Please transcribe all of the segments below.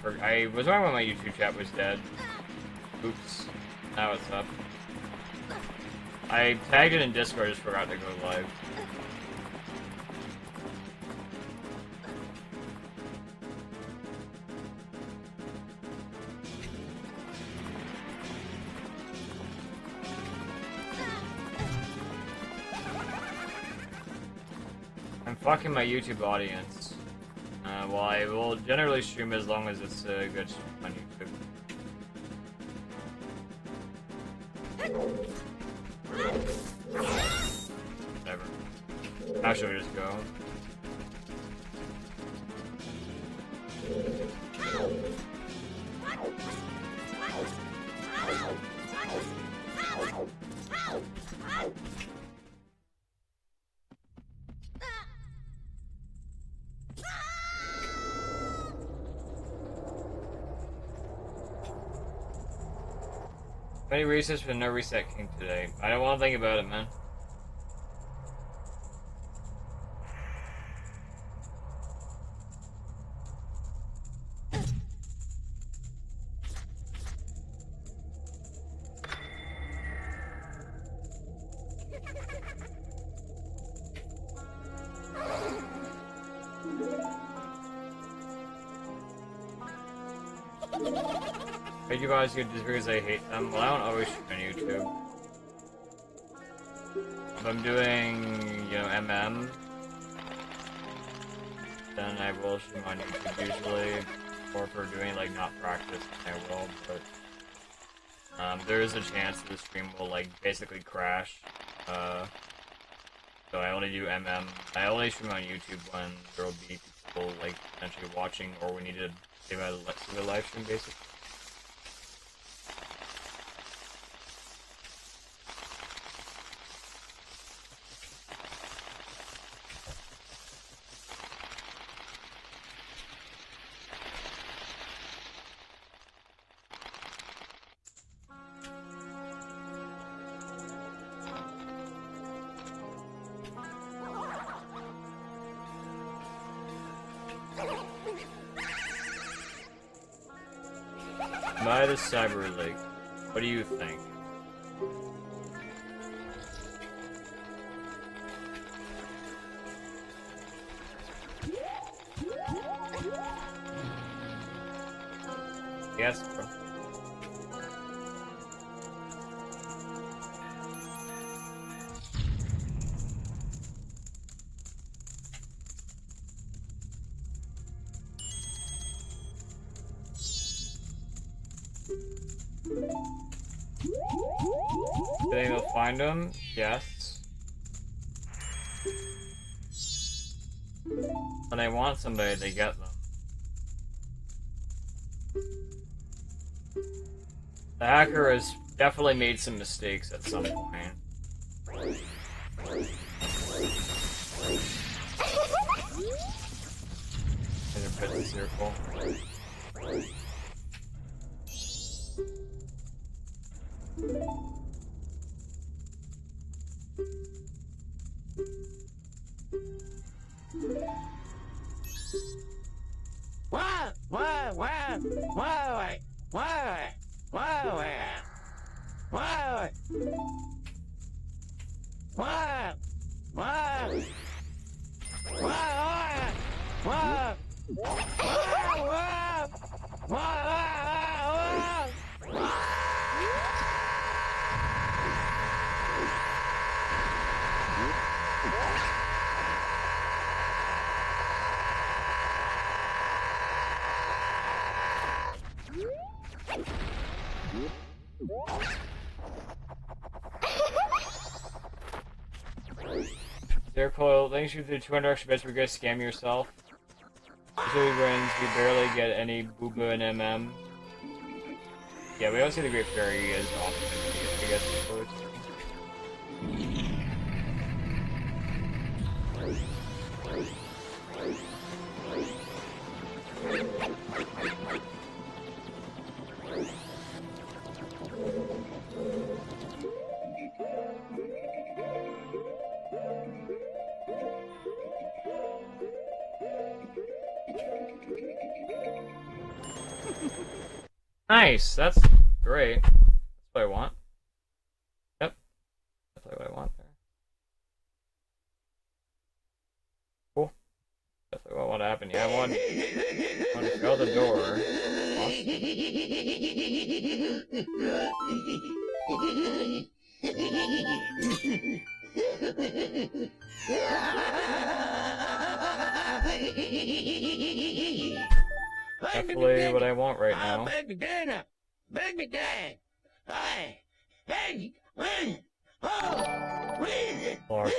I was wondering when my YouTube chat was dead. Oops. Now it's up. I tagged it in Discord, just forgot to go live. I'm fucking my YouTube audience. Well, I will generally stream as long as it's a good stream on YouTube. Whatever. How should we just go? Many resets for no reset king today. I don't want to think about it, man. But you guys get just because I hate them. Well, I don't always stream on YouTube. If I'm doing, you know, MM, then I will stream on YouTube usually. Or if we're doing, like, not practice, then I will, but there is a chance the stream will, like, basically crash. So I only do MM. I only stream on YouTube when there will be people, like, potentially watching, or we need to do a live stream, basically. By the Cyber League, what do you think? Yes, bro. Do they will find them? Yes. When they want somebody, they get them. The hacker has definitely made some mistakes at some point. In a bit of circle. There, Coil, thanks for the 200 extra bits. We're gonna scam yourself. Usually wins, we barely get any booba and MM. Yeah, we don't see the Great Fairy as often, I guess, before. Nice, that's great. That's what I want. Yep, definitely what I want there. Cool. Definitely what I want to happen. Yeah, I want to fill the door. Definitely what I want right now. Large,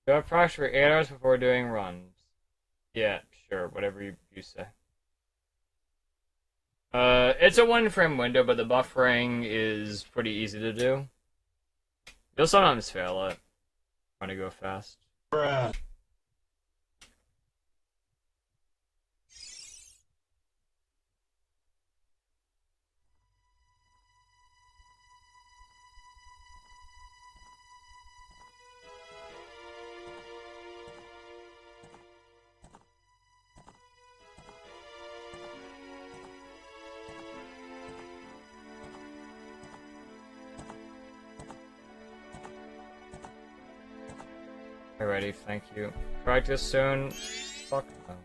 go approx for 8 hours before doing runs. Yeah, sure, whatever you say. It's a 1 frame window, but the buffering is pretty easy to do. You'll sometimes fail it. Trying to go fast. Bruh. Alrighty, thank you. Practice soon. Fuck them.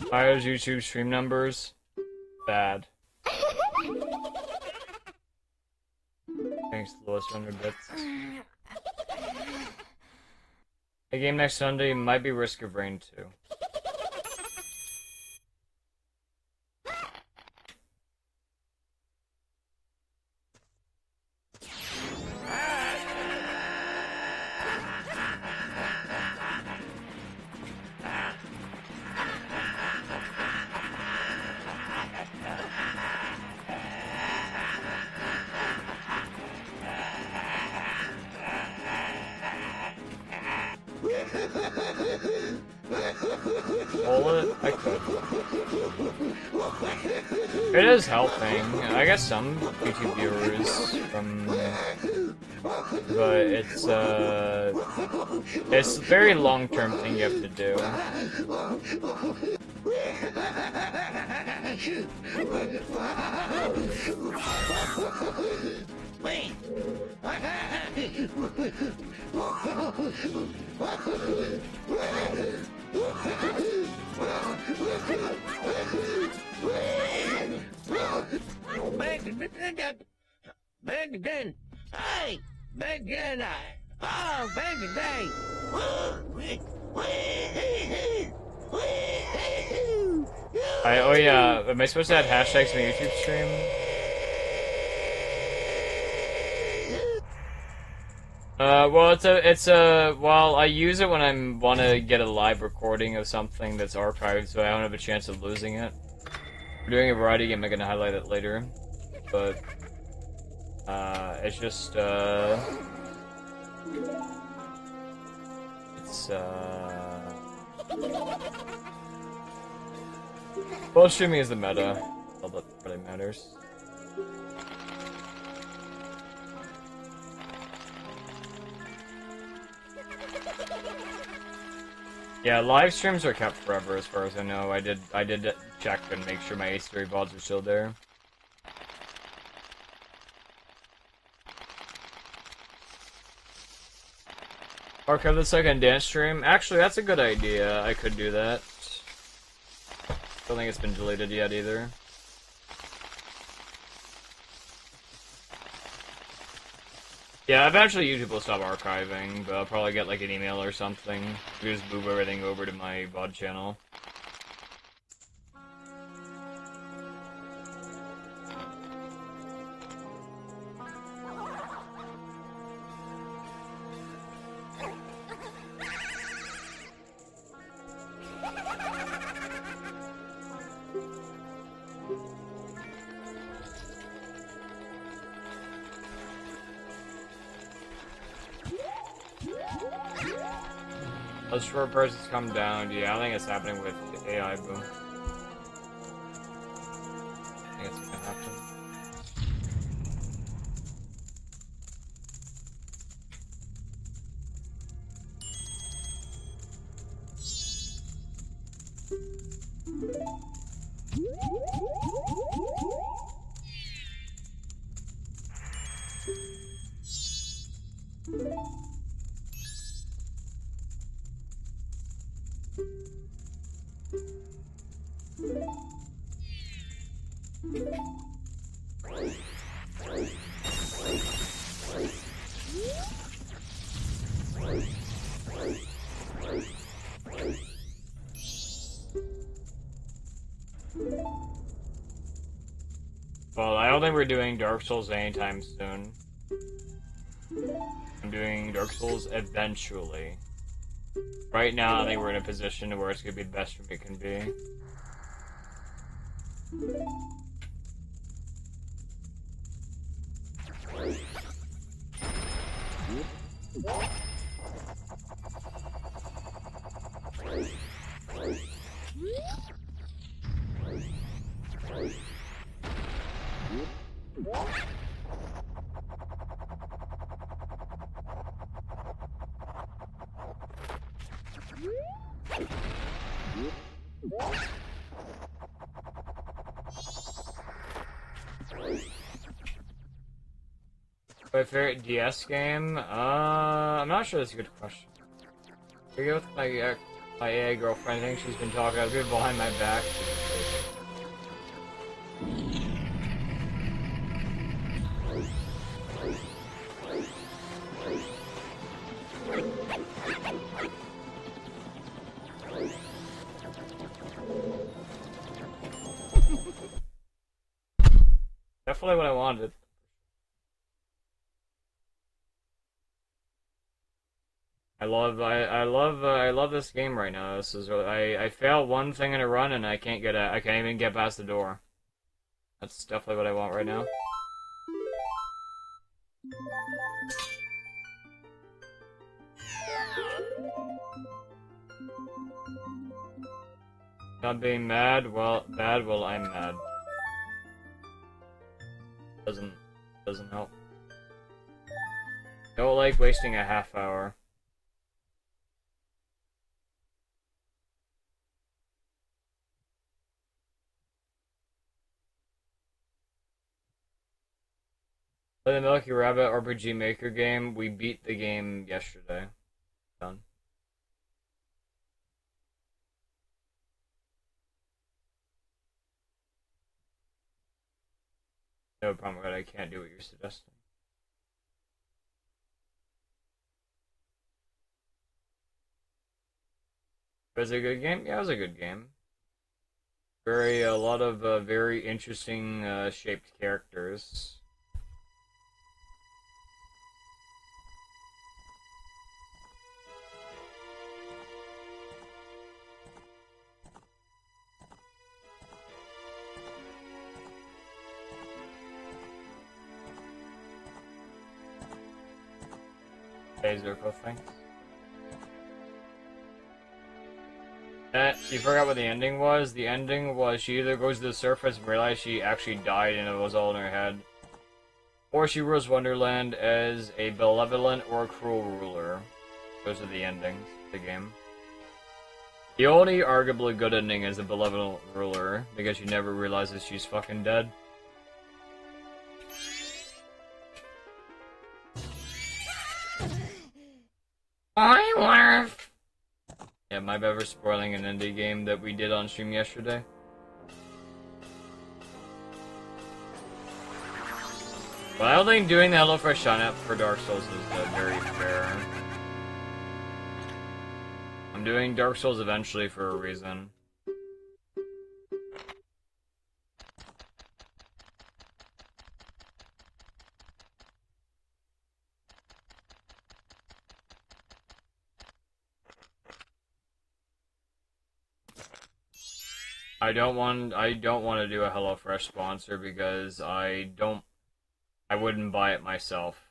Bio's YouTube stream numbers? Bad. Thanks to the list 100 bits. A game next Sunday might be Risk of Rain 2. Pull it? I could. It is helping. I guess some YouTube viewers from... But it's a very long-term thing you have to do. Wait. Back again. Hey, back again. Oh, back again. Oh yeah, am I supposed to add hashtags to my YouTube stream? Well, well, I use it when I want to get a live recording of something that's archived, so I don't have a chance of losing it. We're doing a variety game, I'm gonna highlight it later, but, it's just, well, streaming is the meta, all that really matters. Yeah, live streams are kept forever as far as I know. I did check and make sure my H3 VODs are still there. Archive the second dance stream. Actually, that's a good idea. I could do that. Don't think it's been deleted yet either. Yeah, eventually YouTube will stop archiving, but I'll probably get like an email or something. Just move everything over to my VOD channel. Those short prices come down. Yeah, I think it's happening with AI boom. I think it's gonna happen. Well, I don't think we're doing Dark Souls anytime soon. I'm doing Dark Souls eventually. Right now, I think we're in a position where it's gonna be the best it can be. My favorite DS game? I'm not sure that's a good question. I go with my AI girlfriend. I think she's been talking a bit behind my back. Definitely what I wanted. I love this game right now. This is really, I fail one thing in a run and I can't I can't even get past the door. That's definitely what I want right now. Not being mad, well, bad, well, I'm mad. Doesn't help. Don't like wasting a half hour. Play the Milky Rabbit RPG Maker game. We beat the game yesterday. Done. No problem with it. I can't do what you're suggesting. Was it a good game? Yeah, it was a good game. A lot of very interesting shaped characters. Hey, Zirko, thanks. You forgot what the ending was? The ending was she either goes to the surface and realizes she actually died and it was all in her head, or she rules Wonderland as a benevolent or cruel ruler. Those are the endings of the game. The only arguably good ending is the benevolent ruler, because she never realizes she's fucking dead. I laugh! Yeah, my bad for spoiling an indie game that we did on stream yesterday. But I don't think doing the HelloFresh sign-up for Dark Souls is very fair. I'm doing Dark Souls eventually for a reason. I don't want to do a HelloFresh sponsor because I wouldn't buy it myself.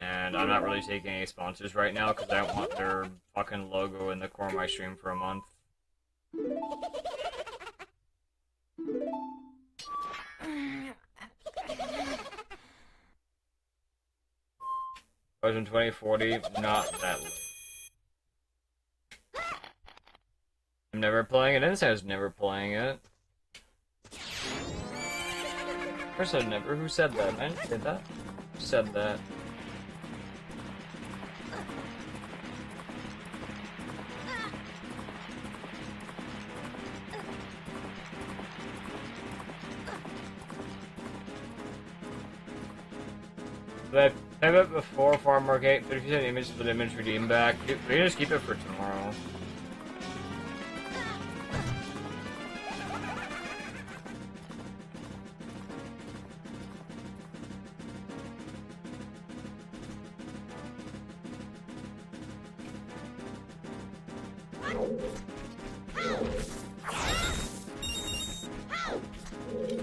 And I'm not really taking any sponsors right now because I don't want their fucking logo in the corner of my stream for a month. 2040, not that late. I'm never playing it. Inside's never playing it. First, I never. Who said that, man? Did that? Who said that? Did I pivot before Farm Market? 50% image for the image redeem back. We can just keep it for tomorrow.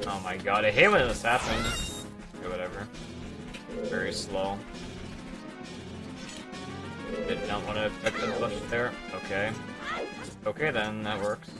Oh my god, I hate when this happens. Okay, whatever. Very slow. Did not want to affect the bush there. Okay. Okay then, that works.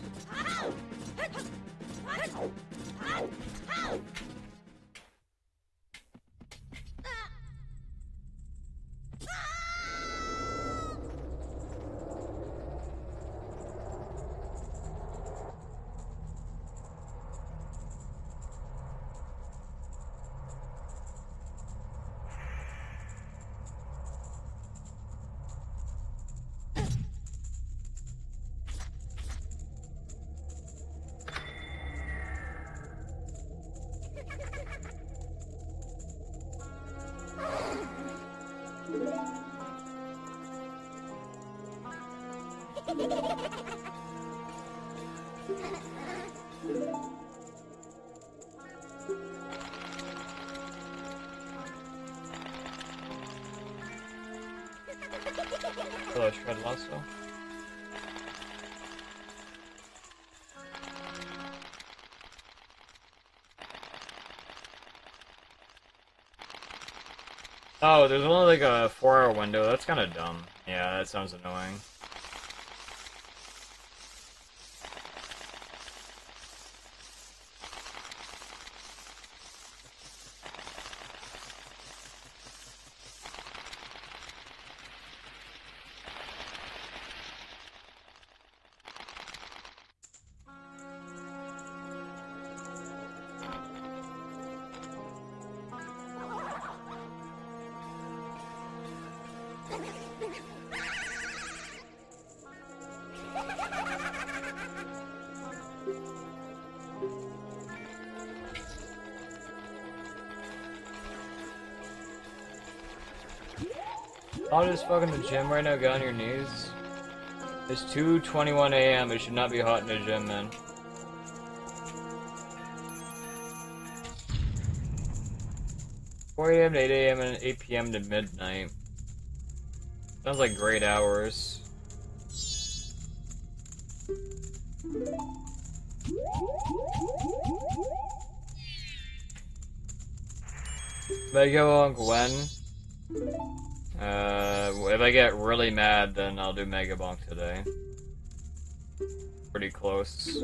Hello, Shred Lasso. Oh, there's only like a 4-hour window. That's kind of dumb. Yeah, that sounds annoying. I'll just fucking the gym right now, get on your knees. It's 2:21 a.m. It should not be hot in the gym, man. Four a.m. to 8 a.m. and 8 p.m. to midnight. Sounds like great hours. Mega on Gwen. If I get really mad, then I'll do Mega Bonk today. Pretty close.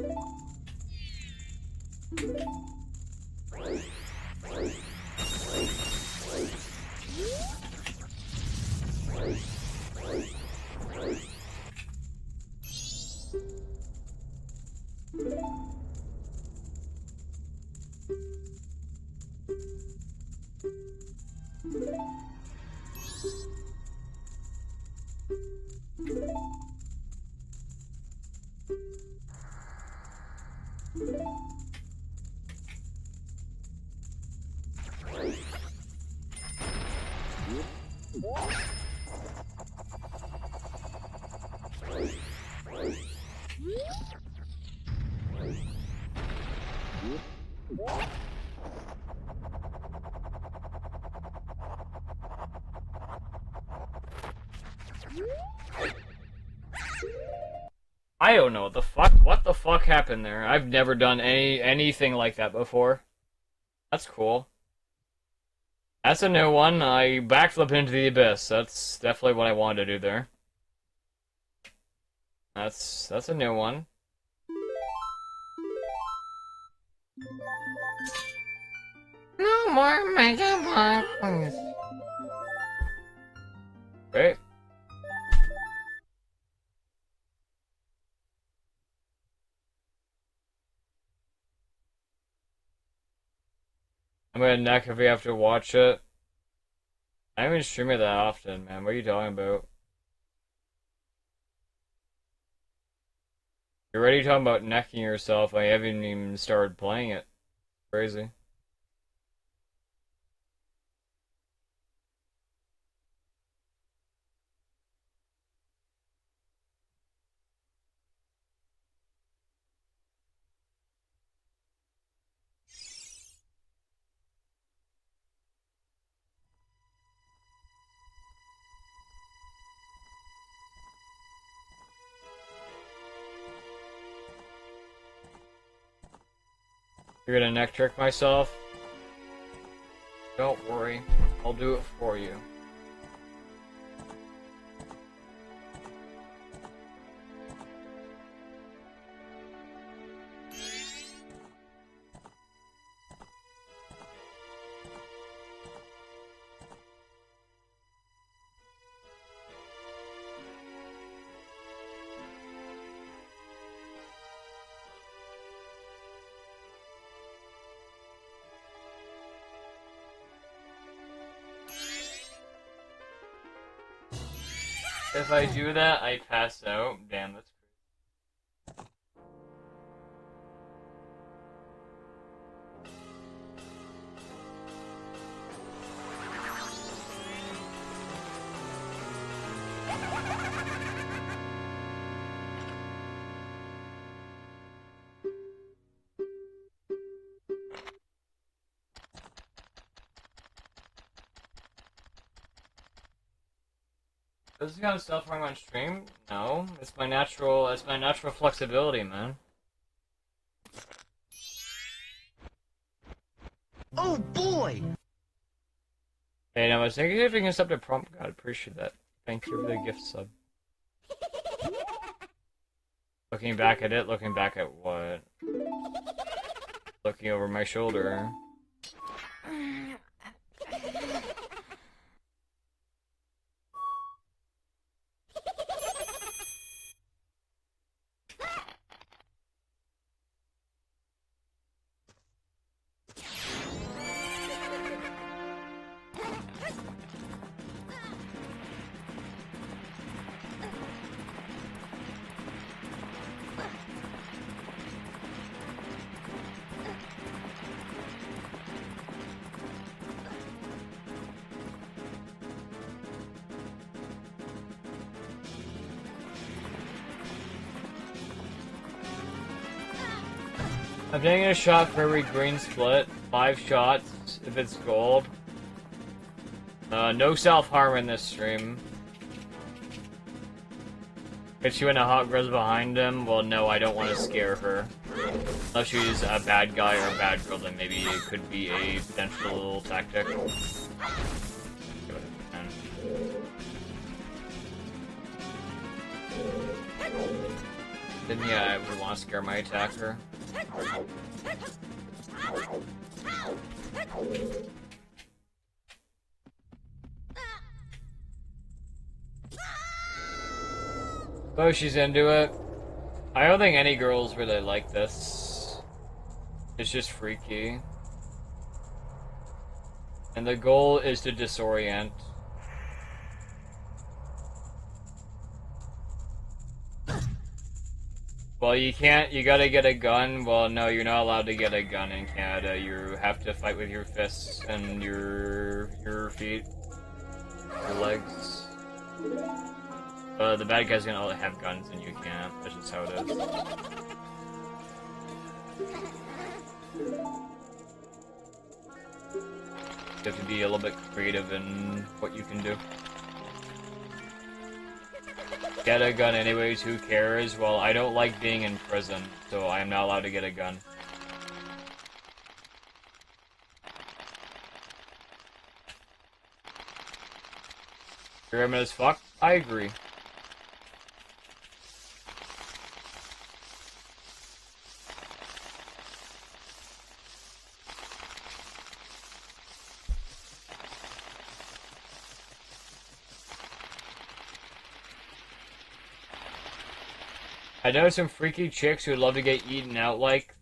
I don't know what the fuck. What the fuck happened there? I've never done anything like that before. That's cool. That's a new one. I backflip into the abyss. That's definitely what I wanted to do there. That's a new one. No more Mega Box. Great. I'm gonna neck if we have to watch it. I don't even stream it that often, man. What are you talking about? You're already talking about necking yourself. I haven't even started playing it. Crazy. You're gonna neck trick myself? Don't worry. I'll do it for you. If I do that, I pass out. Damn, that's This kind of stuff I'm on stream? No, it's my natural flexibility, man. Oh boy! Hey, now, thank you for giving us up to prompt. God, appreciate that. Thank you for the gift sub. Looking back at it, looking back at what? Looking over my shoulder. I'm taking a shot for every green split. 5 shots if it's gold. No self-harm in this stream. If she went a hot girl's behind him, well, no, I don't want to scare her. Unless she's a bad guy or a bad girl, then maybe it could be a potential tactic. Then yeah, I would want to scare my attacker. Oh, she's into it. I don't think any girls really like this. It's just freaky. And the goal is to disorient. Well, you can't. You gotta get a gun. Well, no, you're not allowed to get a gun in Canada. You have to fight with your fists and your feet, your legs. The bad guys gonna only have guns and you can't. That's just how it is. You have to be a little bit creative in what you can do. Get a gun anyways, who cares? Well, I don't like being in prison, so I am not allowed to get a gun. Pyramid as fuck? I agree. I know some freaky chicks who would love to get eaten out like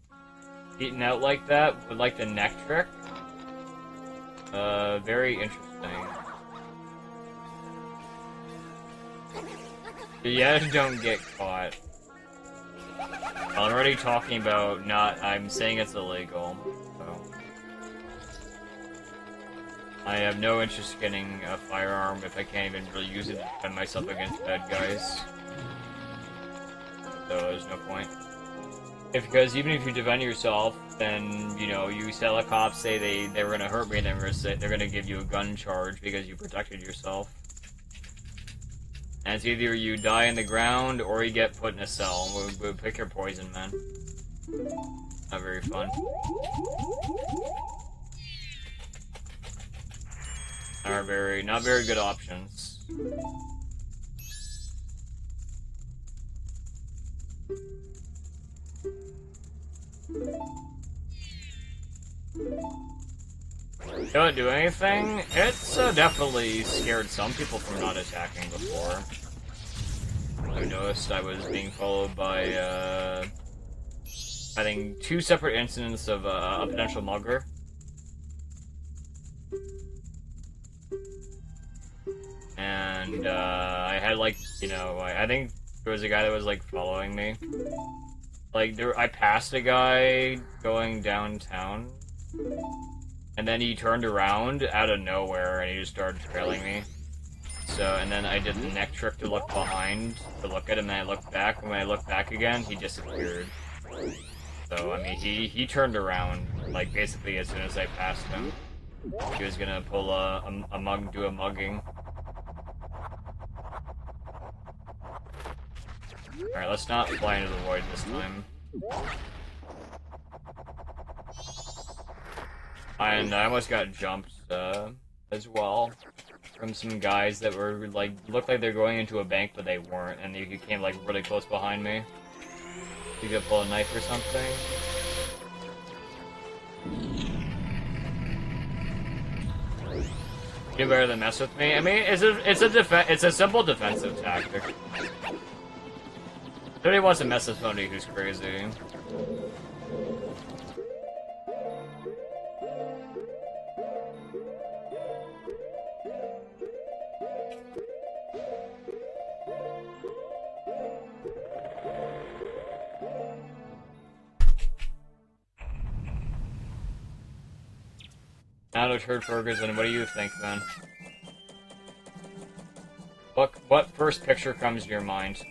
that, would like the neck trick. Very interesting. Yeah, don't get caught. I'm already talking about I'm saying it's illegal, so. I have no interest in getting a firearm if I can't even really use it to defend myself against bad guys. So there's no point. Because even if you defend yourself, then, you know, you tell a cop, say they were gonna hurt me, and they're gonna give you a gun charge because you protected yourself. And it's either you die in the ground, or you get put in a cell. We'll pick your poison, man. Not very fun. Not very good options. Don't do anything? It's definitely scared some people from not attacking before. I noticed I was being followed by, I think 2 separate incidents of a potential mugger. And, I had, like, you know, I think there was a guy that was, like, following me. Like, I passed a guy going downtown, and then he turned around out of nowhere, and he just started trailing me. So, and then I did the neck trick to look behind, to look at him, and I looked back, and when I looked back again, he disappeared. So, I mean, he turned around, like, basically as soon as I passed him. He was gonna pull do a mugging. Alright, let's not fly into the void this time. And I almost got jumped, as well. From some guys that were, like, looked like they're going into a bank, but they weren't, and you came, like, really close behind me. You could pull a knife or something. You better than mess with me. I mean, it's a simple defensive tactic. Nobody wants to mess with somebody who's crazy. Now to Turd Ferguson, what do you think, man? What first picture comes to your mind?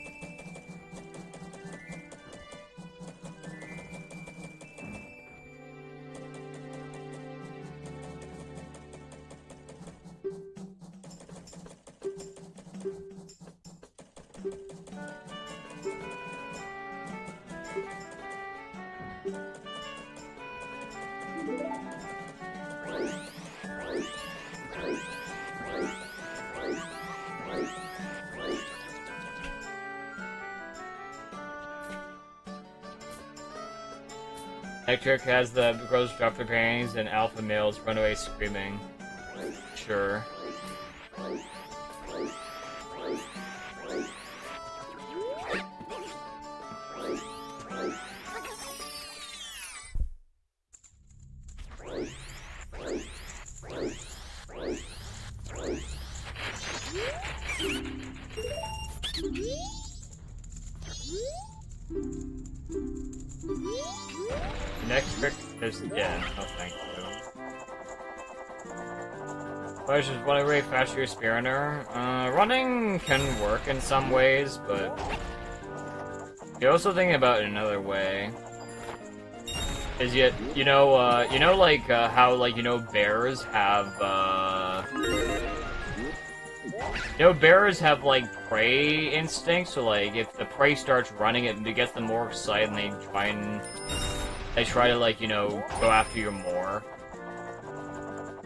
Electric has the girls drop their panties and alpha males run away screaming. Sure. Next trick is dead. No thank you. But just running way faster your sprinter. Running can work in some ways, but you're also thinking about it another way. Is yet like how bears have bears have like prey instincts. So like if the prey starts running, it gets them more excited, and they try to like go after you more.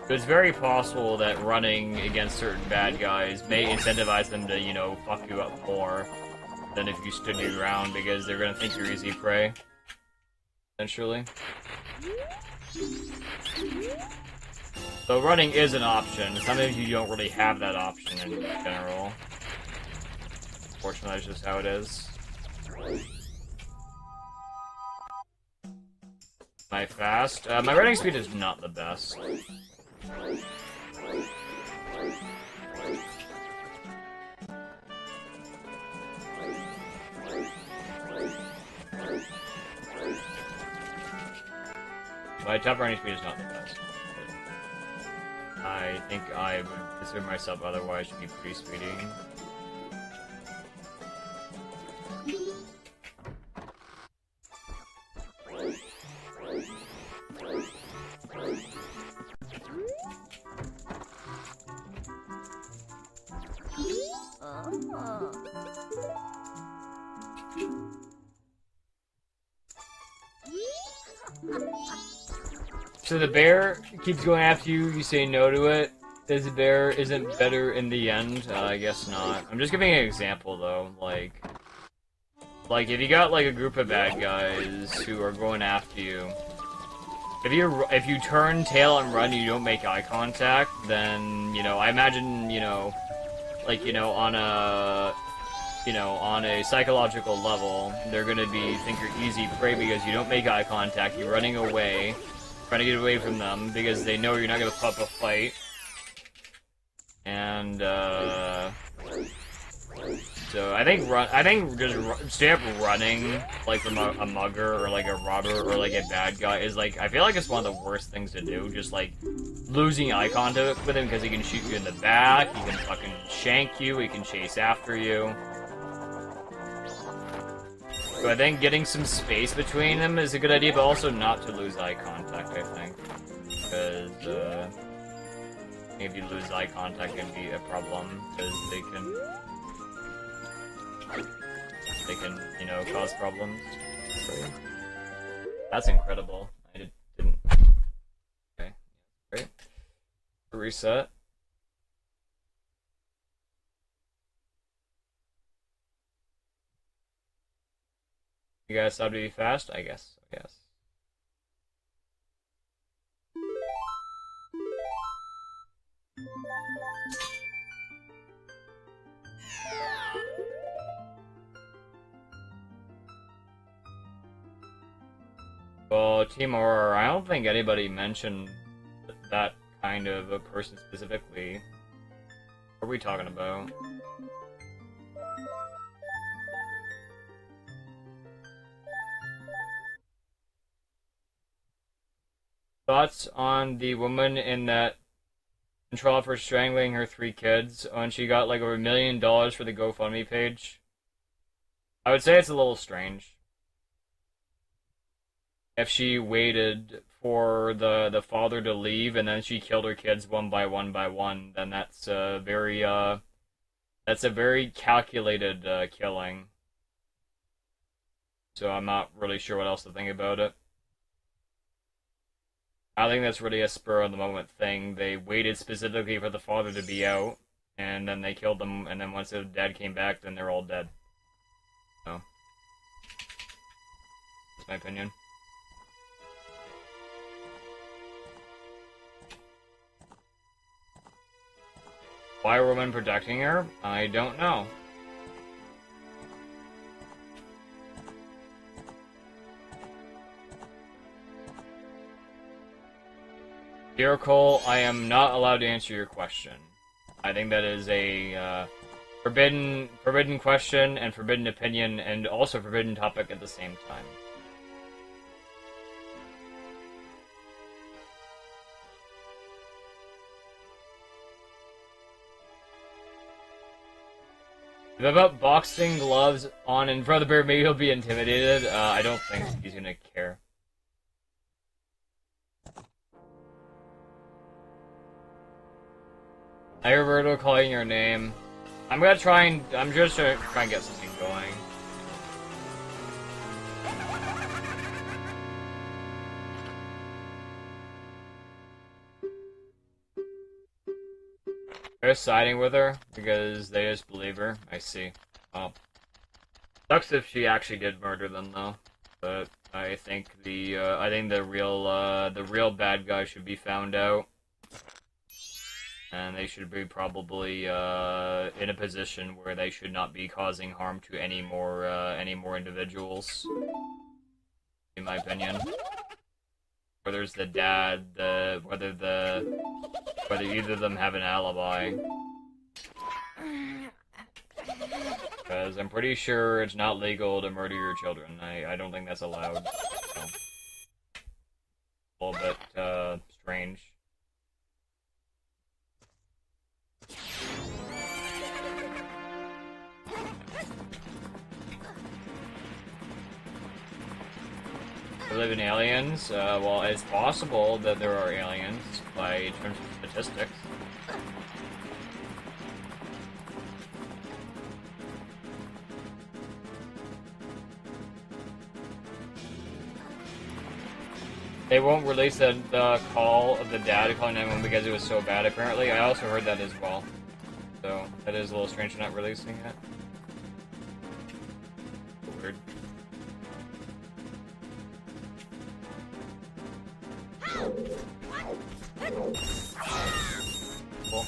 So it's very possible that running against certain bad guys may incentivize them to fuck you up more than if you stood your ground, because they're gonna think you're easy prey. Essentially. So running is an option. Sometimes you don't really have that option in general. Fortunately, that's just how it is. Am I fast? My running speed is not the best. My top running speed is not the best. I think I would consider myself otherwise to be pretty speedy. So the bear keeps going after you, you say no to it. Is the bear isn't better in the end? I guess not. I'm just giving an example though, like if you got like a group of bad guys who are going after you, if you turn tail and run and you don't make eye contact, then I imagine on a psychological level, they're gonna think you're easy prey because you don't make eye contact, you're running away, trying to get away from them because they know you're not gonna put up a fight. And so I think just straight up running like from a mugger or like a robber or like a bad guy is like, I feel like it's one of the worst things to do. Just like losing eye contact with him because he can shoot you in the back, he can fucking shank you, he can chase after you. So I think getting some space between them is a good idea, but also not to lose eye contact, I think. Because, if you lose eye contact, it can be a problem, because they can, cause problems. That's incredible. I didn't... Okay, great. Reset. You guys have to be fast? I guess. Well, Team Aurora, I don't think anybody mentioned that kind of a person specifically. What are we talking about? Thoughts on the woman in that trial for strangling her 3 kids when she got like over $1 million for the GoFundMe page? I would say it's a little strange. If she waited for the father to leave and then she killed her kids one by one, then that's a very calculated killing. So I'm not really sure what else to think about it. I think that's really a spur-of-the-moment thing. They waited specifically for the father to be out, and then they killed them, and then once the dad came back, then they're all dead. So, that's my opinion. Why are women protecting her? I don't know. Dear Cole, I am not allowed to answer your question. I think that is a forbidden question and forbidden opinion and also forbidden topic at the same time. If I put boxing gloves on in front of the bear, maybe he'll be intimidated. I don't think he's gonna care. Hi Roberto, calling your name. I'm just trying to try and get something going. They're siding with her because they just believe her. I see. Well, sucks if she actually did murder them though. But I think the real bad guy should be found out. And they should be probably in a position where they should not be causing harm to any more individuals. In my opinion. Whether it's the dad, whether either of them have an alibi. Because I'm pretty sure it's not legal to murder your children. I don't think that's allowed. So. A little bit strange. Live in aliens? Well, it's possible that there are aliens by terms of statistics. They won't release the call of the dad calling 911 because it was so bad, apparently. I also heard that as well. So, that is a little strange for not releasing it. Weird. Cool.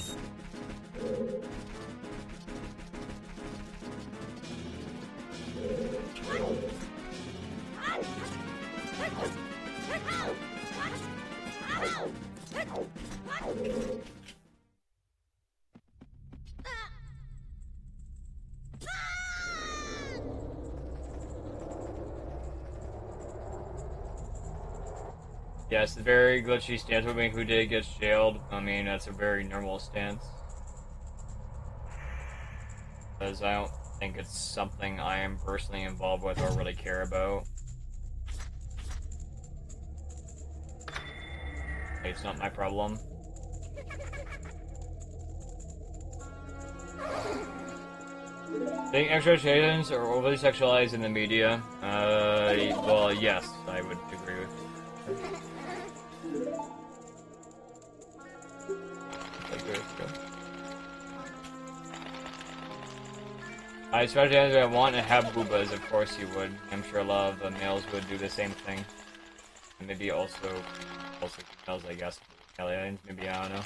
Yes, the very glitchy stance moving who did get jailed. I mean, that's a very normal stance. Because I don't think it's something I am personally involved with or really care about. It's not my problem. I think extraterrestrials are overly sexualized in the media. Well, yes, I would agree with you. Especially as I want to have boobas, of course you would. I'm sure a lot of the males would do the same thing. And maybe also females, I guess. Aliens, maybe, I don't know.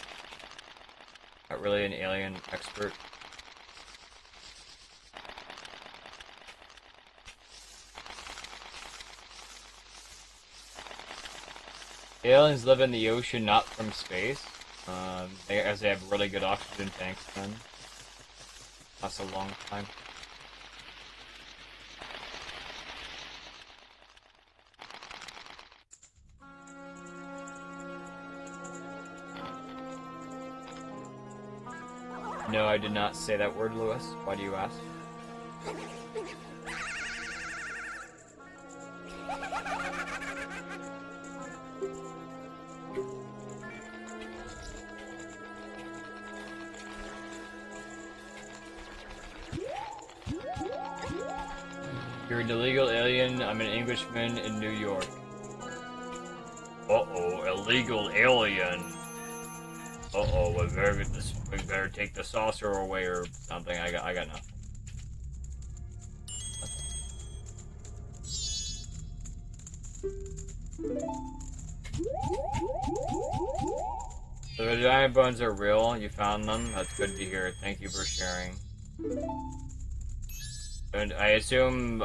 Not really an alien expert. Aliens live in the ocean, not from space. As they have really good oxygen tanks then. That's a long time. No, I did not say that word, Lewis. Why do you ask? You're an illegal alien. I'm an Englishman in New York. Uh-oh, illegal alien. Uh-oh, we better take the saucer away or something. I got nothing. The giant bones are real. You found them. That's good to hear. Thank you for sharing. And I assume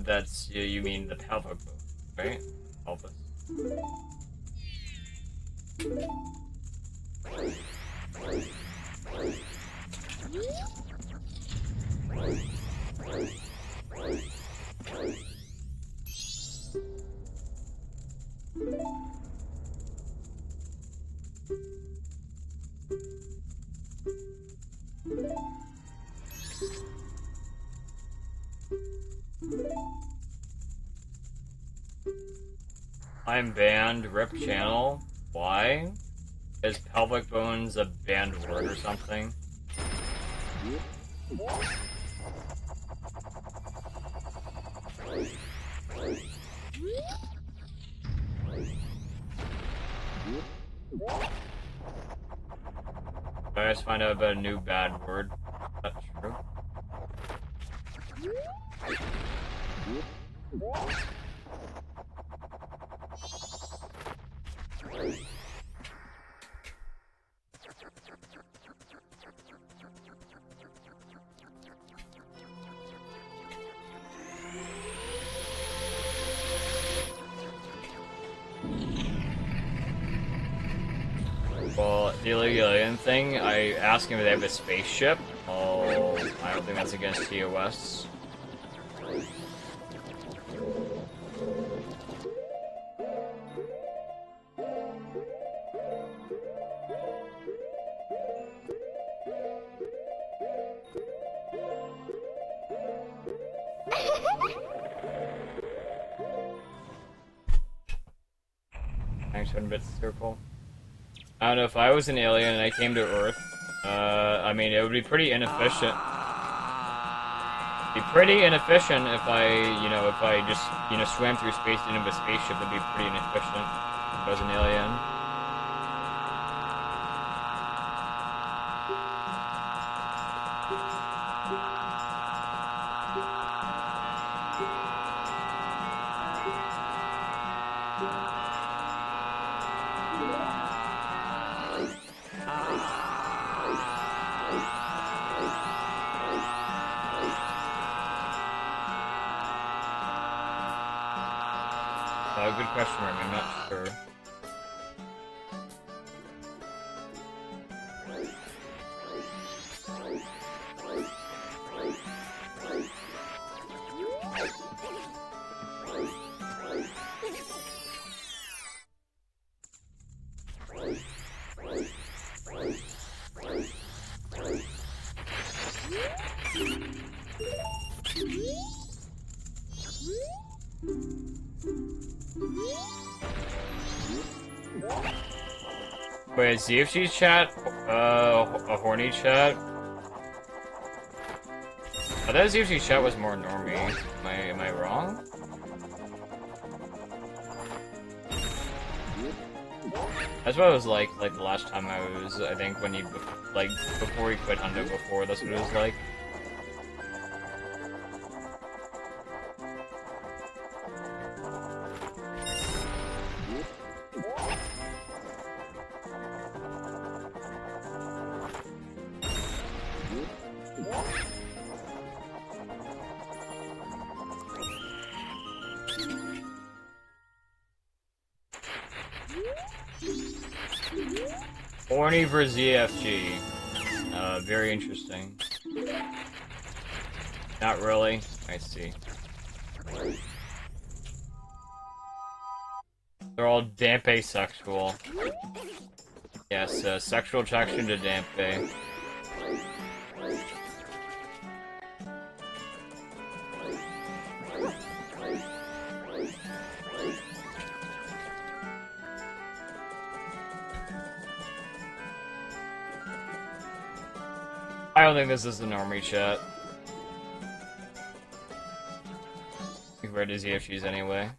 that's you mean the pelvic bone, right? Pelvis. I'm banned. Rip channel. Why? Is pelvic bones a banned word or something? I just find out about a new bad word. That's true. Well, the illegal alien thing, I asked him if they have a spaceship. Oh, I don't think that's against TOS. Thanks, 1 bits circle. I don't know, if I was an alien and I came to Earth, I mean, it would be pretty inefficient. Be pretty inefficient if I just, swam through space in a spaceship. That'd be pretty inefficient if I was an alien. Good question, Remy. I'm not sure. Wait, is ZFG's chat a horny chat? I thought ZFG's chat was more normie. Am I wrong? That's what it was like the last time I was, I think, when he, before he quit Hundo before, that's what it was like. Horny for ZFG. Very interesting. Not really. I see. They're all dampe sexual. Yes, sexual attraction to dampe. I don't think this is the normie chat. Compared to ZFG's anyway.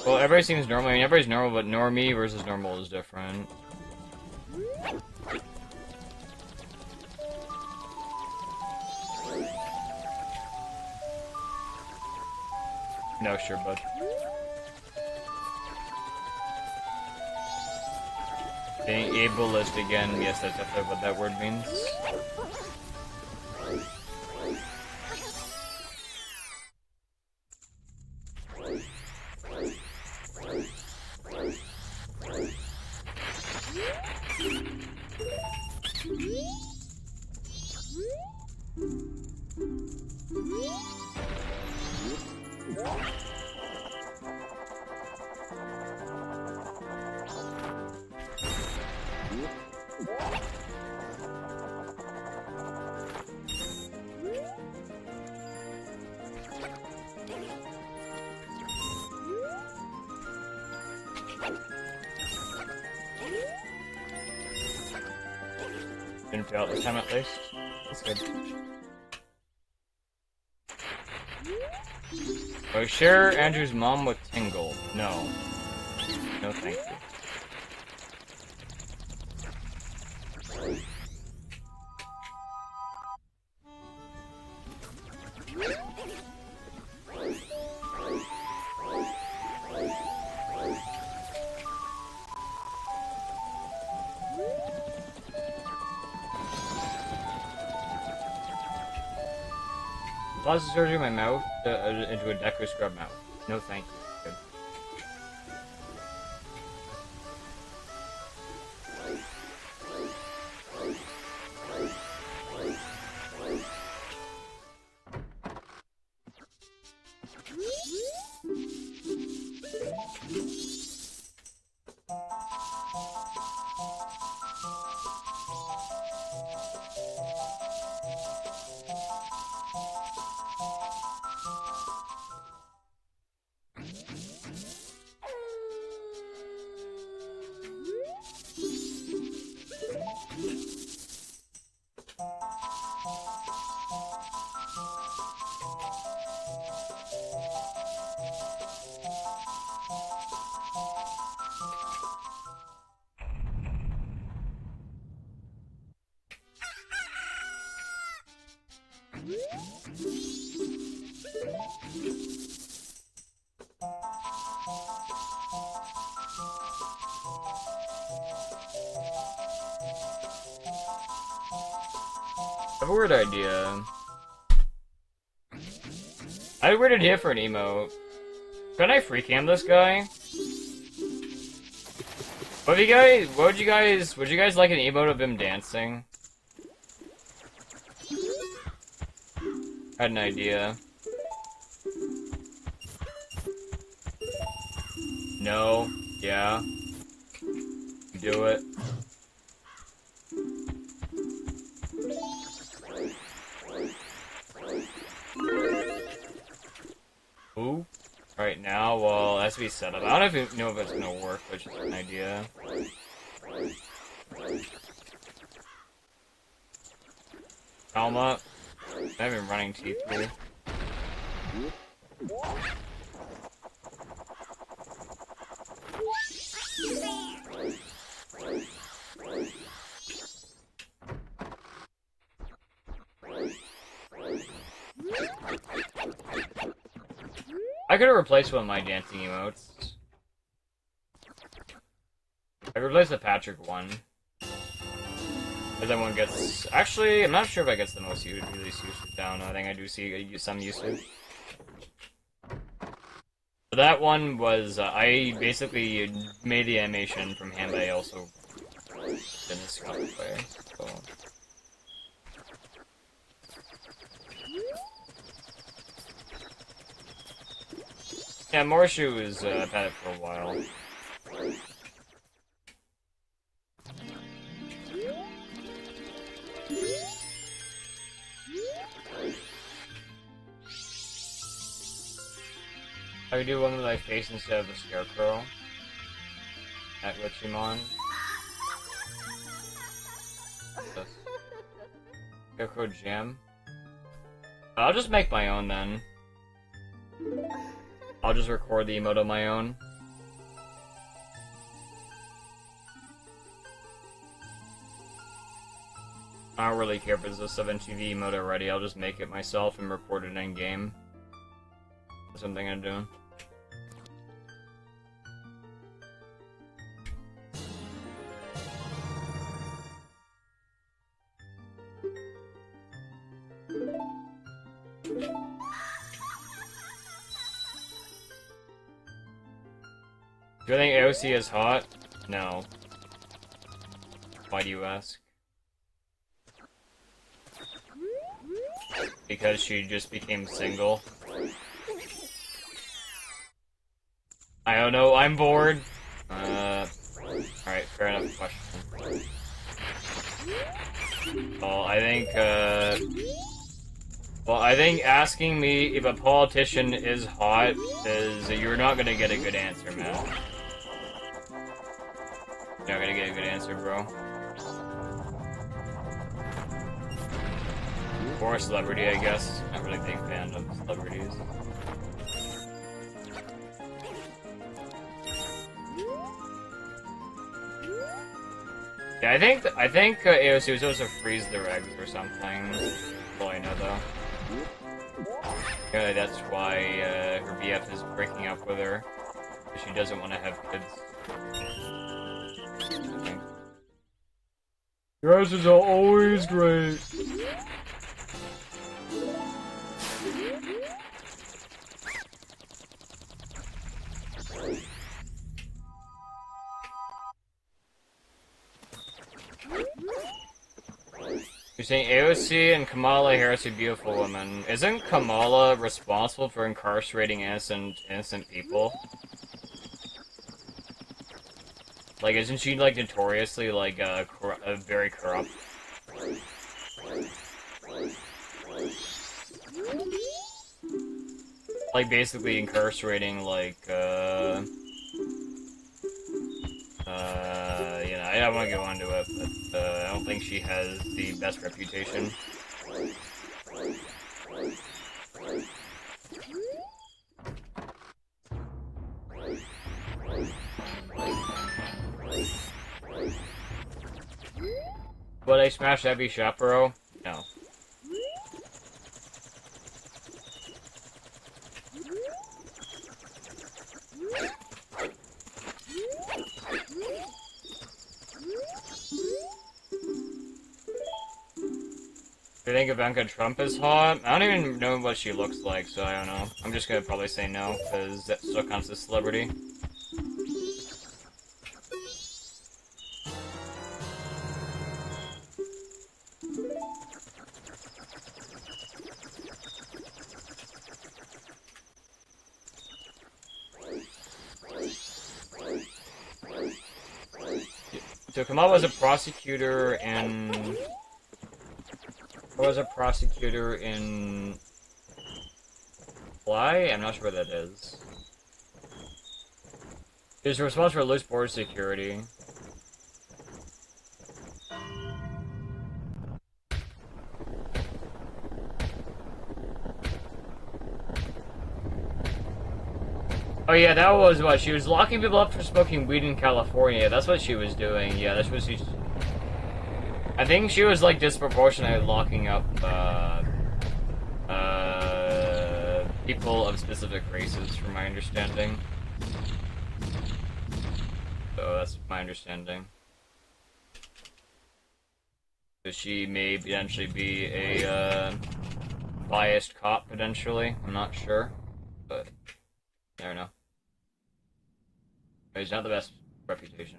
Well, everybody seems normal. I mean, everybody's normal, but normie versus normal is different. No, sure, bud. Being ableist again, yes, that's definitely what that word means. Didn't fail this time at least. That's good. Do I share Andrew's mom with Tingle? No. No thank you. Plastic surgery in my mouth into a Deco scrub mouth. No thank you. Good. I have a weird idea. I had a weird idea for an emote. Can I free cam this guy? Would you guys like an emote of him dancing? I had an idea. No. Yeah. Do it. Ooh. Right now, well, it has to be set up. I don't even know if it's gonna work, but it's just an idea. Alma. I have been running teeth here. I could have replaced one of my dancing emotes. I could replace the Patrick one. But that one gets... Actually, I'm not sure if I gets the most least usage down. I think I do see some usage. But that one was... I basically made the animation from hand, but I also didn't scout the player. So... Yeah, Morshu is, I've had it for a while. I could do one with my face instead of a scarecrow. At Richimon. Scarecrow Jam. I'll just make my own then. I'll just record the emote on my own. I don't really care if it's a 7TV emote already, I'll just make it myself and record it in game. That's something I'm doing. Do I think AOC is hot? No. Why do you ask? because she just became single. I don't know, I'm bored. Alright, fair enough question. Well, I think asking me if a politician is hot is you're not gonna get a good answer, man. You're not gonna get a good answer, bro. Or a celebrity, I guess. Not really a big fan of celebrities. Yeah, I think AOC was supposed to freeze their eggs or something. That's all I know, though. Yeah, that's why her BF is breaking up with her. She doesn't want to have kids. Yours is always great. You're saying AOC and Kamala Harris are beautiful women. Isn't Kamala responsible for incarcerating innocent people? Like, isn't she, like, notoriously, like, very corrupt? Like, basically incarcerating, like, you know, I don't want to go into it, but, I don't think she has the best reputation. Would I smash Abby Shapiro? No. Do you think Ivanka Trump is hot? I don't even know what she looks like, so I don't know. I'm just gonna probably say no, because that still counts as celebrity. So Kamal was a prosecutor in... Fly? I'm not sure what that is. He was responsible for loose border security. Oh yeah, that was what, she was locking people up for smoking weed in California. That's what she was doing. Yeah, that's what she... I think she was, like, disproportionately locking up, people of specific races, from my understanding. So that's my understanding. So she may potentially be a, biased cop, potentially. I'm not sure. But, I don't know. He's not the best reputation.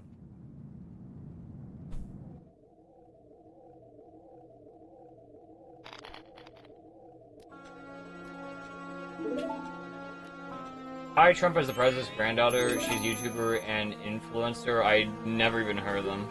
Hi, Trump is the president's granddaughter. She's a YouTuber and influencer. I never even heard of them.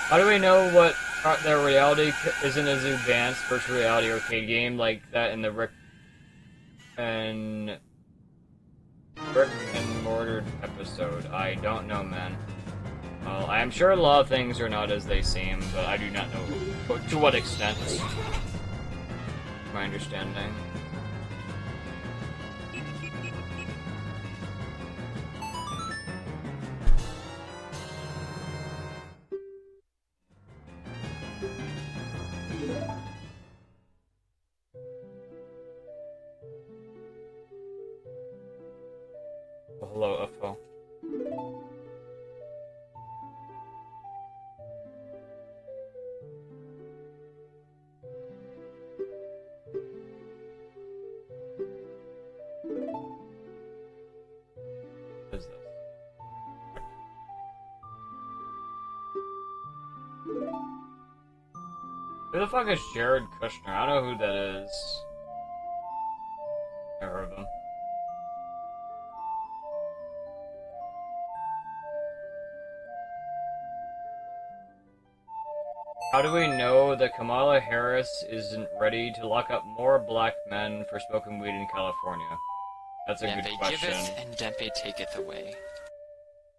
How do we know what their reality isn't as advanced virtual reality arcade game like that in the Rick and Mortar episode? I don't know, man. Well, I am sure a lot of things are not as they seem, but I do not know to what extent. My understanding. Well, hello, UFO. Who the fuck is Jared Kushner? I don't know who that is. I heard of him. How do we know that Kamala Harris isn't ready to lock up more black men for smoking weed in California? That's a good Dempe question. giveth and Dempe taketh away.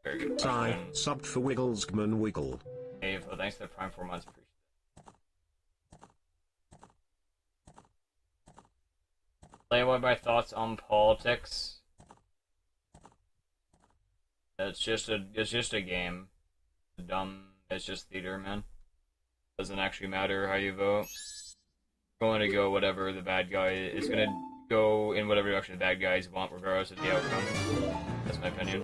Very good Sigh, question. subbed for Wigglesgman Wiggle. Dave, well, thanks for the Prime 4 months. Appreciate it. Play one of my thoughts on politics. It's just a game. It's just theater, man. Doesn't actually matter how you vote. Going to go whatever the bad guy is going to go in whatever direction the bad guys want, regardless of the outcome. That's my opinion.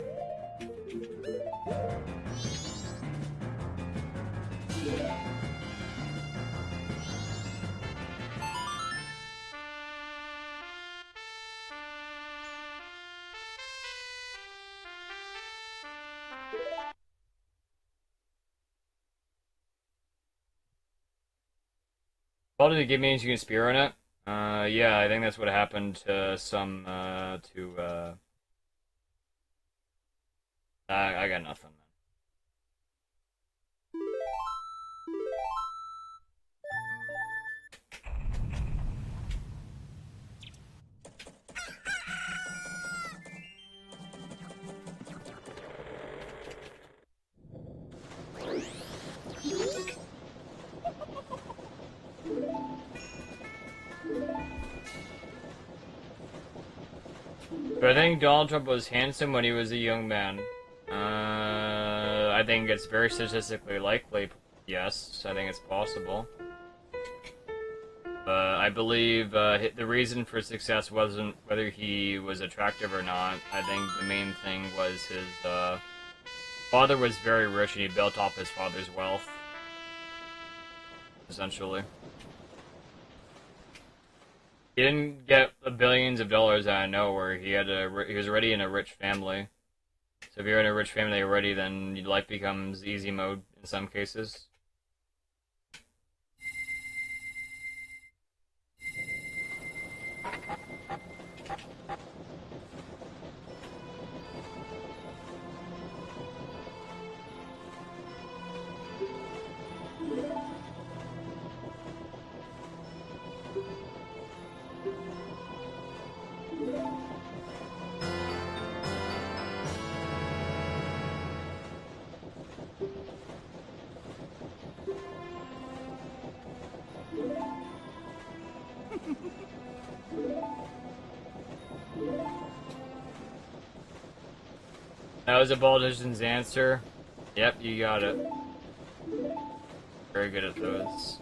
Well, did it give means you can spear on it? Yeah, I think that's what happened to some, I got nothing, man. But I think Donald Trump was handsome when he was a young man. I think it's very statistically likely, yes. I think it's possible. I believe the reason for success wasn't whether he was attractive or not. I think the main thing was his father was very rich and he built off his father's wealth. Essentially. He didn't get billions of dollars out of nowhere. He was already in a rich family. So if you're in a rich family already, then your life becomes easy mode in some cases. That was a politician's answer. Yep, you got it. Very good at those.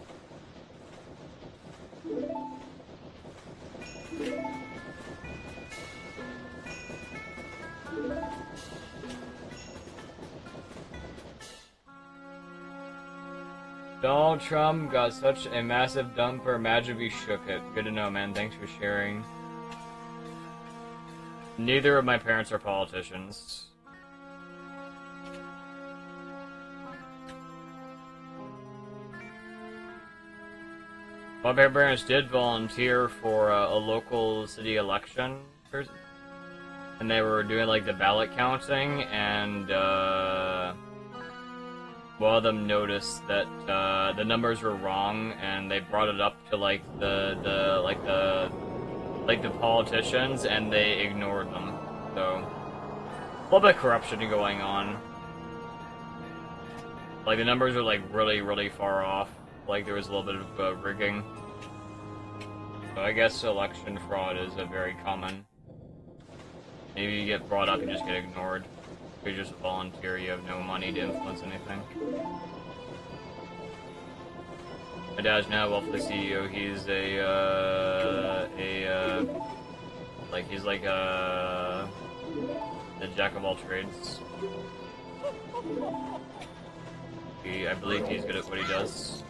Donald Trump got such a massive dumper. Imagine if he shook it. Good to know, man. Thanks for sharing. Neither of my parents are politicians. My parents did volunteer for a local city election, and they were doing like the ballot counting, and one of them noticed that the numbers were wrong, and they brought it up to like the politicians, and they ignored them. So a little bit of corruption going on. Like the numbers were like really far off. Like there was a little bit of rigging. So I guess election fraud is a very common. Maybe you get brought up and just get ignored. You're just a volunteer, you have no money to influence anything. My dad's now wealthy CEO, he's he's like the jack of all trades. I believe he's good at what he does.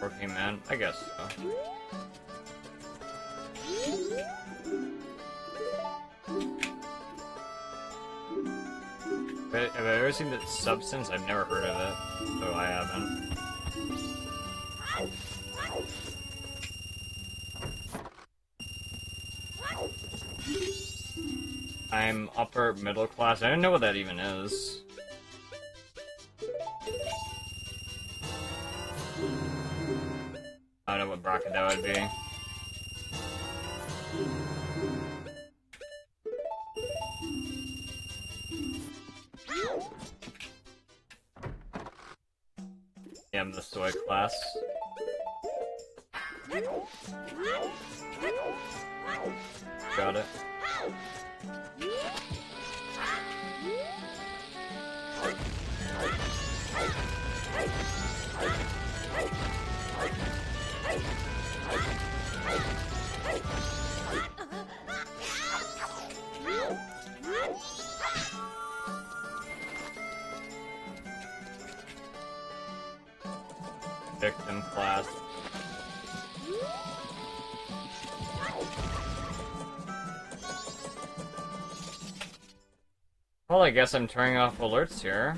Working man? I guess so. Have I ever seen that substance? I've never heard of it. So I haven't. I'm upper middle class. I don't know what that even is. I don't know what bracket that would be. Yeah, I'm the soy class. Got it. Victim class. Well, I guess I'm turning off alerts here.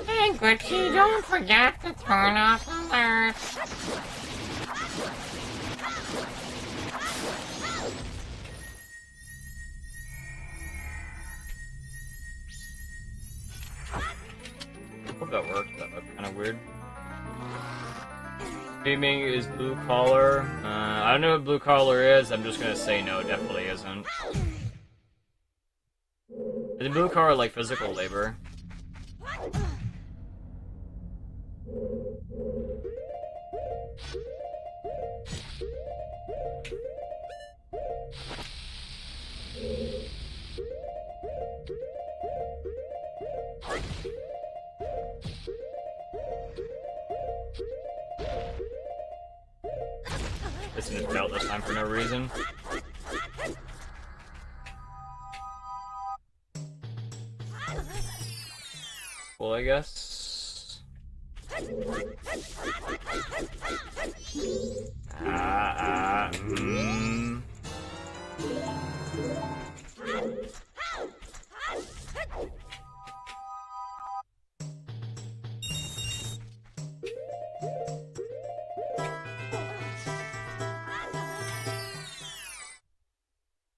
Hey, Gucci, don't forget to turn off alerts. I hope that worked. That looked kind of weird. Streaming is blue collar. I don't know what blue collar is. I'm just gonna say no. Definitely isn't. Is blue collar like physical labor? This is failed this time for no reason. Well, I guess.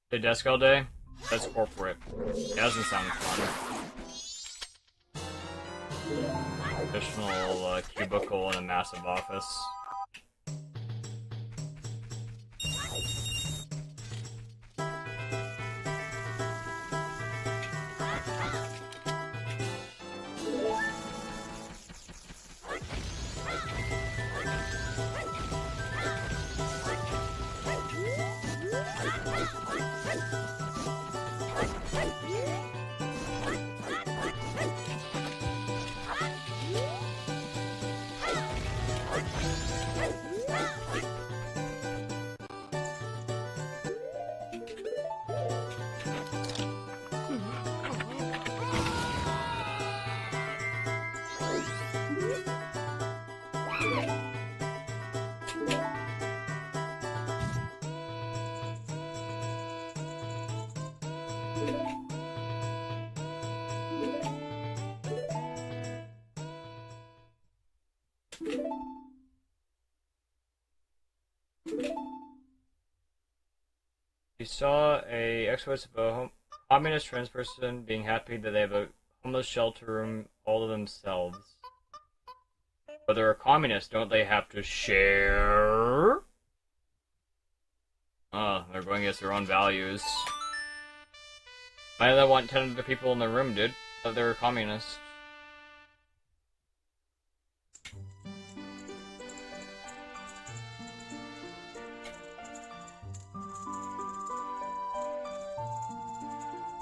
The desk all day? That's corporate. It doesn't sound fun. Additional cubicle in a massive office. We saw a expose of a communist trans person being happy that they have a homeless shelter room all to themselves. But they're a communist, don't they have to share? Oh, they're going against their own values. Why do they want 10 other people in the room, dude? Thought they were communists.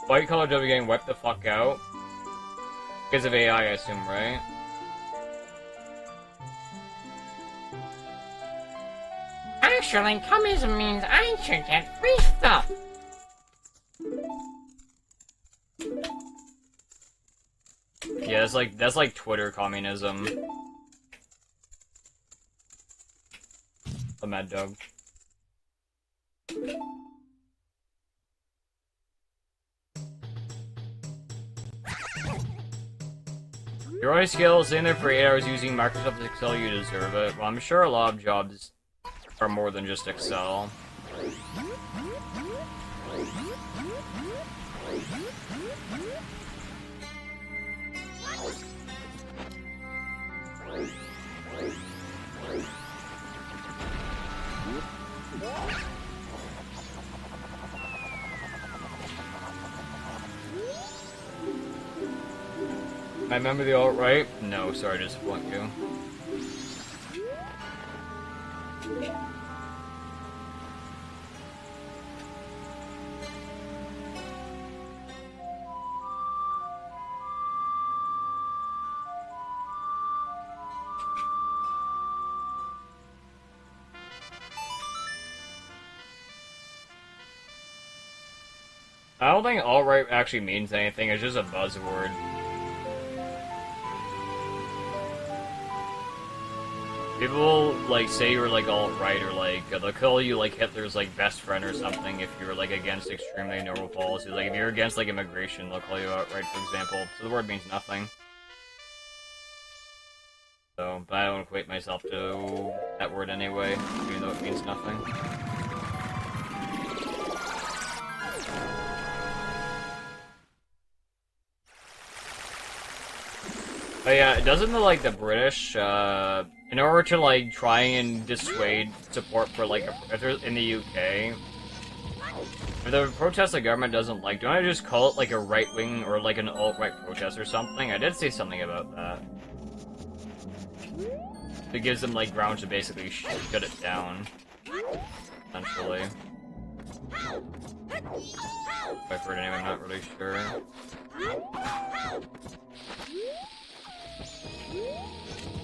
white collar W getting wiped the fuck out. Because of AI, I assume, right? Actually, communism means I should get free stuff. Yeah, that's like Twitter communism. A mad dog. Your only skill is in there for 8 hours using Microsoft Excel, you deserve it. Well, I'm sure a lot of jobs are more than just Excel. I remember the alt-right? No, sorry to disappoint you. I don't think alt-right actually means anything, it's just a buzzword. People will, like, say you're, like, alt-right, or, like, they'll call you, like, Hitler's, like, best friend or something if you're, like, against extremely normal policies. Like, if you're against, like, immigration, they'll call you alt-right, for example. So the word means nothing. So, but I don't equate myself to that word anyway, even though it means nothing. But yeah, doesn't like the British, in order to like try and dissuade support for like, if they're in the UK, if the protest the government doesn't like, don't I just call it like a right-wing or like an alt-right protest or something? I did say something about that. It gives them like grounds to basically shut it down, essentially. If I've heard anyone, I'm not really sure.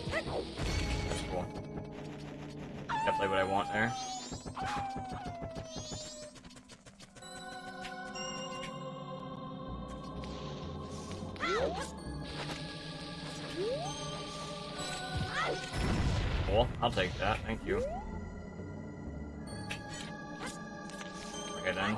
That's cool. Definitely what I want there. Cool, I'll take that, thank you. Okay then.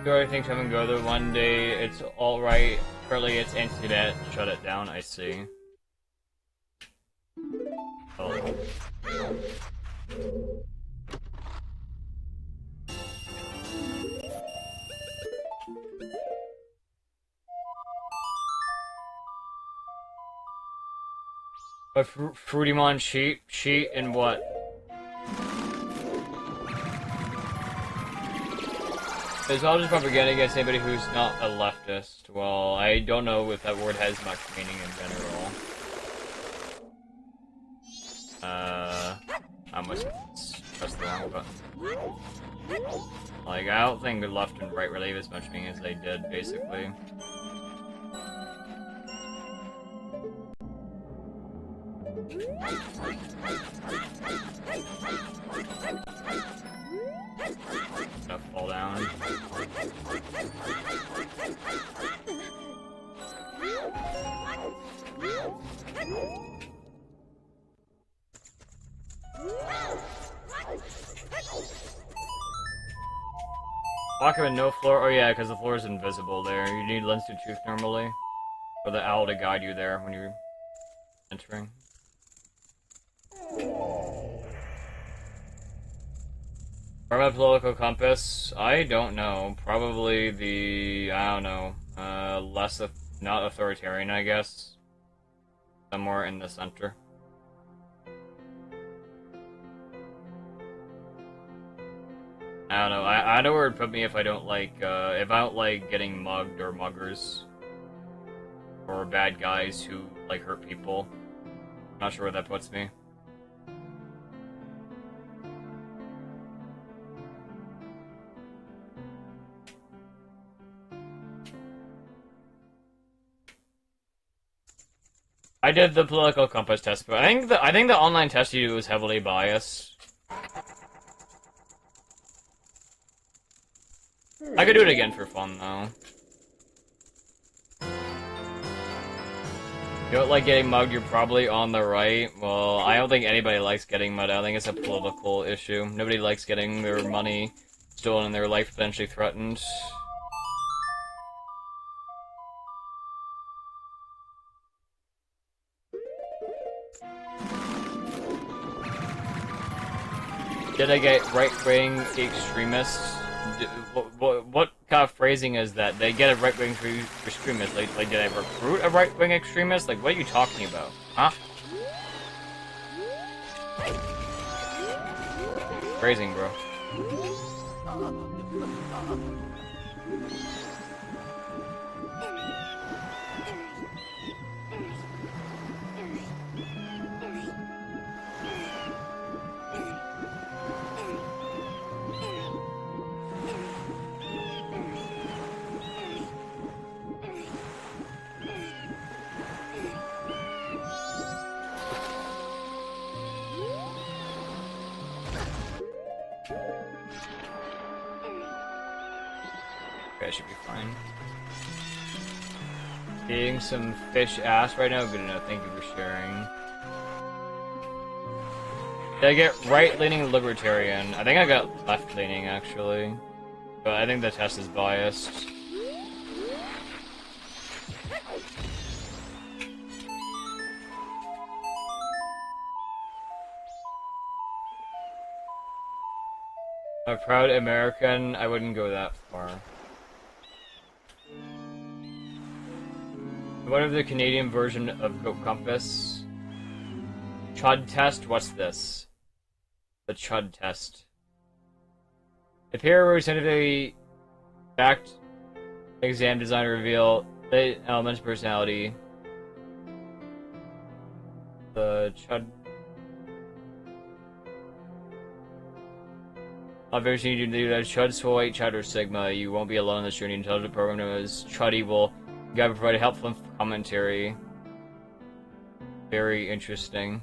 I think I'm gonna go there one day. It's alright. Currently, it's anti-Tibet. Shut it down. I see. Oh. But Fruitymon cheat in what? It's all just propaganda against anybody who's not a leftist. Well, I don't know if that word has much meaning in general. I must press the wrong button. Like, I don't think the left and right really have as much meaning as they did, basically. Gonna fall down. Walking with no floor? Oh yeah, because the floor is invisible there. You need lens to truth normally. Or the owl to guide you there when you're entering. Where my political compass? I don't know. Probably the, I don't know, not authoritarian, I guess. Somewhere in the center. I don't know. I know where it'd put me if I don't like getting mugged or muggers or bad guys who like hurt people. Not sure where that puts me. I did the political compass test, but I think the online test you do was heavily biased. I could do it again for fun, though. You don't like getting mugged, you're probably on the right. Well, I don't think anybody likes getting mugged. I think it's a political issue. Nobody likes getting their money stolen and their life potentially threatened. Did I get right-wing extremists? What kind of phrasing is that? They get a right-wing extremist. Like, did I recruit a right-wing extremist? Like, what are you talking about? Huh? Phrasing, bro. Okay, I should be fine. Eating some fish ass right now? Good enough, thank you for sharing. Did I get right-leaning libertarian? I think I got left-leaning, actually. But I think the test is biased. A proud American, I wouldn't go that far. What if the Canadian version of Go Compass? Chud test? What's this? The Chud test. The peer scientifically backed exam design reveal the elements of personality. The Chud. Obviously, you need to do that. Chud, Soy, Chud, or Sigma. You won't be alone on this journey. Intelligent program known as Chuddy will guide and provide a helpful commentary. Very interesting.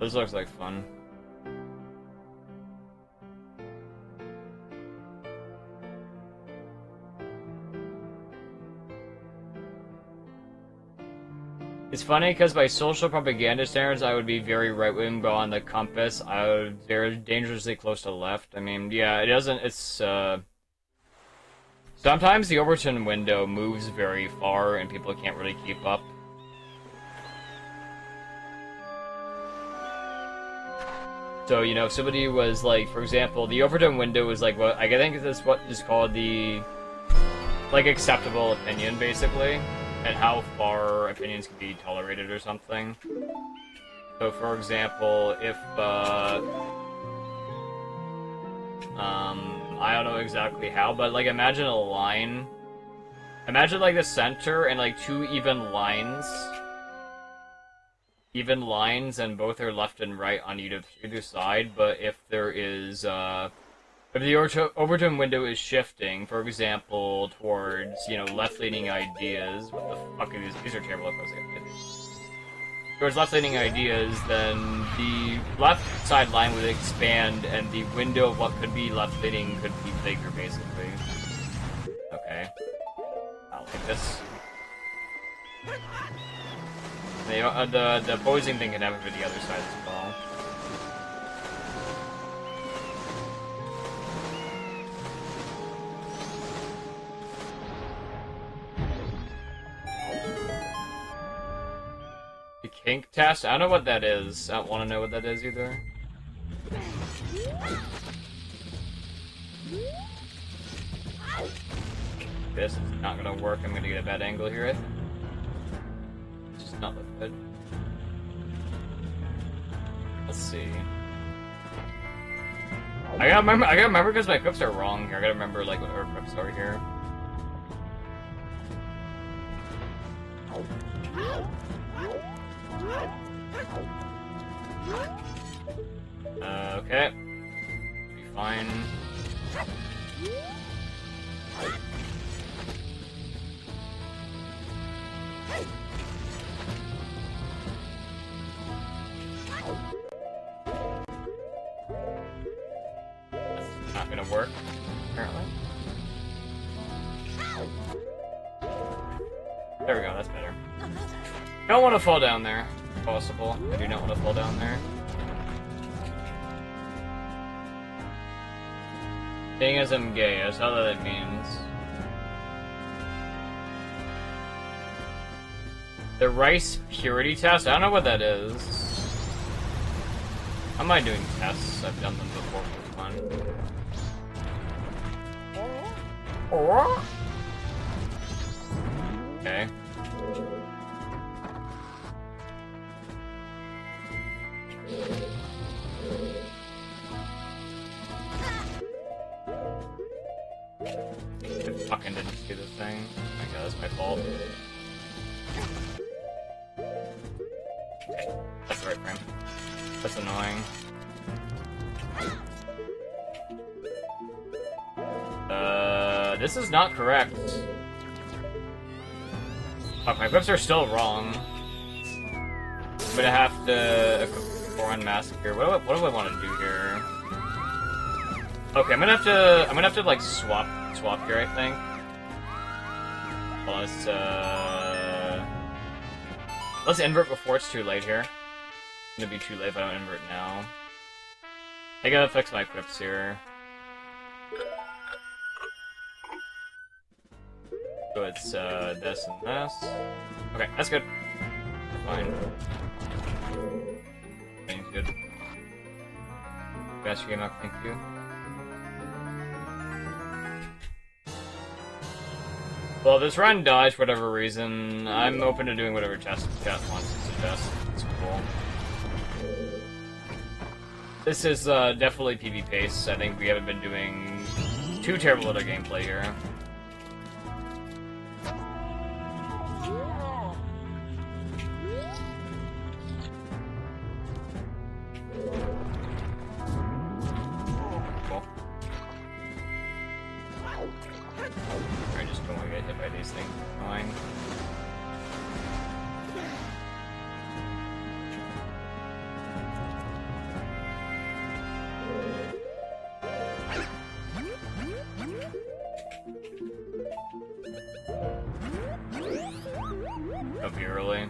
This looks like fun. It's funny because by social propaganda standards, I would be very right-wing, but on the compass, they're dangerously close to left. I mean, yeah, it doesn't. It's sometimes the Overton window moves very far, and people can't really keep up. So, you know, if somebody was like, for example, the Overton window is like what I think is what is called the like acceptable opinion, basically. And how far opinions can be tolerated or something. So, for example, if, I don't know exactly how, but, like, imagine a line. Imagine, like, the center and, like, two even lines. Even lines, and both are left and right on either side, but if there is, if the Overton window is shifting, for example, towards, you know, left-leaning ideas... What the fuck are these? These are terrible ideas. Towards left-leaning ideas, then the left sideline would expand, and the window of what could be left-leaning could be bigger, basically. Okay. I like this. The opposing thing can happen for the other side as well. The kink test? I don't know what that is. I don't want to know what that is either. this is not gonna work. I'm gonna get a bad angle here, I think. It's just not look good. Let's see. I gotta remember because my equips are wrong here. I gotta remember like what our equips are here. Okay. Be fine. That's not gonna work, apparently. There we go, that's better. Don't want to fall down there, if possible. I do not want to fall down there. Seeing as I'm gay, that's all that means. The rice purity test? I don't know what that is. How am I doing tests? I've done them before for fun. Okay. I fucking didn't see the thing. Oh my god, that's my fault. Okay, that's the right frame. That's annoying. This is not correct. Fuck, my equips are still wrong. I'm gonna have to equip Foreign Mask here. What do I want to do here? Okay, I'm gonna have to like swap here, I think. Let's invert before it's too late here. It's gonna be too late if I don't invert now. I gotta fix my equips here. So it's this and this. Okay, that's good. Fine. Everything's good. Best game up, thank you. Well, this run dies for whatever reason. I'm open to doing whatever test chat wants to suggest. It's cool. This is definitely PB pace. I think we haven't been doing too terrible at our gameplay here. Cool. I just don't want to get hit by these things. Fine. Don't be early.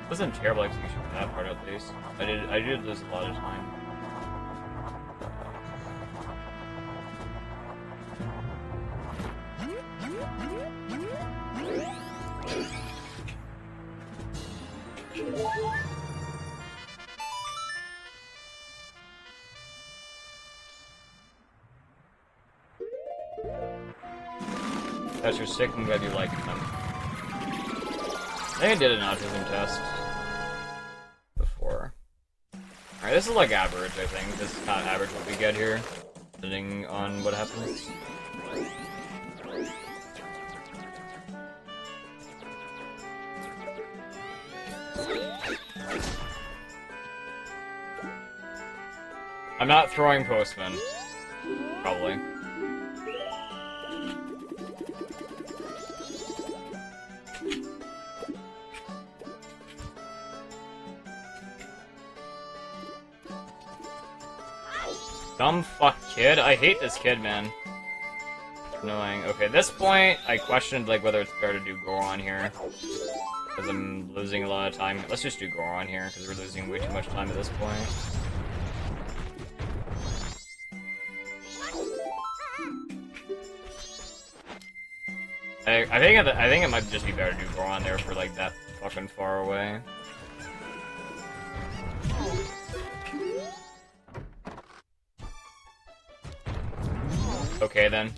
Wasn't terrible execution for that part at least. I did lose a lot of time. That's your sick, I'm glad you like them. I think I did an autism test before. Alright, this is like average, I think. This is not average what we get here, depending on what happens. I'm not throwing postman. Probably. Dumb fuck kid. I hate this kid, man. Annoying. Okay, at this point, I questioned like whether it's fair to do Goron here. Because I'm losing a lot of time. Let's just do Goron here, because we're losing way too much time at this point. I think it might just be better to do Goron there for like that fucking far away. Okay, then.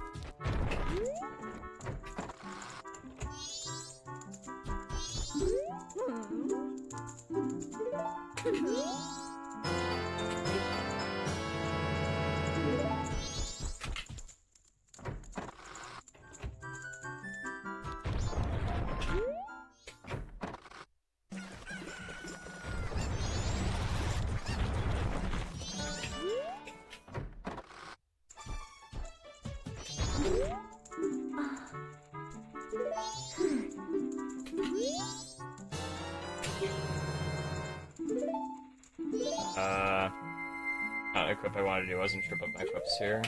Not the equip I wanted to do. I wasn't sure about my equips here.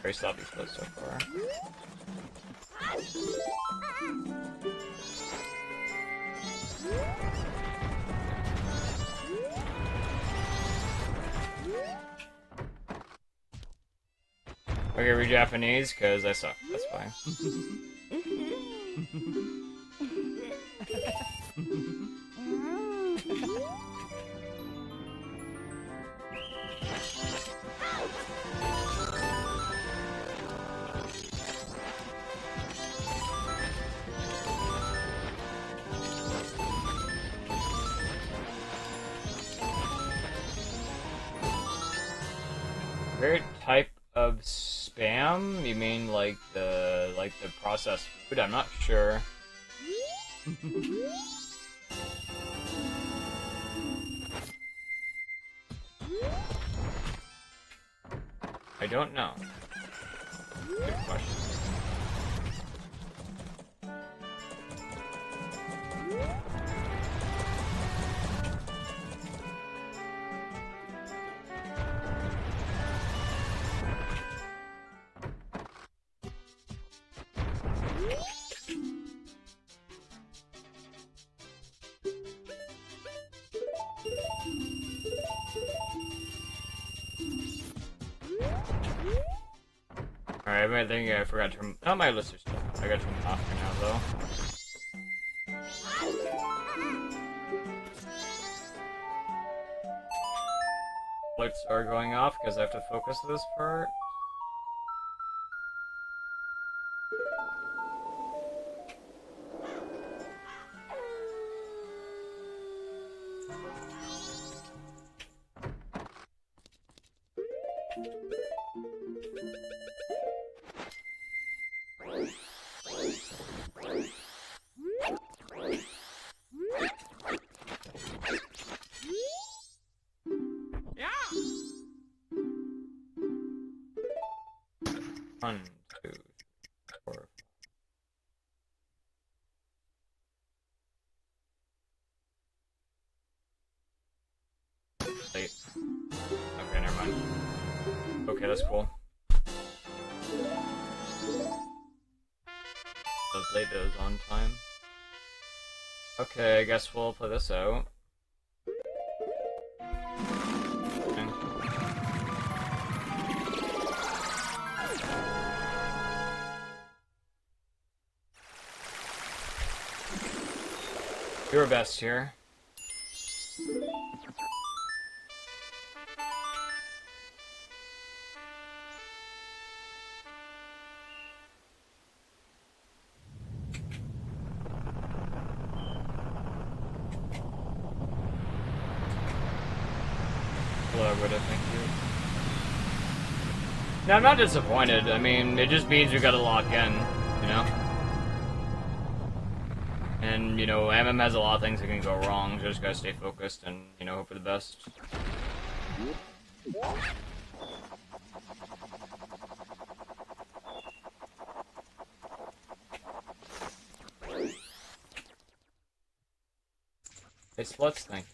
Very sloppy flow so far. Okay, read Japanese, because I suck. That's fine. Very type of spam? You mean like the processed food? I'm not sure. I don't know. Good question. Alright, I think I forgot to. Oh, my list is still. I got to turn them off for now, though. Lights are going off because I have to focus this part. One, two, four. Late. Okay, never mind. Okay, that's cool. Those late, those on time. Okay, I guess we'll play this out. Okay. Do our best here. Hello, Buddha, thank you. No, I'm not disappointed. I mean, it just means we gotta lock in, you know? And, you know, MM has a lot of things that can go wrong, so just gotta stay focused and, you know, hope for the best. Hey, Sluts, thank you.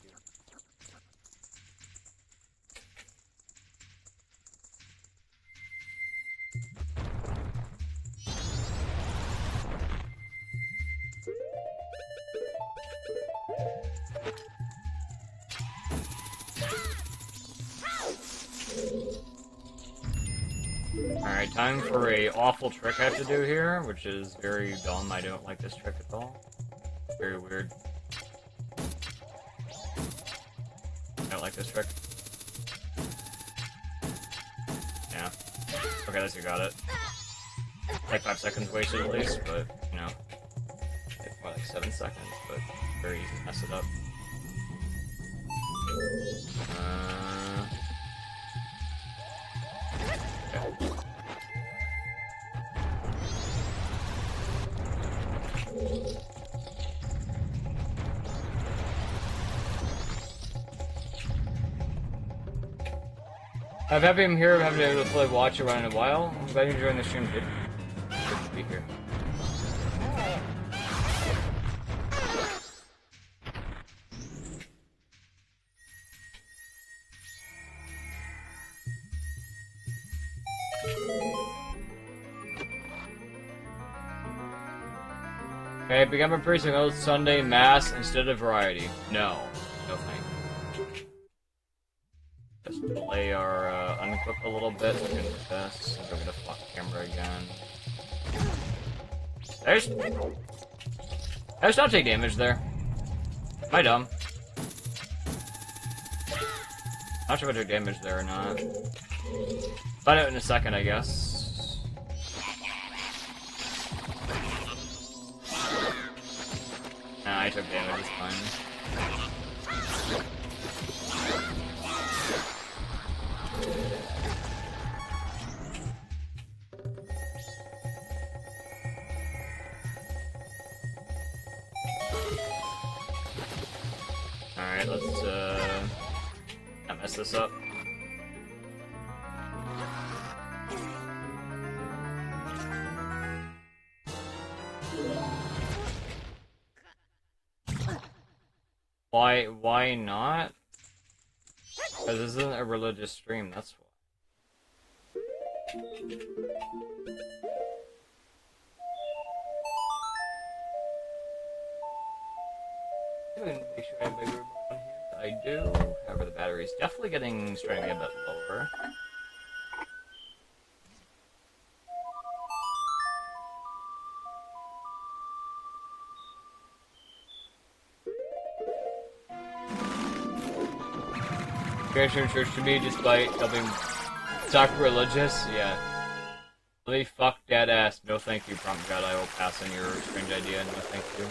Alright, time for a awful trick I have to do here, which is very dumb. I don't like this trick at all. Very weird. I don't like this trick. Yeah. Okay, at least you got it. Like 5 seconds wasted at least, but, you know. More like 7 seconds, but very easy to mess it up. Okay. I'm happy I'm here. I haven't been able to fully watch it run in a while. I'm glad you're enjoying the stream, dude. Good to be here. Okay, become a priest and hold Sunday Mass instead of variety. No. No thank you. Just delay our unequip a little bit. We can test. I'm going to fuck camera again. I just don't take damage there. Am I dumb? Not sure if I took damage there or not. Find out in a second, I guess. Nah, I took damage, it's fine. Alright, let's, not mess this up. Why not? Because this isn't a religious stream, that's why. Make sure I have my remote on hand. I do. However, the battery's definitely starting to get a bit lower. Creation church to me despite helping sacrilegious, yeah. Really fuck that ass. No thank you, Prompt God. I will pass on your strange idea. No thank you.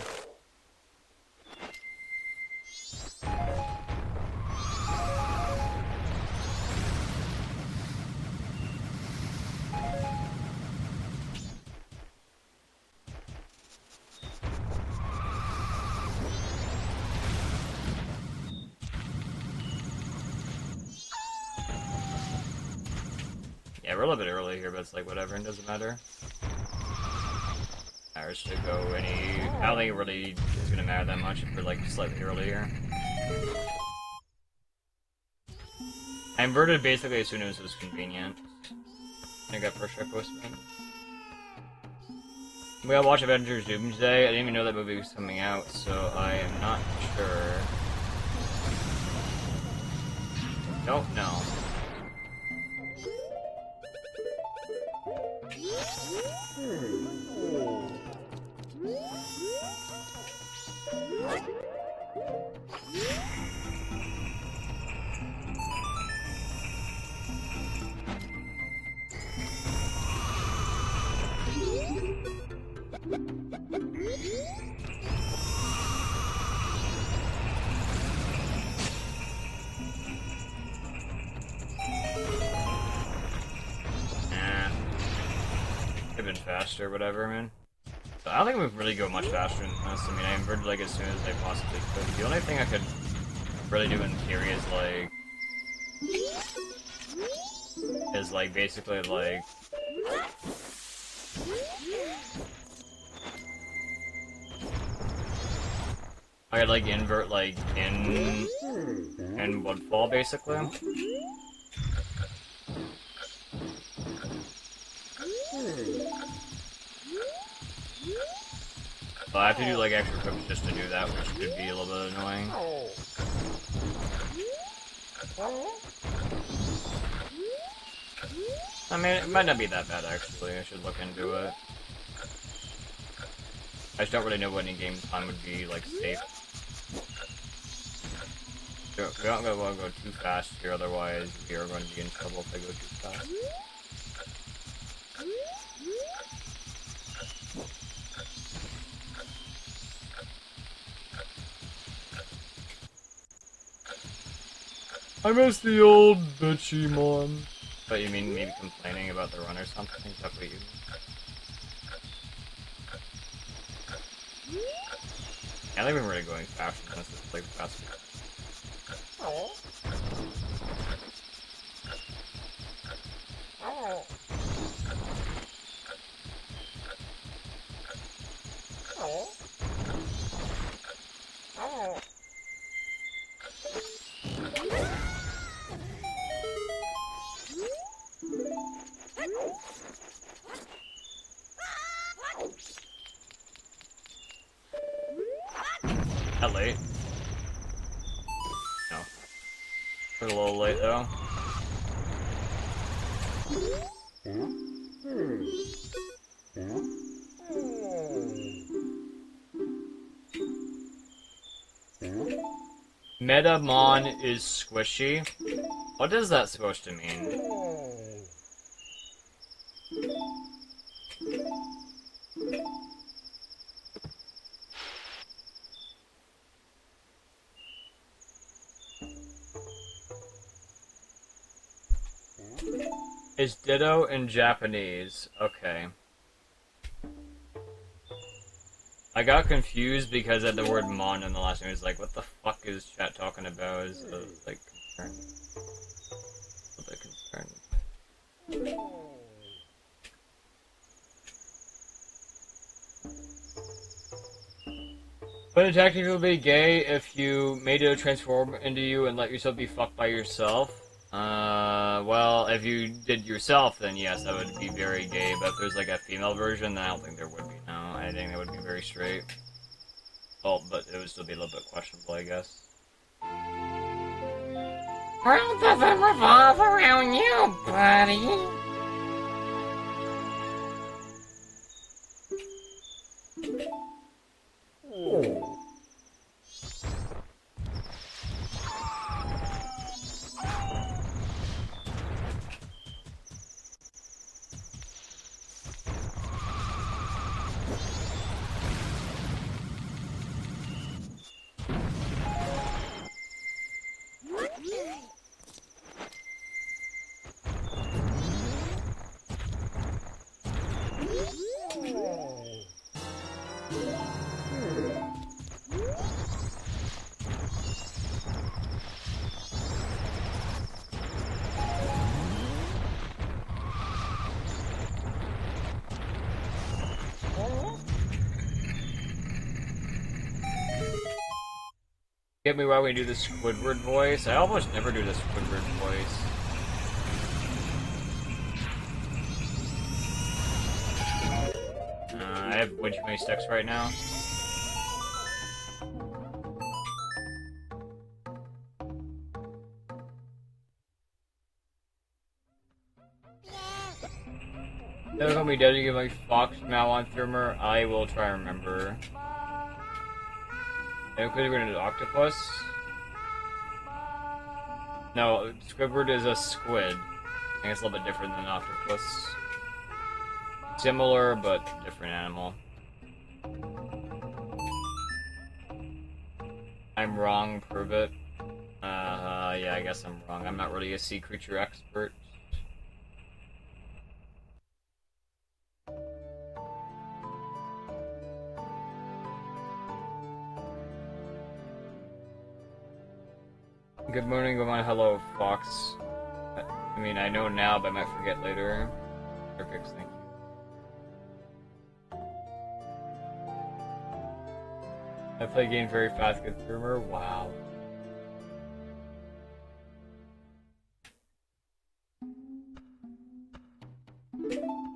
Yeah, we're a little bit early here, but it's like whatever, it doesn't matter. Ours should go any. I don't think it really is gonna matter that much if we're like slightly earlier. I inverted basically as soon as it was convenient. I got first check postman. We gotta watch Avengers Doomsday. I didn't even know that movie was coming out, so I am not sure. Don't know. Could have been faster, whatever, man. So I don't think we really go much faster than this. I mean, I inverted like as soon as I possibly could. The only thing I could really do in theory is like basically like I could like invert like in and Woodfall basically. But I have to do like extra cooks just to do that, which could be a little bit annoying. I mean, it might not be that bad actually. I should look into it. I just don't really know what any game time would be, like, safe. We don't want to go too fast here, otherwise we are going to be in trouble if I go too fast. I miss the old bitchy mon. But you mean maybe complaining about the run or something? Is that what you mean? Yeah, they've been really going fast since this played fast. That late? No. We're a little late though. Metamon is squishy. What is that supposed to mean? Is ditto in Japanese. Okay. I got confused because I had the word mon in the last name. It's like, what the fuck is chat talking about? Is like concerned. A bit concerned. Would it technically be gay if you made it transform into you and let yourself be fucked by yourself? Well, if you did yourself, then yes, that would be very gay, but if there's like a female version, then I don't think there would be, no. I think that would be very straight. Oh, but it would still be a little bit questionable, I guess. World doesn't revolve around you, buddy. Get me why we do the Squidward voice? I almost never do the Squidward voice. I have way too many stacks right now. They're gonna be dead to give my Fox Malon Thermer. I will try and remember. And could have been an octopus? No, Squidward is a squid. I think it's a little bit different than an octopus. Similar, but different animal. I'm wrong, prove it. Yeah, I guess I'm wrong. I'm not really a sea creature expert. Good morning, good morning, hello, Fox. I mean, I know now, but I might forget later. Perfect, thank you. I play games very fast, good streamer. Wow.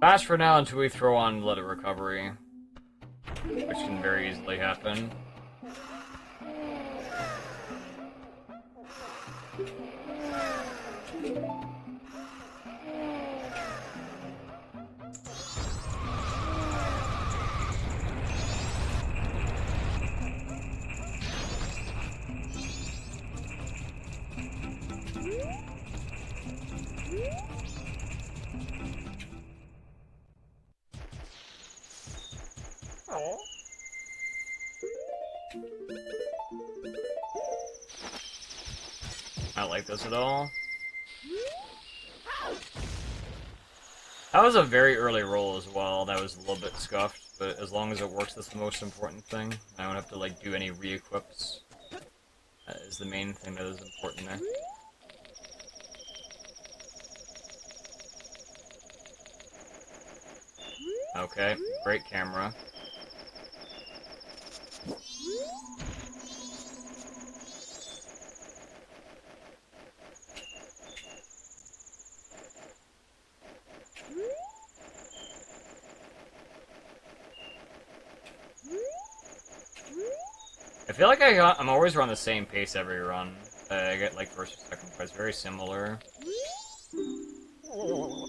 Fast for now until we throw on Let It Recovery, which can very easily happen. I don't like this at all. That was a very early roll as well. That was a little bit scuffed, but as long as it works, that's the most important thing. I don't have to like do any re-equips. That is the main thing that is important there. Okay, great camera. I feel like I'm always around the same pace every run. I get like first or second prize, very similar. I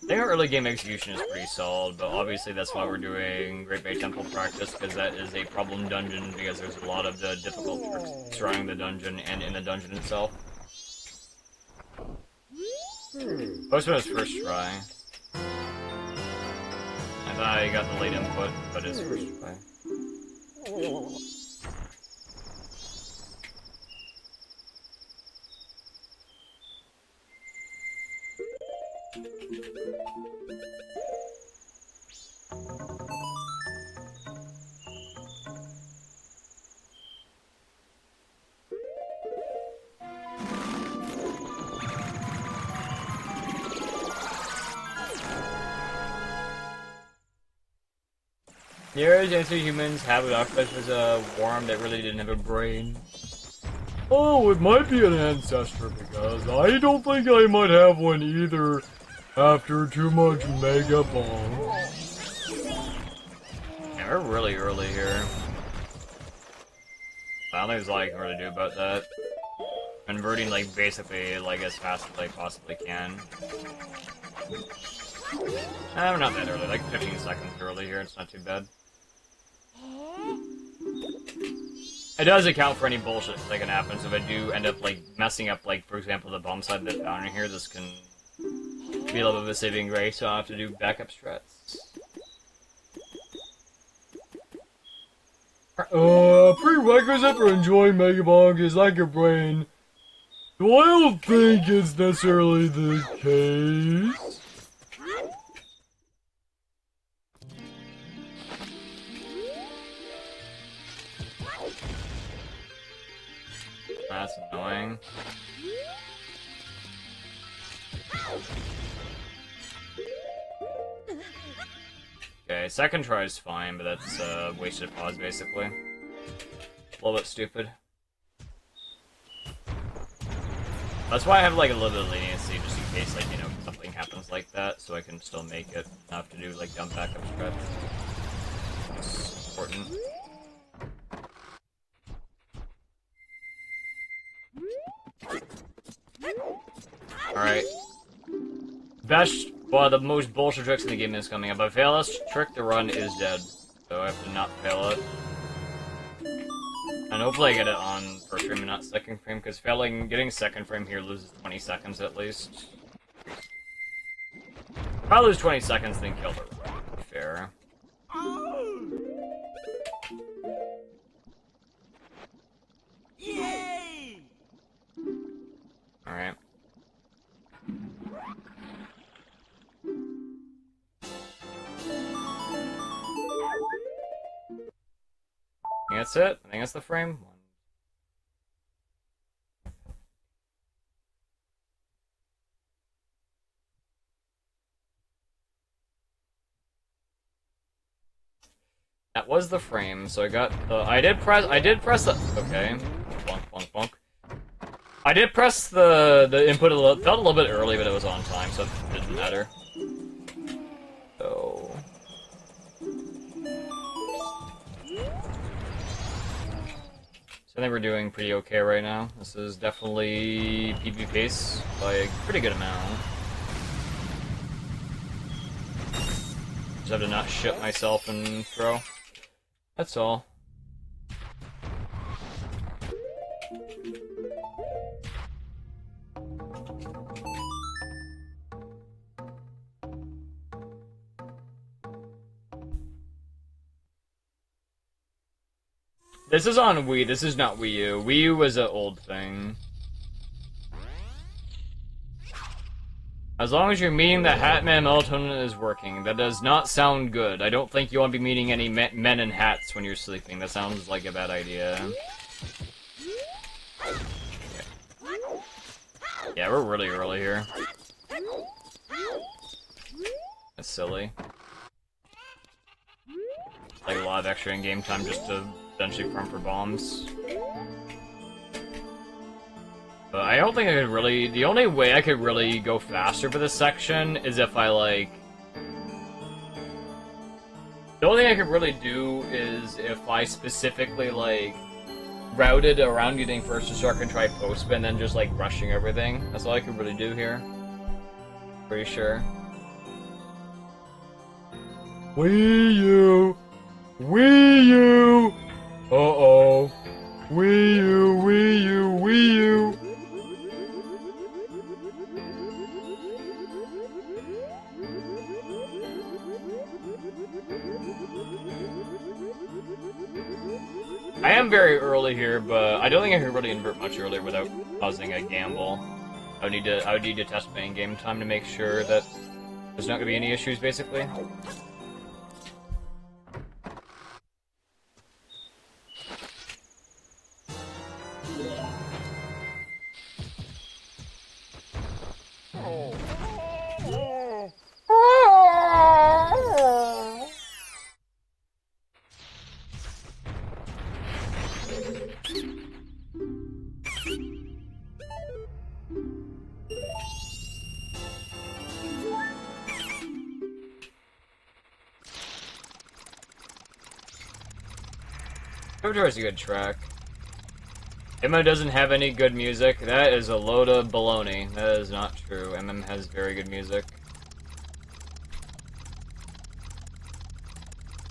think our early game execution is pretty solid, but obviously that's why we're doing Great Bay Temple practice, because that is a problem dungeon, because there's a lot of the difficult tricks surrounding the dungeon and in the dungeon itself. Most of it was first try. I thought I got the late input, but it's first try. Nearest answer humans have an octopus was a worm that really didn't have a brain. Oh, it might be an ancestor because I don't think I might have one either after too much Mega Bomb. Yeah, we're really early here. I don't think there's a lot I can really do about that. Converting, like, basically, like, as fast as I possibly can. We're not that early, like 15 seconds early here, it's not too bad. It does account for any bullshit that can happen, so if I do end up, like, messing up, like, for example, the bomb side of the fountain here, this can be a little bit of a saving grace, so I'll have to do backup strats. Prerequisite for enjoying Mega Bonk is like your brain. Well, I don't think it's necessarily the case. That's annoying. Okay, second try is fine, but that's wasted pause basically. A little bit stupid. That's why I have like a little bit of leniency, just in case, like, you know, something happens like that, so I can still make it. Not have to do like dumb backup strats. It's important. Alright. Best, well, the most bullshit tricks in the game is coming up. If I fail this trick, the run is dead. So I have to not fail it. And hopefully I get it on first frame and not second frame, because getting second frame here loses 20 seconds at least. If I lose 20 seconds, then kill the run, to be fair. Yay! Alright. I think that's it. I think that's the frame. That was the frame, so I got the... I did press the... Okay. Bonk, bonk, bonk. I did press the input felt a little bit early, but it was on time, so it didn't matter. So... I think we're doing pretty okay right now. This is definitely PB pace by a pretty good amount. Just have to not shit myself and throw. That's all. This is on Wii, this is not Wii U. Wii U was an old thing. As long as you're meeting the Hatman melatonin is working. That does not sound good. I don't think you want to be meeting any men in hats when you're sleeping. That sounds like a bad idea. Yeah, we're really early here. That's silly. Like a lot of extra in-game time just to essentially farm for bombs. But I don't think I could really... The only way I could really go faster for this section is if I, like... The only thing I could really do is if I specifically, like, routed around getting first to start and try post-spin and then just, like, rushing everything. That's all I could really do here. Pretty sure. Wii U! Wii U! Uh-oh. Wii U, Wii U, Wii U! I am very early here, but I don't think I could really invert much earlier without causing a gamble. I would need to test my in-game time to make sure that there's not gonna be any issues, basically. Majoras is a good track. MM doesn't have any good music. That is a load of baloney. That is not true. MM has very good music.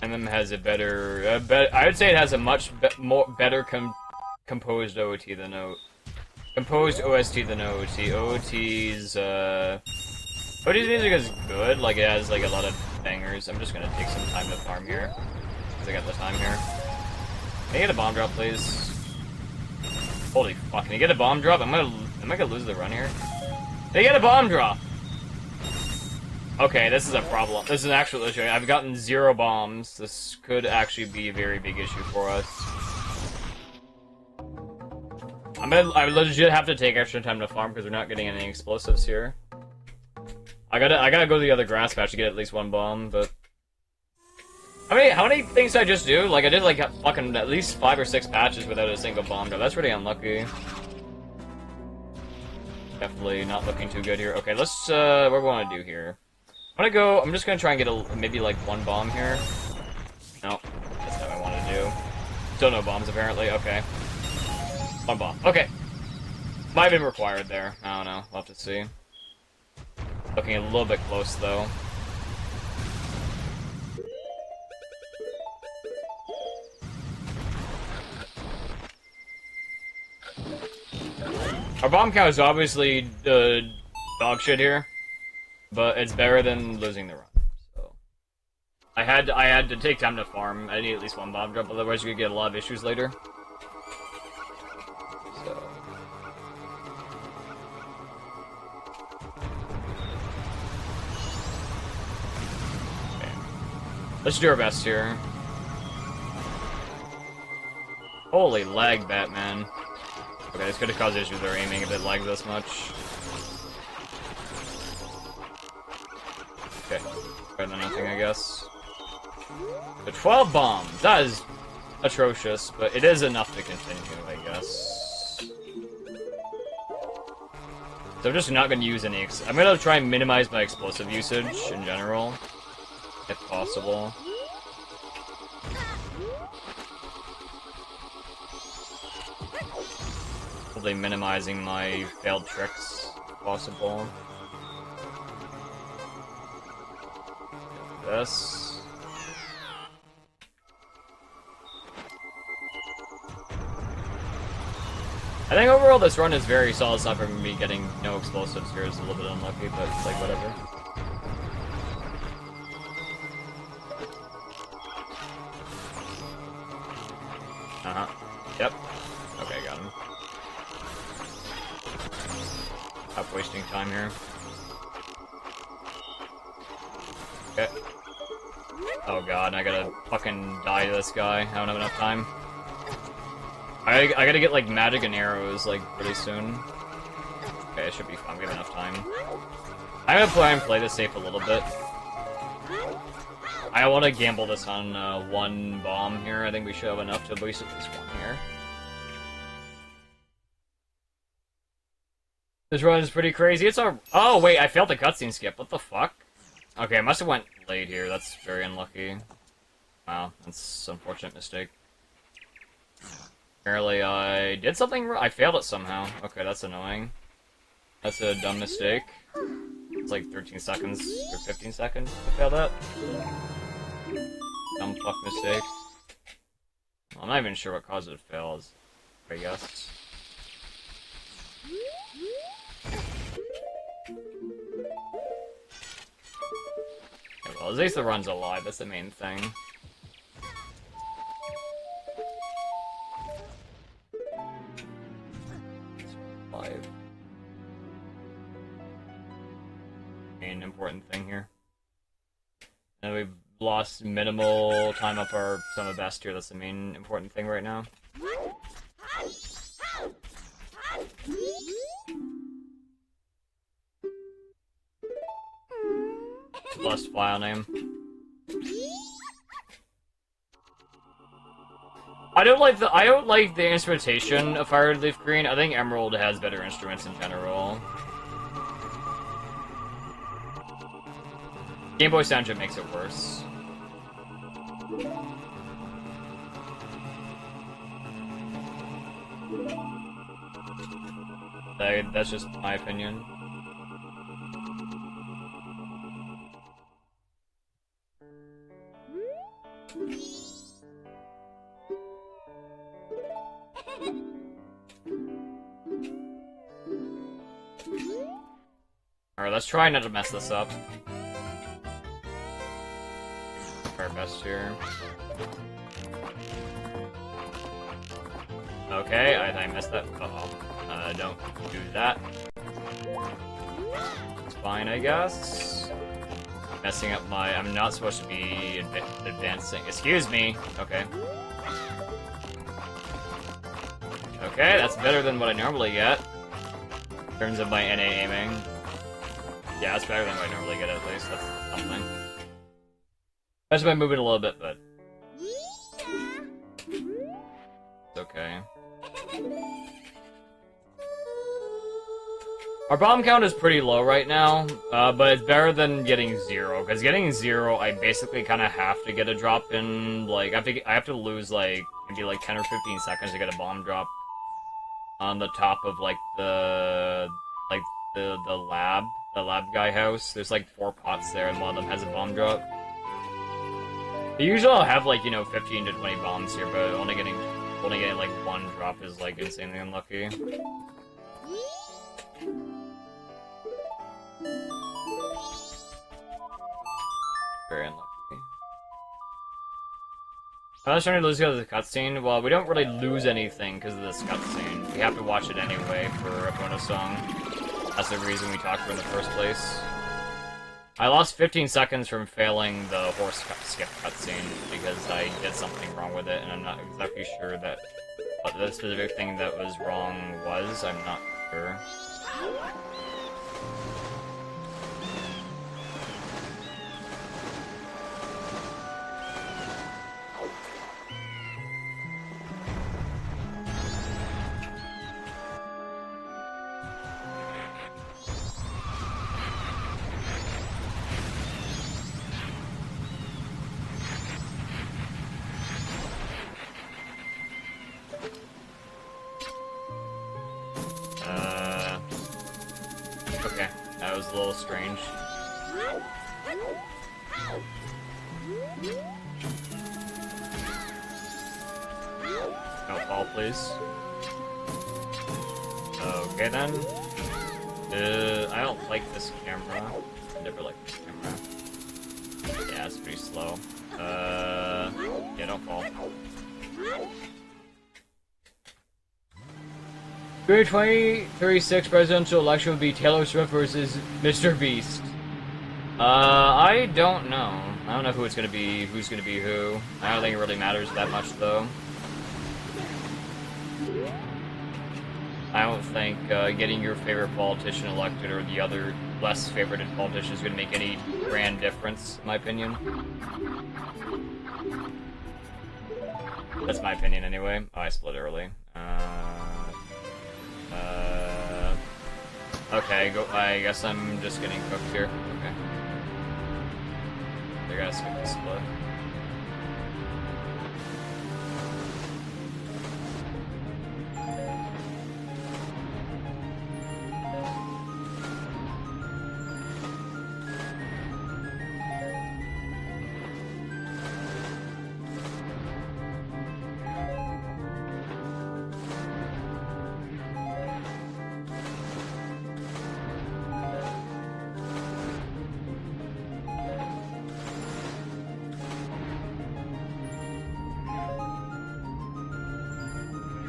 MM has a better... I would say it has a much better composed OOT than composed OST than OOT. OOT's music is good. Like, it has, like, a lot of bangers. I'm just gonna take some time to farm here. Because I got the time here. Can I get a bomb drop, please? Holy fuck, can I get a bomb drop? Am I gonna lose the run here? Can I get a bomb drop? Okay, this is a problem. This is an actual issue. I've gotten 0 bombs. This could actually be a very big issue for us. I legit have to take extra time to farm because we're not getting any explosives here. I gotta go to the other grass patch to get at least 1 bomb, but... How many things did I just do? Like, I did, like, fucking at least 5 or 6 patches without a single bomb drop. That's really unlucky. Definitely not looking too good here. Okay, let's, what do we want to do here? I'm just gonna try and get maybe, like, 1 bomb here. No, that's not what I want to do. Still no bombs, apparently. Okay. 1 bomb. Okay. Might have been required there. I don't know. We'll have to see. Looking a little bit close, though. Our bomb count is obviously dog shit here, but it's better than losing the run. So I had to take time to farm. I need at least 1 bomb drop, otherwise you're gonna get a lot of issues later. So okay. Let's do our best here. Holy lag, Batman. Okay, it's gonna cause issues with our aiming if it lags this much. Okay, better than nothing, I guess. But 12 bombs! That is atrocious, but it is enough to continue, I guess. So I'm just not gonna use any I'm gonna try and minimize my explosive usage in general, if possible. Probably minimizing my failed tricks, if possible. This. I think overall this run is very solid stuff for me. Getting no explosives here is a little bit unlucky, but it's like whatever. Uh-huh. Yep. Okay, got him. Stop wasting time here. Okay. Oh god, I gotta fucking die to this guy. I don't have enough time. I gotta get, like, magic and arrows, like, pretty soon. Okay, it should be fun. We have enough time. I'm gonna try and play this safe a little bit. I want to gamble this on one bomb here. I think we should have enough to waste at least one here. This run is pretty crazy. It's a... Oh, wait, I failed the cutscene skip. What the fuck? Okay, I must have went late here. That's very unlucky. Wow, that's an unfortunate mistake. Apparently, I did something wrong. I failed it somehow. Okay, that's annoying. That's a dumb mistake. It's like 13 seconds or 15 seconds to fail that. Dumb fuck mistake. Well, I'm not even sure what caused it to fail, I guess. Okay, well, at least the run's alive, that's the main thing. Alive. Main important thing here. And we've lost minimal time up our summer best here. That's the main important thing right now. Lost file name. I don't like the instrumentation of Fire Leaf Green. I think Emerald has better instruments in general. Game Boy soundtrack makes it worse. That's just my opinion. Alright, let's try not to mess this up. Try our best here. Okay, I messed that. Uh-oh. Don't do that. It's fine, I guess. Messing up my... I'm not supposed to be advancing. Excuse me! Okay. Okay, that's better than what I normally get. In terms of my NA aiming. Yeah, that's better than what I normally get, at least. That's something. That's by moving a little bit, but... It's okay. Our bomb count is pretty low right now, but it's better than getting 0. Because getting 0, I basically kind of have to get a drop in, like, I have to lose, like, maybe like 10 or 15 seconds to get a bomb drop on the top of, like, the lab guy house. There's, like, 4 pots there, and one of them has a bomb drop. Usually I'll have, like, you know, 15 to 20 bombs here, but only getting, like, 1 drop is, like, insanely unlucky. Very unlucky. I was trying to lose because of the cutscene. Well, we don't really lose anything because of this cutscene. We have to watch it anyway for a bonus song. That's the reason we talked to her in the first place. I lost 15 seconds from failing the horse skip cutscene because I did something wrong with it, and I'm not exactly sure that what the specific thing that was wrong was. I'm not sure. Okay, that was a little strange. No fall, please. Okay then. I don't like this camera. I never liked this camera. Yeah, it's pretty slow. Yeah, don't fall. The 2036 presidential election would be Taylor Swift versus Mr. Beast. I don't know. I don't know who it's gonna be, who's gonna be who. I don't think it really matters that much, though. I don't think getting your favorite politician elected or the other less favorited politician is gonna make any grand difference, in my opinion. That's my opinion, anyway. Oh, I split early. Okay, I guess I'm just getting cooked here. Okay. I gotta skip the split.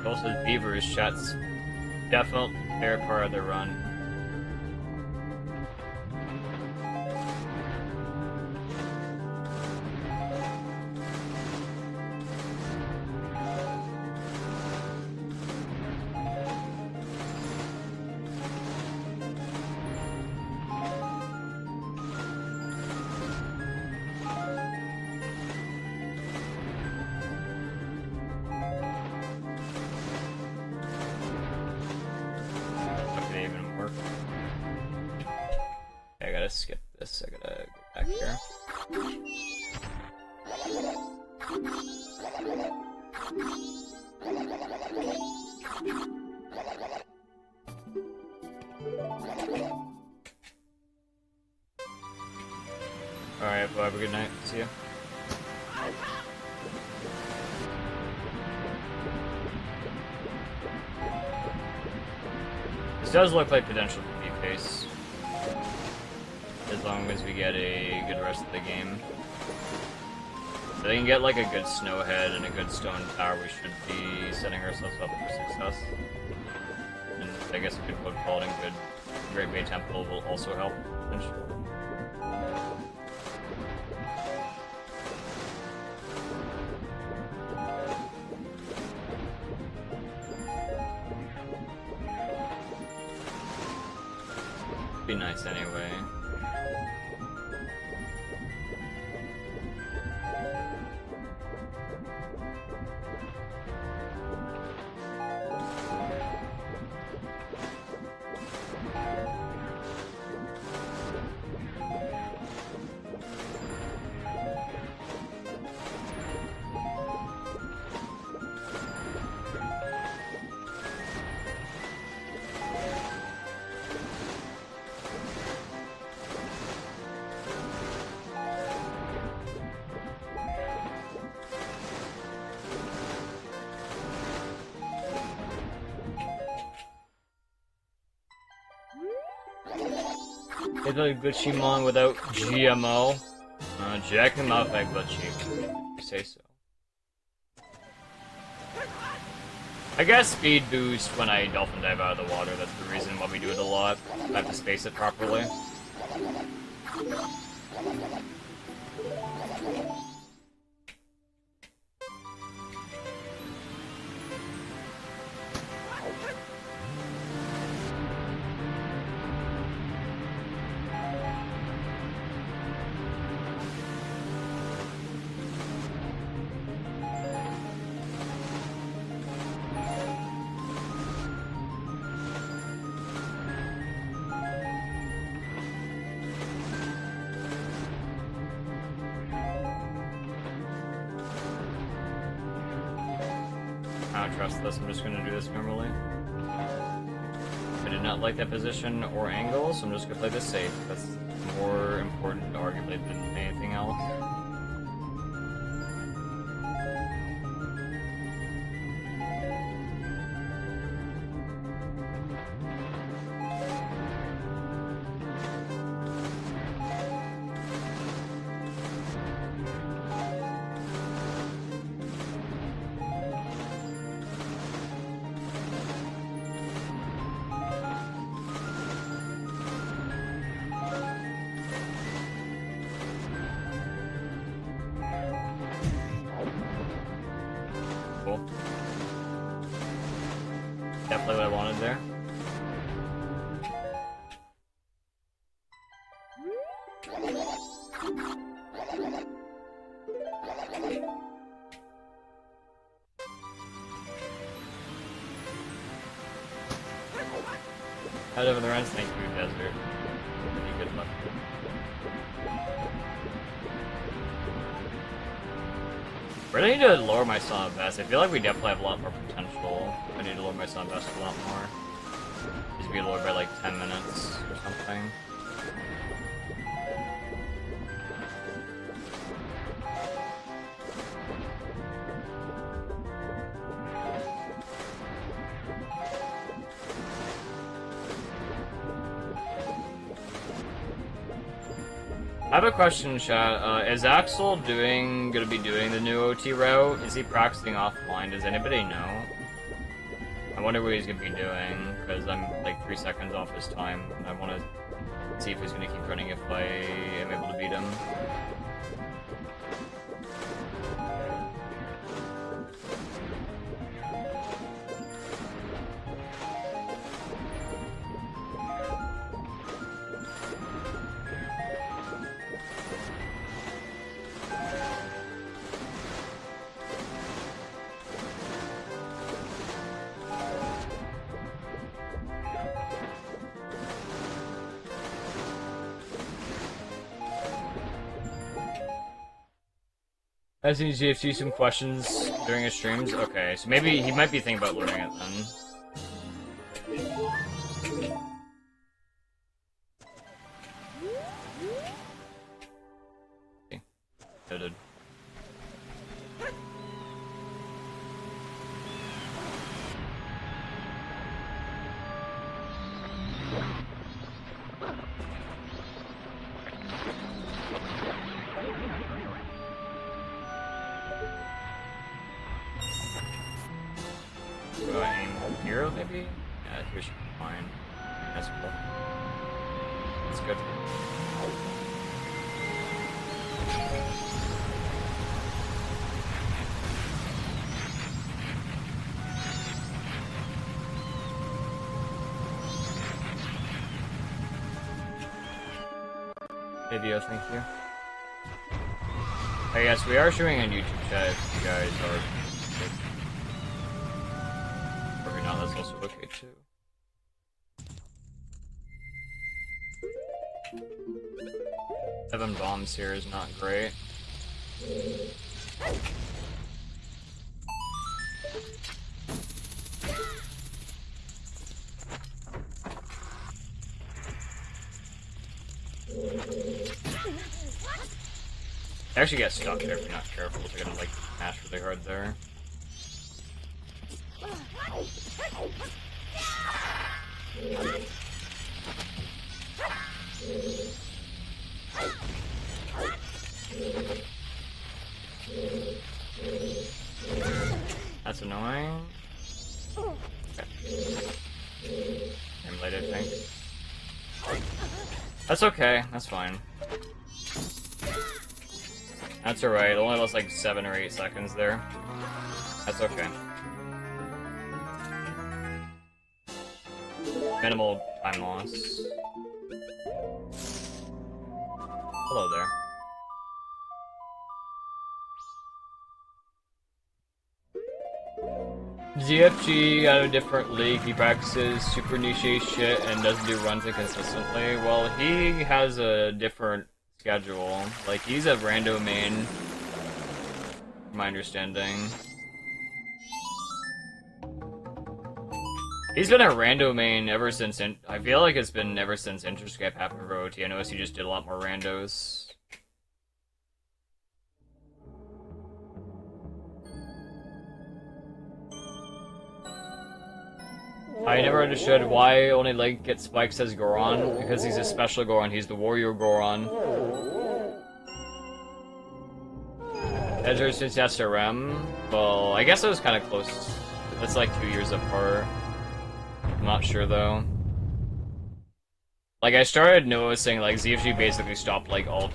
Also, Beavers chat's definitely their part of the run. Skip this, I gotta go back here. Alright, well, have a good night. See ya. This does look like potential for B-Pace. As long as we get a good rest of the game. If they can get like a good snowhead and a good stone tower, we should be setting ourselves up for success. And I guess a good wood fault and good Great Bay Temple will also help eventually. Be nice anyway. It's a glitchy mon without GMO. Jack him up by glitchy. You say so. I guess speed boost when I dolphin dive out of the water. That's the reason why we do it a lot. I have to space it properly. I don't trust this, I'm just gonna do this normally. I did not like that position or angle, so I'm just gonna play this safe. That's more important, arguably, than anything else. cool. Definitely what I wanted there. Out of the runs, thank you, Desert. Pretty good luck. Really need to lower my Son of Best. I feel like we definitely have a lot more potential. I need to lower my Son of Best a lot more. Needs to be lowered by like 10 minutes or something. I have a question, chat. Is Axel gonna be doing the new OT route? Is he practicing offline? Does anybody know? I wonder what he's gonna be doing, because I'm like 3 seconds off his time, and I want to see if he's gonna keep running if I am able to beat him. I see GFC some questions during his streams. Okay, so maybe he might be thinking about learning it then. Noted. Do I aim here, maybe? Yeah, here should be fine. That's cool. That's good. Video, thank you. Oh yes, we are showing on YouTube chat if you guys are... Or if not, that's also okay too. Seven bombs here is not great. I actually get stuck there if you're not careful, so you're gonna like mash really hard there. That's annoying. Okay. I'm late, I think. That's okay, that's fine. That's alright, it only lost like 7 or 8 seconds there. That's okay. Minimal time loss. Hello there. ZFG got a different league. He practices super niche shit and doesn't do runs inconsistently. Well, he has a different schedule. Like, he's a rando main, from my understanding. He's been a rando main ever since, I feel like it's been ever since Interscape happened for OT. I noticed he just did a lot more randos. I never understood why only Link gets spikes as Goron, because he's a special Goron, he's the warrior Goron. Edger since SRM? Well, I guess it was kind of close. It's like 2 years apart. I'm not sure though. Like, I started noticing like ZFG basically stopped like all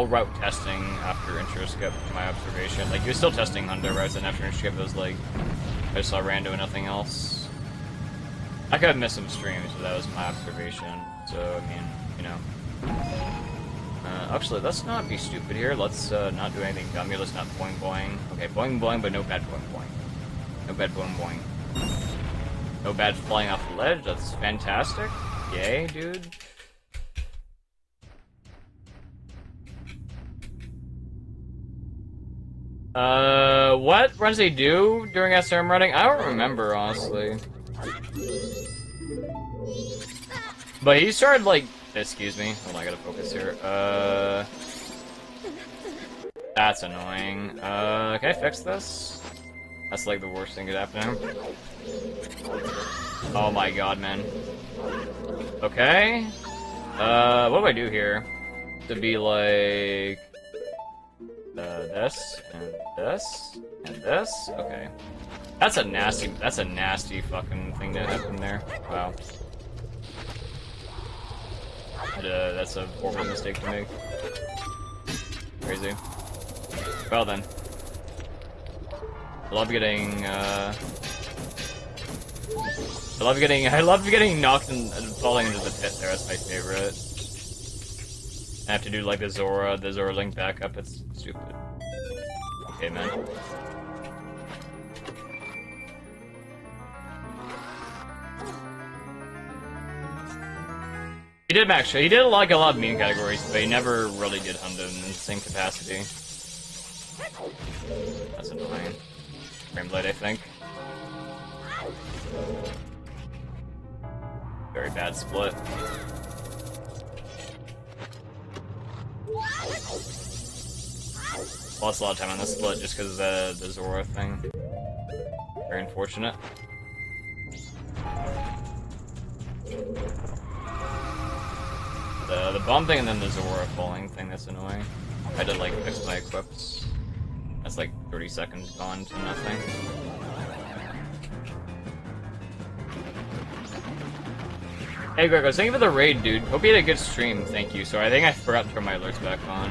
route testing after intro skip from my observation. Like, he was still testing Hundo, right? And after intro skip, it was like, I just saw Rando and nothing else. I could have missed some streams, but that was my observation. So, I mean, you know. Actually, let's not be stupid here. Let's not do anything dumb here. Let's not boing boing. Okay, boing boing, but no bad boing boing. No bad boing boing. No bad flying off the ledge. That's fantastic. Yay, dude. What runs they do during SM running? I don't remember, honestly. But he started, like, excuse me. Hold on, I gotta focus here. That's annoying. Can I fix this? That's, like, the worst thing that could happen to him. Oh my god, man. Okay. What do I do here? To be, like... this, and this, and this? Okay. That's a nasty fucking thing that happened there. Wow. That's a horrible mistake to make. Crazy. Well then. I love getting I love getting knocked and falling into the pit there, that's my favorite. I have to do like the Zora link back up, it's stupid. Okay, man. He did actually. He did like a lot of meme categories, but he never really did Hundo in the same capacity. That's annoying. Frame blade, I think. Very bad split. Lost a lot of time on this split just because of the Zora thing. Very unfortunate. The bomb thing and then the Zora falling thing, that's annoying. I had to like fix my equips. That's like 30 seconds gone to nothing. Hey Gregos, thank you for the raid, dude. Hope you had a good stream, thank you. Sorry, I think I forgot to turn my alerts back on,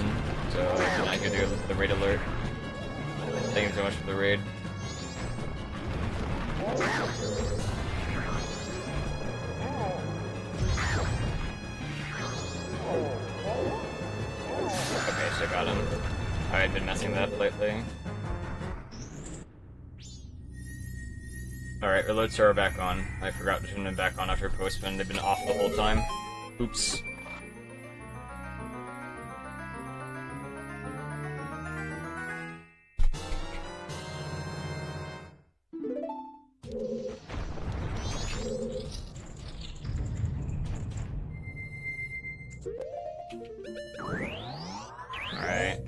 so I did not get the raid alert. Thank you so much for the raid. Okay, so I got him. I've been messing that up lately. Alright, alerts are back on. I forgot to turn them back on after postman. They've been off the whole time. Oops. Alright.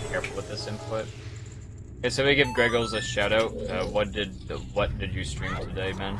Careful with this input. Okay, so we give Gregos a shout out. What did you stream today, man?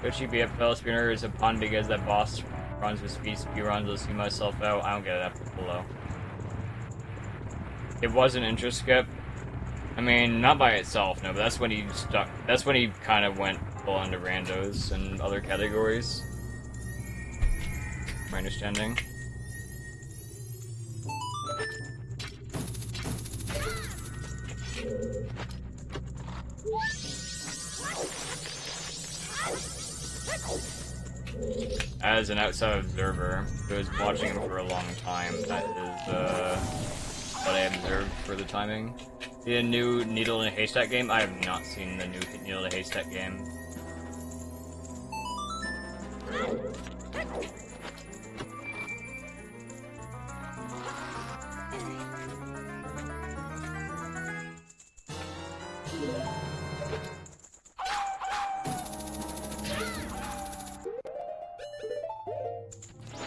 Gucci BFL spinner is a pun because that boss runs with speedruns. I'll see myself out. I don't get it after below. It was an intro skip. I mean, not by itself, no, but that's when he stuck. That's when he kind of went full into randos and other categories. My understanding. As an outside observer who was watching him for a long time, that is what I observed for the timing. The new Needle in a Haystack game? I have not seen the new Needle in a Haystack game.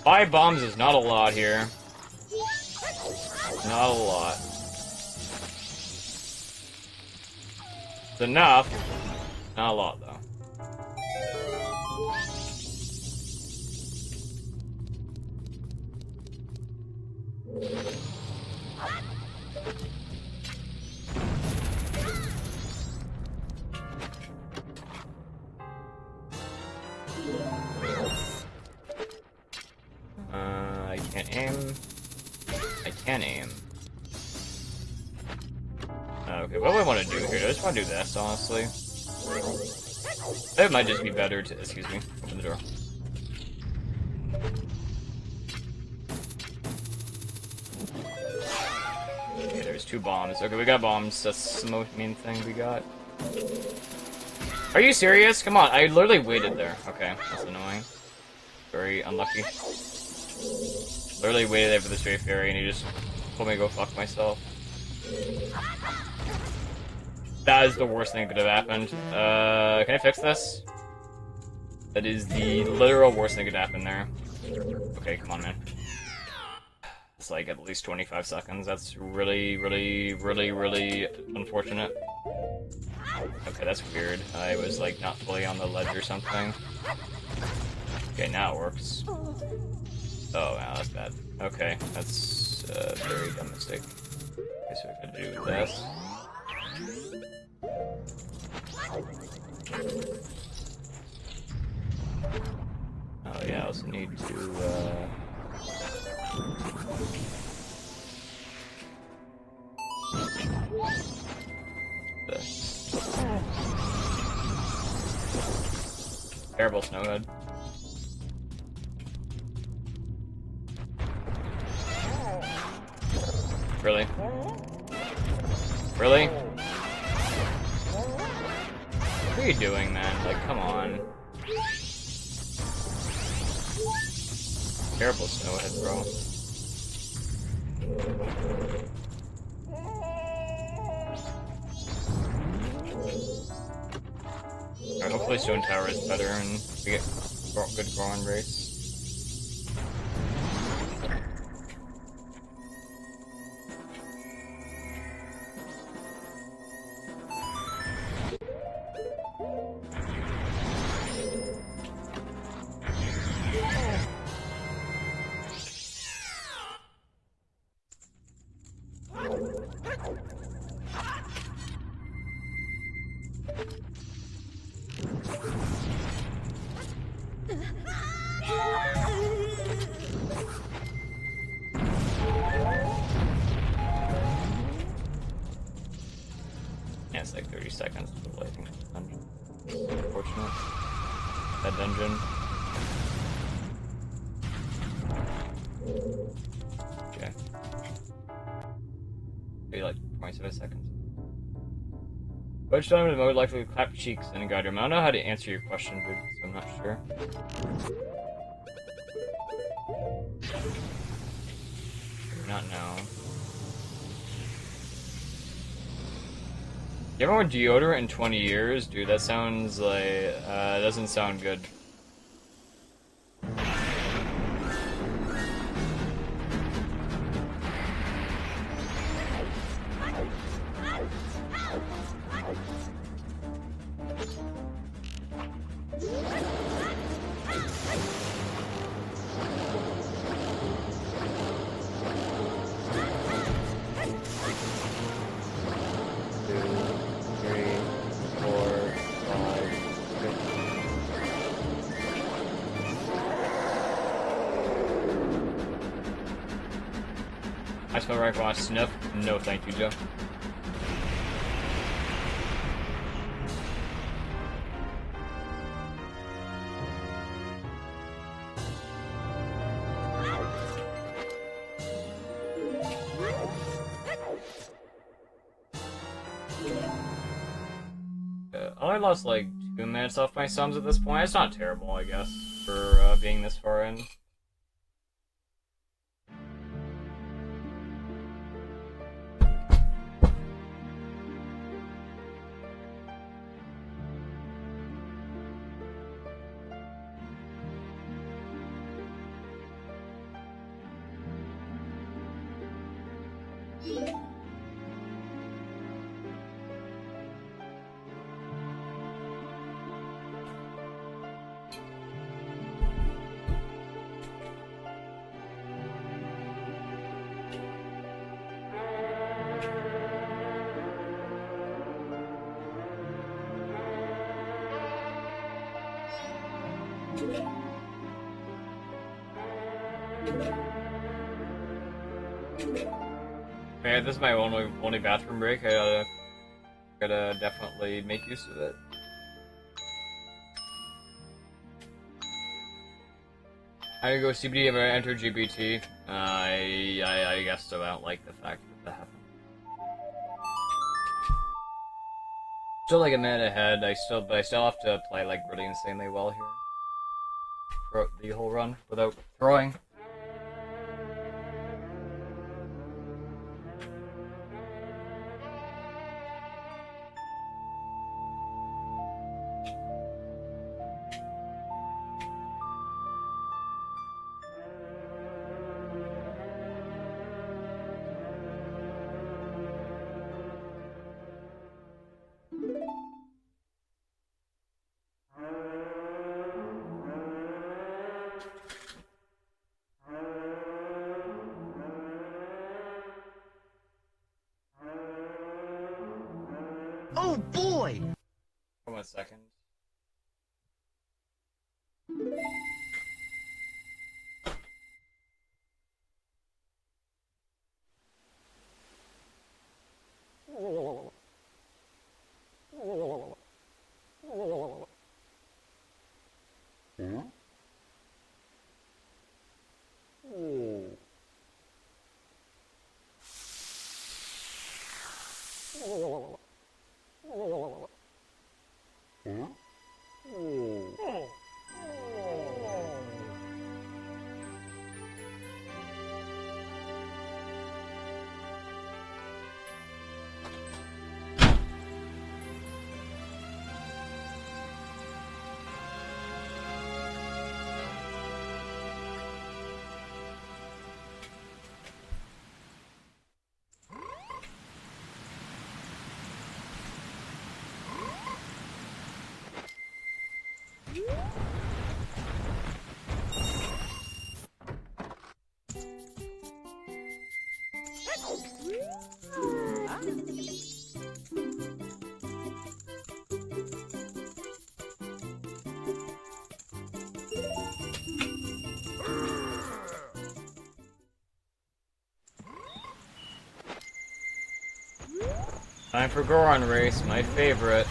5 bombs is not a lot here. Not a lot. It's enough. Not a lot, though. I can't aim. I can aim. Okay, what do I want to do here? I just want to do this, honestly. It might just be better to... Excuse me. Open the door. Okay, there's 2 bombs. Okay, we got bombs. That's the most main thing we got. Are you serious? Come on, I literally waited there. Okay, that's annoying. Very unlucky. Literally waited there for the stray fairy and he just told me to go fuck myself. That is the worst thing that could have happened. Can I fix this? That is the literal worst thing that could happen there. Okay, come on, man. It's like at least 25 seconds. That's really, really, really, really unfortunate. Okay, that's weird. I was like not fully on the ledge or something. Okay, now it works. Oh, wow, that's bad. Okay, that's a very dumb mistake. Okay, so we gotta do this. Oh yeah, I also need to, this. Terrible snowhead. Really? Really? What are you doing, man? Like, come on. Terrible snowhead, bro. Alright, hopefully Stone Tower is better and we get good growing rates. Yeah, it's like 30 seconds until I think it's dungeon. Unfortunate. That dungeon. Okay. Maybe like 27 seconds. Which time is more likely to clap cheeks in a guide room? I don't know how to answer your question, dude, so I'm not sure. Do not know. You haven't worn deodorant in 20 years? Dude, that sounds like, doesn't sound good. I smell right while I sniff. No, thank you, Joe. I only lost like 2 minutes off my sums at this point. It's not terrible, I guess, for being this far in. Man, this is my only bathroom break. I gotta definitely make use of it. How do you go CBD if I enter GBT? I guess so. I don't like the fact that happened. Still like a minute ahead. But I still have to play like really insanely well here. For the whole run without throwing. Oh boy! For 1 second. Time for Goron race, my favorite.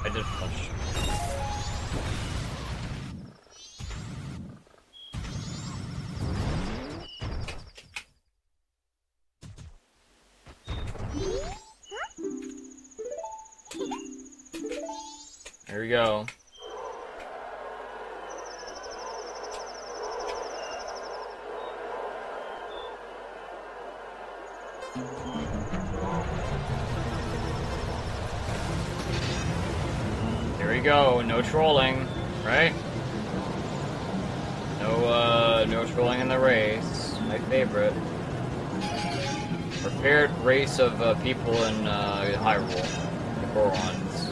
I did flush. There we go. Here we go, no trolling, right? No trolling in the race. My favorite. Our favorite race of people in Hyrule. The Gorons.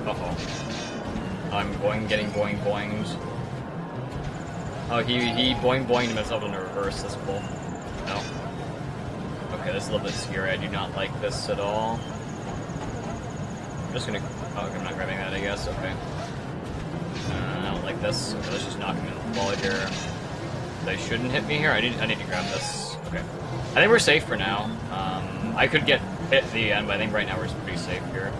Uh-oh. I'm getting boinged. Oh, he boinged himself in the reverse, that's cool. No. Okay, this is a little bit scary. I do not like this at all. I'm just gonna... Oh, okay, I'm not grabbing that, I guess. Okay. I don't like this. Okay, let's just knock him in the wall here. They shouldn't hit me here. I need to grab this. Okay. I think we're safe for now. I could get hit at the end, but I think right now we're pretty safe here.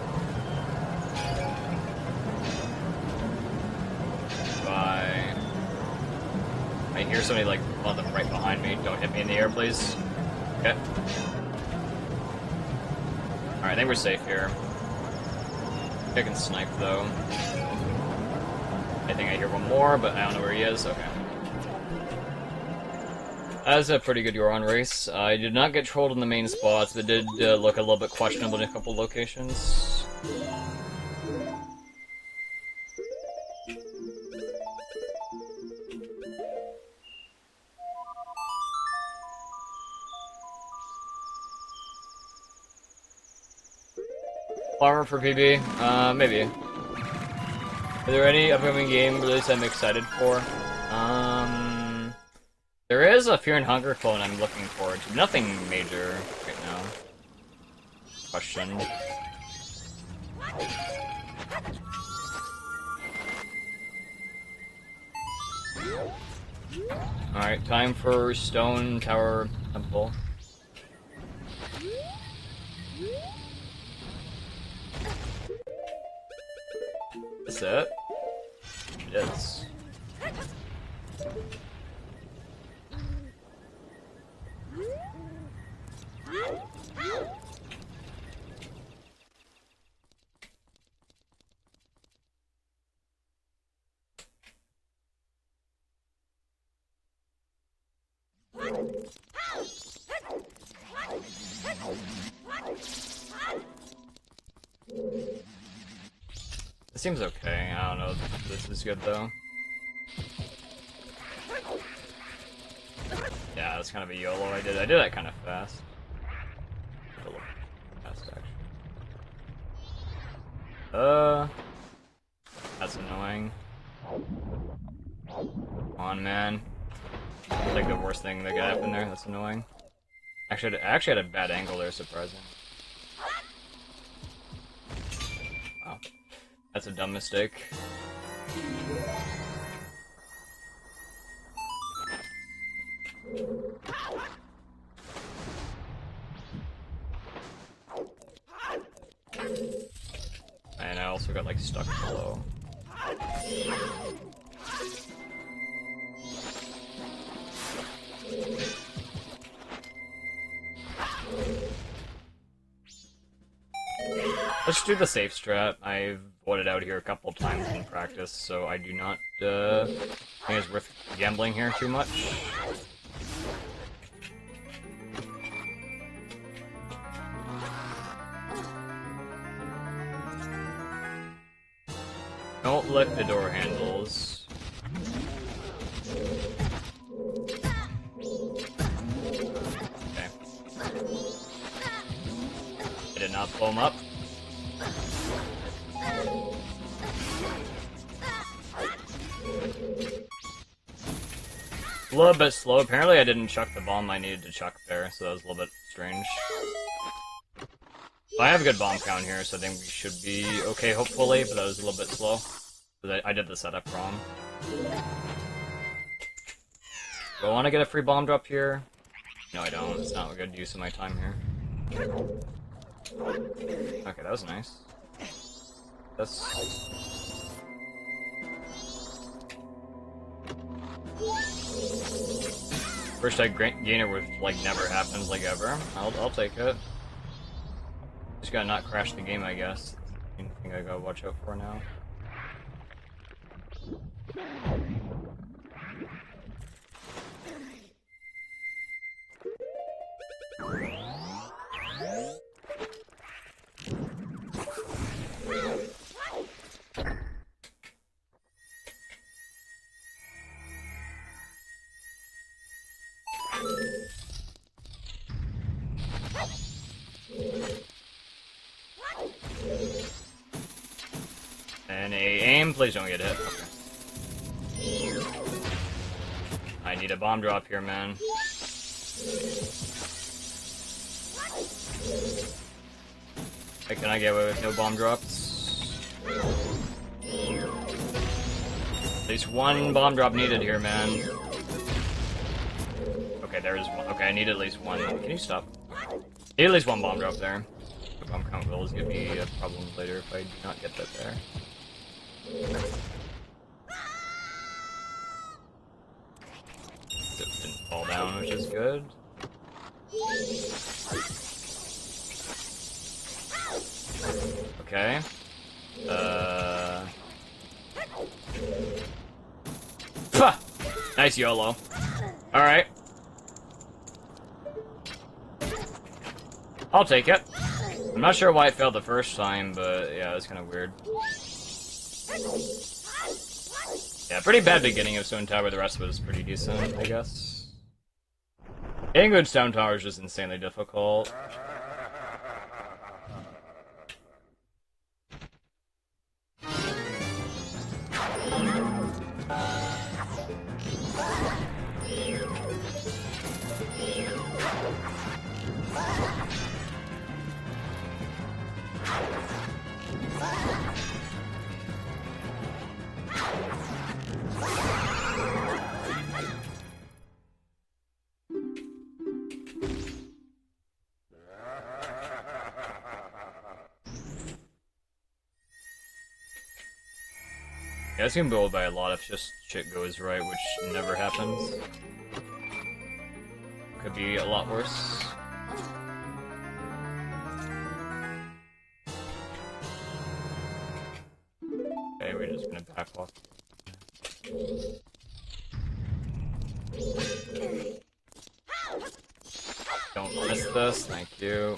Bye. I hear somebody, like, on them right behind me. Don't hit me in the air, please. Okay. Alright, I think we're safe here. I can snipe, though. I think I hear one more, but I don't know where he is. Okay. That was a pretty good Euron race. I did not get trolled in the main spots, but did look a little bit questionable in a couple locations. Farmer for PB? Maybe. Are there any upcoming game release I'm excited for? There is a Fear and Hunger clone I'm looking forward to. Nothing major right now. Question. Alright, time for Stone Tower Temple. Is it? It is. It seems okay. I don't know if this is good though. Yeah, that's kind of a YOLO I did. I did that kind of fast. A little fast, actually. That's annoying. Come on, man. That's like the worst thing that could happen there. That's annoying. Actually, I actually had a bad angle there, surprising. Wow. That's a dumb mistake. And I also got like stuck below. Let's do the safe strat. I've voted out here a couple times in practice, so I do not think it's worth gambling here too much. Don't lick the door handles. Okay. I did not blow him up. A little bit slow. Apparently I didn't chuck the bomb I needed to chuck there, so that was a little bit strange. But I have a good bomb count here, so I think we should be okay, hopefully, but that was a little bit slow. I did the setup wrong. Do I want to get a free bomb drop here? No, I don't. It's not a good use of my time here. Okay, that was nice. That's... First tag gainer with like never happens like ever. I'll take it. Just gotta not crash the game, I guess. Anything I gotta watch out for now. And aim, please don't get hit. Okay. I need a bomb drop here, man. Hey, can I get away with no bomb drops? At least one bomb drop needed here, man. Okay, there is one. Okay, I need at least one. Can you stop? Need at least one bomb drop there. The bomb count will give me a problem later if I do not get that there. It didn't fall down, which is good. Okay. Pah! Nice YOLO. Alright. I'll take it. I'm not sure why it failed the first time, but yeah, it's kind of weird. Yeah, pretty bad beginning of Stone Tower, the rest was pretty decent, I guess. Getting good Stone Tower is just insanely difficult. Yeah, it's gonna build by a lot if just shit goes right, which never happens. Could be a lot worse. Okay, we're just gonna backwalk. Don't miss this, thank you.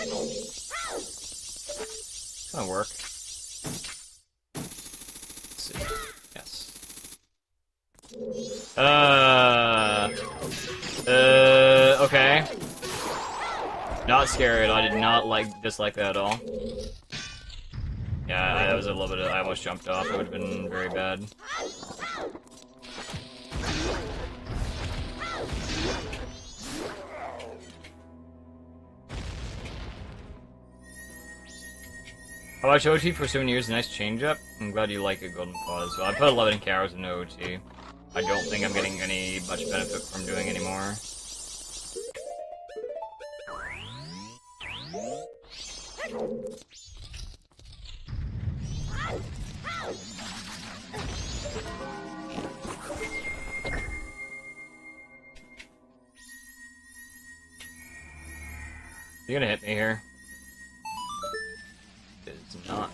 It's gonna work. Let's see. Yes. Okay. Not scared. I did not dislike that at all. Yeah, that was a little bit of, I almost jumped off. It would have been very bad. How about OT for 7 years? Nice change up. I'm glad you like it, Golden Pause. Well, I put 11 carrots in OT. I don't think I'm getting any much benefit from doing anymore. You're gonna hit me here. It's not.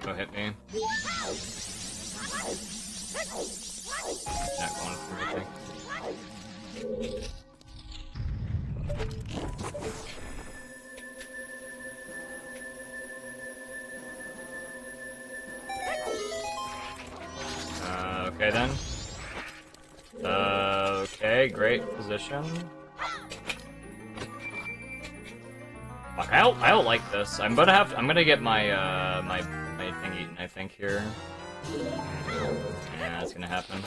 Go hit me. Not going for anything. Okay then. Okay, great position. Fuck, I don't like this. I'm gonna get my my thing eaten, I think, here. Yeah, that's gonna happen.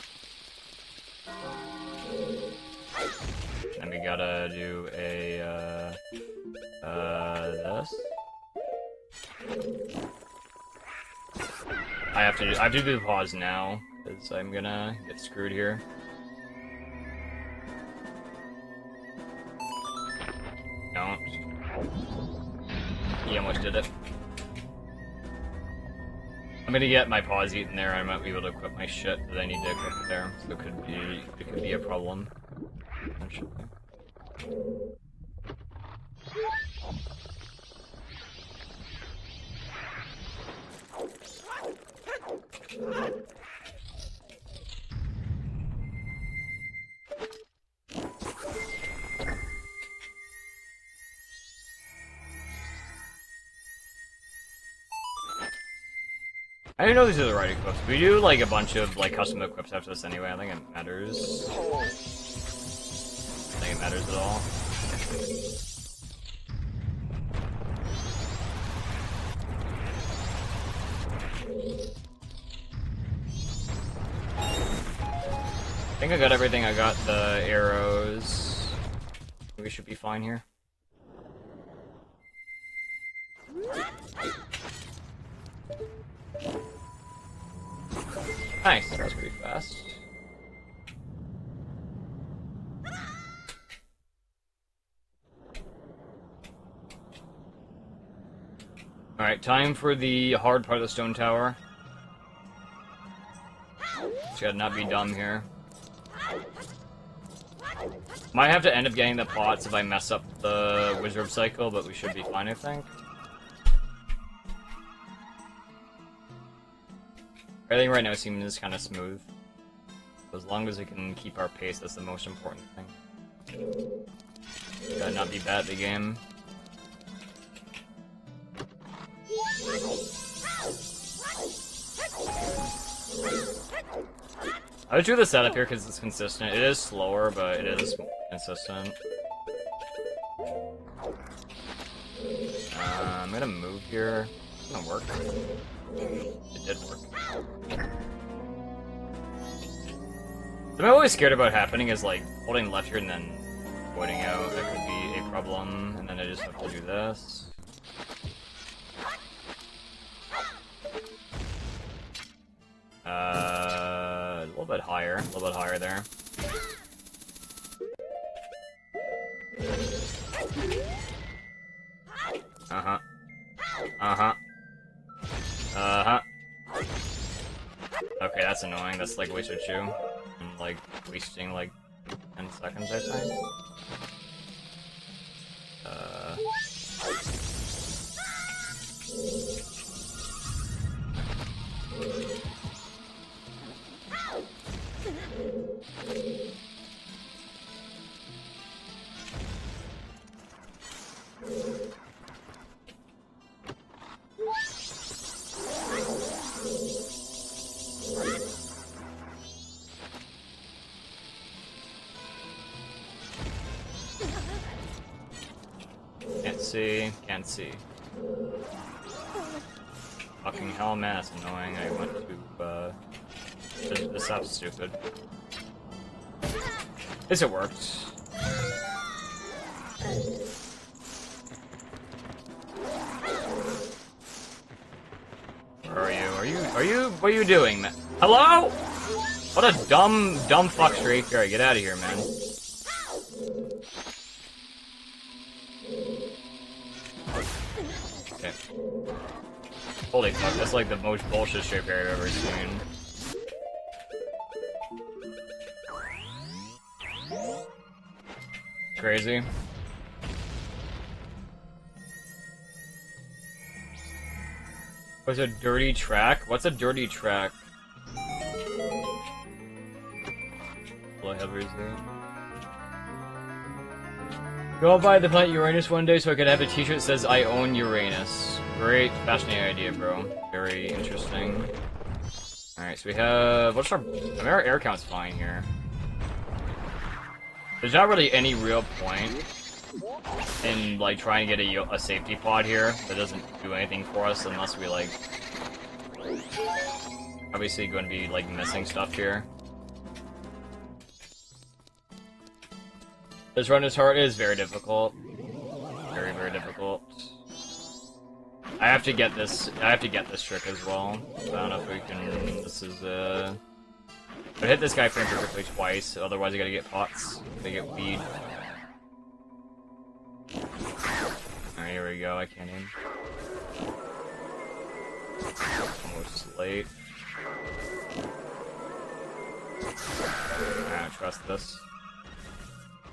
Then we gotta do a this. I have to do the pause now, because I'm gonna get screwed here. Don't. He almost did it. I'm gonna get my pause eaten there, I might be able to equip my shit that I need to equip there. So it could be a problem. Potentially. I didn't know these are the right equips. We do like a bunch of like custom equips after this anyway. I think it matters. I think it matters at all. I think I got everything. I got the arrows. We should be fine here. Nice, that was pretty fast. Alright, time for the hard part of the stone tower. Just gotta not be dumb here. Might have to end up getting the pots if I mess up the wizard cycle, but we should be fine, I think. Everything right now seems kind of smooth. As long as we can keep our pace, that's the most important thing. Gotta not be bad at the game. I would do the setup here because it's consistent. It is slower, but it is consistent. I'm gonna move here. It's gonna work. It did work. What I'm always scared about happening is like holding left here and then voiding out. That could be a problem, and then I just have to do this. A little bit higher there. Uh-huh. Uh-huh. Uh-huh. Okay, that's annoying. That's like wasted chew. And like wasting like 10 seconds, I think. Can't see. Fucking hell, man, that's annoying. I went to, this sounds stupid. At least it worked. Where are you? What are you doing, man? Hello? What a dumb fuck streak. Alright, get out of here, man. Okay. Holy fuck, that's like the most bullshit shape area I've ever seen. Crazy. What's a dirty track? What's a dirty track? Go buy the planet Uranus one day so I could have a t-shirt that says I own Uranus. Great, fascinating idea, bro. Very interesting. Alright, so we have... what's our... I mean, our air count's fine here. There's not really any real point in, like, trying to get a safety pod here that doesn't do anything for us unless we, like... obviously going to be, like, missing stuff here. This run is hard. It is very difficult. Very, very difficult. I have to get this trick as well. I don't know if we can... this is, I hit this guy frame perfectly twice, otherwise I gotta get pots. They get weed. Alright, here we go. I can't aim. Almost late. I don't trust this.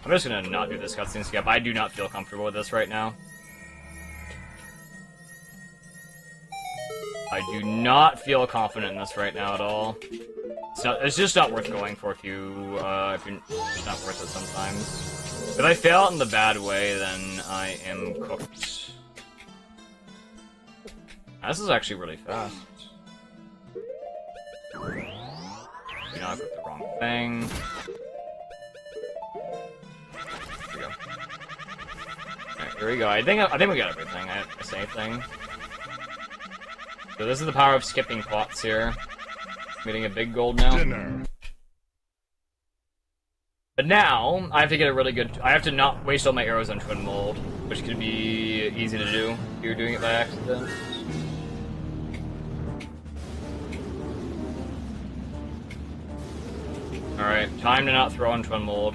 I'm just gonna not do this cutscene skip. I do not feel comfortable with this right now. I do not feel confident in this right now at all. It's just not worth going for if you're it's not worth it sometimes. If I fail it in the bad way, then I am cooked. This is actually really fast. You know, I clicked the wrong thing. Here we go. I think we got everything. I didn't miss anything. So this is the power of skipping plots here. Getting a big gold now. Dinner. But now I have to get a really good. I have to not waste all my arrows on twin mold, which could be easy to do if you're doing it by accident. All right, time to not throw on twin mold.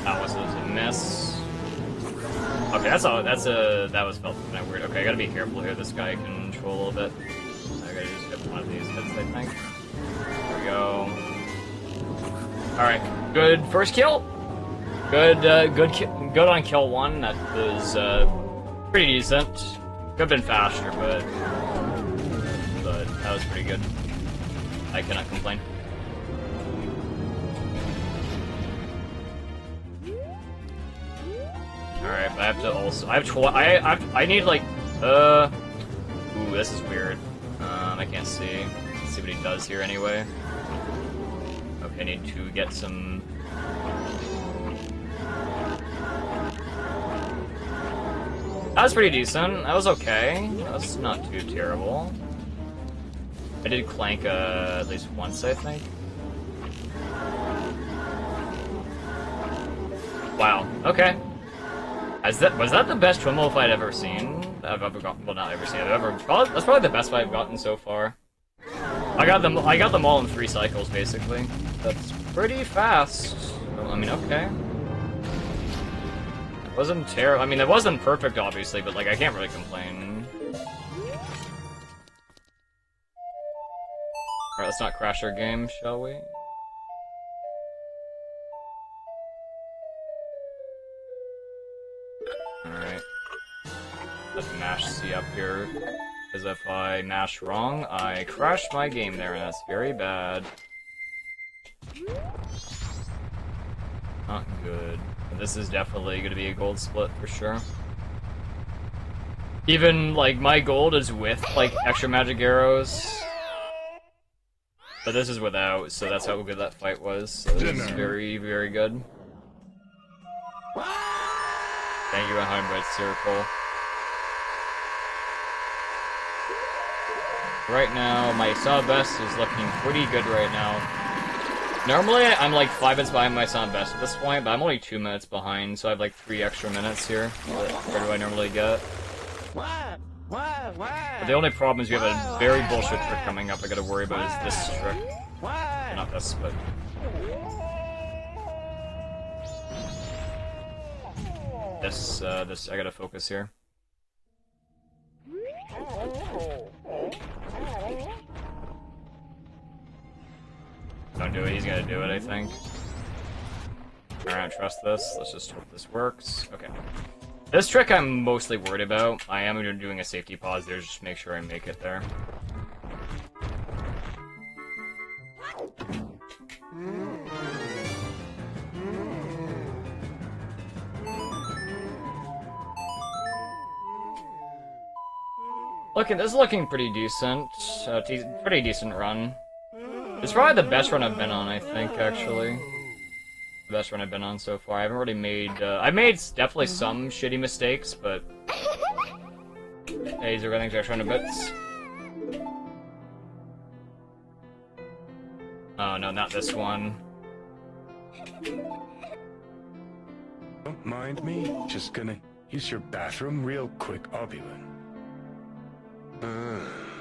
That was a miss. Okay, that was felt kind of weird. Okay, I gotta be careful here. This guy can control a little bit. I gotta one of these hits, I think. There we go. Alright, good first kill. Good on kill 1. That was pretty decent. Could have been faster, but that was pretty good. I cannot complain. Alright, but I have to also... I need, like... Ooh, this is weird. I can't see. Let's see what he does here anyway. Okay, I need to get some... That was pretty decent. That was okay. That was not too terrible. I did clank at least once, I think. Wow. Okay. Was that the best Twimble fight I've ever seen? I've ever gotten. Well, not ever seen. That's probably the best fight I've gotten so far. I got them all in 3 cycles, basically. That's pretty fast. I mean, okay. It wasn't terrible. I mean, it wasn't perfect, obviously, but like I can't really complain. Alright, let's not crash our game, shall we? Alright. Let's mash C up here. Because if I mash wrong, I crash my game there, and that's very bad. Not good. This is definitely going to be a gold split for sure. Even, like, my gold is with, like, extra magic arrows. But this is without, so that's how good that fight was. So this is very, very good. Thank you, 100 Circle. Right now, my sub best is looking pretty good right now. Normally, I'm like 5 minutes behind my sub best at this point, but I'm only 2 minutes behind, so I have like 3 extra minutes here. Where do I normally get? But the only problem is we have a very bullshit trick coming up I gotta worry about is this trick. Not this, but... This, I gotta focus here. Don't do it, he's gonna do it, I think. Alright, trust this. Let's just hope this works. Okay. This trick I'm mostly worried about. I am doing a safety pause there just to make sure I make it there. This is looking pretty decent. Pretty decent run. It's probably the best run I've been on, I think, actually. The best run I've been on so far. I haven't really made... I've made definitely some shitty mistakes, but... Hey, these are things I trying to bits. Oh, no, not this one. Don't mind me. Just gonna use your bathroom real quick, Obulin.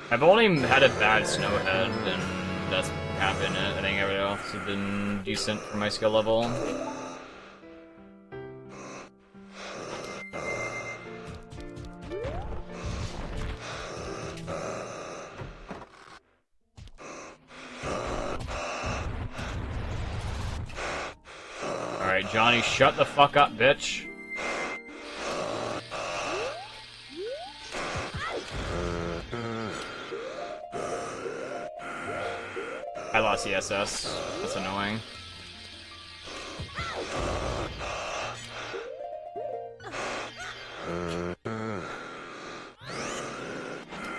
I've only had a bad snowhead, and that's happened. I think everything else has been decent for my skill level. Alright, Johnny, shut the fuck up, bitch. I lost the SS. That's annoying.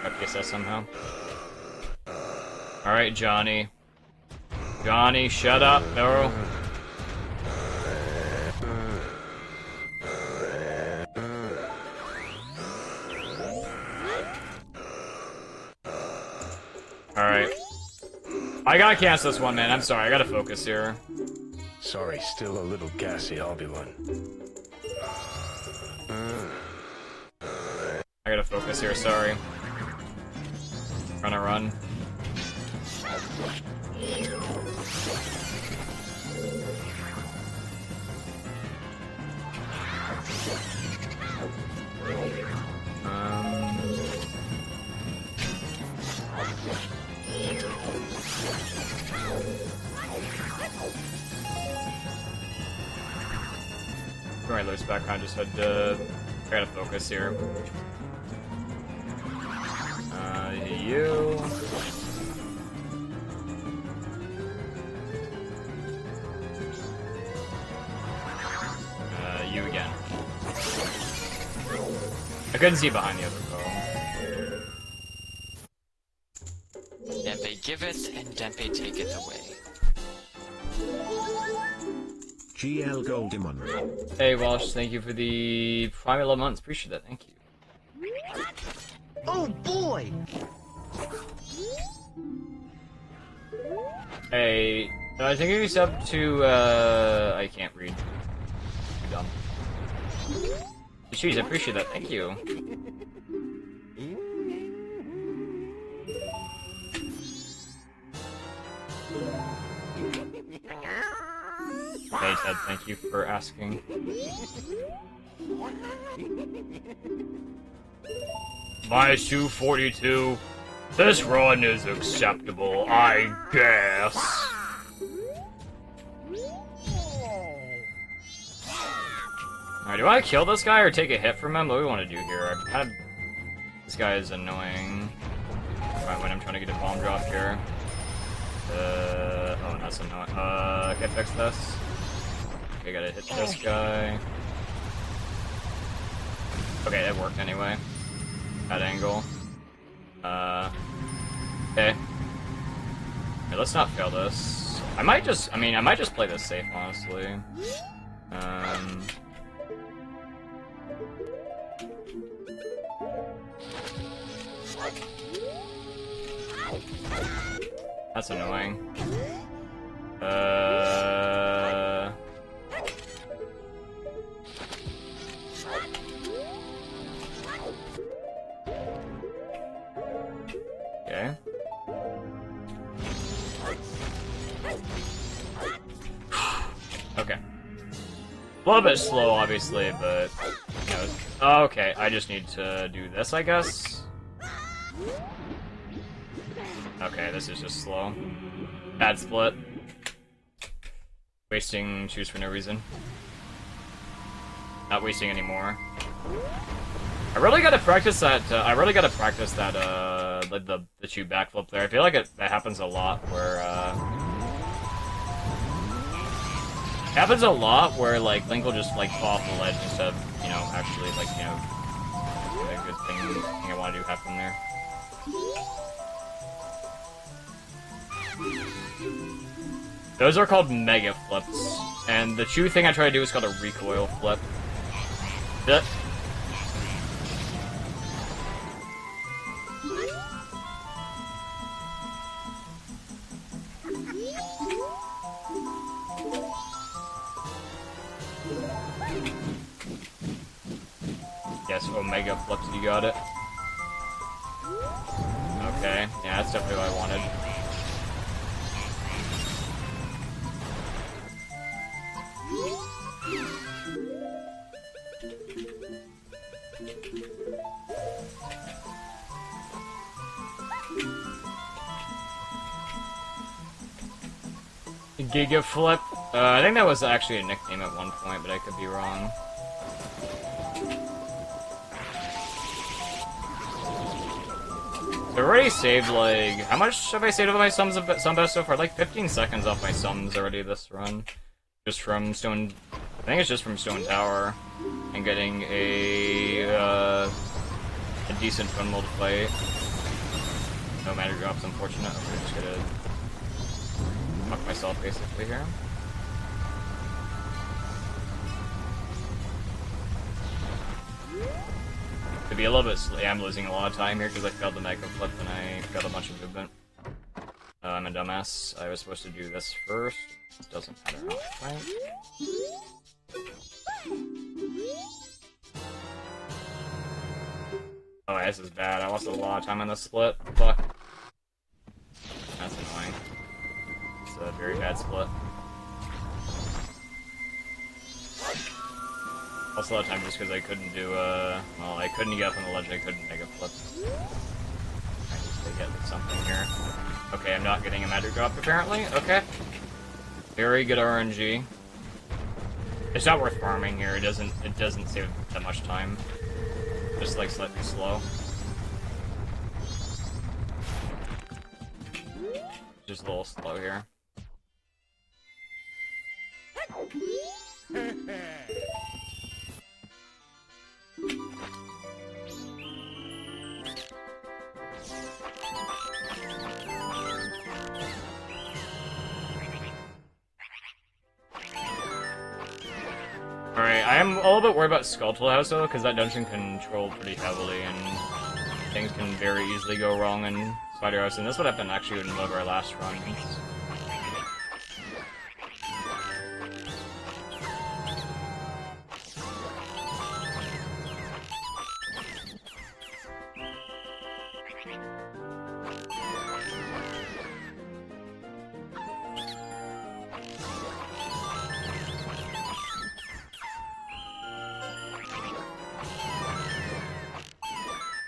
Got the SS somehow. Alright, Johnny. Johnny, shut up, bro. Alright. I gotta cancel this one, man. I'm sorry. I gotta focus here. Sorry, still a little gassy, Obulin. I gotta focus here. Sorry. Trying to run. My loose background just had to try to focus here. You. You again. I couldn't see behind the other bow. Dempe giveth, and Dempe taketh away. GL Goldemon. Hey Walsh, thank you for the Prime 11 months. Appreciate that. Thank you. Oh boy! Hey, I think you sub to I can't read. Too dumb. Jeez, I appreciate that. Thank you. Hey Ted, thank you for asking. Minus 242. This run is acceptable, I guess. Alright, do I kill this guy or take a hit from him? What do we want to do here? I'm kind of... This guy is annoying. Right when I'm trying to get a bomb drop here. Oh, that's annoying. Can I fix this? Okay, gotta hit this guy. Okay, it worked anyway. That angle. Okay. Okay, let's not fail this. I might just play this safe, honestly. That's annoying. Okay. Okay. A little bit slow, obviously, but... You know, oh, okay, I just need to do this, I guess? Okay, this is just slow. Bad split. Wasting shoes for no reason. Not wasting anymore. I really gotta practice that, like the shoot backflip there. I feel like that happens a lot where, happens a lot where, like, Link will just, like, fall off the ledge instead of, you know, actually, like, you know, a good thing I want to do happen there. Those are called mega flips, and the true thing I try to do is called a recoil flip. Yes, omega flips, you got it. Okay, yeah, that's definitely what I wanted. Giga Flip? I think that was actually a nickname at one point, but I could be wrong. I already saved, like... How much have I saved of my sums so far? Like 15 seconds off my sums already this run. Just from Stone... I think it's just from Stone Tower. And getting a decent fun mode fight. No matter drops, unfortunate. Okay, just gotta... fuck myself, basically, here. To be a little bit yeah, I'm losing a lot of time here because I failed the mega flip and I failed a bunch of movement. I'm a dumbass. I was supposed to do this first. It doesn't matter how I fight. Oh, this is bad. I lost a lot of time on this split. Fuck. That's annoying. It's a very bad split. Also a lot of time just because I couldn't do, well, I couldn't get up on the ledge, I couldn't make a flip. I need to get something here. Okay, I'm not getting a magic drop, apparently. Okay. Very good RNG. It's not worth farming here. It doesn't save that much time. Just like slightly slow. Just a little slow here. Alright, I am a little bit worried about Skulltula House though, because that dungeon can troll pretty heavily and things can very easily go wrong in Spider House, and this would happen actually in one of our last runs.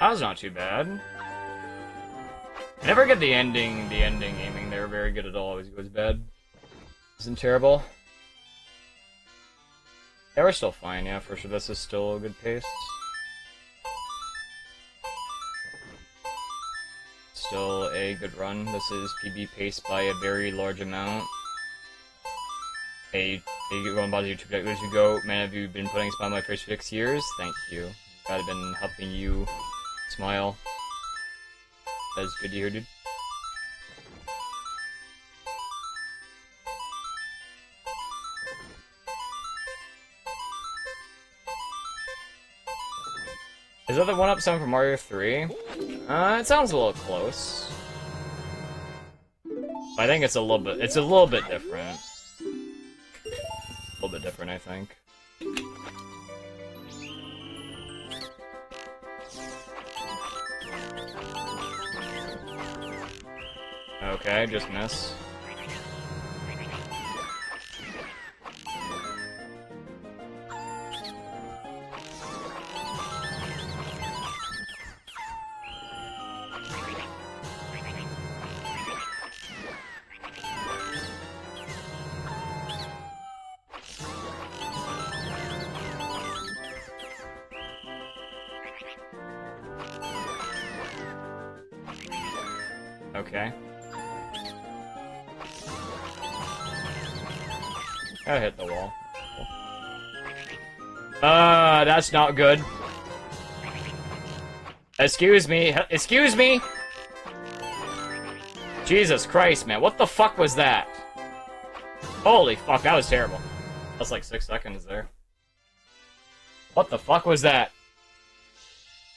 That was not too bad. I never get the ending aiming there very good at all, always goes bad. Isn't terrible. Yeah, we're still fine, yeah, for sure. This is still a good pace. Still a good run. This is PB pace by a very large amount. Hey, going by the YouTube, as you go, man, have you been putting a smile on my face for 6 years? Thank you. I've been helping you smile. That's good to hear, dude. Is that the one-up song from Mario 3? It sounds a little close. I think it's a little bit different. A little bit different, I think. Okay, just miss. Okay. I hit the wall. That's not good. Excuse me. Excuse me! Jesus Christ, man. What the fuck was that? Holy fuck, that was terrible. That's like 6 seconds there. What the fuck was that?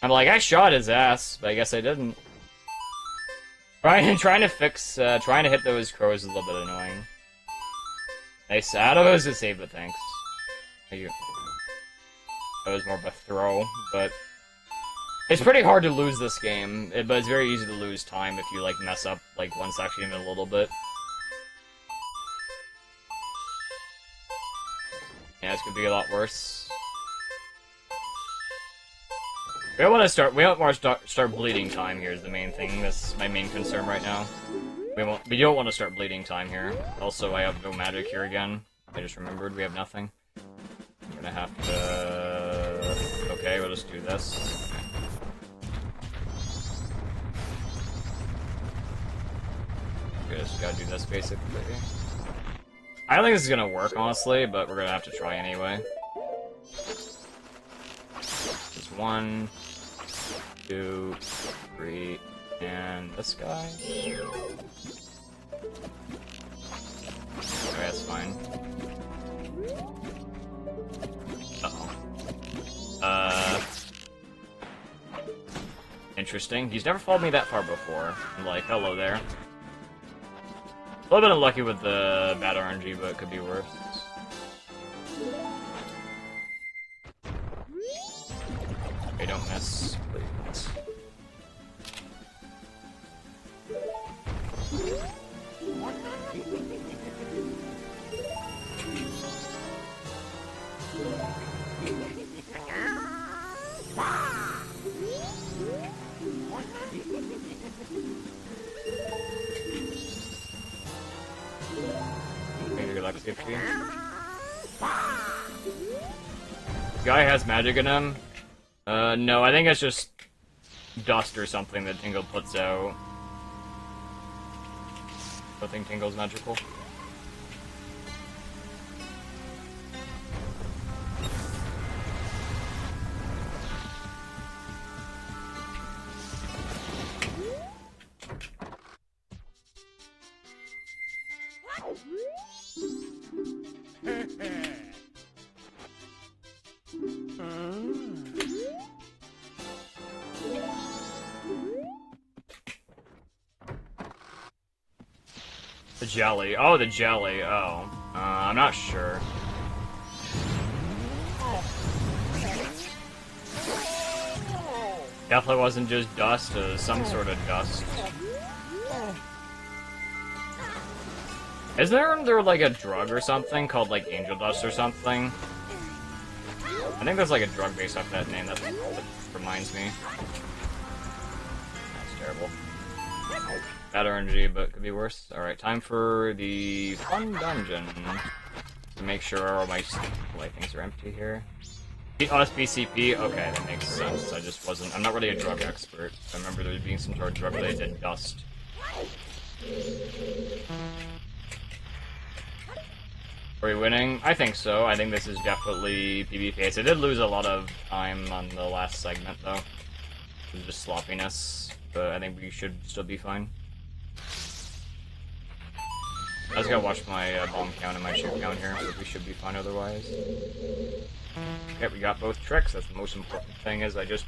I'm like, I shot his ass, but I guess I didn't. Trying to hit those crows is a little bit annoying. Nice. I don't know if it was a save, but thanks. Thank you. That was more of a throw, but it's pretty hard to lose this game. But it's very easy to lose time if you like mess up like one section even a little bit. Yeah, this could be a lot worse. We don't want to start bleeding time here is the main thing. That's my main concern right now. We don't want to start bleeding time here. Also, I have no magic here again. I just remembered we have nothing. I'm gonna have to... Okay, we'll just do this. We just gotta do this, basically. I don't think this is gonna work, honestly, but we're gonna have to try anyway. Just 1, 2, 3, and this guy. Okay, that's fine. Uh-oh. Interesting. He's never followed me that far before. I'm like, hello there. A little bit unlucky with the bad RNG, but it could be worse. Okay, don't miss, please. HP. This guy has magic in him. No, I think it's just dust or something that Tingle puts out. I don't think Tingle's magical. The jelly. Oh, the jelly. Oh. I'm not sure. Definitely wasn't just dust, some sort of dust. Isn't there like a drug or something called like angel dust or something? I think there's like a drug based off that name, that's what it reminds me. That's terrible. Bad RNG, but could be worse. Alright, time for the fun dungeon. To make sure all my things are empty here. Oh, it's BCP? Okay, that makes sense. I'm not really a drug expert. I remember there being some sort of drug related dust. Are we winning? I think so. I think this is definitely PB pace. I did lose a lot of time on the last segment, though. It was just sloppiness, but I think we should still be fine. I just gotta watch my bomb count and my shoot count here, but we should be fine otherwise. Okay, we got both tricks. That's the most important thing. Is I just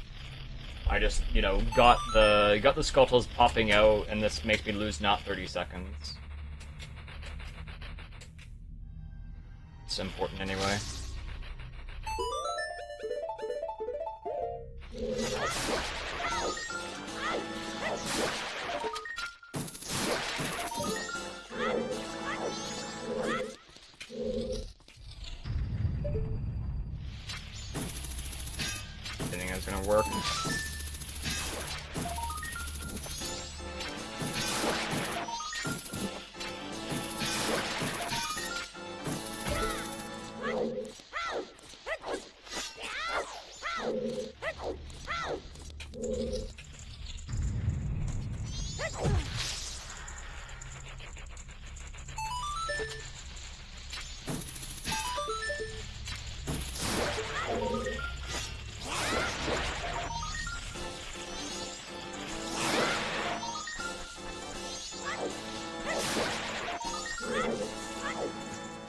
you know got the scuttles popping out, and this makes me lose not 30 seconds. It's important anyway. I think that's gonna work.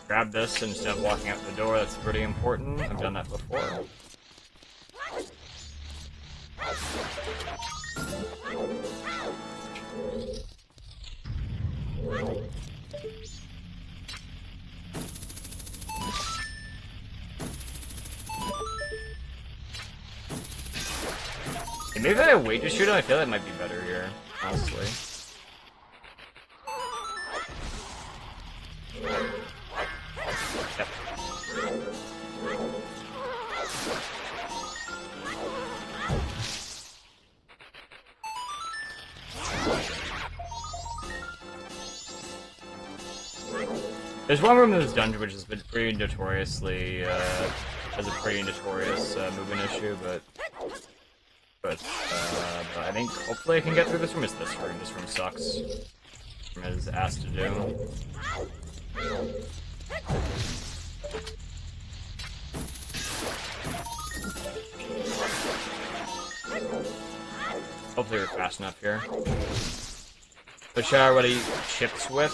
Grab this instead of walking out the door, that's pretty important. I've done that before. Hey, maybe if I wait to shoot him, I feel that might be better here, honestly. Yep. There's one room in this dungeon which has been pretty notoriously, has a pretty notorious movement issue, but I think hopefully I can get through this room. It's this room. This room sucks. This room is ass to do. Hopefully we're fast enough here. But Shara, what do you chips with?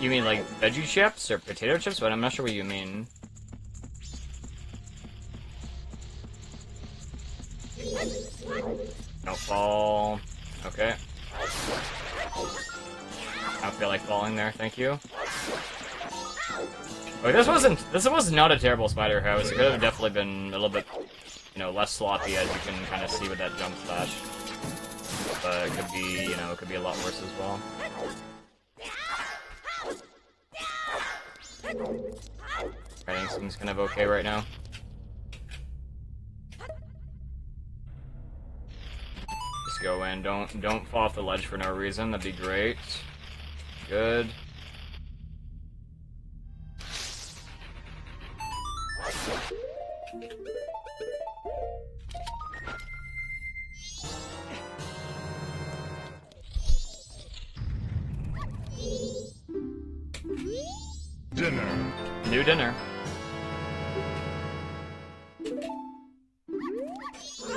You mean like veggie chips or potato chips? But I'm not sure what you mean. Don't fall. Okay. I don't feel like falling there, thank you. Okay, this was not a terrible spider house. It could have definitely been a little bit, you know, less sloppy, as you can kind of see with that jump slash. But it could be, you know, it could be a lot worse as well. I think seems kind of okay right now. Just go in. Don't fall off the ledge for no reason. That'd be great. Good. Dinner. New dinner.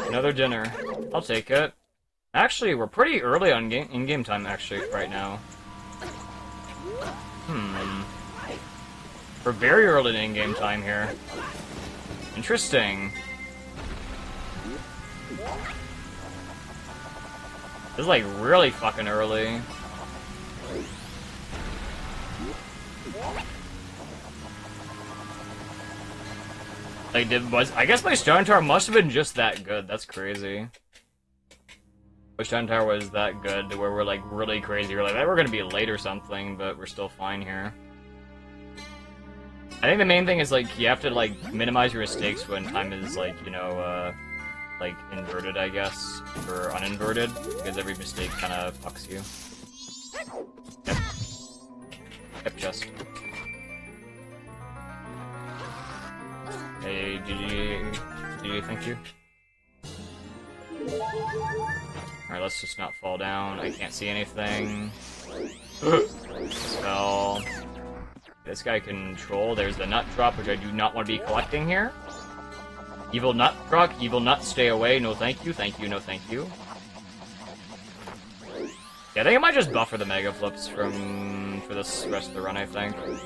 Another dinner. I'll take it. Actually, we're pretty early on in-game time, actually, right now. We're very early in in-game time here. Interesting. This is, like, really fucking early. Like, I guess my Stone Tower must have been just that good. That's crazy. My Stone Tower was that good to where we're, like, really crazy. We're like, we're gonna be late or something, but we're still fine here. I think the main thing is, like, you have to, like, minimize your mistakes when time is, like, you know, like, inverted, I guess, or uninverted, because every mistake kind of fucks you. Yep. Yep, just. Hey, GG, thank you. Alright, let's just not fall down. I can't see anything. Spell. This guy can control. There's the nut drop, which I do not want to be collecting here. Evil nut truck, evil nut, stay away. No thank you, no thank you. Yeah, I think I might just buffer the mega flips for this rest of the run, I think. You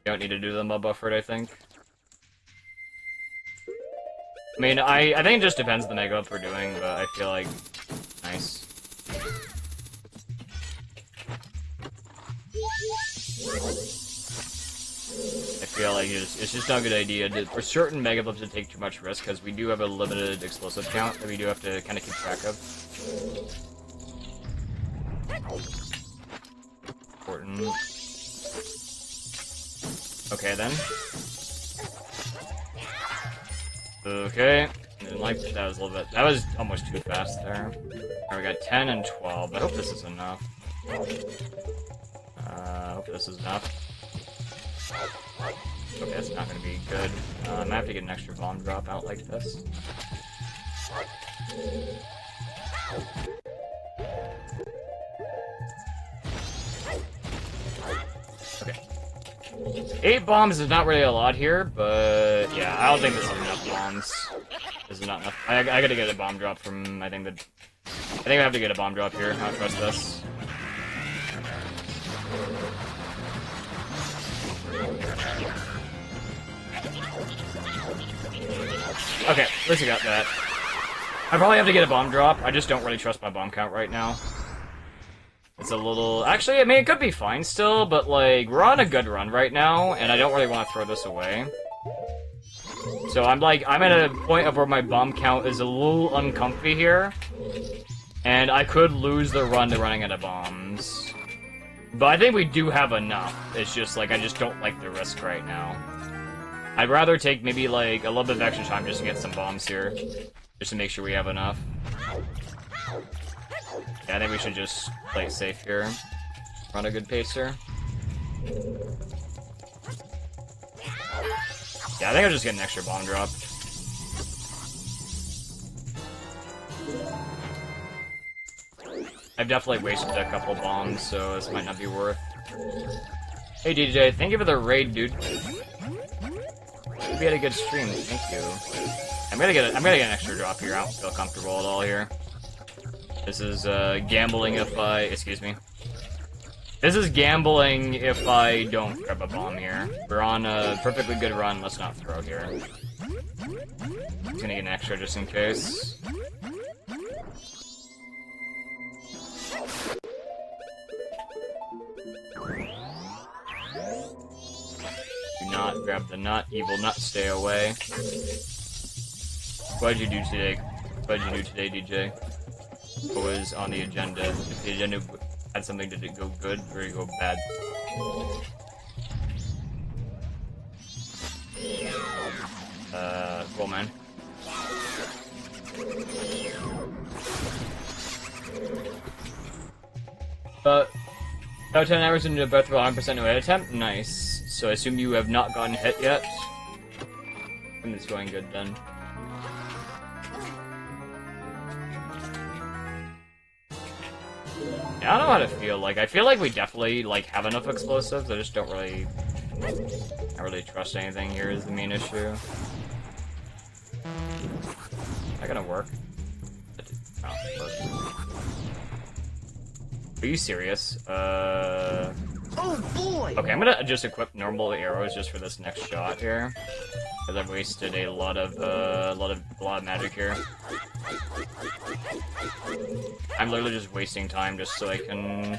don't need to do them buffered, I think. I mean, I think it just depends on the mega flip we're doing, but I feel like... Nice. I feel like it's just not a good idea for certain mega flips to take too much risk, because we do have a limited explosive count that we do have to kind of keep track of. Important. Okay, then. Okay. Didn't like that was a little bit. That was almost too fast there. Alright, we got 10 and 12. I hope this is enough. I hope this is enough. Okay, that's not gonna be good. I might have to get an extra bomb drop out like this. Okay. 8 bombs is not really a lot here, but yeah, I don't think this is enough bombs. This is not enough. I gotta get a bomb drop from, I think I have to get a bomb drop here. I don't trust this. Okay, at least I got that. I probably have to get a bomb drop. I just don't really trust my bomb count right now. It's a little... Actually, I mean, it could be fine still, but, like, we're on a good run right now, and I don't really want to throw this away. So I'm at a point of where my bomb count is a little uncomfy here, and I could lose the run to running out of bombs. But I think we do have enough. It's just, like, I just don't like the risk right now. I'd rather take maybe, like, a little bit of extra time just to get some bombs here. Just to make sure we have enough. Yeah, I think we should just play it safe here. Run a good pace here. Yeah, I think I'll just get an extra bomb drop. I've definitely wasted a couple bombs, so this might not be worth. Hey DJ, thank you for the raid, dude. We had a good stream, thank you. I'm gonna get an extra drop here. I don't feel comfortable at all here. This is gambling if I... Excuse me. This is gambling if I don't grab a bomb here. We're on a perfectly good run. Let's not throw here. I'm gonna get an extra just in case. Do not grab the nut. Evil nut, stay away. What did you do today? What did you do today, DJ? What was on the agenda? If the agenda had something to go good or go bad? Cool, man. About 10 hours into Breath of 100% no hit attempt? Nice. So I assume you have not gotten hit yet? And it's going good then. Yeah, I don't know how to feel. Like, I feel like we definitely, like, have enough explosives. I just don't really... not really trust anything here is the main issue. Is that gonna work? Oh, are you serious? Oh boy! Okay, I'm gonna just equip normal arrows just for this next shot here. Because I've wasted a lot of magic here. I'm literally just wasting time just so I can...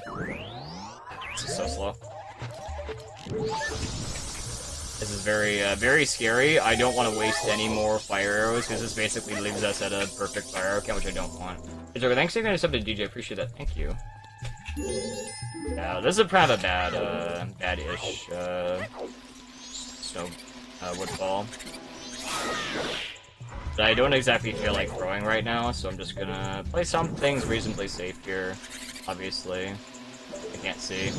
This is so slow. This is very scary. I don't want to waste any more fire arrows, because this basically leaves us at a perfect fire arrow count, which I don't want. It's okay, thanks for giving us up to DJ, appreciate that, thank you. Yeah, this is kind of a bad-ish, snow, woodfall. But I don't exactly feel like throwing right now, so I'm just gonna play some things reasonably safe here, obviously. I can't see.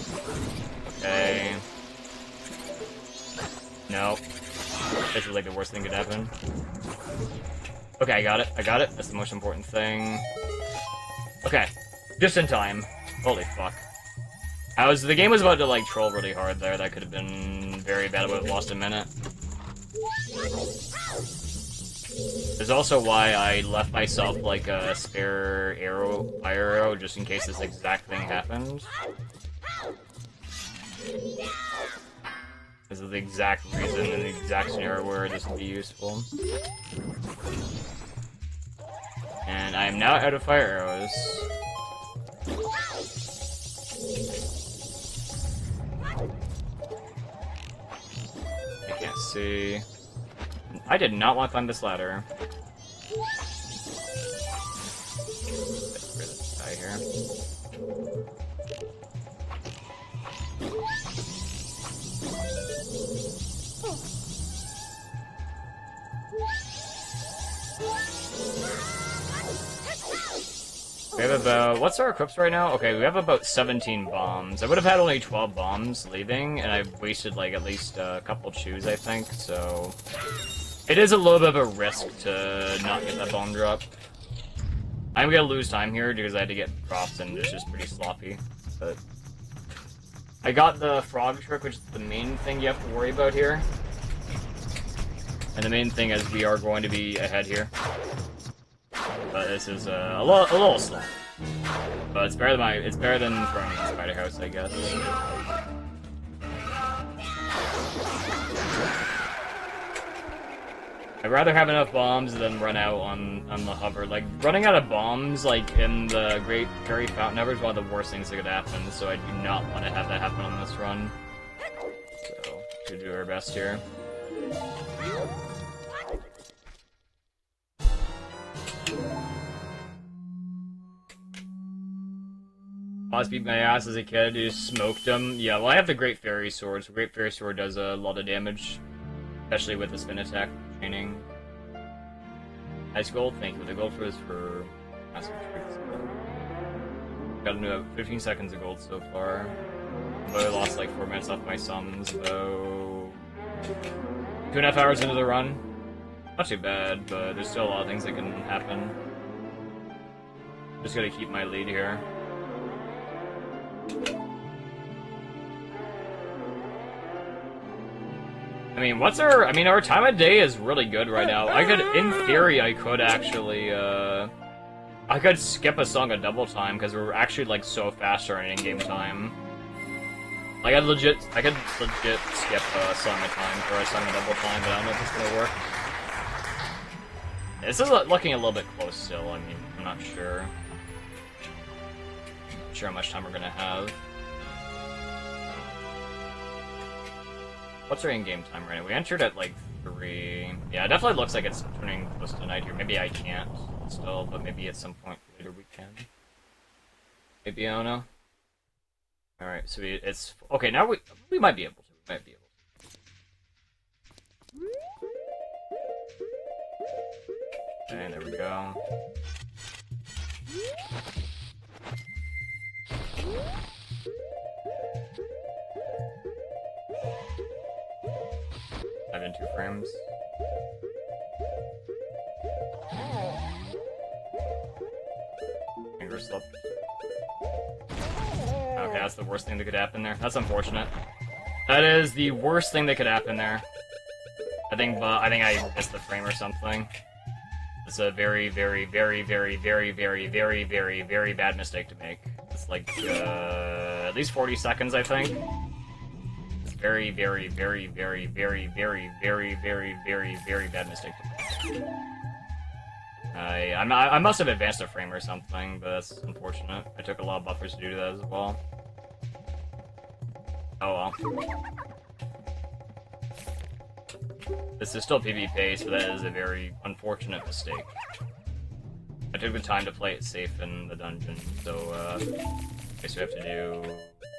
Okay. No. This is like the worst thing could happen. Okay, I got it. That's the most important thing. Okay. Just in time. Holy fuck. The game was about to, like, troll really hard there. That could have been very bad. I would have lost a minute. There's also why I left myself, like, a spare fire arrow, just in case this exact thing happened. This is the exact reason and the exact scenario where this would be useful. And I am now out of fire arrows. I can't see. I did not want to climb this ladder. Let's rid of this guy here. We have about... What's our equips right now? Okay, we have about 17 bombs. I would have had only 12 bombs leaving, and I've wasted, like, at least a couple chews, I think, so... It is a little bit of a risk to not get that bomb drop. I'm gonna lose time here because I had to get props and it's just pretty sloppy. But I got the frog trick, which is the main thing you have to worry about here. And the main thing is we are going to be ahead here. But this is a little slow. But it's better than throwing the spider house, I guess. I'd rather have enough bombs than run out on the hover. Like, running out of bombs, like, in the Great Fairy Fountain Hover is one of the worst things that could happen, so I do not want to have that happen on this run. So, should do our best here. Boss beat my ass as a kid, I just smoked him. Yeah, well, I have the Great Fairy Sword, so Great Fairy Sword does a lot of damage. Especially with the spin attack training. Ice gold, thank you. The gold is for massive tricks. Got into 15 seconds of gold so far. But I lost like 4 minutes off my summons, though. 2.5 hours into the run. Not too bad, but there's still a lot of things that can happen. Just gotta keep my lead here. I mean, our time of day is really good right now. In theory, I could actually, I could skip a song a double time, because we're actually, like, so fast during in-game time. Like, I could legit skip a song a time for a song a double time, but I don't know if it's gonna work. This is looking a little bit close still, I mean, I'm not sure. Not sure how much time we're gonna have. What's our in-game time right now? We entered at, like, 3... Yeah, it definitely looks like it's turning close to night here. Maybe I can't still, but maybe at some point later we can. Maybe, I don't know. Alright, so it's... Okay, now we might be able to. We might be able to. Okay, there we go. I'm in 2 frames. Finger slip. Okay, that's the worst thing that could happen there. That's unfortunate. That is the worst thing that could happen there. I think I missed the frame or something. It's a very, very, very, very, very, very, very, very, very bad mistake to make. It's like, at least 40 seconds, I think. It's very, very, very, very, very, very, very, very, very, very bad mistake to make. I must have advanced a frame or something, but that's unfortunate. I took a lot of buffers to do that as well. Oh well. This is still PvP, so that is a very unfortunate mistake. I took the time to play it safe in the dungeon, so I guess we have to do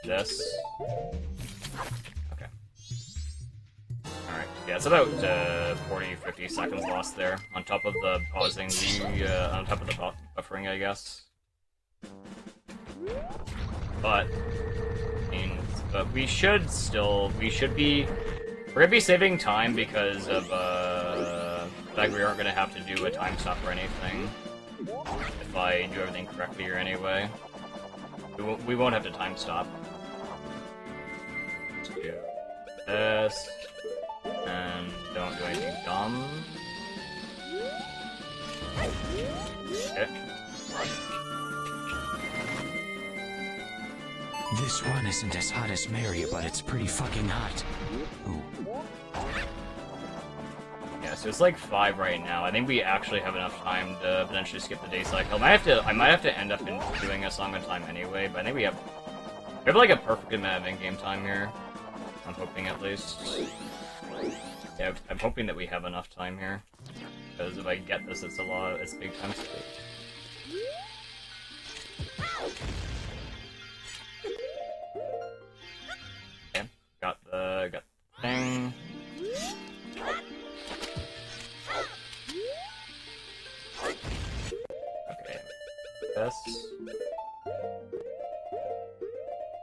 this. Okay. Alright, yeah, it's about 40-50 seconds lost there, on top of the pausing the, on top of the buffering, I guess. But, I mean, we should be... We're gonna be saving time because of, the fact we aren't gonna have to do a time stop or anything. If I do everything correctly here anyway. We won't have to time stop. Let's do this. And don't do anything dumb. Okay. This one isn't as hot as Mary, but it's pretty fucking hot. Ooh. Yeah, so it's like 5 right now. I think we actually have enough time to potentially skip the day cycle. I might have to end up doing a song of time anyway, but I think we have like a perfect amount of in-game time here. I'm hoping at least. Yeah, I'm hoping that we have enough time here. Because if I get this, it's a big time skip. Okay, got the thing. Okay, this.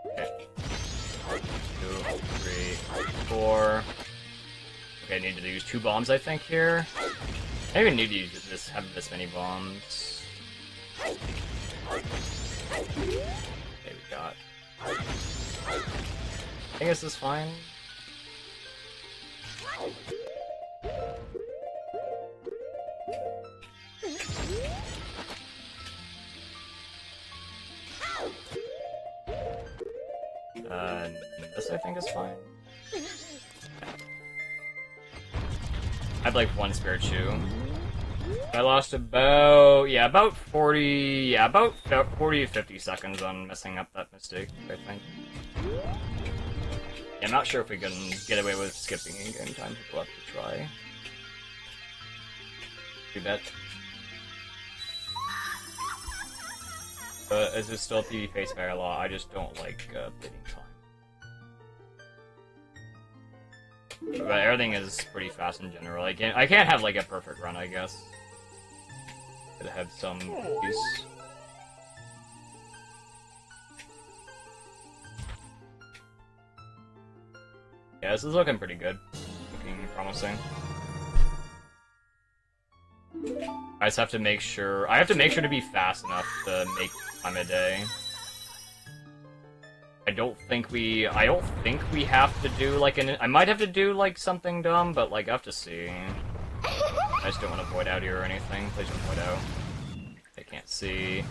Okay. 2, 3, 4. Okay, I need to use 2 bombs, I think, here. I don't even need to use have this many bombs. Okay, we got. I think this is fine. This I think is fine. I have like 1 spare chew. I lost about 40 to 50 seconds on messing up that mistake, I think. Yeah, I'm not sure if we can get away with skipping in-game time. We'll have to try. Do that. But as it's still PvP spare law, I just don't like bleeding time. But everything is pretty fast in general. I can't have like a perfect run, I guess. Gotta have some use. Yeah, this is looking pretty good. Looking promising. I just have to make sure. I have to make sure to be fast enough to make time a day. I don't think we have to do like I might have to do like something dumb, but like I have to see. I just don't want to void out here or anything. Please don't void out. I can't see.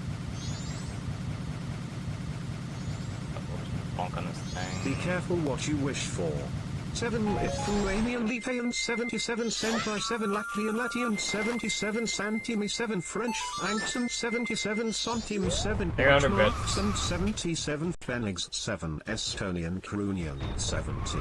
Bonk on this thing. Be careful what you wish for. 7 Lithuanian Lithuanian 77 Sentai 7 Latvian Latian 77 Santimi 7 French francs and 77 centimes 7 marks and 77 Pfennigs 7 Estonian Krunian 77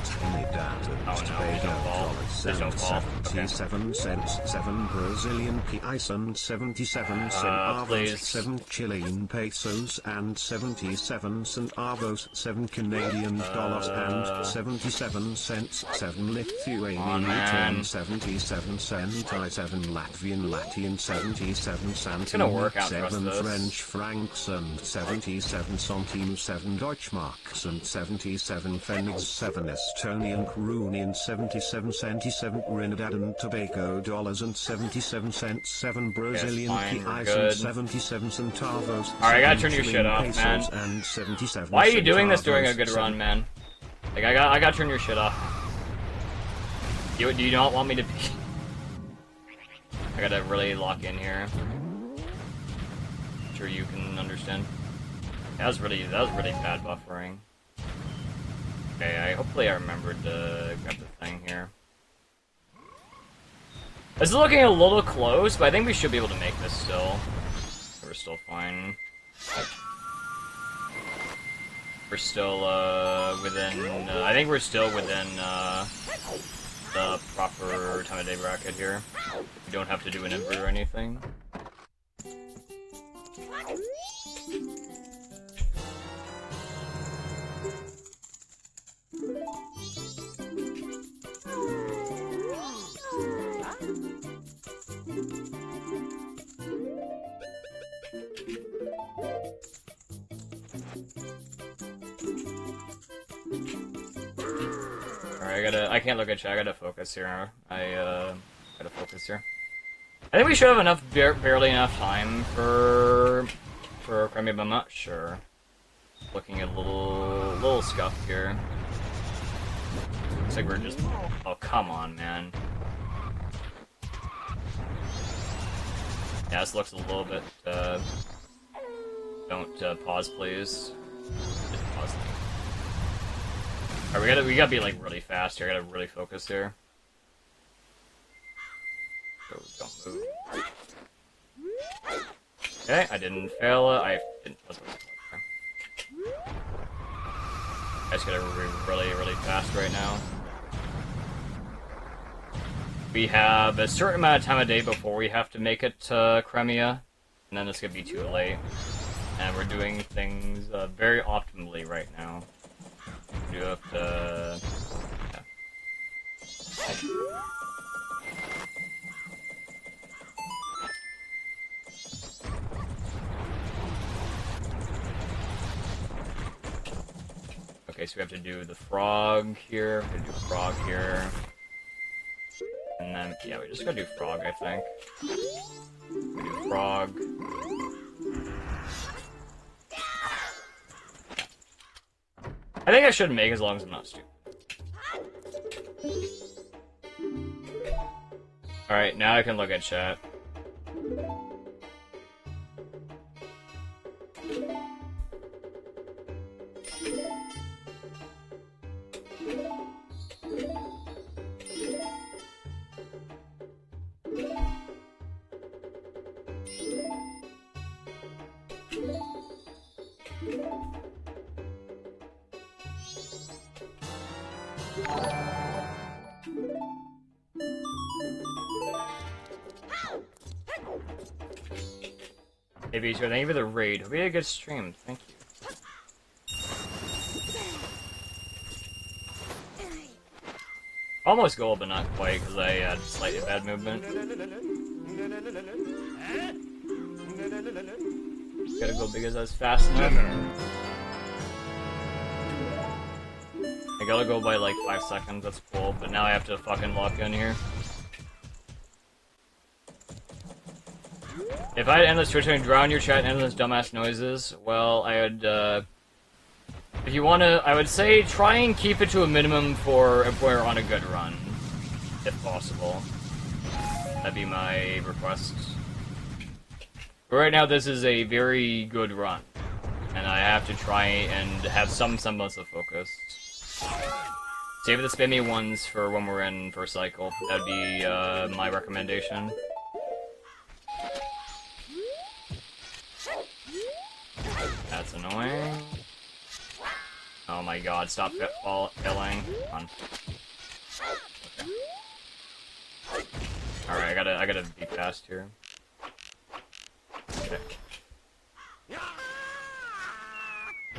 Trinidad and Tobago dollars 77 cents 7 Brazilian reais and 77 centavos 7 Chilean pesos and 77 centavos 7 Canadian dollars and 77 cents, 7 Lithuanian, man. 10 77 centi, 7 Latvian 77 It's gonna work centimes, out for us, 7 this. French francs and 77 centimes, 7 Deutschmarks and 77 pfennigs, 7 Estonian krooni and 77 centi, 7 Trinidad and Tobago dollars and 77 cents, 7 Brazilian fine, we're reais good. and 77 centavos. Alright, I gotta 7 turn your shit Chilean off, pesos man. and 77 Why are you doing this during a centavos, good 7 run, man? Like, I gotta turn your shit off. Do you not want me to be... I gotta really lock in here. I'm sure you can understand. That was really bad buffering. Okay, hopefully I remembered to grab the thing here. This is looking a little close, but I think we should be able to make this still. We're still fine. We're still, within, I think we're still within, the proper time of day bracket here. We don't have to do an invert or anything. Alright, I can't look at chat, I gotta focus here. Gotta focus here. I think we should have enough, barely enough time for Crimea, but I'm not sure. Looking at a little scuffed here. Looks like we're just, oh come on, man. Yeah, this looks a little bit, don't, pause please. Just pause. Alright, we gotta be like really fast here, I gotta really focus here. So don't move. Okay, I didn't fail it, I didn't. I just gotta really fast right now. We have a certain amount of time of day before we have to make it to Crimea, and then it's gonna be too late. And we're doing things very optimally right now. We do have to... yeah. Okay, so we have to do the frog here, we have to do frog here. And then, yeah, we just gotta do frog, I think. We do frog. I think I should make as long as I'm not stupid. Alright, now I can look at chat. Maybe thank you for the raid. Hope you had a good stream. Thank you. Almost gold, but not quite, because I had slightly bad movement. Gotta go because I was fast enough. I gotta go by like 5 seconds, that's cool, but now I have to fucking lock in here. If I had endless Twitch and drown your chat in endless dumbass noises, well, I would, if you wanna, I would say try and keep it to a minimum for if we're on a good run. If possible. That'd be my request. But right now, this is a very good run. And I have to try and have some semblance of focus. Save the spammy ones for when we're in first cycle. That'd be, my recommendation. That's annoying. Oh my god, stop failing. Come on. Okay. Alright, I gotta be fast here. Okay.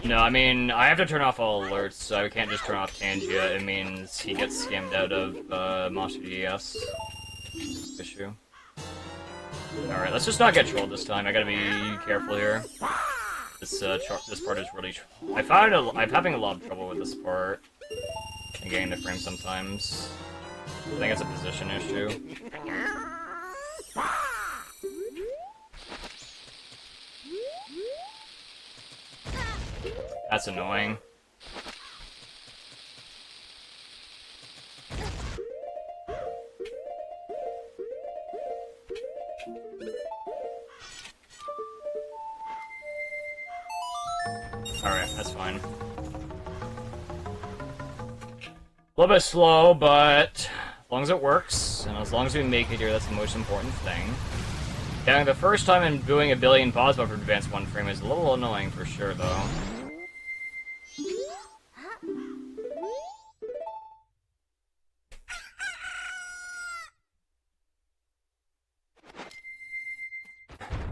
No, I mean, I have to turn off all alerts, so I can't just turn off Tangia. It means he gets scammed out of Monster DS issue. Alright, let's just not get trolled this time. I gotta be careful here. This part is really... I'm having a lot of trouble with this part. And getting the frame sometimes. I think it's a position issue. That's annoying. Alright, that's fine. A little bit slow, but as long as it works, and as long as we make it here, that's the most important thing. Getting the first time in doing a billion pause buffer advance one frame is a little annoying for sure, though.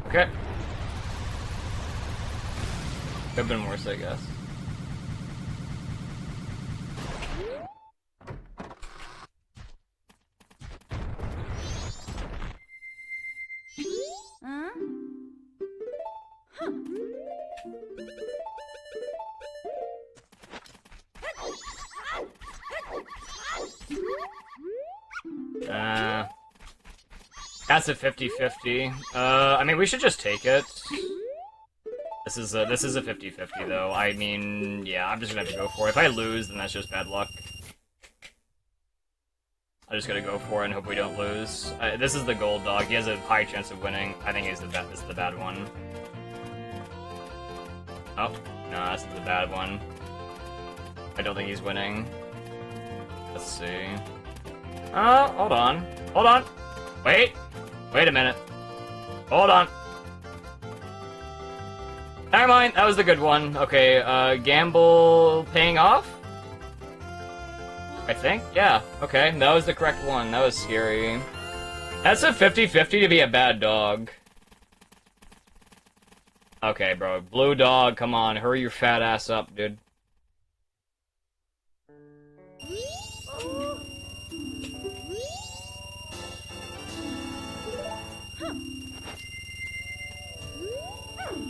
Okay. Could have been worse, I guess. That's a 50-50. I mean, we should just take it. This is a 50-50, though. I mean, yeah, I'm just gonna have to go for it. If I lose, then that's just bad luck. I just gotta go for it and hope we don't lose. This is the gold dog. He has a high chance of winning. I think this is the bad one. Oh, no, that's the bad one. I don't think he's winning. Let's see. Oh, hold on. Hold on! Wait! Wait a minute. Hold on. Never mind, that was the good one. Okay, gamble paying off? I think? Yeah, okay, that was the correct one. That was scary. That's a 50-50 to be a bad dog. Okay, bro. Blue dog, come on, hurry your fat ass up, dude.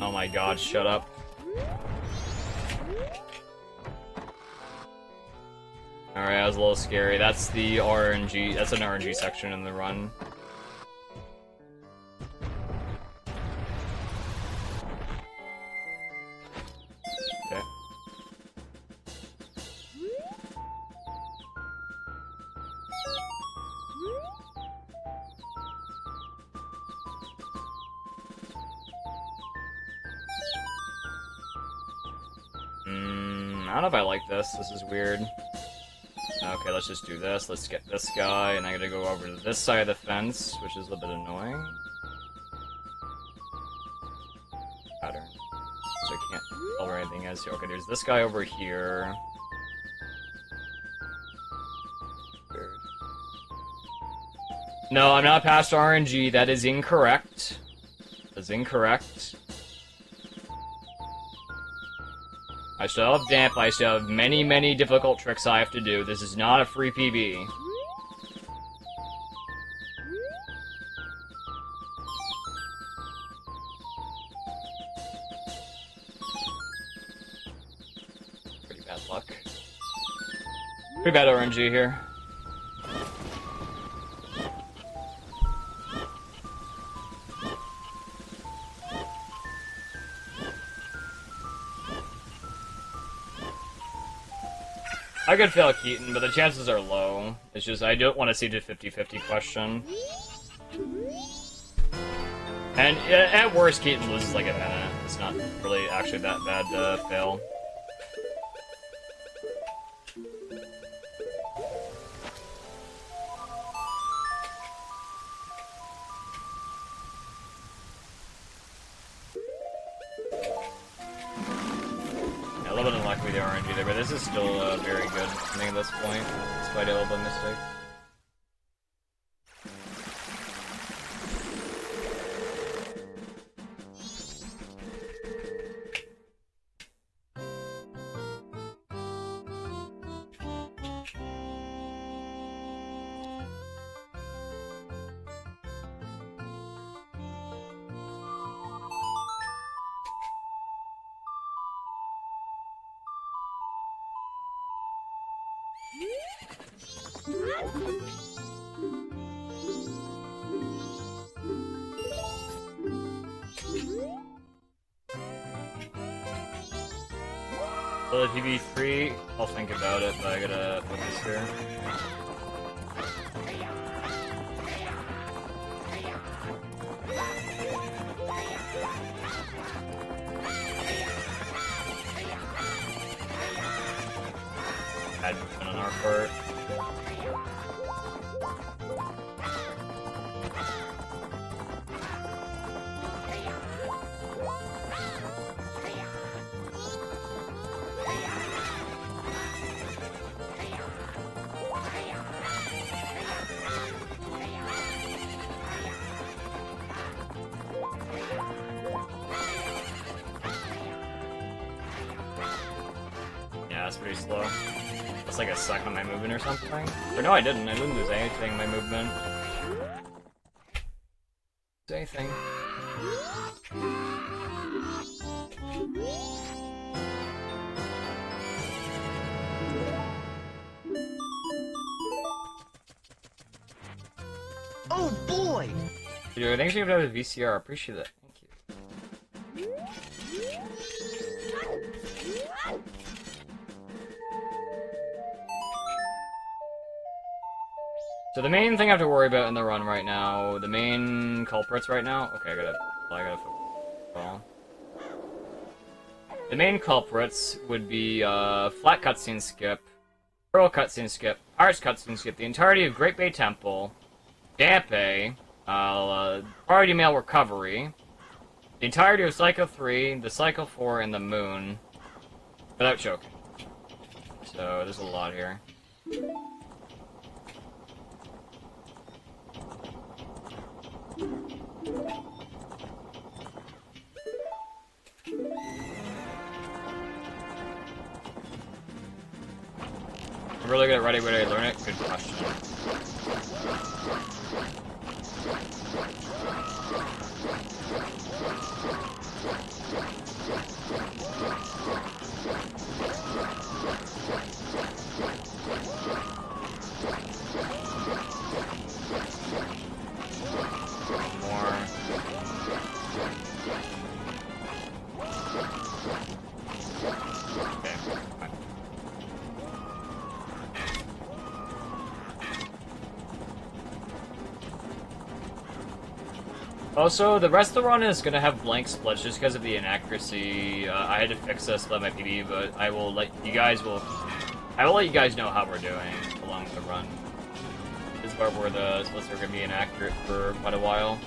Oh my god, shut up. Alright, that was a little scary. That's the RNG, that's an RNG section in the run. Okay. I don't know if I like this. This is weird. Okay, let's just do this. Let's get this guy, and I gotta go over to this side of the fence, which is a little bit annoying. Pattern. So I can't color anything else here. Okay, there's this guy over here. Weird. No, I'm not past RNG. That is incorrect. That's incorrect. I still have Damp, I still have many, many difficult tricks I have to do. This is not a free PB. Pretty bad luck. Pretty bad RNG here. I could fail Keaton, but the chances are low. It's just, I don't want to see the 50-50 question. And at worst, Keaton loses like a minute. It's not really actually that bad to fail. A little bit unlucky with the RNG there, but this is still very good, I think, at this point, despite a little bit of mistakes. Well, the PB3, I'll think about it, but I gotta focus here. Bad movement on our part. Yeah, that's pretty slow. That's like a second on my movement or something. Or no, I didn't. I didn't lose anything in my movement. Lose anything. Oh boy! Dude, thanks for giving out a VCR. I appreciate that. Thank you. So the main thing I have to worry about in the run right now, the main culprits right now. Okay, I gotta focus. Well, the main culprits would be flat cutscene skip, Pearl cutscene skip, Arts cutscene skip, the entirety of Great Bay Temple, Dampe, Priority Mail Recovery, the entirety of Cycle 3, the Cycle 4, and the Moon, without choking. So there's a lot here. I'm really good at Ready Where I Learn It? Good question. More. Okay, fine. Also, the rest of the run is gonna have blank splits just because of the inaccuracy. I had to fix this with my PB, but I will let you guys know how we're doing along with the run. This part where the splits are gonna be inaccurate for quite a while.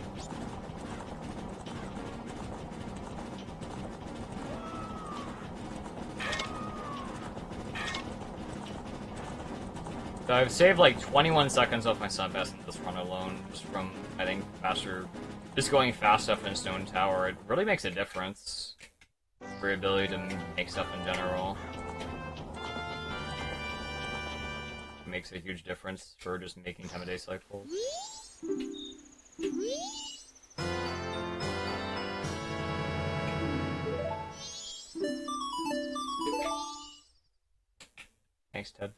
So I've saved like 21 seconds off my sub best in this run alone, just from, I think, just going fast stuff in a stone tower. It really makes a difference for your ability to make stuff in general. It makes a huge difference for just making time of day cycles. Thanks, Ted.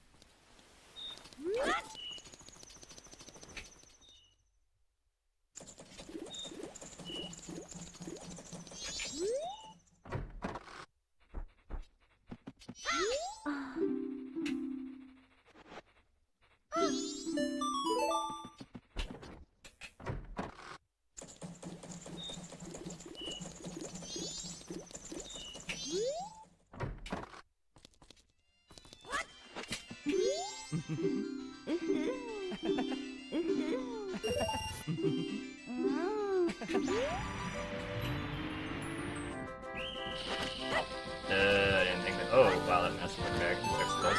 I didn't think that. Oh, wow, that messed with me. I can fix this.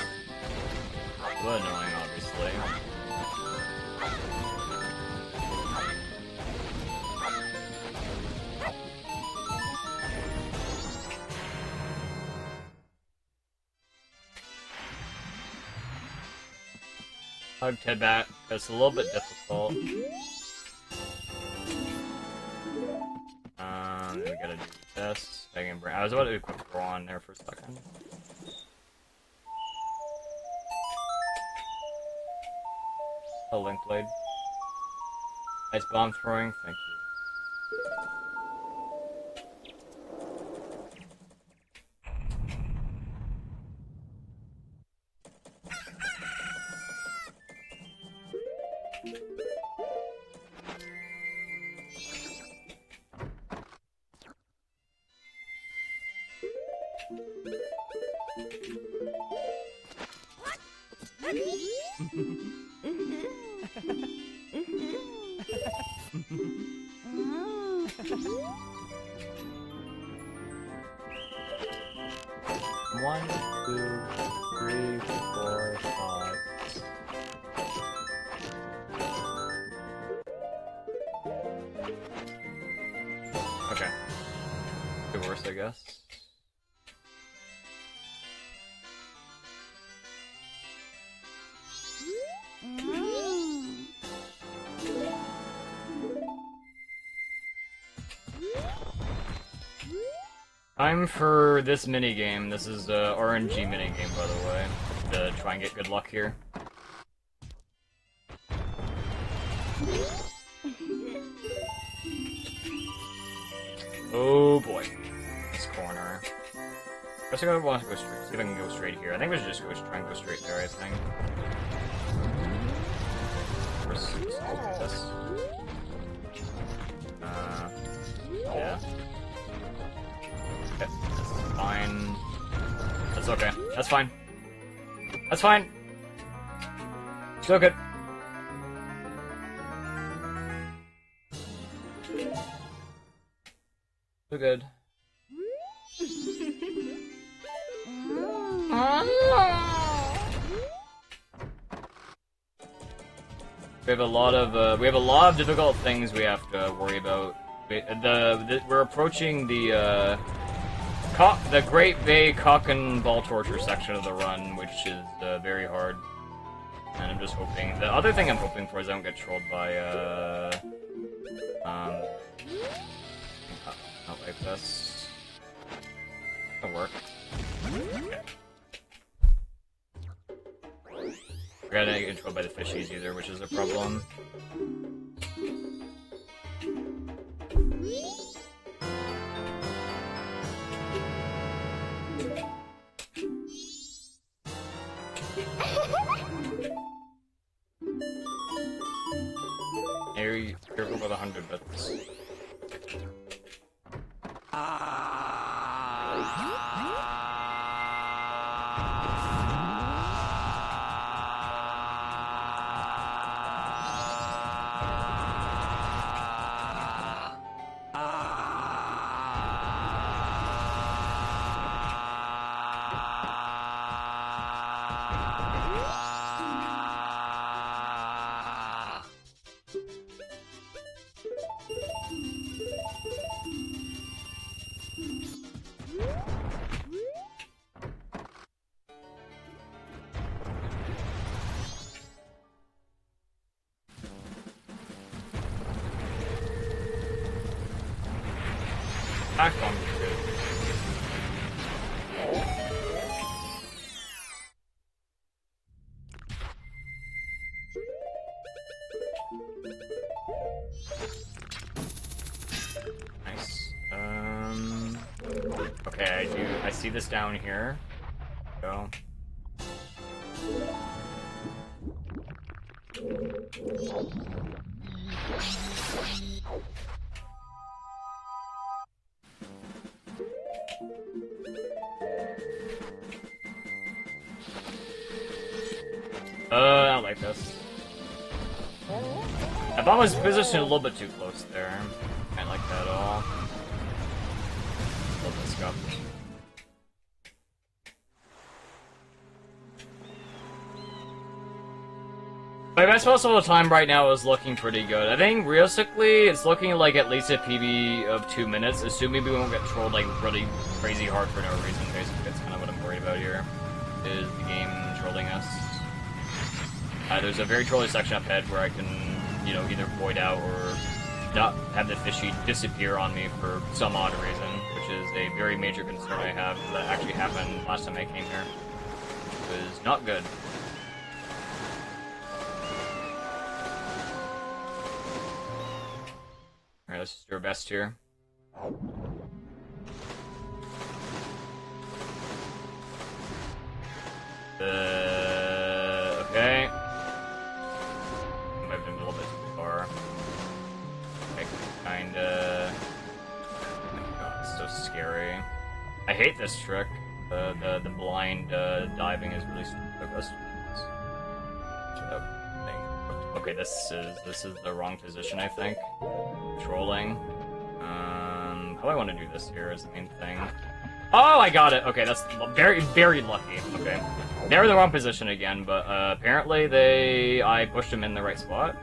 Well, annoying, obviously. Hug Ted back. It's a little bit difficult. We gotta do this. I was about to equip Brawn there for a second. A link blade. Nice bomb throwing, thank you. One, two, three, four, five. Okay. Could be worse, I guess. Time for this minigame. This is a RNG minigame, by the way, to try and get good luck here. Oh boy. This corner. I guess I want to go straight. See if I can go straight here. I think we should just try and go straight there, I think. First, this. Yeah. Okay, that's fine. That's okay. That's fine. That's fine. Still good. Still good. We have a lot of difficult things we have to worry about. We're approaching the Great Bay Cock and Ball Torture section of the run, which is very hard. And I'm just hoping. The other thing I'm hoping for is I don't get trolled by not like this. That'll work. Okay. I gotta get trolled by the fishies either, which is a problem. You're careful with 100 bits. Back on me, good. Nice. Okay, I see this down here. Go. I don't like this. I thought I was positioned a little bit too close there. I don't like that at all. Love this scuff. My best most of the time right now is looking pretty good. I think realistically, it's looking like at least a PB of 2 minutes, assuming we won't get trolled like really crazy hard for no reason. Basically, that's kind of what I'm worried about here. Is the game trolling us? There's a very trolly section up ahead where I can, you know, either void out or not have the fishy disappear on me for some odd reason, which is a very major concern I have that actually happened last time I came here, which was not good. let's just do our best here. Okay. Might have been a little bit too far. Like, kinda... Oh my god, it's so scary. I hate this trick. The blind diving is really stupid. Okay, this is the wrong position, I think. Controlling. How do I want to do this here is the main thing. Oh, I got it! Okay, that's very, very lucky. Okay. They were the wrong position again, but apparently I pushed them in the right spot.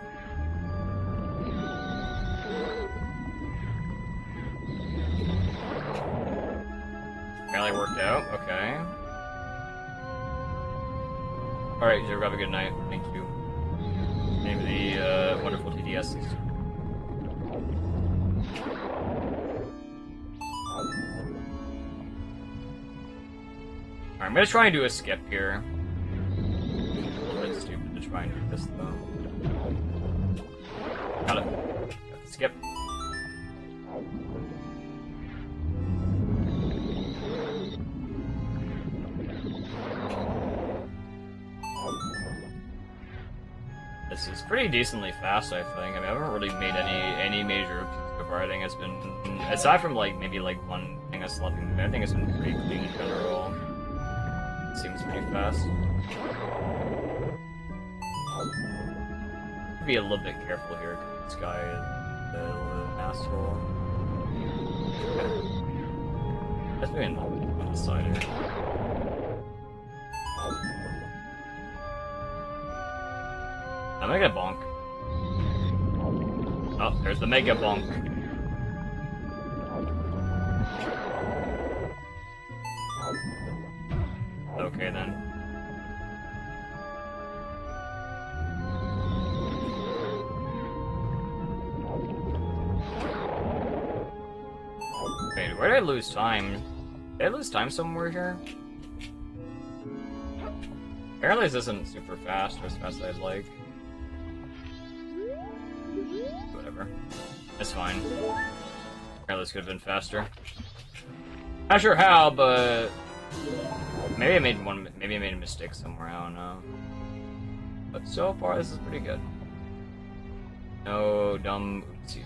Apparently worked out, okay. Alright, you have a good night. Thank you. Name of the wonderful TDSs. Alright, I'm gonna try and do a skip here. A little bit stupid to try and do this though. Got it. Got the skip. This is pretty decently fast, I think. I mean, I haven't really made any major oopsies so far. I think it's been, aside from like maybe like one thing that's slipping, I think it's been pretty clean in general. It seems pretty fast. Be a little bit careful here, because this guy is a little asshole. That's maybe on the side here. I'm gonna get bonk. Oh, there's the mega bonk. Okay then. Wait, where did I lose time? Did I lose time somewhere here? Apparently this isn't super fast or as fast as I'd like. Whatever. It's fine. Apparently this could have been faster. Not sure how, but maybe I made a mistake somewhere, I don't know. But so far this is pretty good. No dumb oopsie.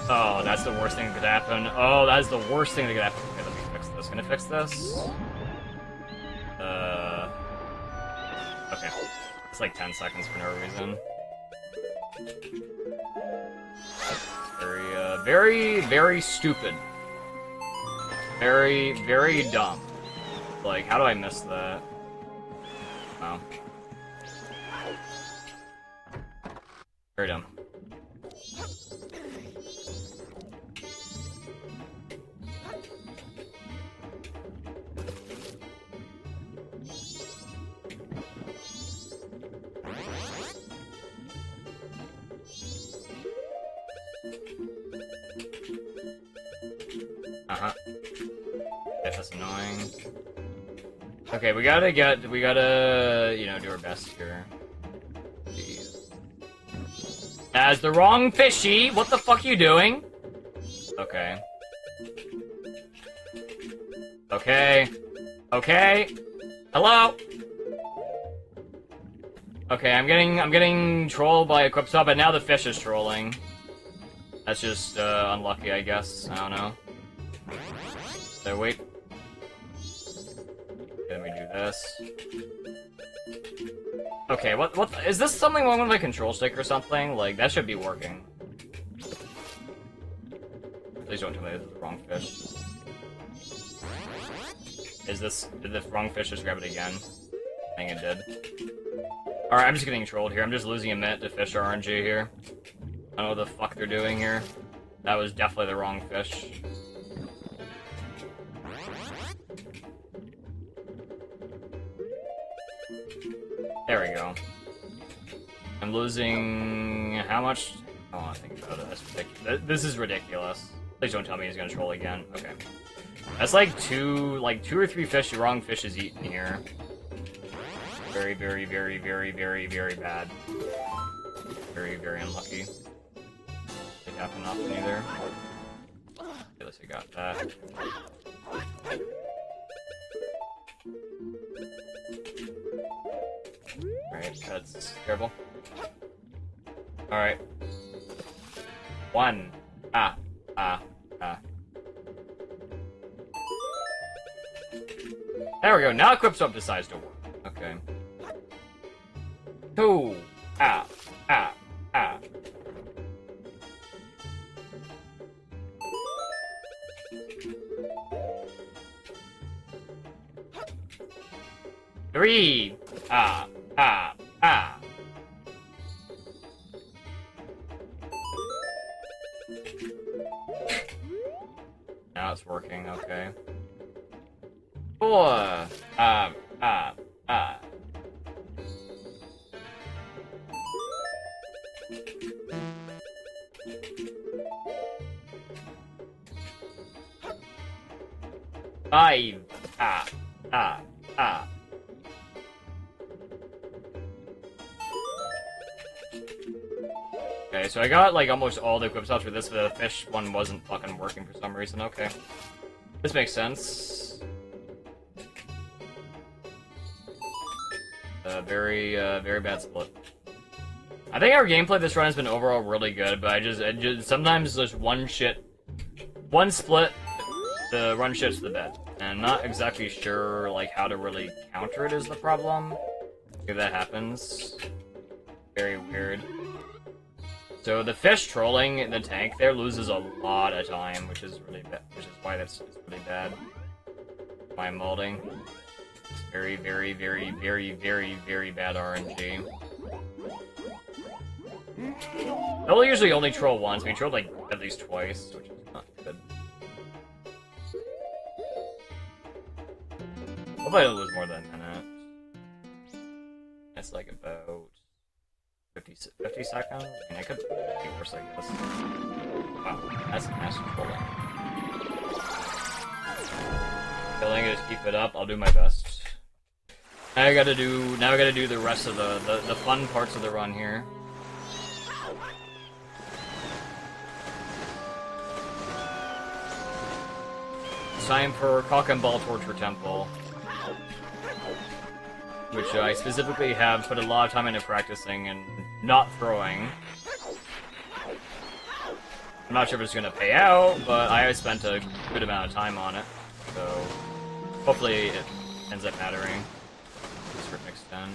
Oh, that's the worst thing that could happen. Oh, that is the worst thing that could happen. Okay, let me fix this. Can I fix this? Okay. It's like 10 seconds for no reason. Very, very stupid. Very, very dumb. Like, how do I miss that? Oh. Very dumb. Yeah, that's annoying. Okay, we gotta, you know, do our best here. As the wrong fishy! What the fuck you doing? Okay. Okay. Okay. Hello? Okay, I'm getting trolled by Equip Sub, but now the fish is trolling. That's just, unlucky, I guess. I don't know. So, wait. Let me do this. Okay, what, is this something wrong with my control stick or something? Like, that should be working. Please don't tell me this is the wrong fish. Did the wrong fish just grab it again? I think it did. Alright, I'm just getting trolled here. I'm just losing a minute to fish RNG here. I don't know what the fuck they're doing here. That was definitely the wrong fish. There we go. I'm losing... how much? I don't want to think about it. That's ridiculous. This is ridiculous. Please don't tell me he's gonna troll again. Okay. That's like two or three fish, wrong fishes eaten here. Very, very, very, very, very, very bad. Very, very unlucky. Didn't happen often either. At least I got that. Alright, that's terrible. Alright. One. Ah. There we go, now Equipsoap decides to work. Okay. Two. Ah. Three. Ah. Now it's working, okay. Four. Five. Okay, so I got like almost all the equip stops for this, but the fish one wasn't fucking working for some reason. Okay. This makes sense. Very bad split. I think our gameplay this run has been overall really good, but I just sometimes there's one split, the run shits the bed. And I'm not exactly sure like how to really counter it is the problem. If that happens. Very weird. So the fish trolling the tank there loses a lot of time, which is really bad, which is why that's really bad. My molding. It's very, very, very, very, very, very bad RNG. They'll usually only troll once. We trolled like at least twice, which is not good. Hopefully I don't lose more than a minute. It's like about 50 seconds? I mean, I could be worse like this. Wow, that's massive trolling. Killing it, just keep it up, I'll do my best. Now I gotta do the rest of the fun parts of the run here. It's time for Cock and Ball Torture Temple. Which I specifically have put a lot of time into practicing and not throwing. I'm not sure if it's gonna pay out, but I have spent a good amount of time on it, so hopefully it ends up mattering to a certain extent.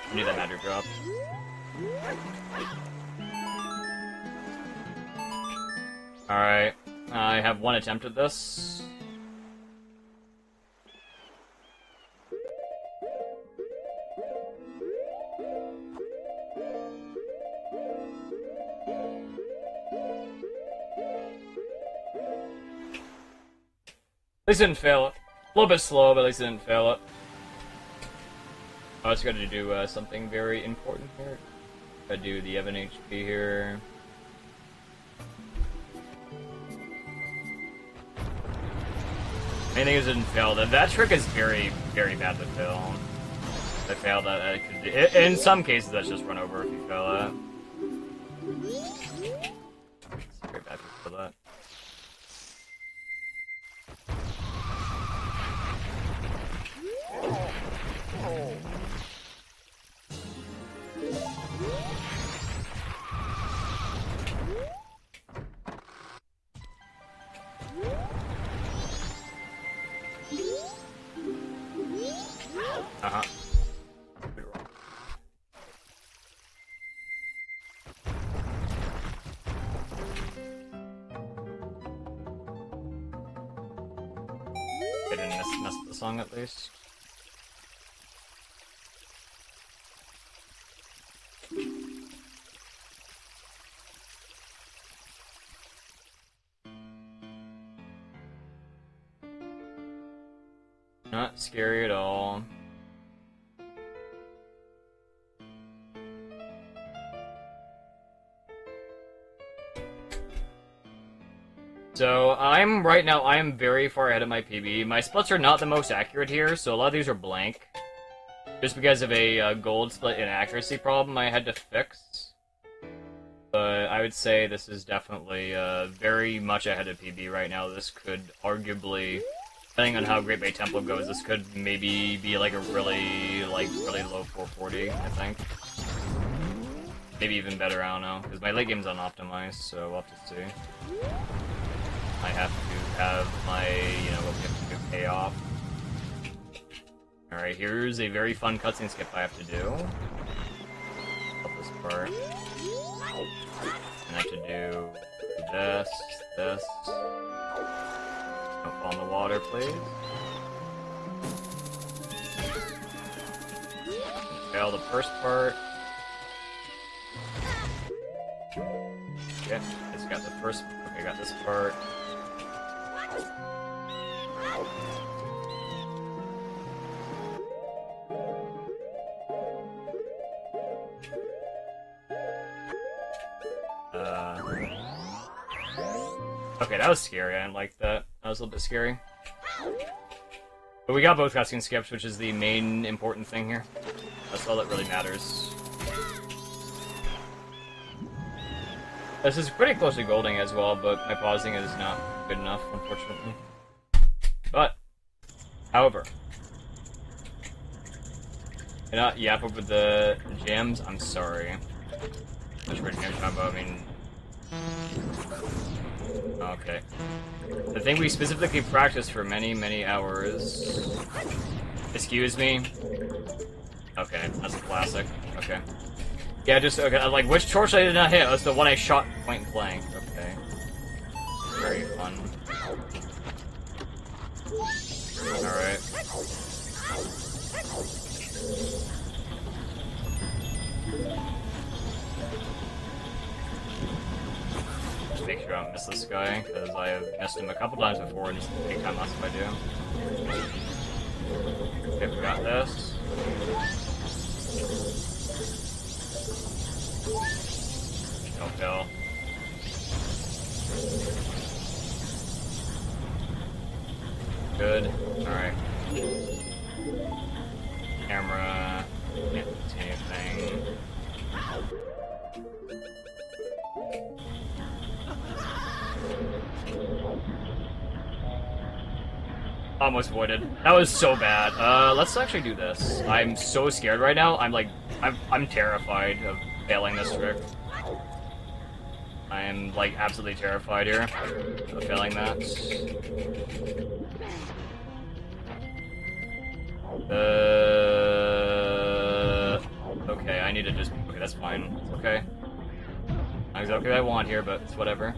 I need that magic drop. Alright, I have one attempt at this. At least I didn't fail it. A little bit slow, but at least I didn't fail it. I was going to do something very important here. Gotta do the Evan HP here. Main thing is I didn't fail that. That trick is very, very bad to fail. If I fail that, I could. In some cases, that's just run over if you fail that. It's very bad to fail that. Uh-huh. I didn't mess up the song at least. Not scary at all. So, right now, I am very far ahead of my PB. My splits are not the most accurate here, so a lot of these are blank. Just because of a gold split inaccuracy problem I had to fix. But I would say this is definitely very much ahead of PB right now. This could arguably, depending on how Great Bay Temple goes, this could maybe be like a really low 440, I think. Maybe even better, I don't know. Because my late game's unoptimized, so we'll have to see. I have to have my, what we have to do pay off. Alright, here's a very fun cutscene skip I have to do. Up this part. And I have to do this. Don't fall in the water, please. Fail the first part. Okay, just got the first. Okay, got this part. Okay, that was scary. I didn't like that. That was a little bit scary. But we got both cutscene skips, which is the main important thing here. That's all that really matters. This is pretty close to golding as well, but my pausing is not good enough, unfortunately. But, however, cannot yap over the jams. I'm sorry. Which we're talking about. I mean, okay. The thing we specifically practiced for many, many hours. Excuse me. Okay, that's a classic. Okay. Yeah, just okay. Like, which torch I did not hit? That's the one I shot point blank. Okay. Very fun. Alright. Just make sure I don't miss this guy, because I have missed him a couple times before, and just big time loss if I do. Okay, we got this. Don't fail. Good. Alright. Camera. Can't see anything. Almost voided. That was so bad. Let's actually do this. I'm so scared right now. I'm terrified of failing this trick. I am, like, absolutely terrified here of failing that. Okay, I need to just... Okay, that's fine. It's okay. Not exactly what I want here, but it's whatever.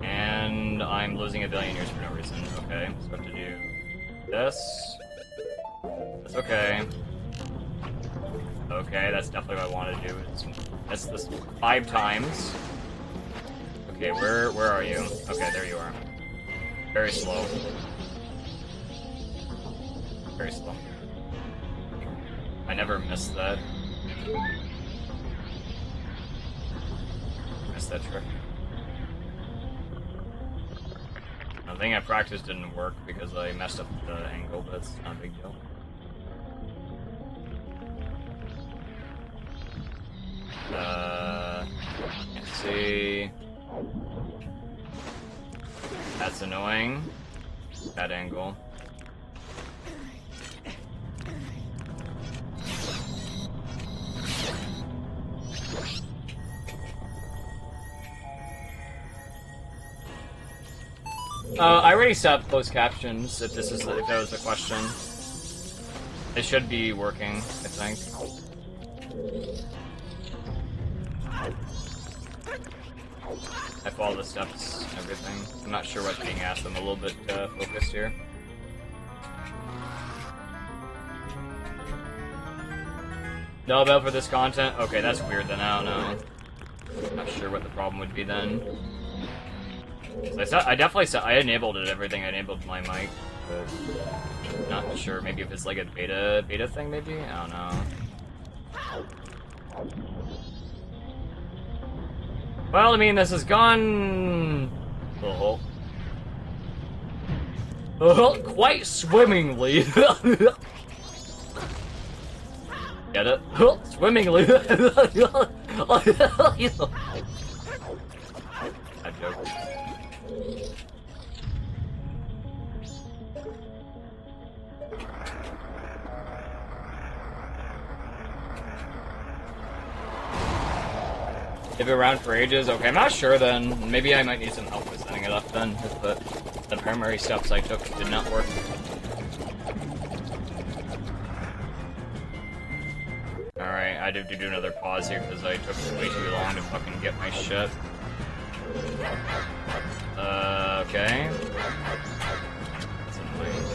And I'm losing a billion years for no reason. Okay, so I have to do this. That's okay. Okay, that's definitely what I want to do. That's this 5 times. Okay, where are you? Okay, there you are. Very slow. Very slow. I never missed that. Missed that trick. The thing I practiced didn't work because I messed up the angle, but it's not a big deal. Can't see. That's annoying. That angle. I already set up closed captions. If that was the question, it should be working. I think. I follow the steps and everything. I'm not sure what's being asked. I'm a little bit focused here. No bell for this content? Okay, that's weird then. I don't know. Not sure what the problem would be then. I definitely I enabled it, everything. I enabled my mic. but not sure. Maybe if it's like a beta thing, maybe? I don't know. Well, I mean, this has gone... quite swimmingly. Get it? Swimmingly. That joke. They've been around for ages? Okay, I'm not sure then. Maybe I might need some help with setting it up then, if the primary steps I took did not work. Alright, I did do another pause here because I took way too long to fucking get my shit. Okay. That's annoying.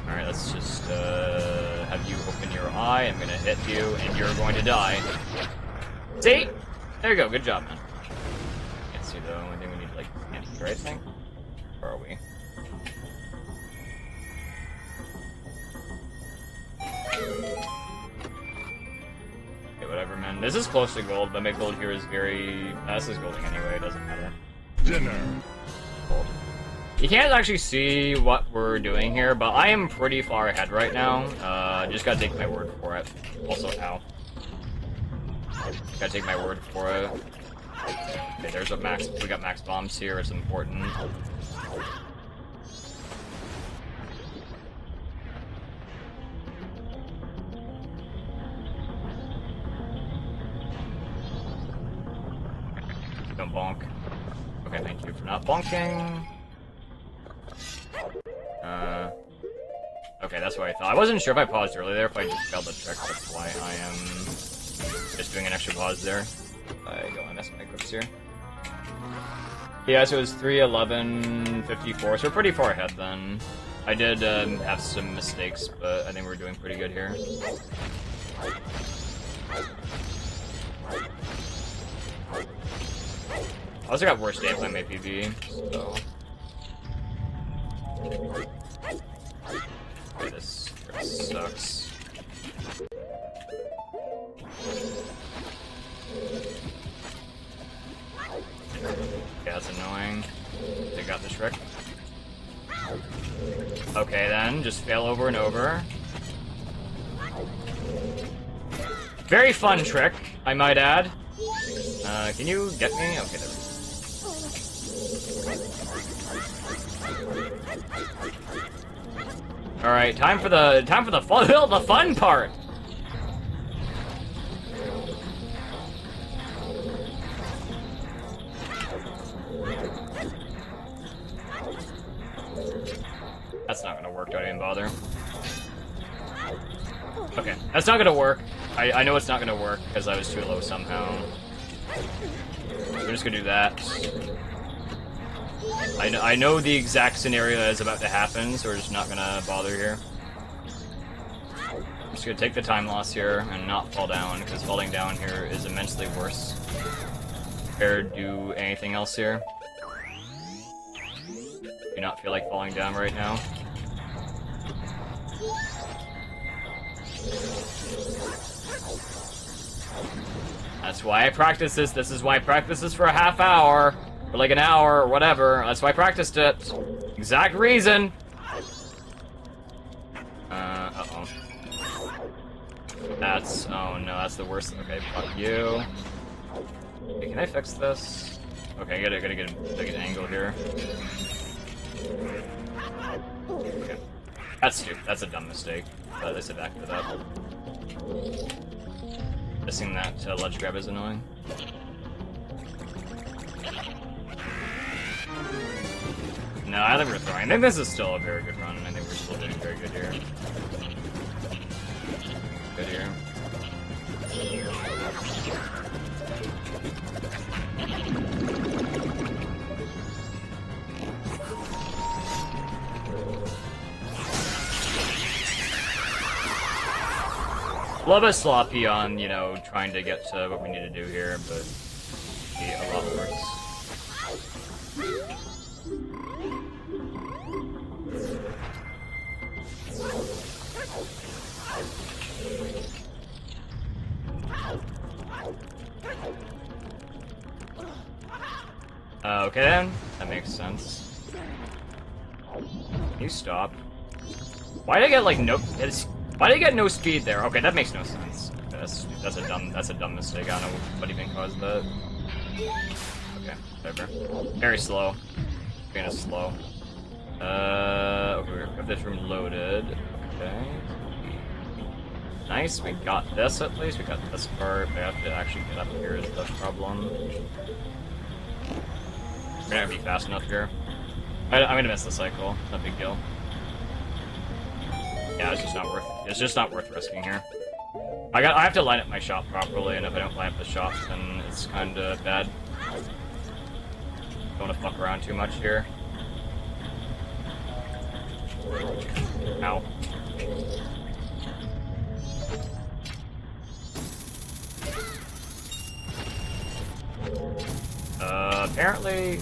Alright, let's just, have you open your eye. I'm gonna hit you, and you're going to die. See? There you go, good job, man. Can't see though, I think we need, like, anti-right thing? Where are we? Okay, whatever, man. This is close to gold, but my gold here is very... this is golding anyway, it doesn't matter. Dinner. Gold. You can't actually see what we're doing here, but I am pretty far ahead right now. Just gotta take my word for it. Also, ow. Gotta take my word for it. Okay, there's a max. We got max bombs here. It's important. Don't bonk. Okay, thank you for not bonking. Okay, that's what I thought. I wasn't sure if I paused earlier there, if I just failed the trick. That's why I am just doing an extra pause there. I go and mess my grips here. Yeah, so it was 3:11:54, so we're pretty far ahead then. I did have some mistakes, but I think we're doing pretty good here. I also got worse gameplay on my PB, so... Okay, this sucks. Okay, that's annoying. They got the trick. Okay then, just fail over and over. Very fun trick, I might add. Can you get me? Okay, there we go. All right, time for the fun, the fun part. That's not gonna work. Don't even bother. Okay, that's not gonna work. I know it's not gonna work because I was too low somehow. We're just gonna do that. I know the exact scenario that is about to happen, so we're just not gonna bother here. I'm just gonna take the time loss here and not fall down, because falling down here is immensely worse compared to anything else here. Do not feel like falling down right now. That's why I practice this. This is why I practice this for a half hour. Or like an hour, or whatever. That's why I practiced it. Exact reason. Uh-oh. That's... oh no, that's the worst. Okay, fuck you. Okay, can I fix this? Okay, I gotta get an angle here. Okay. That's stupid. That's a dumb mistake. At least I backed it up. Missing that ledge grab is annoying. No, I think we're throwing. I think this is still a very good run. I think we're still doing very good here. Good here. A little bit sloppy on, you know, trying to get to what we need to do here, but be a lot worse. Okay, that makes sense. Can you stop? Why did I get like no? Why did I get no speed there? Okay, that makes no sense. That's a dumb mistake. I don't know what even caused that. Okay, whatever. Very slow. Being a slow. Okay, we have this room loaded. Okay. Nice, we got this at least. We got this part. We have to actually get up here is the problem. We're not gonna be fast enough here. I'm gonna miss the cycle. No big deal. Yeah, it's just not worth risking here. I have to line up my shot properly, and if I don't line up the shots, then it's kinda bad. Don't wanna fuck around too much here. Ow. Apparently...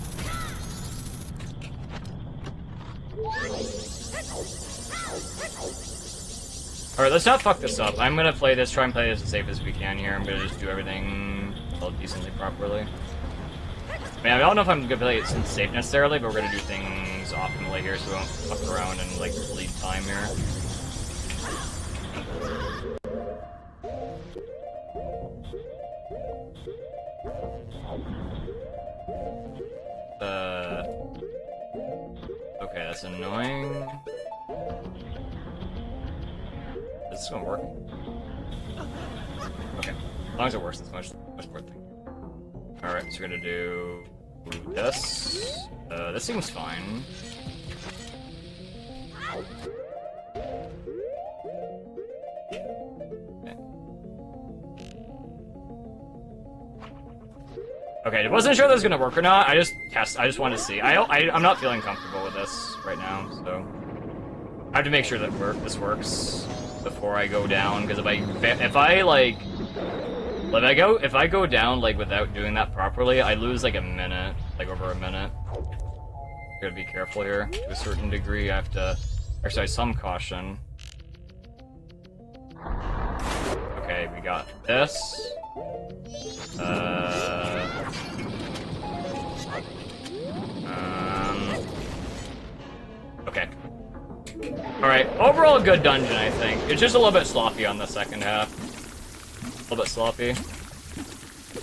Alright, let's not fuck this up. I'm gonna try and play this as safe as we can here. I'm gonna just do everything decently properly. I mean, I don't know if I'm gonna play it since safe necessarily, but we're gonna do things optimally here so we won't fuck around and, like, bleed time here. Okay, that's annoying. Is this gonna work? Okay. As long as it works, that's much more thing. Alright, so we're gonna do this. This seems fine. Okay, I wasn't sure if this was gonna work or not. I just wanted to see. I'm not feeling comfortable with this right now, so I have to make sure that this works before I go down. Because if I go down like without doing that properly, I lose like a minute, like over a minute. Gotta be careful here to a certain degree. I have to exercise some caution. Okay, we got this. Okay. Alright, overall good dungeon, I think. It's just a little bit sloppy on the second half. A little bit sloppy.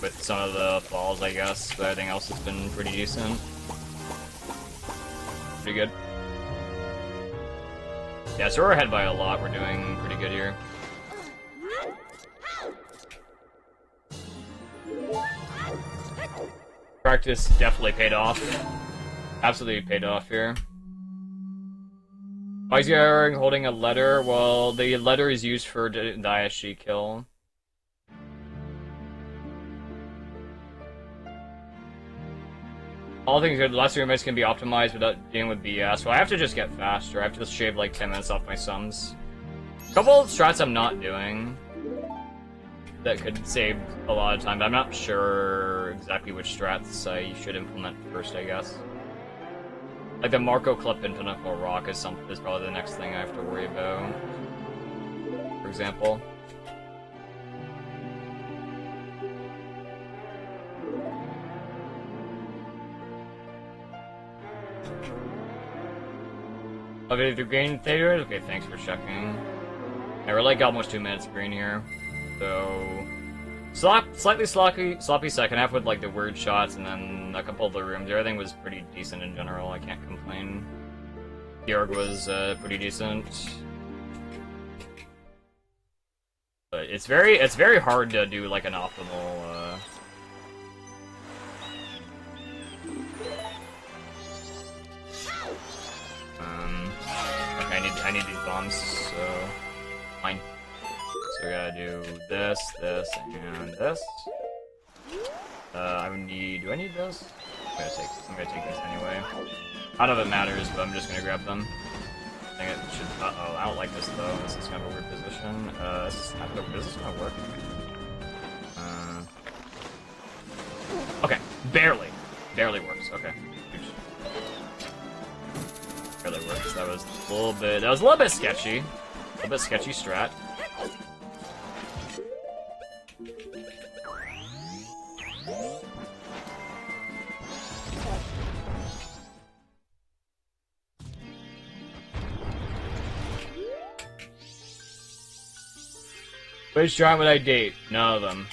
With some of the falls, I guess, but everything else has been pretty decent. Pretty good. Yeah, so we're ahead by a lot. We're doing pretty good here. Practice definitely paid off. Absolutely paid off here. Why is he holding a letter? Well, the letter is used for the ISG kill. All things good. The last 3 minutes can be optimized without dealing with BS. So I have to just get faster. I have to just shave like 10 minutes off my sums. A couple of strats I'm not doing that could save a lot of time, but I'm not sure exactly which strats I should implement first, I guess. Like the Marco clip in Pinnacle Rock is probably the next thing I have to worry about. For example. Okay, the green theater? Okay, thanks for checking. Yeah, we're like almost 2 minutes green here. So... slightly sloppy second half with like the weird shots and then a couple of the rooms. Everything was pretty decent in general, I can't complain. Georg was pretty decent. But it's very hard to do like an optimal okay, I need these bombs, so fine. So we gotta do this, this, and this. Do I need this? I'm gonna take this anyway. None of it matters, but I'm just gonna grab them. I think it should. Uh-oh, I don't like this though. This is kind of a weird position. Is this gonna work? Okay, barely works. Okay. Barely works. That was a little bit sketchy. A little bit sketchy strat. Which giant would I date? None of them.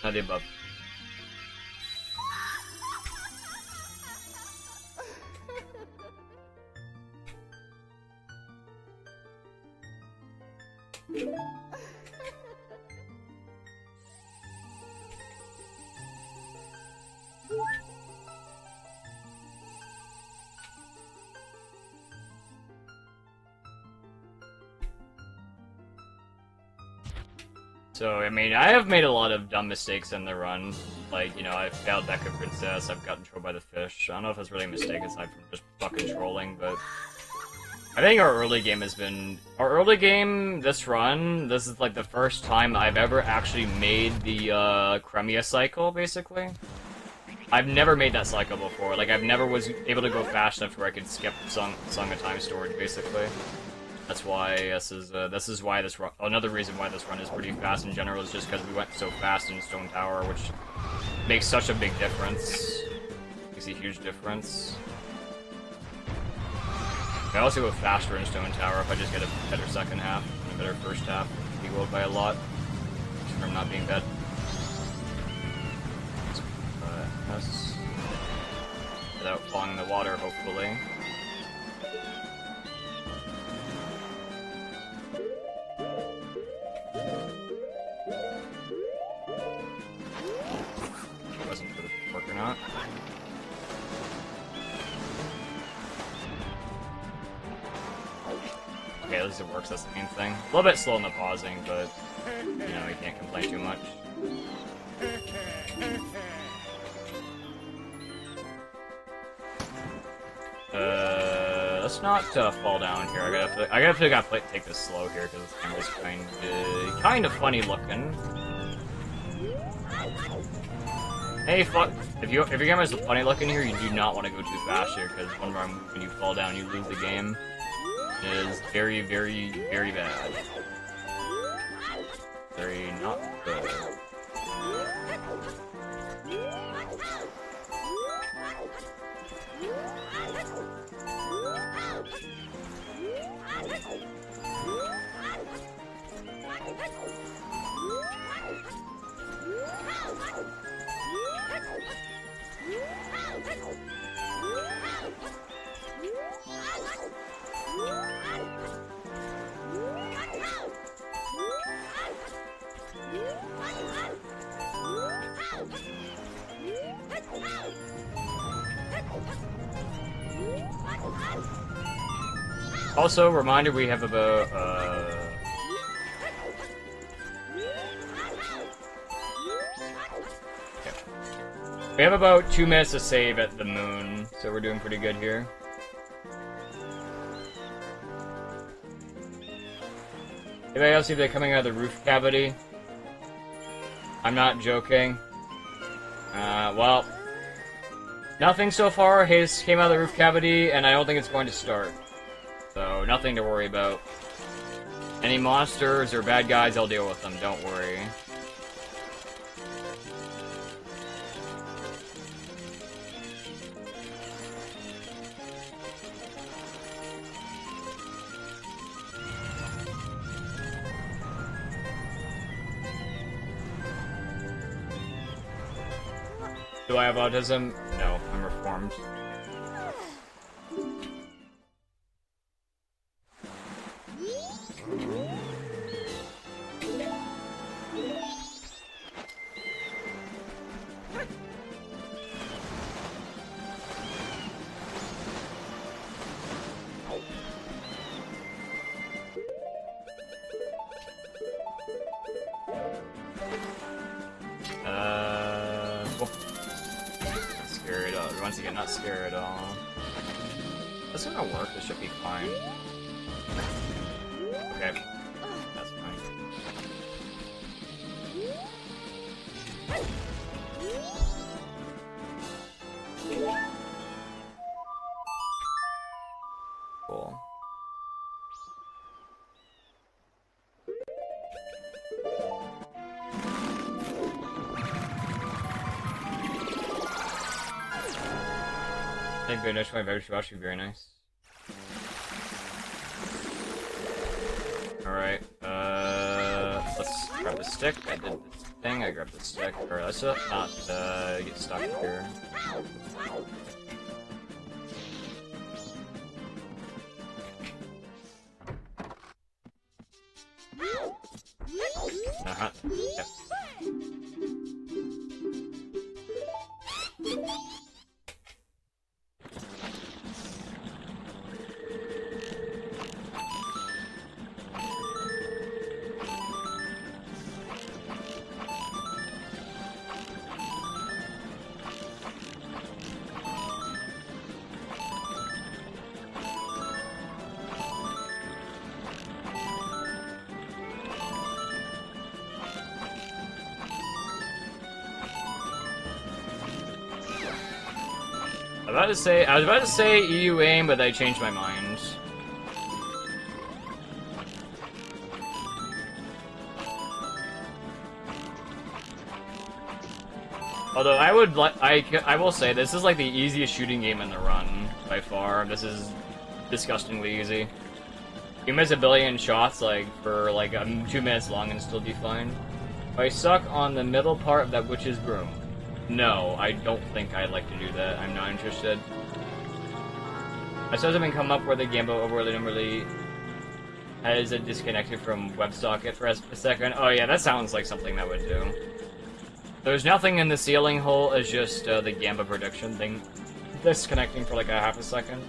None of the above. So, I mean, I have made a lot of dumb mistakes in the run. Like, you know, I failed Becca Princess, I've gotten trolled by the fish. I don't know if that's really a mistake aside from just fucking trolling, but... I think our early game has been... Our early game, this run, this is like the first time I've ever actually made the, Cremia cycle, basically. I've never made that cycle before. Like, I've never was able to go fast enough where I could skip Song of Time storage, basically. That's why this is why this run, another reason why this run is pretty fast in general is just because we went so fast in Stone Tower, which makes such a big difference. Makes a huge difference. I also go faster in Stone Tower if I just get a better second half and a better first half. Be rolled by a lot from not being bad. Yes. Without falling in the water, hopefully. Wasn't for the work or not. Okay, at least it works, that's the main thing. A little bit slow in the pausing, but, you know, you can't complain too much. Let's not fall down here. I gotta take this slow here because this camera's kind of funny looking. Hey, fuck! If your camera's funny looking here, you do not want to go too fast here because when you fall down, you lose the game. It is very, very, very bad. Very not good. Also, reminder, we have about, okay. We have about 2 minutes to save at the moon, so we're doing pretty good here. Anybody else see they're coming out of the roof cavity? I'm not joking. Well, nothing so far has came out of the roof cavity, and I don't think it's going to start. So, nothing to worry about. Any monsters or bad guys, I'll deal with them, don't worry. Do I have autism? No, I'm reformed. Once again, not scary at all. That's gonna work, it should be fine. Okay. That's fine. Cool. I think very nice. My better to watch you. Very nice. All right. Let's grab the stick. I did this thing. I grabbed the stick. Or let's not get stuck here. Uh-huh. Yep. I was about to say EU aim, but I changed my mind. Although I will say this is like the easiest shooting game in the run by far. This is disgustingly easy. You miss a billion shots like for like 2 minutes long and still be fine. If I suck on the middle part of that witch's broom. No, I don't think I'd like to do that. I'm not interested. I saw something come up where the Gambo overlay normally has it disconnected from WebSocket for a second. Oh yeah, that sounds like something that would do. There's nothing in the ceiling hole, it's just the Gamba prediction thing disconnecting for like a half a second.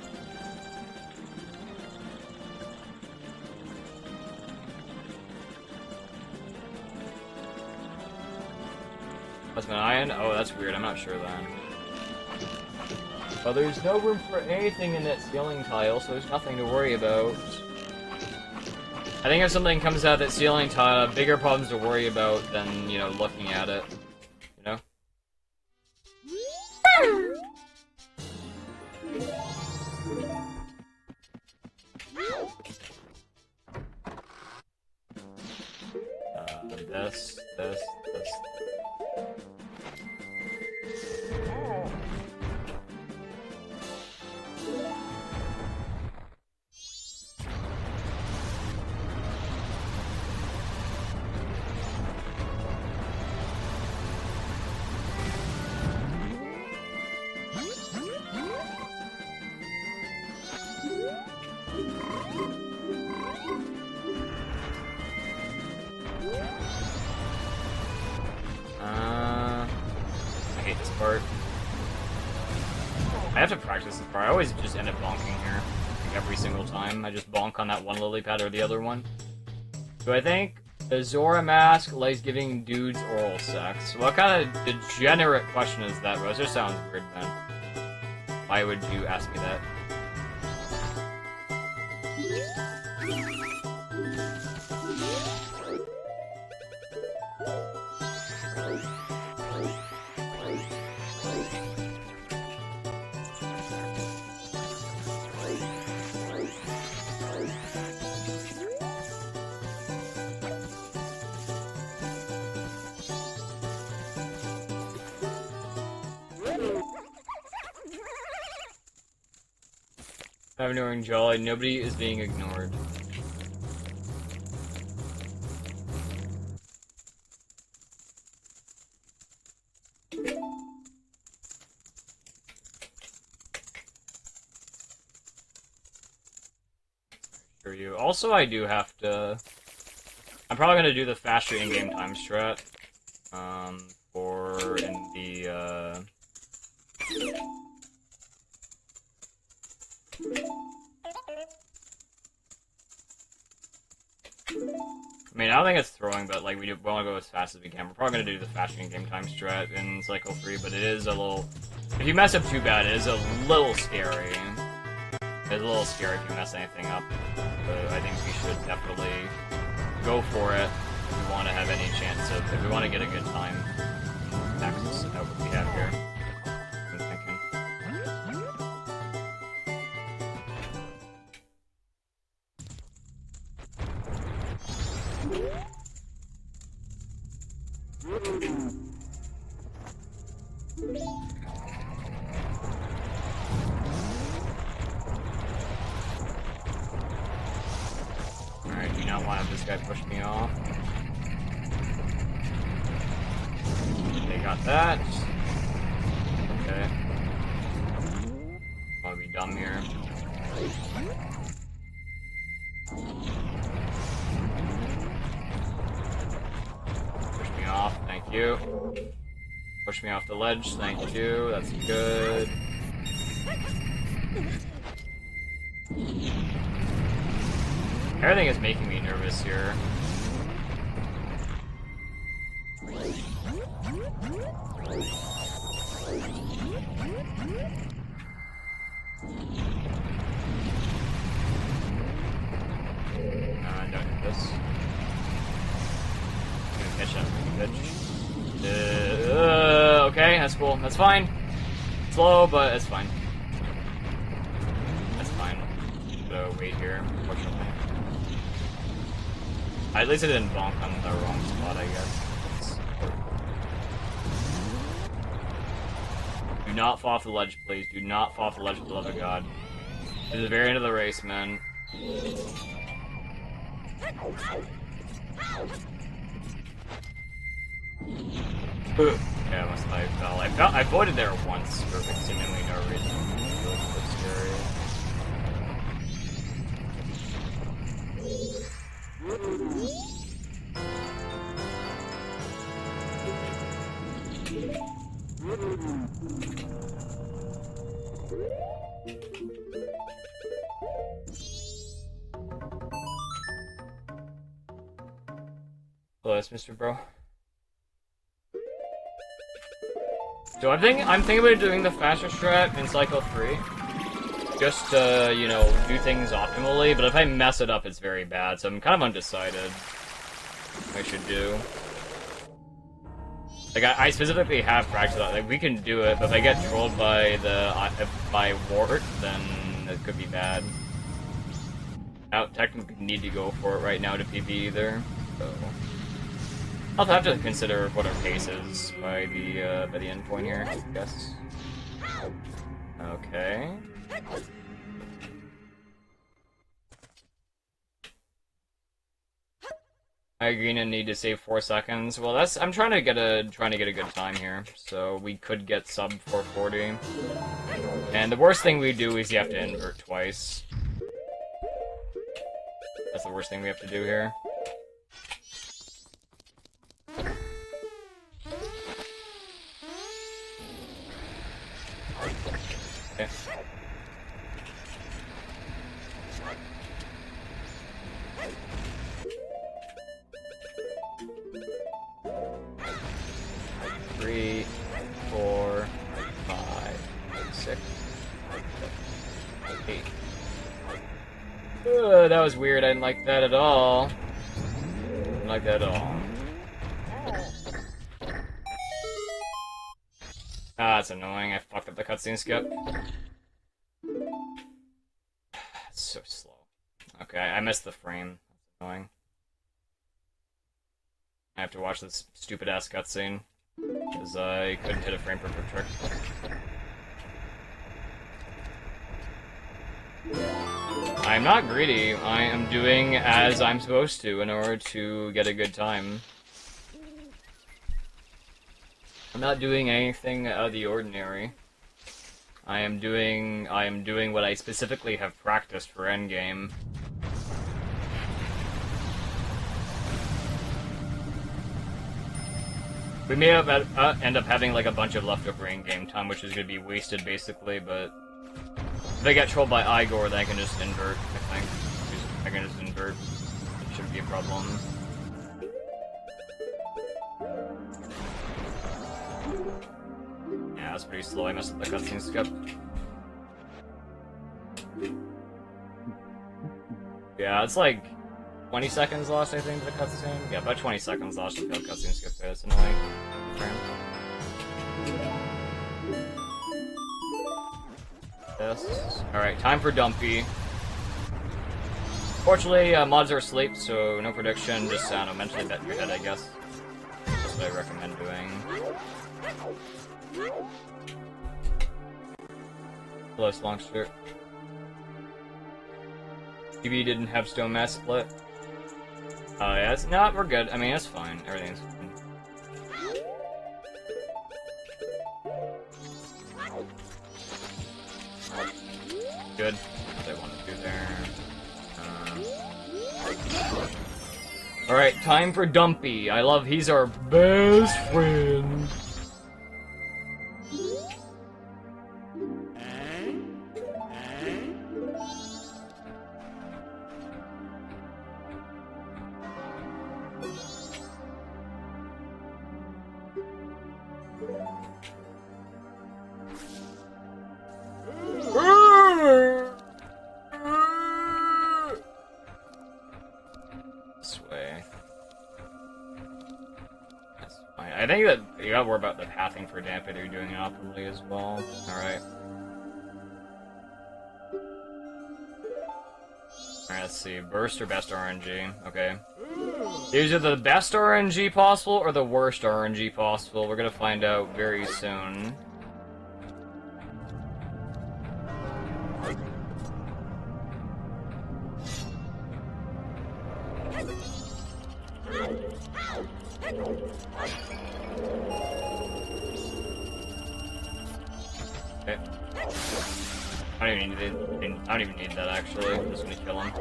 That's an iron? Oh, that's weird. I'm not sure then. Well, there's no room for anything in that ceiling tile, so there's nothing to worry about. I think if something comes out of that ceiling tile, bigger problems to worry about than, you know, looking at it. You know? This. I hate this part. I have to practice this part. I always just end up bonking here. Like every single time. I just bonk on that one lily pad or the other one. So I think the Zora mask likes giving dudes oral sex. What kind of degenerate question is that, Rose? It sounds weird, man. Why would you ask me that? I'm ignoring Jolly. Nobody is being ignored. For you. Also, I do have to. I'm probably gonna do the faster in-game time strat. For in the I mean, I don't think it's throwing, but like we want to go as fast as we can. We're probably gonna do the faster in-game time strat in Cycle 3, but it is a little. If you mess up too bad, it is a little scary. It's a little scary if you mess anything up. But I think we should definitely go for it if we want to have any chance of. If we want to get a good time. Access out what we have here. I'm thinking. Alright, do not want to have this guy push me off. Got that. Okay. Wanna be dumb here. Push me off, thank you. Push me off the ledge, thank you. That's good. Everything is making me nervous here. Don't hit this. I'm gonna catch up, bitch. Okay, that's cool. That's fine. Slow, but it's fine. That's fine. So wait here, unfortunately. At least I didn't bonk on the wrong spot, I guess. Do not fall off the ledge, please. Do not fall off the ledge, for the love of God. This is the very end of the race, man. Yeah, must I fell. I avoided there once for seemingly no reason. It was a bit scary. Hello, it's Mr. Bro. So I'm thinking about doing the faster strat in Cycle 3. Just to, you know, do things optimally, but if I mess it up, it's very bad, so I'm kind of undecided what I should do. Like, I specifically have practiced that. Like, we can do it, but if I get trolled by by Wart, then it could be bad. I don't technically need to go for it right now to PV either, so... I'll have to consider what our pace is by the end point here, I guess. Okay. I agree and need to save 4 seconds. Well, I'm trying to get a good time here, so we could get sub 440. And the worst thing we do is you have to invert twice. That's the worst thing we have to do here. Okay. Three, 4, 5, 6, 8. That was weird. I didn't like that at all. Didn't like that at all. Ah, that's annoying. I fucked up the cutscene skip. It's so slow. Okay, I missed the frame. That's annoying. I have to watch this stupid-ass cutscene. Because I couldn't hit a frame per trick. I'm not greedy. I am doing as I'm supposed to in order to get a good time. I'm not doing anything out of the ordinary. I am doing what I specifically have practiced for endgame. We may have end up having like a bunch of leftover in-game time, which is going to be wasted basically, but if I get trolled by Igor, then I can just invert, I think. I can just invert. It shouldn't be a problem. Yeah, that's pretty slow. I messed up the cutscene skip. Yeah, it's like 20 seconds lost, I think, to the cutscene. Yeah, about 20 seconds lost to the cutscene skip. It's annoying. Yes. Alright, time for Dumpy. Fortunately, mods are asleep, so no prediction. Just, I don't know, mentally bet in your head, I guess. That's what I recommend doing. Hello, Longster. TV didn't have Stone Mass split. Oh, yeah, no, we're good. I mean, it's fine. Everything's fine. good. What I want to do there. Alright, time for Dumpy. He's our best friend. This way. That's fine. I think that you gotta worry about the pathing for Dampy. They're doing it optimally as well. Alright. Alright, let's see. Burst or best RNG? Okay. These are the best RNG possible or the worst RNG possible. We're gonna find out very soon. Okay. I don't even need that actually. I'm just gonna kill him.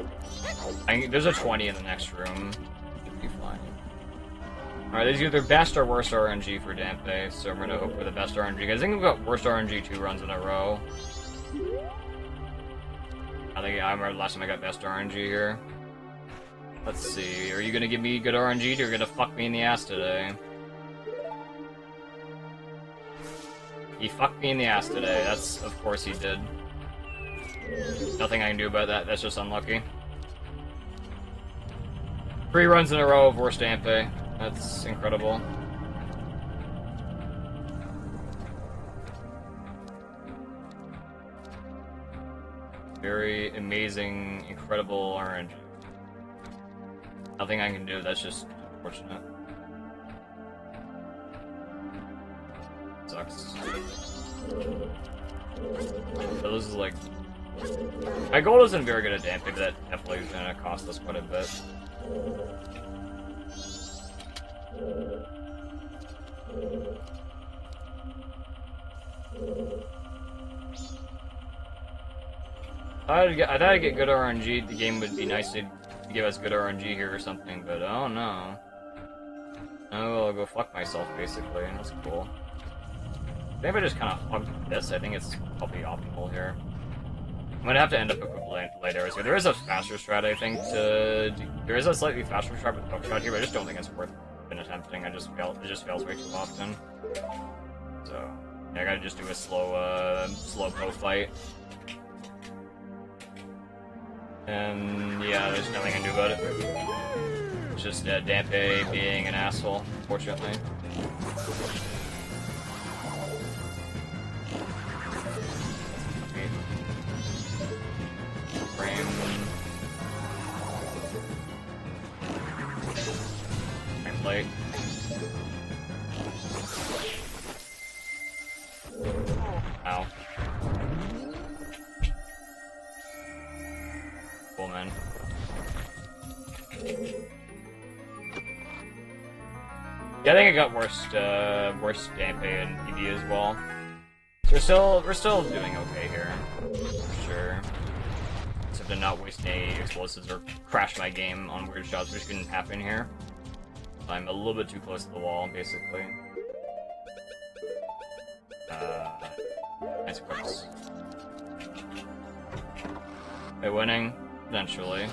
There's a 20 in the next room. Should be fine. Alright, these are either best or worst RNG for Dampé, so I'm gonna hope for the best RNG. I think we've got worst RNG 2 runs in a row. I remember last time I got best RNG here. Let's see, are you gonna give me good RNG or you're gonna fuck me in the ass today? He fucked me in the ass today, that's, of course he did. Nothing I can do about that, that's just unlucky. 3 runs in a row of worst Dampé. That's incredible. Very amazing, incredible RNG. Nothing I can do, that's just unfortunate. Sucks. So this is like... My gold isn't very good at Dampé, but that definitely is gonna cost us quite a bit. I thought I'd get good RNG. The game would be nice to give us good RNG here or something, but oh no. Oh, I'll go fuck myself basically, and that's cool. I think if I just kind of hug this, I think it's probably optimal here. I'm gonna have to end up equivalent light arrows here. There is a faster strat, I think, there is a slightly faster strat with hookshot here, but I just don't think it's worth attempting. It just fails way too often. So, yeah, I gotta just do a slow pro fight. And yeah, there's nothing I can do about it. It's just Dampé being an asshole, unfortunately. Frame. Plate. Ow. Cool, man. Yeah, I think I got worst Dampé and PB as well. So we're still doing okay here, for sure. Except to not waste any explosives or crash my game on weird shots, which couldn't happen here. I'm a little bit too close to the wall, basically. Nice quips. By winning, eventually.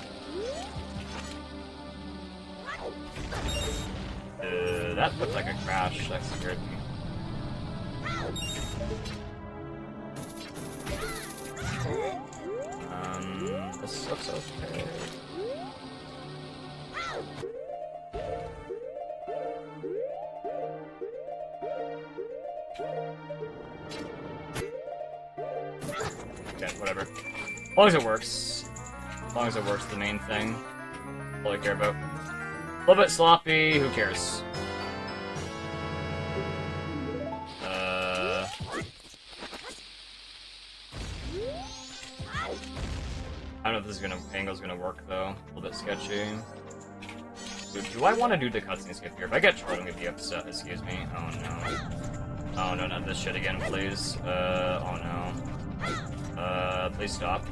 That looked like a crash. That scared me. This looks okay. Okay, whatever. As long as it works. As long as it works, the main thing. All I care about. A little bit sloppy, who cares? I don't know if this angle's gonna work though. A little bit sketchy. Do I want to do the cutscene skip here? If I get trolled, I'm gonna be upset. Excuse me. Oh no. Oh no, not this shit again, please. Oh no. Please stop.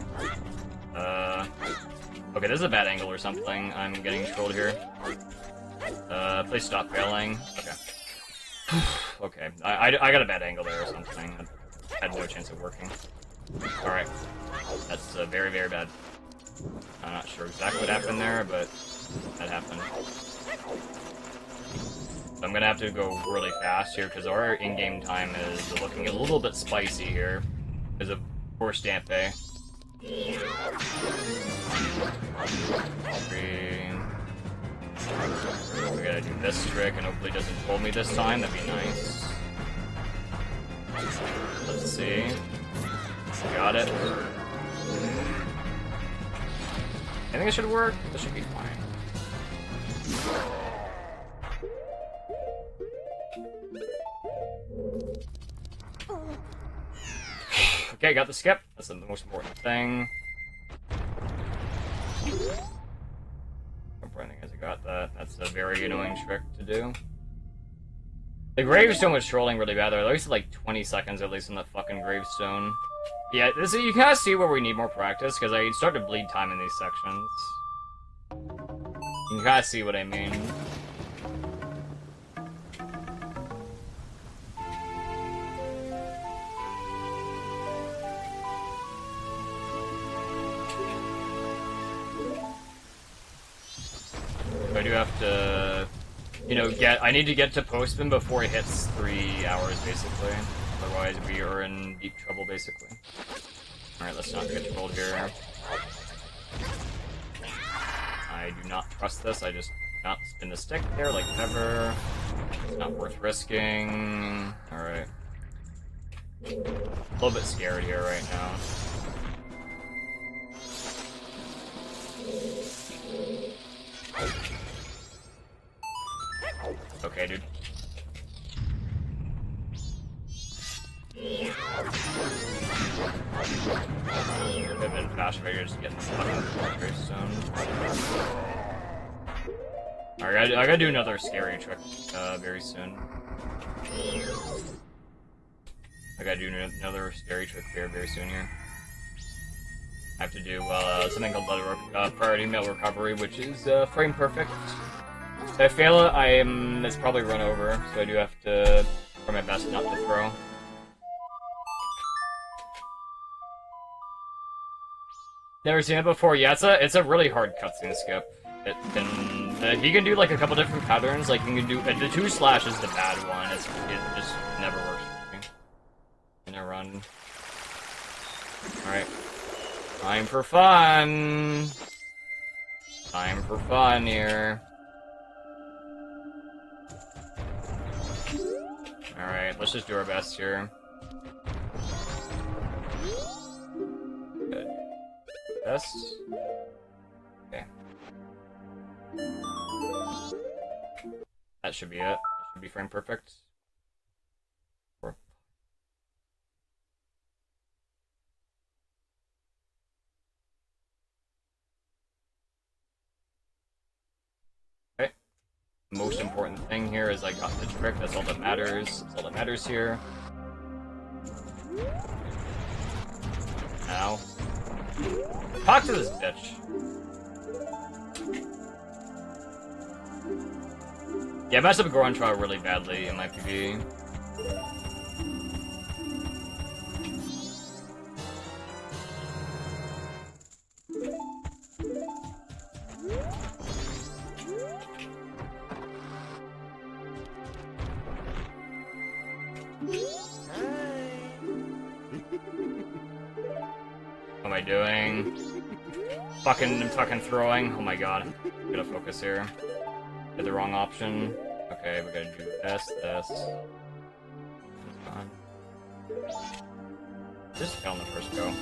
Okay, this is a bad angle or something. I'm getting trolled here. Please stop failing. Okay. Okay, I got a bad angle there or something. I had no chance of working. Alright. That's very, very bad. I'm not sure exactly what happened there, but that happened. So I'm gonna have to go really fast here, because our in-game time is looking a little bit spicy here. Because of poor stamp pay. We gotta do this trick, and hopefully it doesn't fool me this time. That'd be nice. Let's see. Got it. I think it should work. This should be fine. Okay, got the skip. That's the most important thing. I think I got that. That's a very annoying trick to do. The gravestone was trolling really bad. There wasted like 20 seconds at least on that fucking gravestone. Yeah, this, you can kind of see where we need more practice, because I start to bleed time in these sections. You can kind of see what I mean. I do have to, you know, I need to get to postman before it hits 3 hours, basically. Otherwise, we are in deep trouble, basically. Alright, let's not get trolled here. I do not trust this. I just not spin the stick there like ever. It's not worth risking. Alright. A little bit scared here right now. Okay, dude. I've been fast right here just getting fucking gravestone. Alright, I gotta do another scary trick very soon. I gotta do another scary trick very soon here. I have to do something called priority mail recovery, which is frame perfect. If I fail it, it's probably run over, so I do have to try my best not to throw. Never seen it before. Yeah, it's a really hard cutscene skip. He can do like a couple different patterns. Like you can do the 2/ is the bad one. It just never works for me in a run. All right, time for fun. Time for fun here. Alright, let's just do our best here. Good. Best. Okay. That should be it. That should be frame perfect. Okay. Most important thing here is I got the trick. That's all that matters. That's all that matters here. Now, talk to this bitch. Yeah, I messed up Goron trial really badly in my PvE. What am I doing? I'm fucking throwing. Oh my god. I'm gonna focus here. Did the wrong option. Okay, we gotta do this. On. Just fell in the first go.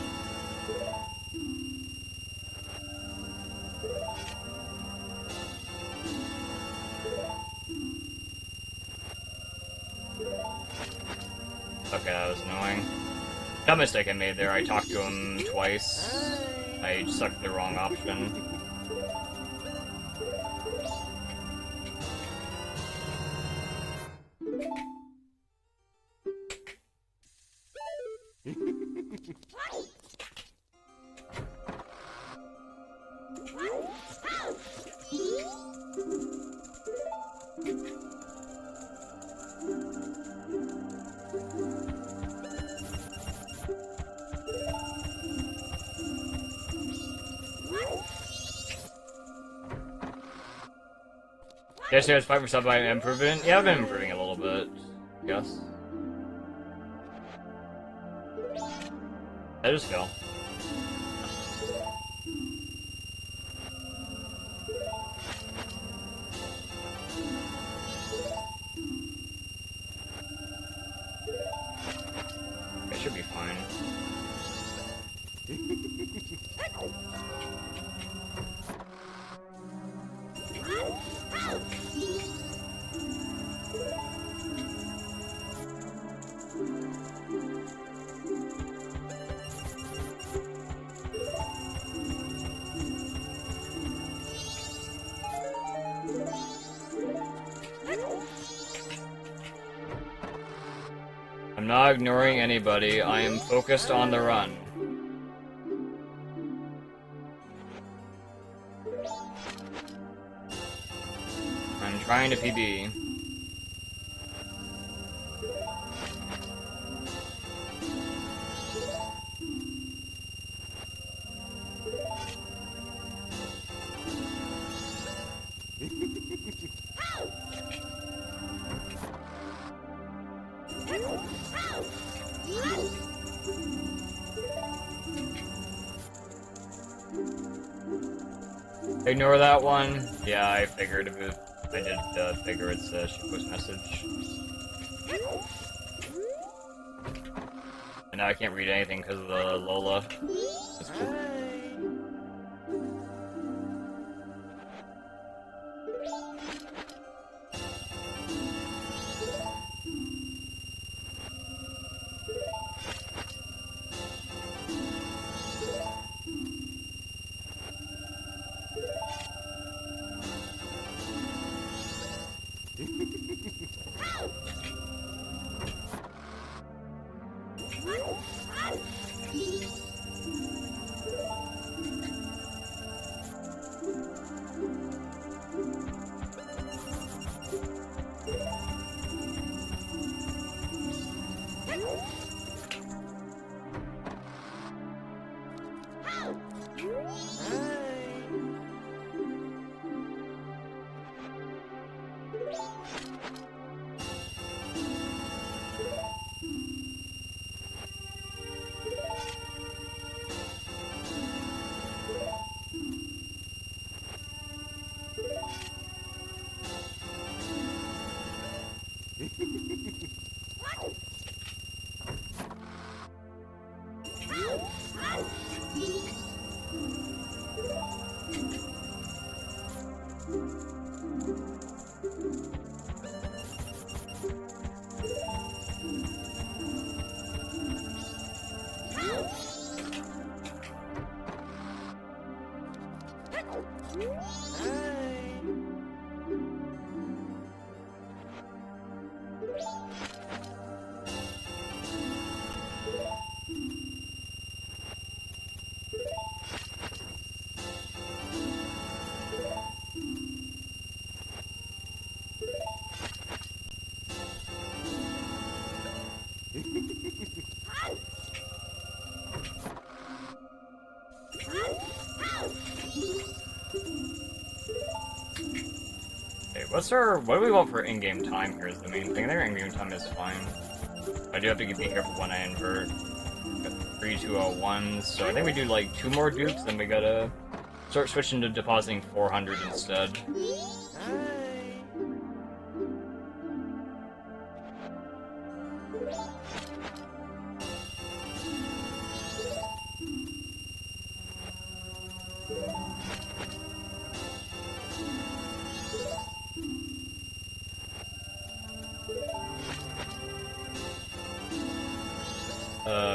Okay, that was annoying. That mistake I made there, I talked to him twice. I sucked the wrong option. Yesterday I was fighting for stuff by improving. Yeah, I've been improving a little bit. Yes. I just fell. I should be fine. I'm not ignoring anybody. I am focused on the run. I'm trying to PB. Ignore that one. Yeah, I figured if it, I did figure it's a shitpost message. And now I can't read anything because of the Lola. That's cool. What do we want for in-game time here is the main thing. I think our in-game time is fine. I do have to be careful when I invert. Got 3 201s, so I think we do like 2 more dupes, then we gotta start switching to depositing 400 instead.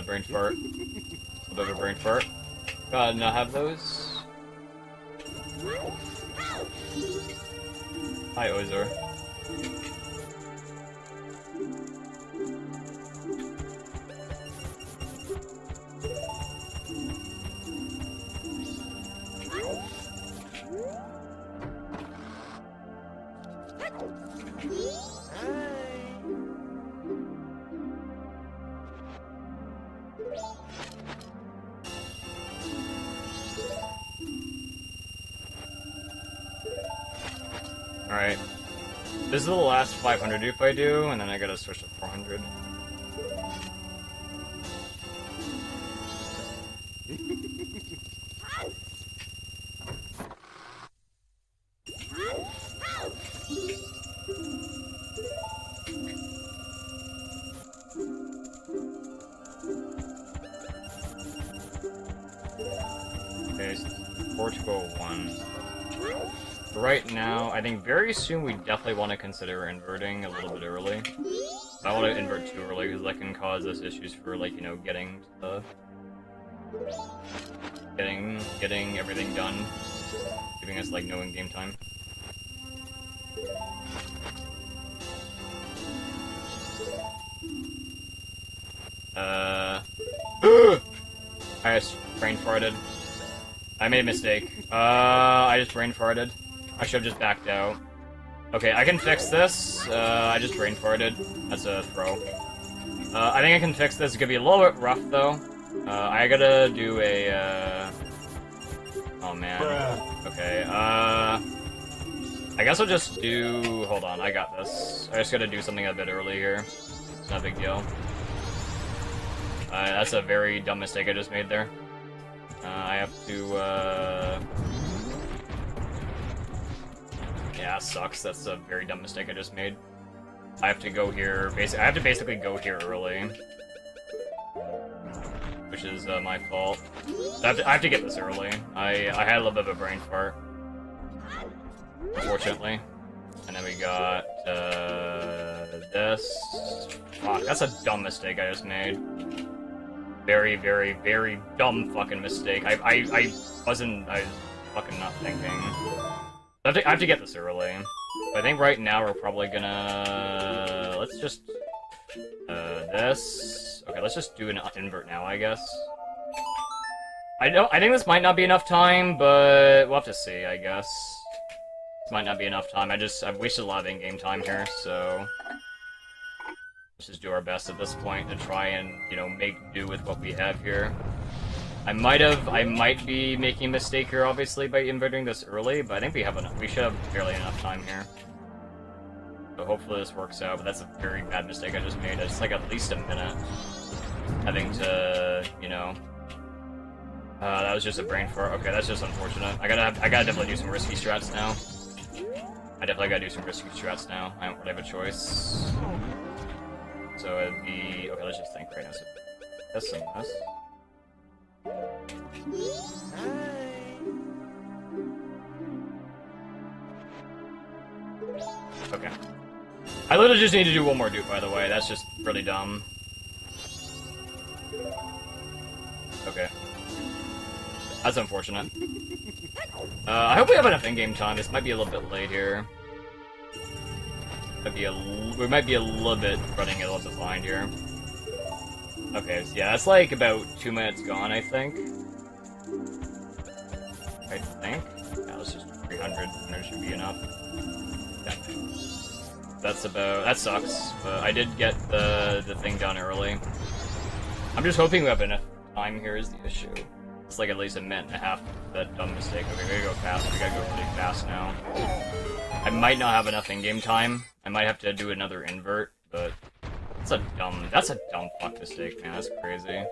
Brain fart. A bit of a brain fart. Gotta not have those. Hi, Ozor. Alright. This is the last 500 if I do, and then I gotta switch to 400. Okay, so 4-2-0-1. Right now, I think very soon we definitely want to consider inverting a little bit early. I don't want to invert too early because that can cause us issues for, like, you know, getting to the... getting everything done. Giving us, like, no in-game time. I just brain farted. I made a mistake. I just brain farted. I should have just backed out. Okay, I can fix this. I just brain farted. That's a throw. I think I can fix this. It's gonna be a little bit rough, though. I gotta do a, oh, man. Okay, I guess I'll just do... Hold on, I got this. I just gotta do something a bit early here. It's not a big deal. That's a very dumb mistake I just made there. I have to, Yeah, sucks. That's a very dumb mistake I just made. I have to go here... I have to basically go here early. Which is, my fault. I have to get this early. I had a little bit of a brain fart. Unfortunately. And then we got, this. Fuck, that's a dumb mistake I just made. Very, very, very dumb fucking mistake. I was fucking not thinking. I have to get this early. But I think right now we're probably gonna... Let's just... this... Okay, let's just do an invert now, I guess. I think this might not be enough time, but we'll have to see, I guess. This might not be enough time. I've wasted a lot of in-game time here, so... Let's just do our best at this point to try and, you know, make do with what we have here. I might be making a mistake here, obviously, by inverting this early, but I think we should have barely enough time here. So hopefully this works out, but that's a very bad mistake I just made. It's like at least a minute. Having to, you know... that was just a brain fart. Okay, that's just unfortunate. I gotta definitely do some risky strats now. I definitely gotta do some risky strats now. I don't really have a choice. So it'd be... Okay, let's just think right now. So this and this. Okay. I literally just need to do one more dupe, by the way. That's just really dumb. Okay. That's unfortunate. I hope we have enough in-game time. This might be a little bit late here. We might be a little bit running a little bit behind here. Okay, so yeah, that's like about 2 minutes gone, I think. Yeah, let's just 300. 300 should be enough. Yeah. That sucks, but I did get the thing done early. I'm just hoping we have enough time here is the issue. It's like at least a minute and a half of that dumb mistake. Okay, we gotta go fast. We gotta go really fast now. I might not have enough in-game time. I might have to do another invert, but that's a dumb fuck mistake, man. That's crazy.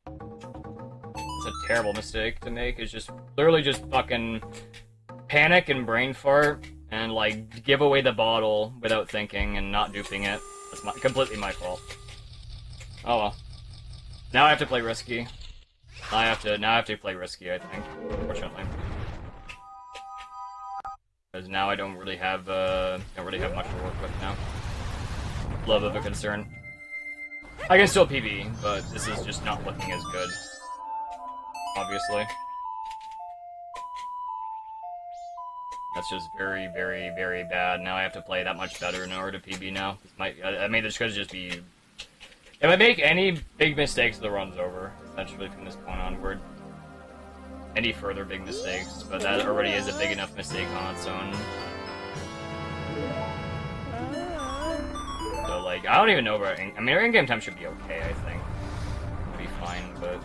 It's a terrible mistake to make. It's just literally just fucking panic and brain fart and like give away the bottle without thinking and not duping it. That's completely my fault. Oh well. Now I have to play risky. Now I have to play risky, I think, unfortunately. Because now I don't really have much to work with now. Love of a concern. I can still PB, but this is just not looking as good. Obviously. That's just very, very, very bad. Now I have to play that much better in order to PB now. I mean, this could just be... If I make any big mistakes, the run's over, essentially, from this point onward. Any further big mistakes, but that already is a big enough mistake on its own. So, like, I don't even know about... I mean, our in-game time should be okay, I think. It'll be fine, but...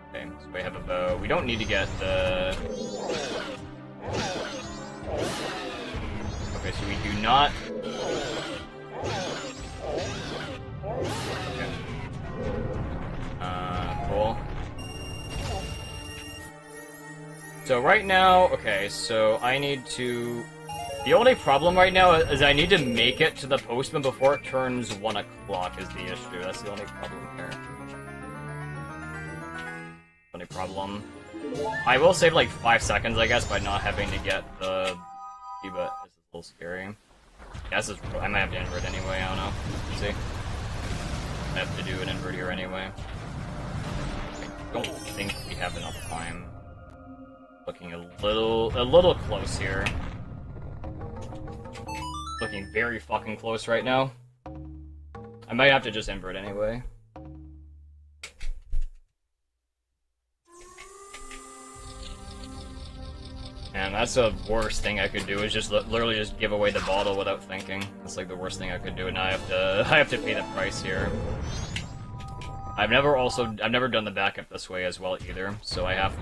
Okay, so we have about... We don't need to get the... Okay, so we do not... Okay. Cool. So right now, okay, so I need to... The only problem right now is I need to make it to the postman before it turns 1 o'clock is the issue. That's the only problem here. Only problem. I will save like 5 seconds, I guess, by not having to get the... But this is a little scary. Yeah, this is... I might have to invert anyway, I don't know. Let's see. I have to do an invert here anyway. I don't think we have enough time. Looking a little close here. Looking very fucking close right now. I might have to just invert anyway. And that's the worst thing I could do, is just literally just give away the bottle without thinking. That's like the worst thing I could do, and now I have to pay the price here. I've never done the backup this way as well either, so I have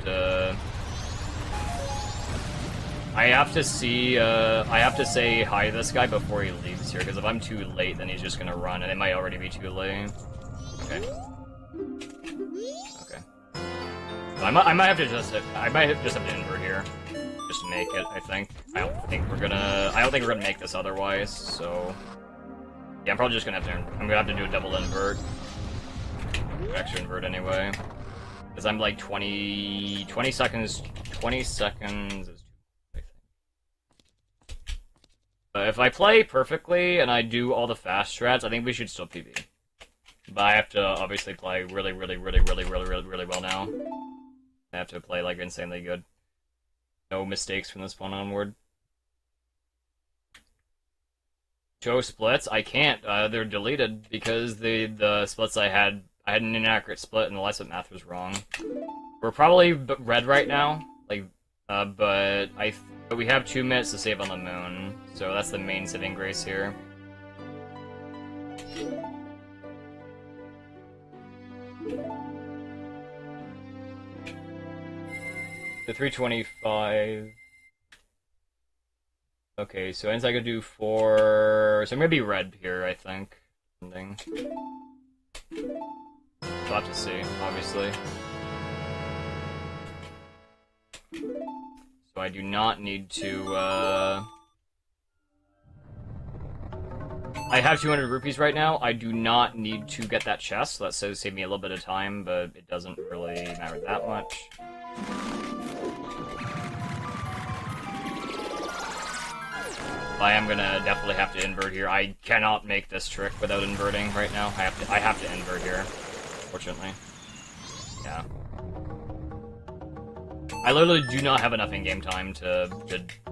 to say hi to this guy before he leaves here, because if I'm too late, then he's just gonna run, and it might already be too late. Okay. Okay. So I might just have to invert here. Just to make it, I think. I don't think we're gonna make this otherwise, so... Yeah, I'm probably just gonna have to do a double invert. Extra invert anyway. Because I'm like 20 seconds is too, I think. But if I play perfectly and I do all the fast strats, I think we should still PB. But I have to obviously play really well now. I have to play like insanely good. No mistakes from this point onward. Show splits? I can't. They're deleted because the splits I had an inaccurate split and the lesson math was wrong. We're probably red right now, like, but we have 2 minutes to save on the moon, so that's the main saving grace here. The 325. Okay, so ends I could do 4. So I'm gonna be red here, I think. Ending. We'll have to see, obviously. So I do not need to, I have 200 rupees right now. I do not need to get that chest, so that says save me a little bit of time, but it doesn't really matter that much. I am gonna definitely have to invert here. I cannot make this trick without inverting right now. I have to invert here, fortunately. Yeah. I literally do not have enough in-game time to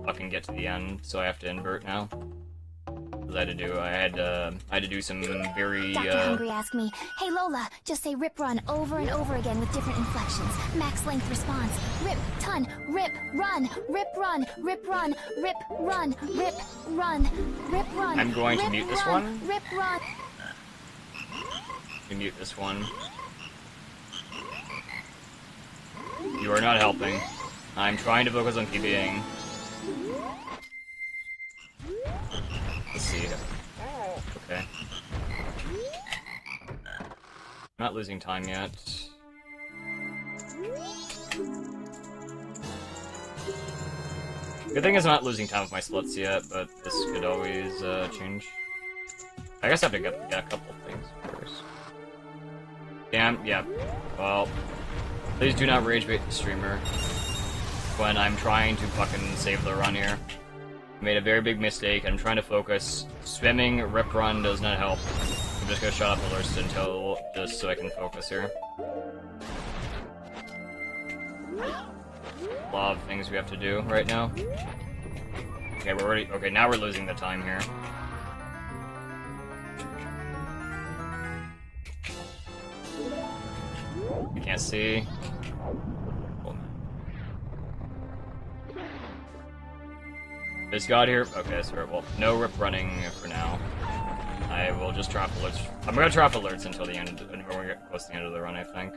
fucking get to the end, so I have to invert now. I had to do some very, Dr. Hungry asked me, "Hey Lola, just say rip run over and over again with different inflections. Max length response. Rip, ton, rip, run, rip, run, rip, run, rip, run, rip, run, rip, run." I'm going to mute this one. Rip, run. Mute this one. You are not helping. I'm trying to focus on PBing. Let's see. Okay. I'm not losing time yet. Good thing is I'm not losing time with my splits yet, but this could always change. I guess I have to get a couple of things first. Damn, yeah. Well, please do not rage bait the streamer when I'm trying to fucking save the run here. I made a very big mistake. I'm trying to focus. Swimming, rip run does not help. I'm just gonna shut up alerts until just so I can focus here. A lot of things we have to do right now. Okay, we're already. Okay, now we're losing the time here. You can't see. Just got here. Okay, so well, no rip running for now. I will just drop alerts. I'm gonna drop alerts until the end, when we get close to the end of the run, I think,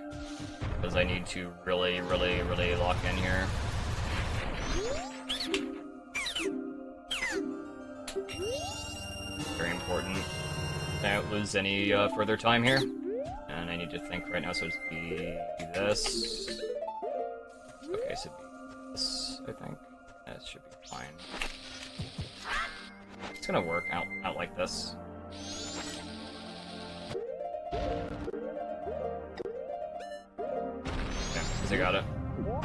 because I need to really lock in here. not lose any further time here. And I need to think right now, so it's be this. Okay, so it'd be this, I think. That should be fine. It's gonna work out like this. Okay, I got it.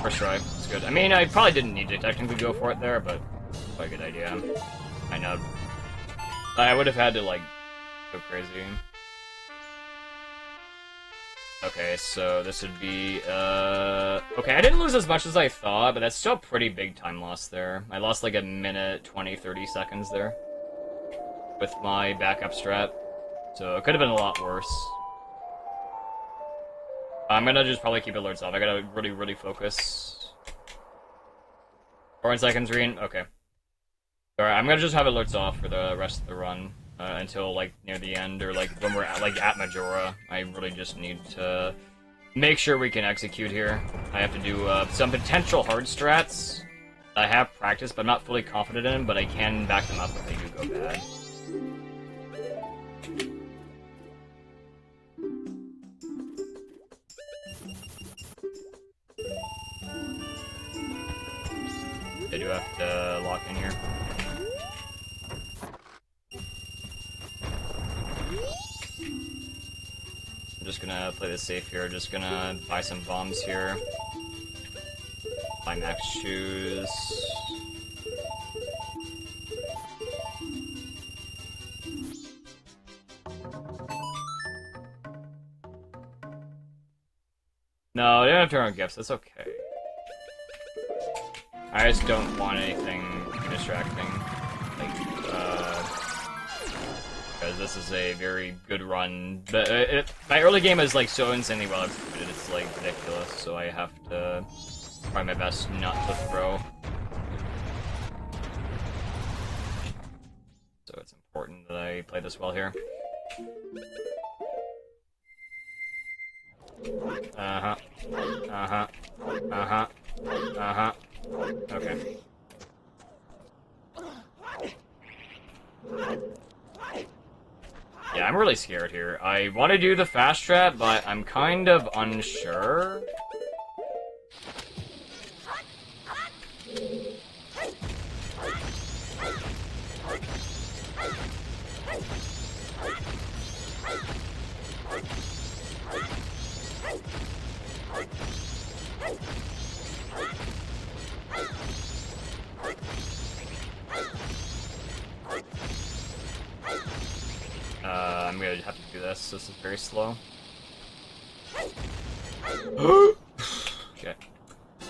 First try, it's good. I mean, I probably didn't need to technically go for it there, but quite a good idea. I know. I would have had to, like, go crazy. Okay, so this would be, okay, I didn't lose as much as I thought, but that's still pretty big time loss there. I lost like a minute, 20, 30 seconds there with my backup strat, so it could have been a lot worse. I'm gonna just probably keep alerts off. I gotta really focus. 4 seconds, Reen? Okay. Alright, I'm gonna just have alerts off for the rest of the run. Until, like, near the end, or, like, when we're at, like, at Majora. I really just need to make sure we can execute here. I have to do, some potential hard strats. I have practiced, but I'm not fully confident in them, but I can back them up if they do go bad. I do have to lock in here. I'm just gonna play this safe here, just gonna buy some bombs here. Buy max shoes. No, they don't have to turn on gifts, that's okay. I just don't want anything distracting. Like, because this is a very good run. But my early game is like so insanely well executed, it's like ridiculous, so I have to try my best not to throw. So it's important that I play this well here. Uh-huh. Uh-huh. Uh-huh. Uh-huh. Okay. Yeah, I'm really scared here. I want to do the fast strat, but I'm kind of unsure. I'm gonna have to do this. This is very slow. Okay.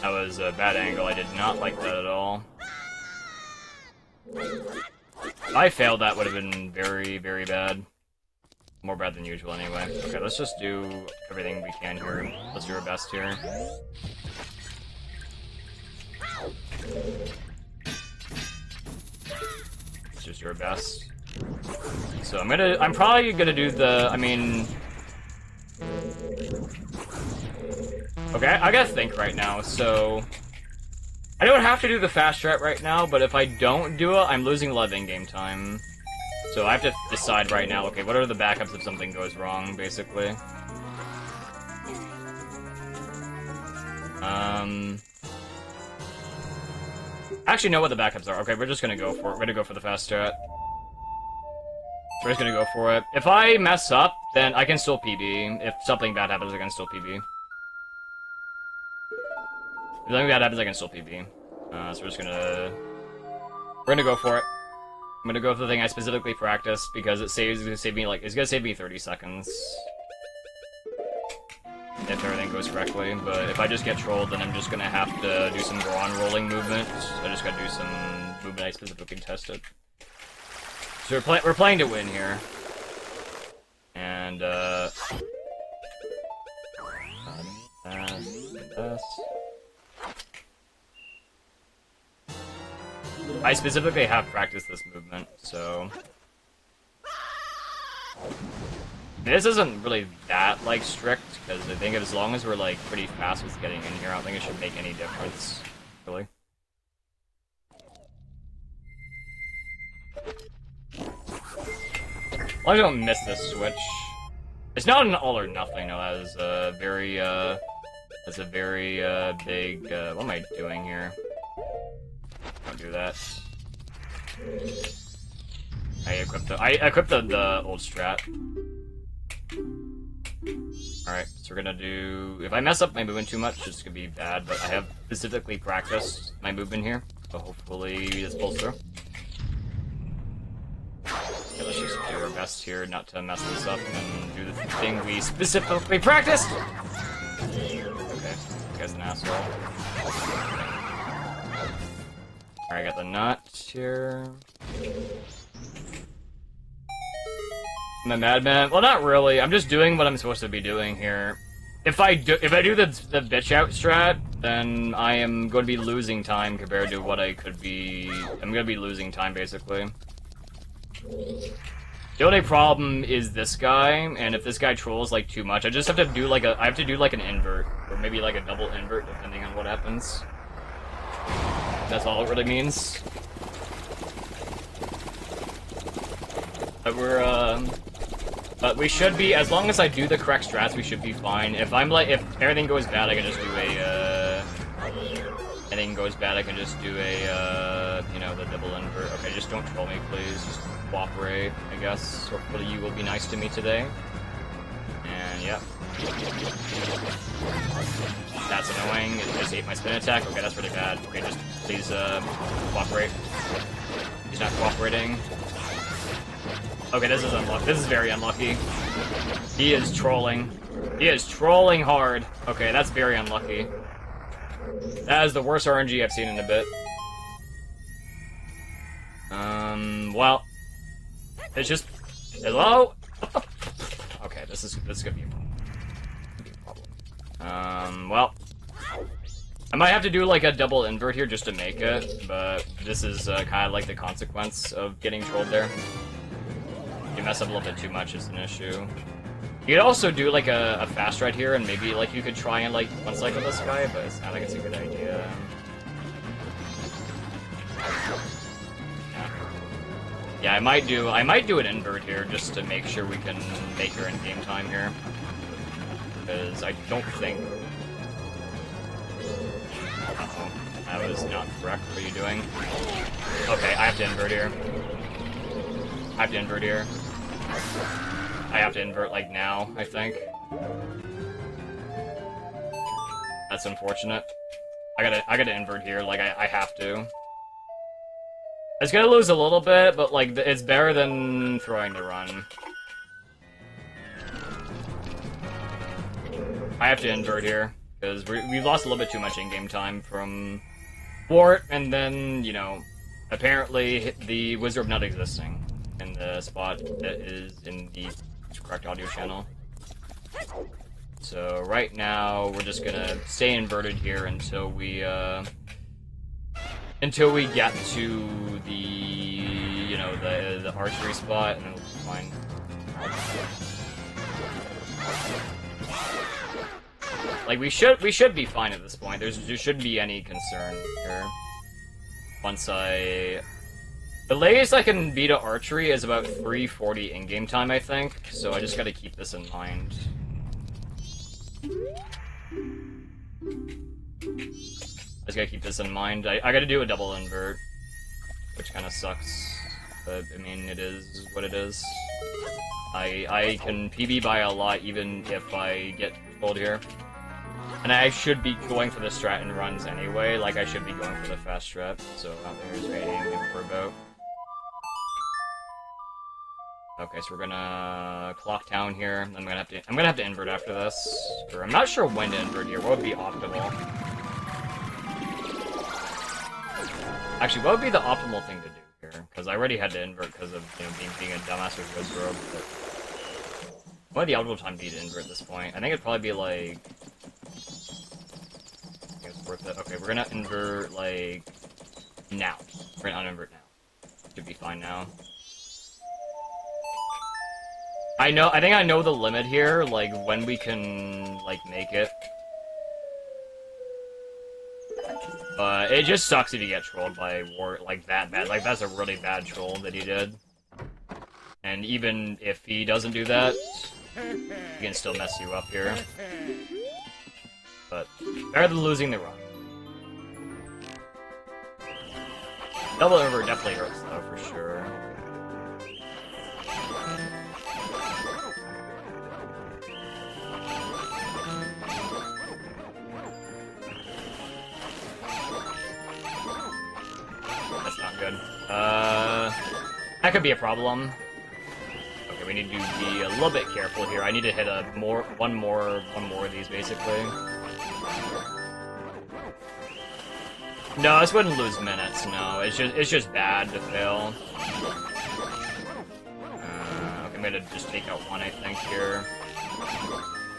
That was a bad angle. I did not like that at all. If I failed, that would have been very, very bad. More bad than usual, anyway. Okay, let's just do everything we can here. Let's do our best here. Let's just do our best. So I'm probably gonna do the, I mean... Okay, I gotta think right now, so... I don't have to do the fast strat right now, but if I don't do it, I'm losing a lot of in-game time. So I have to decide right now, okay, what are the backups if something goes wrong, basically? I actually know what the backups are. Okay, we're just gonna go for it. We're gonna go for the fast strat. We're just gonna go for it. If I mess up, then I can still PB. If something bad happens, I can still PB. If something bad happens, I can still PB. So we're just gonna... We're gonna go for it. I'm gonna go for the thing I specifically practiced, because it's gonna save me, like, it's gonna save me 30 seconds. If everything goes correctly, but if I just get trolled, then I'm just gonna have to do some Goron rolling movement. So I just gotta do some movement I specifically tested. So we're playing to win here. And, I specifically have practiced this movement, so... This isn't really that, like, strict, because I think as long as we're, like, pretty fast with getting in here, I don't think it should make any difference, really. Well, I don't miss this switch. It's not an all or nothing, though. That is a very, big, what am I doing here? Don't do that. I equipped the old strat. Alright, so we're gonna do... If I mess up my movement too much, it's gonna be bad, but I have specifically practiced my movement here, so hopefully this pulls through. Okay, let's just do our best here not to mess this up and do the thing we specifically practiced! Okay, this guy's an asshole. Alright, I got the nut here. I'm a madman. Well, not really. I'm just doing what I'm supposed to be doing here. If I do the bitch out strat, then I am going to be losing time compared to what I could be. I'm going to be losing time basically. The only problem is this guy, and if this guy trolls like too much, I just have to do like I have to do like an invert, or maybe like a double invert, depending on what happens. That's all it really means. But we should be, as long as I do the correct strats, we should be fine. If everything goes bad, I can just do you know, the double invert. Okay, just don't troll me, please. Just cooperate, I guess. Hopefully you will be nice to me today. And, yep. That's annoying. It just ate my spin attack. Okay, that's really bad. Okay, just please, cooperate. He's not cooperating. Okay, this is unlucky. This is very unlucky. He is trolling. He is trolling hard. Okay, that's very unlucky. That is the worst RNG I've seen in a bit. Well, it's just hello. Okay, this is gonna be a problem. Well, I might have to do like a double invert here just to make it, but this is kind of like the consequence of getting trolled there. If you mess up a little bit too much, it's an issue. You could also do like a fast ride here, and maybe like you could try and like one cycle this guy, but it's not like it's a good idea. Yeah, I might do an invert here just to make sure we can make her in game time here, because I don't think. Uh-oh, that was not correct. What are you doing? Okay, I have to invert here. I have to invert here. I have to invert, like, now, I think. That's unfortunate. I gotta invert here, like, I have to. It's gonna lose a little bit, but, like, it's better than throwing the run. I have to invert here, because we lost a little bit too much in-game time from Wart, and then, you know, apparently the Wizard of not existing in the spot that is in the correct audio channel. So right now we're just gonna stay inverted here until we get to the, you know, the archery spot, and then we'll be fine. Like we should be fine at this point. There shouldn't be any concern here. Once the latest I can beat at archery is about 3:40 in-game time, I think, so I just gotta keep this in mind. I just gotta keep this in mind. I gotta do a double invert, which kinda sucks, but I mean, it is what it is. I can PB by a lot even if I get pulled here. And I should be going for the strat and runs anyway, like I should be going for the fast strat, so I don't think there's anything to worry about. Okay, so we're gonna clock down here. I'm gonna have to invert after this. Or I'm not sure when to invert here. What would be optimal? Actually, what would be the optimal thing to do here? Because I already had to invert because of, you know, being a dumbass with Wizrobe. But what would the optimal time be to invert at this point? I think it'd probably be like. I think it's worth it. Okay, we're gonna invert like now. We're gonna uninvert now. Should be fine now. I think I know the limit here, like, when we can, like, make it. But it just sucks if you get trolled by Wart, like, that bad. Like, that's a really bad troll that he did. And even if he doesn't do that, he can still mess you up here. But better than losing the run. Double over definitely hurts though, for sure. That's not good. That could be a problem. Okay, we need to be a little bit careful here. I need to hit one more of these, basically. No, this wouldn't lose minutes, no. It's just bad to fail. Okay, I'm gonna just take out one, I think, here.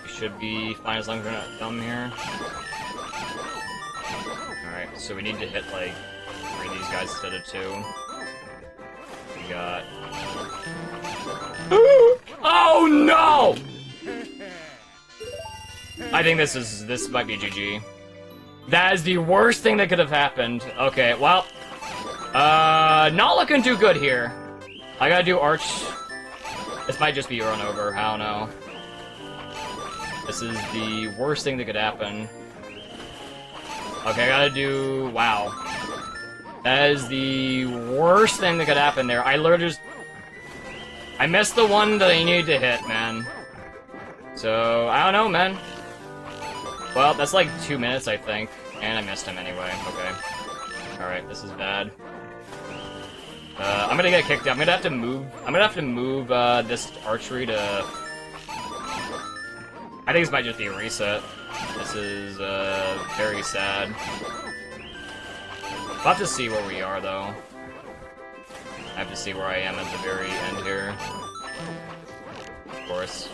We should be fine as long as we're not dumb here. Alright, so we need to hit, like, 3 of these guys instead of 2. We got... Oh, no! I think this might be GG. That is the worst thing that could have happened. Okay, well... not looking too good here. I gotta do Arch... This might just be run over, I don't know. This is the worst thing that could happen. Okay, I gotta do... Wow. That is the worst thing that could happen there. I literally just... I missed the one that I needed to hit, man. So, I don't know, man. Well, that's like 2 minutes, I think. And I missed him anyway. Okay. Alright, this is bad. I'm gonna get kicked out. I'm gonna have to move this archery to... I think this might just be a reset. This is, very sad. We'll have to see where we are, though. I have to see where I am at the very end here. Of course.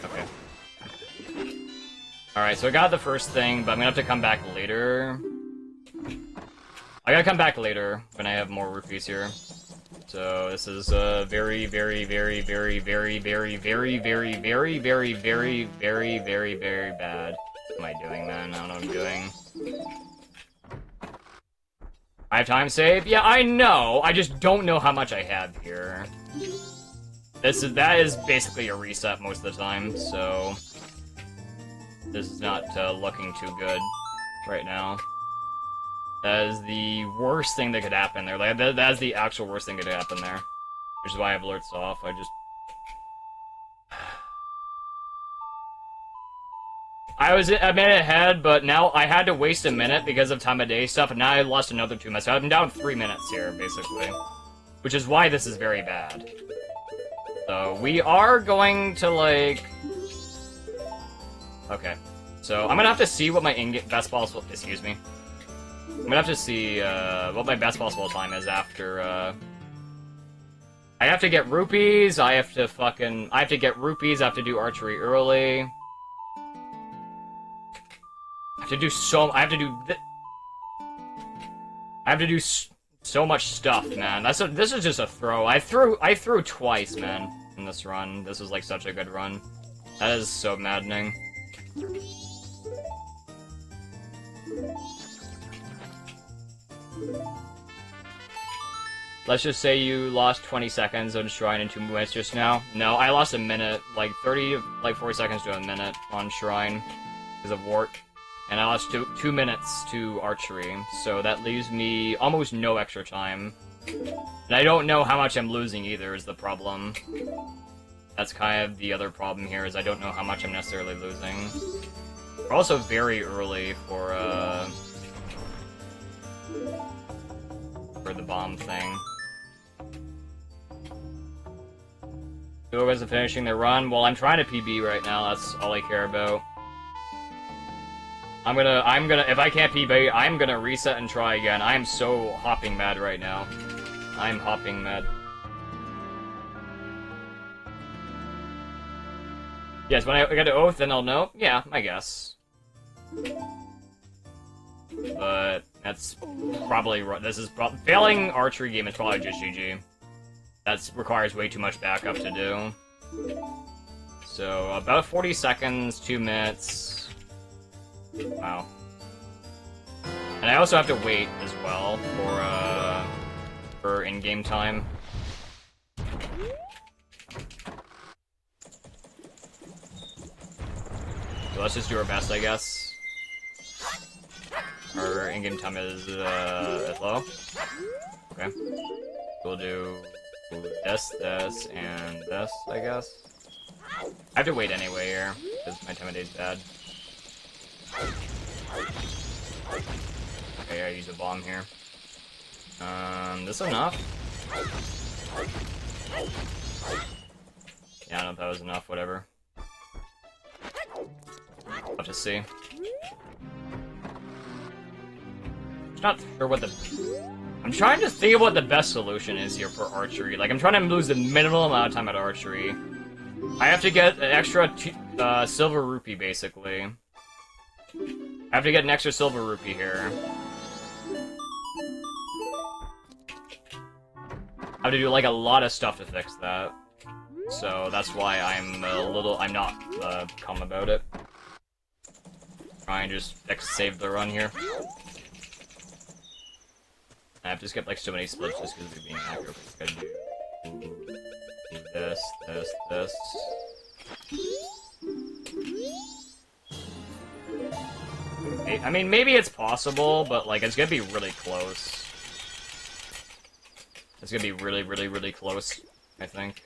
Okay. Alright, so I got the first thing, but I'm gonna have to come back later. I gotta come back later when I have more rupees here. So this is very, very, very, very, very, very, very, very, very, very, very, very, very, very bad. What am I doing, man? I don't know what I'm doing. I have time save? Yeah, I know. I just don't know how much I have here. That is basically a reset most of the time, so this is not looking too good right now. That is the worst thing that could happen there. Like that is the actual worst thing that could happen there. Which is why I have alerts off. I was a minute ahead, but now I had to waste a minute because of time of day stuff, and now I lost another 2 minutes. So I'm down 3 minutes here, basically. Which is why this is very bad. So we are going to, like... Okay. So I'm gonna have to see what my best possible... Excuse me. I'm gonna have to see what my best possible time is after... I have to get rupees, I have to get rupees, I have to do archery early. I have to do so much stuff, man. This is just a throw. I threw twice, man, in this run. This was like such a good run. That is so maddening. Let's just say you lost 20 seconds on Shrine in 2 minutes just now. No, I lost a minute, like 40 seconds to a minute on Shrine because of Wart. And I lost 2 minutes to Archery, so that leaves me almost no extra time. And I don't know how much I'm losing either, is the problem. That's kind of the other problem here, is I don't know how much I'm necessarily losing. We're also very early for the bomb thing. Who isn't finishing their run? Well, I'm trying to PB right now, that's all I care about. If I can't PB, I'm gonna reset and try again. I am so hopping mad right now. I'm hopping mad. Yes, when I get an oath, then I'll know? Yeah, I guess. But that's probably... failing archery game is probably just GG. That requires way too much backup to do. So, about 40 seconds, 2 minutes... Wow. And I also have to wait as well for in-game time. let's just do our best, I guess. Our in-game time is low. Okay. We'll do this, this, and this, I guess. I have to wait anyway here, because my time of day is bad. Okay, I use a bomb here. This enough? Yeah, I don't know if that was enough, whatever. I'll have to see. I'm not sure what the... I'm trying to think of what the best solution is here for archery. Like, I'm trying to lose the minimal amount of time at archery. I have to get an extra silver rupee, basically. I have to get an extra silver rupee here. I have to do, like, a lot of stuff to fix that. So, that's why I'm not calm about it. Try and just save the run here. I have to skip, like, so many splits just because of being accurate. I gotta do this, this, this. I mean, maybe it's possible, but, like, it's gonna be really close. It's gonna be really, really, really close, I think.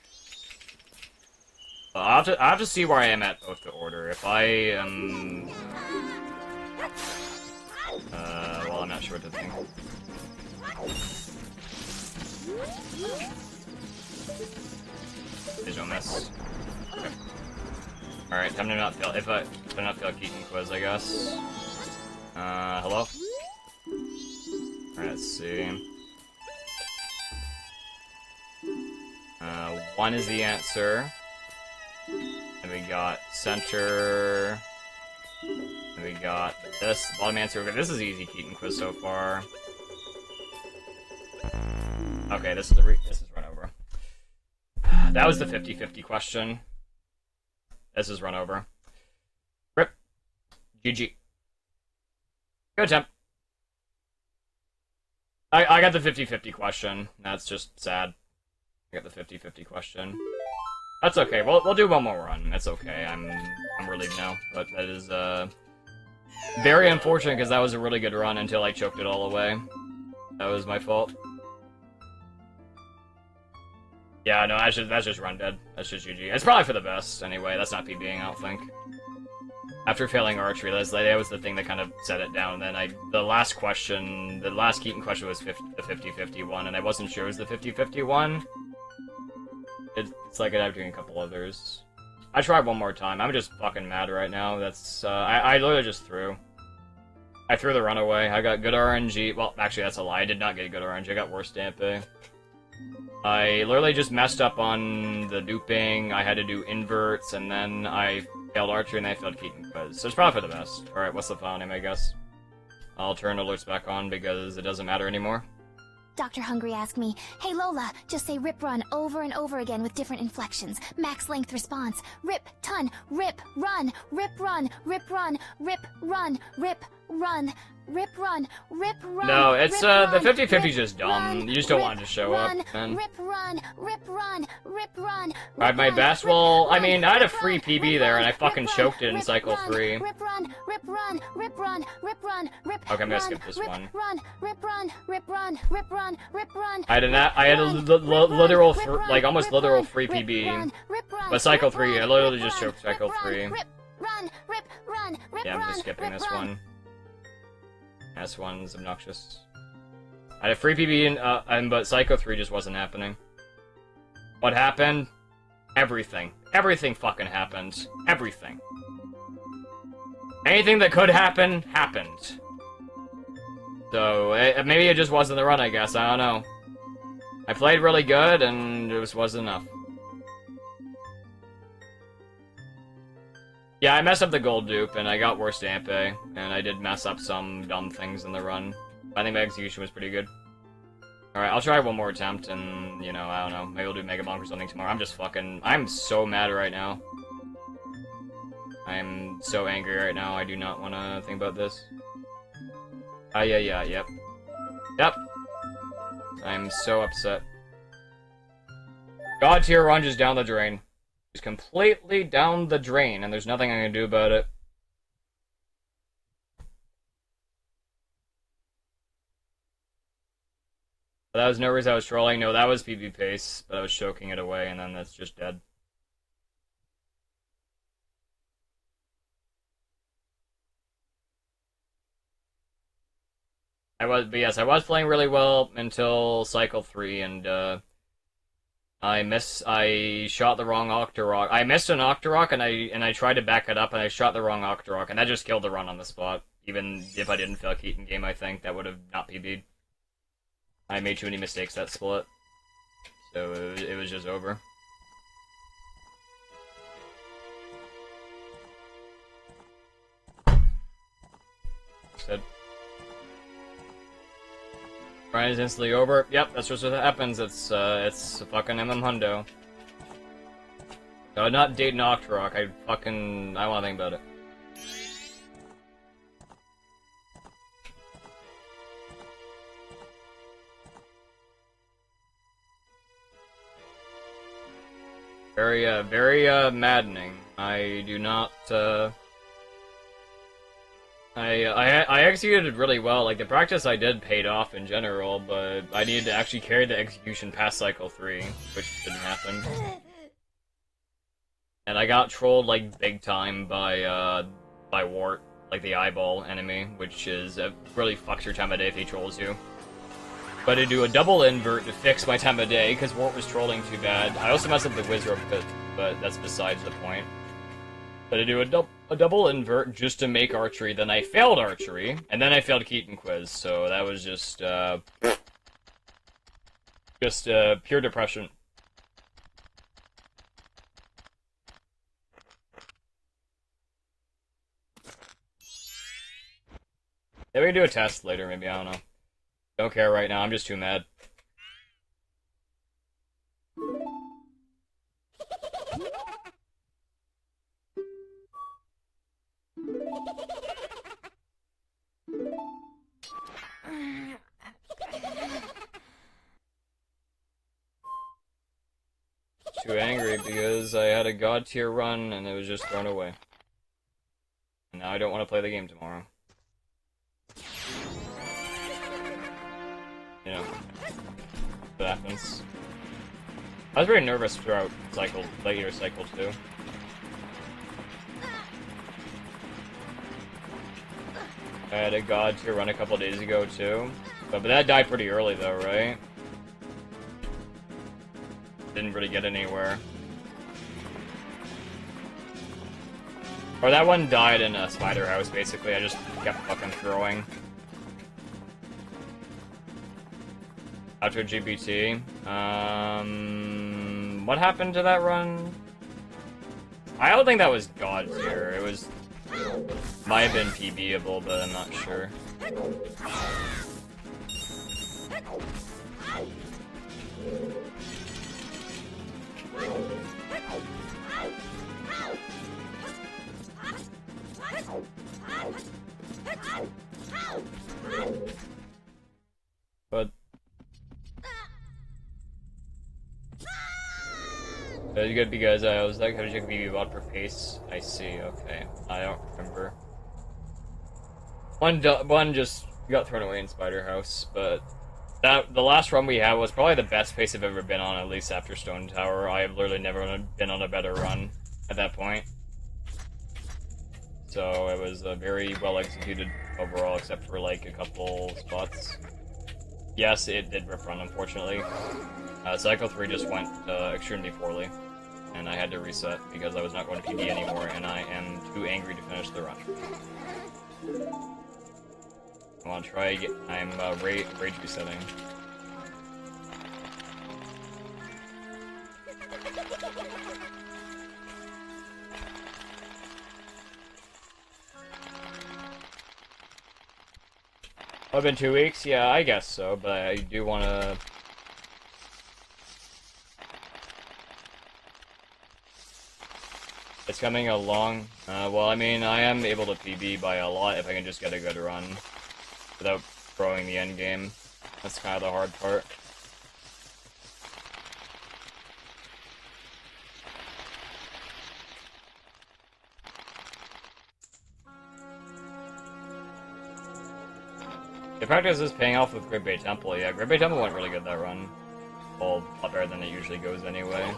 I have to see where I am at both the order. If I am... well, I'm not sure what to think. Please don't miss. Okay. Alright, time to not fail. If I not fail Keaton quiz, I guess. Hello? Alright, let's see. 1 is the answer. And we got center. And we got this bottom answer. Okay, this is easy Keaton quiz so far. Okay, this is run over. That was the 50-50 question. This is run over. Rip. GG. Good attempt. I got the 50-50 question. That's just sad. I got the 50-50 question. That's okay. We'll do one more run. That's okay. I'm relieved now. But that is very unfortunate because that was a really good run until I choked it all away. That was my fault. Yeah, no, that's just run dead. That's just GG. It's probably for the best anyway. That's not PBing, I don't think. After failing archery, that was the thing that kind of set it down. Then the last Keaton question was the 50-50 one, and I wasn't sure it was the 50-50 one. It's like I'd have doing a couple others. I tried one more time. I'm just fucking mad right now. That's I literally just threw. I threw the runaway. I got good RNG. Well, actually, that's a lie. I did not get good RNG. I got worse Dampe. I literally just messed up on the duping. I had to do inverts, and then I failed archery, and I failed Keaton quiz. So it's probably for the best. Alright, what's the file name, I guess? I'll turn alerts back on because it doesn't matter anymore. Dr. Hungry asked me, "Hey Lola, just say rip run over and over again with different inflections. Max length response. Rip, ton, rip, run, rip, run, rip, run, rip, run, rip, run, rip, run, rip, run." No, it's the 50-50 is just dumb. Run, You just don't rip, want it to show run, up, man. Rip, run, rip, run, rip, run. Tried my best. Well, I mean, I had a free PB there, and I fucking choked it in cycle 3. Rip, run, rip, run, rip, run, rip, run, rip. Okay, I'm gonna run, skip this rip, one. Run, rip, run, rip, run, rip, run, rip, run. I had a literal, like almost literal free PB, but cycle 3, I literally just choked cycle 3. Yeah, I'm just skipping this one. This one's obnoxious. I had a free PB, but Psycho 3 just wasn't happening. What happened? Everything. Everything fucking happened. Everything. Anything that could happen, happened. So, maybe it just wasn't the run, I guess. I don't know. I played really good, and it just wasn't enough. Yeah, I messed up the gold dupe, and I got worse Dampe, and I did mess up some dumb things in the run. I think my execution was pretty good. Alright, I'll try one more attempt, and, you know, I don't know, maybe we'll do Mega Bonk or something tomorrow. I'm so mad right now. I'm so angry right now, I do not want to think about this. Yeah, yep. Yep. I'm so upset. God tier run just down the drain. Just completely down the drain, and there's nothing I can do about it. But that was no reason I was trolling. No, that was PB pace, but I was choking it away, and then that's just dead. But yes, I was playing really well until cycle 3, and I shot the wrong Octorok. I missed an Octorok, and I tried to back it up, and I shot the wrong Octorok, and that just killed the run on the spot. Even if I didn't fail Keaton game, I think that would have not PB'd. I made too many mistakes that split, so it was just over. Said. Run is instantly over. Yep, that's just what happens. It's a fucking Hundo. No, not Dayton Octorok. I want to think about it. Very maddening. I do not, I executed really well. Like, the practice I did paid off in general, but I needed to actually carry the execution past cycle 3, which didn't happen. And I got trolled, like, big time by Wart, like the eyeball enemy, which is, really fucks your time of day if he trolls you. But to do a double invert to fix my time of day, because Wart was trolling too bad. I also messed up the Wizard, but that's besides the point. But to do a double invert just to make archery, then I failed archery, and then I failed Keaton quiz, so that was just pure depression. Yeah, we can do a test later, maybe, I don't know. Don't care right now, I'm just too mad. Too angry because I had a god tier run and it was just thrown away. And now I don't want to play the game tomorrow. You know, that happens. I was very nervous throughout late year cycle 2. I had a god tier run a couple days ago too. But that died pretty early though, right? Didn't really get anywhere. Or that one died in a spider house, basically. I just kept fucking throwing. After GPT. What happened to that run? I don't think that was God tier. It was... might have been PBable, but I'm not sure. But you good because I was like, how did you BB bot per pace? I see, okay. I don't remember. One just got thrown away in Spider House, but the last run we had was probably the best pace I've ever been on, at least after Stone Tower. I have literally never been on a better run at that point. So it was very well executed overall, except for like a couple spots. Yes, it did rip run, unfortunately. Cycle 3 just went extremely poorly, and I had to reset because I was not going to PB anymore, and I am too angry to finish the run. I want to try again. I'm rage resetting. It's been 2 weeks? Yeah, I guess so, but I do want to... It's coming along. Well, I mean, I am able to PB by a lot if I can just get a good run without throwing the end game. That's kind of the hard part. The practice is paying off with Great Bay Temple. Yeah, Great Bay Temple went really good that run. Well, a lot better than it usually goes anyway.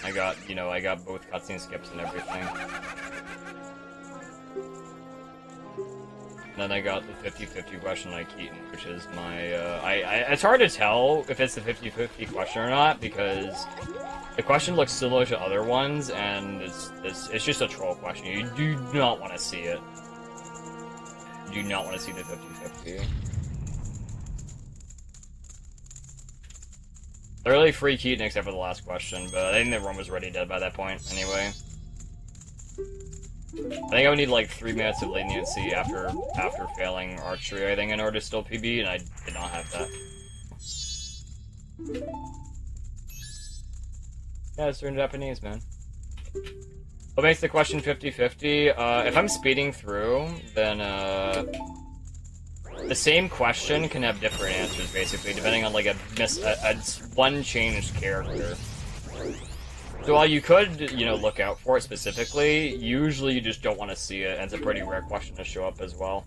I got both cutscene skips and everything. And then I got the 50-50 question like Keaton, which is my, it's hard to tell if it's the 50-50 question or not, because the question looks similar to other ones, and it's just a troll question. You do not want to see it. You do not want to see the 50-50. Literally free Keaton except for the last question, but I think the run was already dead by that point, anyway. I think I would need like 3 minutes of leniency after failing archery, I think, in order to still PB, and I did not have that. Yeah, it's in Japanese, man. What makes the question 50-50? If I'm speeding through, then the same question can have different answers, basically, depending on like a one changed character. So while you could, look out for it specifically, usually you just don't want to see it, and it's a pretty rare question to show up as well.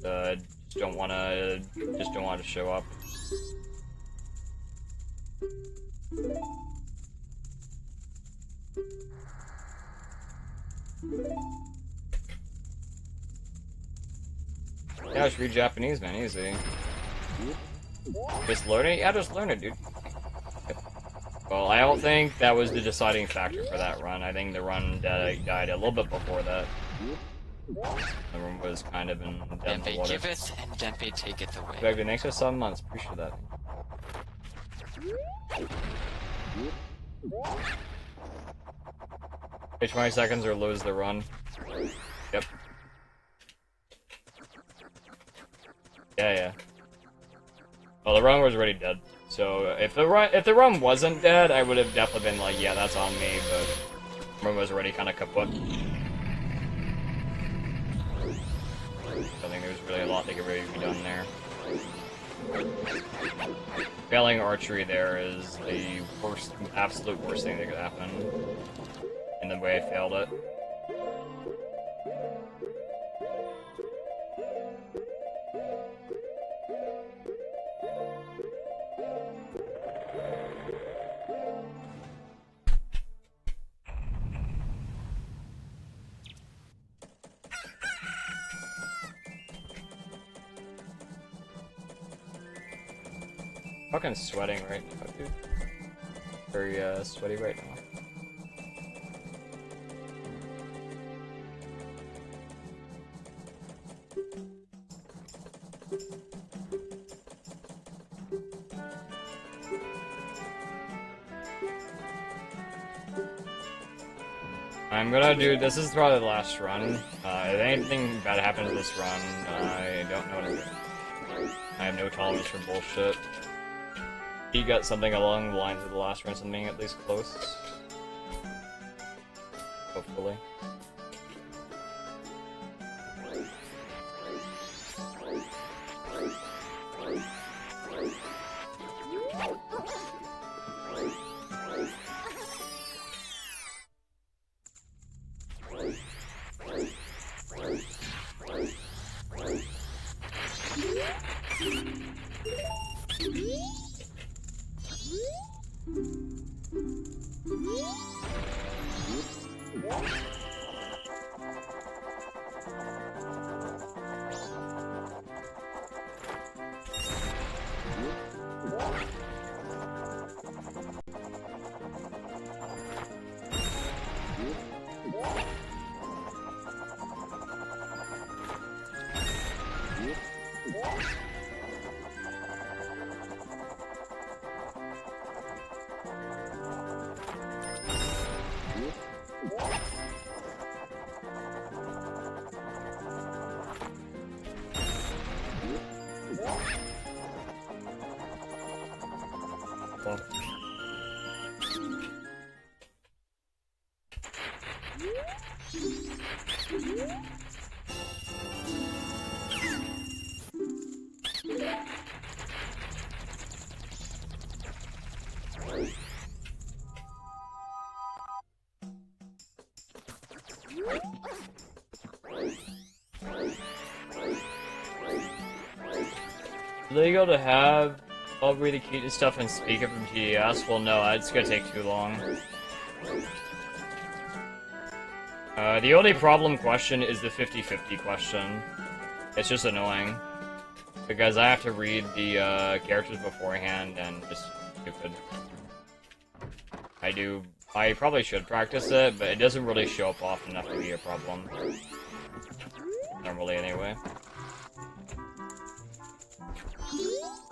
Just don't want to show up. Yeah, just read Japanese, man, easy. Just learn it? Yeah, just learn it, dude. Well, I don't think that was the deciding factor for that run. I think the run died a little bit before that. The run was kind of in dead Dempe water. giveth, and Dempe taketh away. Expected thanks for 7 months. Appreciate that. Wait 20 seconds or lose the run. Yep. Yeah. Well, the run was already dead. So if the run wasn't dead, I would have definitely been like, yeah, that's on me. But the run was already kind of kaput. I think there was really a lot that could really be done there. Failing archery there is the worst, absolute worst thing that could happen. In the way I failed it. Fucking sweating right now, dude. Very sweaty right now. I'm gonna do, this is probably the last run. If anything bad happens to this run, I don't know what to do. I have no tolerance for bullshit. He got something along the lines of the last run, something at least close. Hopefully. Illegal to have all read the Keaton stuff and speak it from TDS? Well, no, it's gonna take too long. The only problem question is the 50-50 question. It's just annoying. Because I have to read the characters beforehand and just stupid. I probably should practice it, but it doesn't really show up often enough to be a problem. Normally, anyway.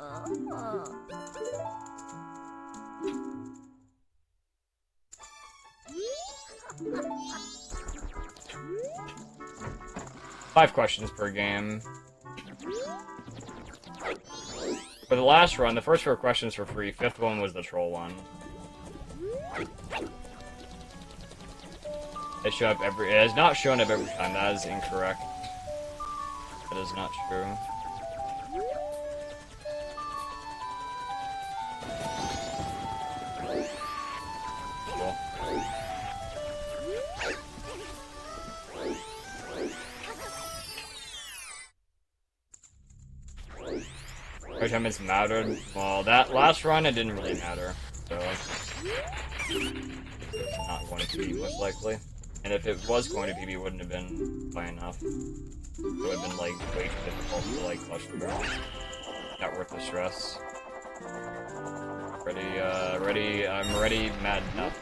Oh. 5 questions per game. For the last run, the first 4 questions were free, 5th one was the troll one. It has not shown up every time, that is incorrect. That is not true. Cool. Every time it's mattered, well, that last run it didn't really matter, so it's not going to be most likely. And if it was going to be, it wouldn't have been by enough. It would have been like way too difficult to like clutch the girl. Not worth the stress. I'm ready, mad enough.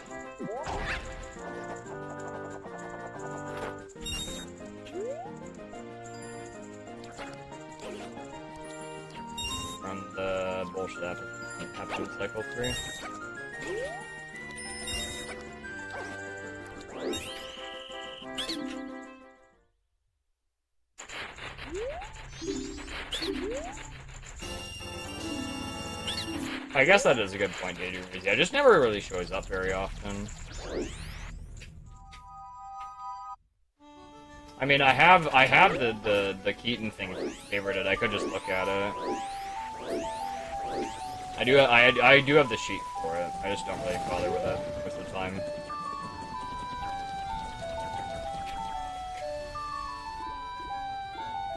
From the bullshit happened in cycle 3. I guess that is a good point, Daydream. Yeah, it just never really shows up very often. I mean, I have the Keaton thing favorited. I could just look at it. I do have the sheet for it. I just don't really bother with it most of the time.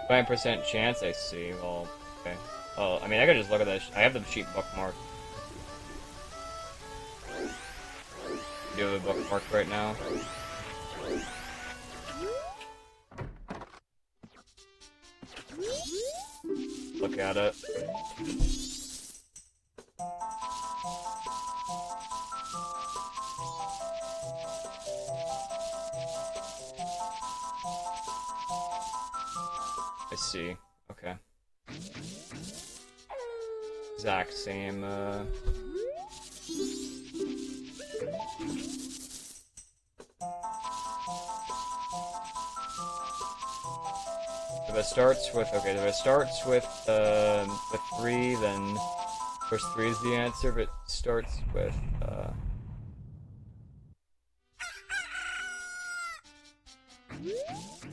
%5 chance, I see. Well, okay. Oh, I mean, I could just look at this. I have the sheet bookmarked. Do you have a bookmark right now? Look at it. I see. Okay. Exact same, If it starts with, okay, if it starts with 3, then, of course, 3 is the answer, but it starts with,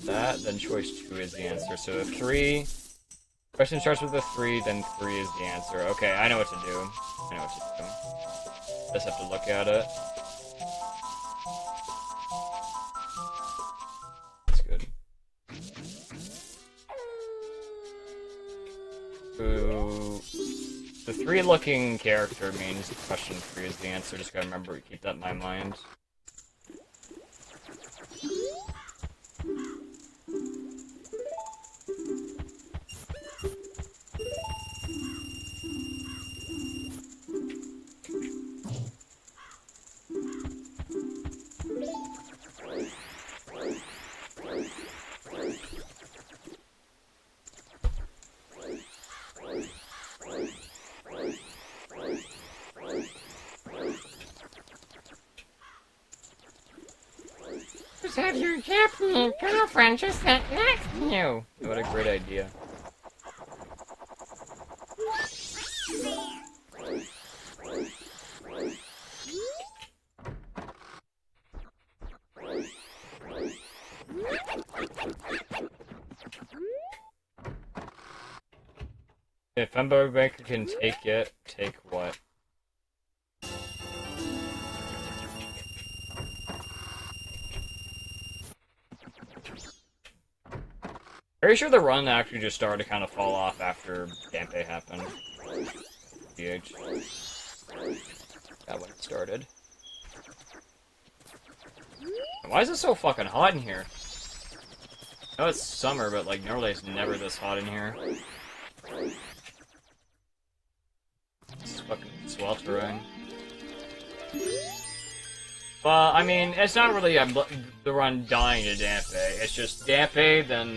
that, then choice 2 is the answer. So if 3, question starts with a 3, then 3 is the answer. Okay, I know what to do. I know what to do. Just have to look at it. That's good. Ooh. The 3-looking character means question 3 is the answer. Just gotta remember to keep that in my mind. Just have your Japanese girlfriend just sit next to you. What a great idea. If Ember Baker can take it, take what? Very sure the run actually just started to kind of fall off after Dampe happened. GH. That when it started. Why is it so fucking hot in here? I know it's summer, but like normally it's never this hot in here. It's fucking sweltering. Well, I mean, it's not really the run dying to Dampe. It's just Dampe, then,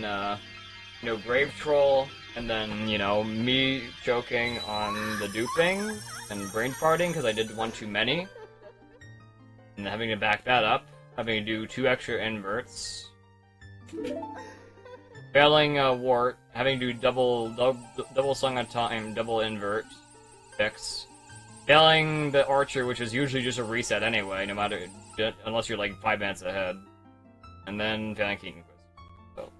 you know, Grave Troll, and then, you know, me choking on the duping, and brain farting because I did one too many, and having to back that up, having to do 2 extra inverts, failing Wart, having to do double song on time, double invert, fix. Failing the Archer, which is usually just a reset anyway, no matter, unless you're like 5 minutes ahead. And then failing Keaton Quiz. So.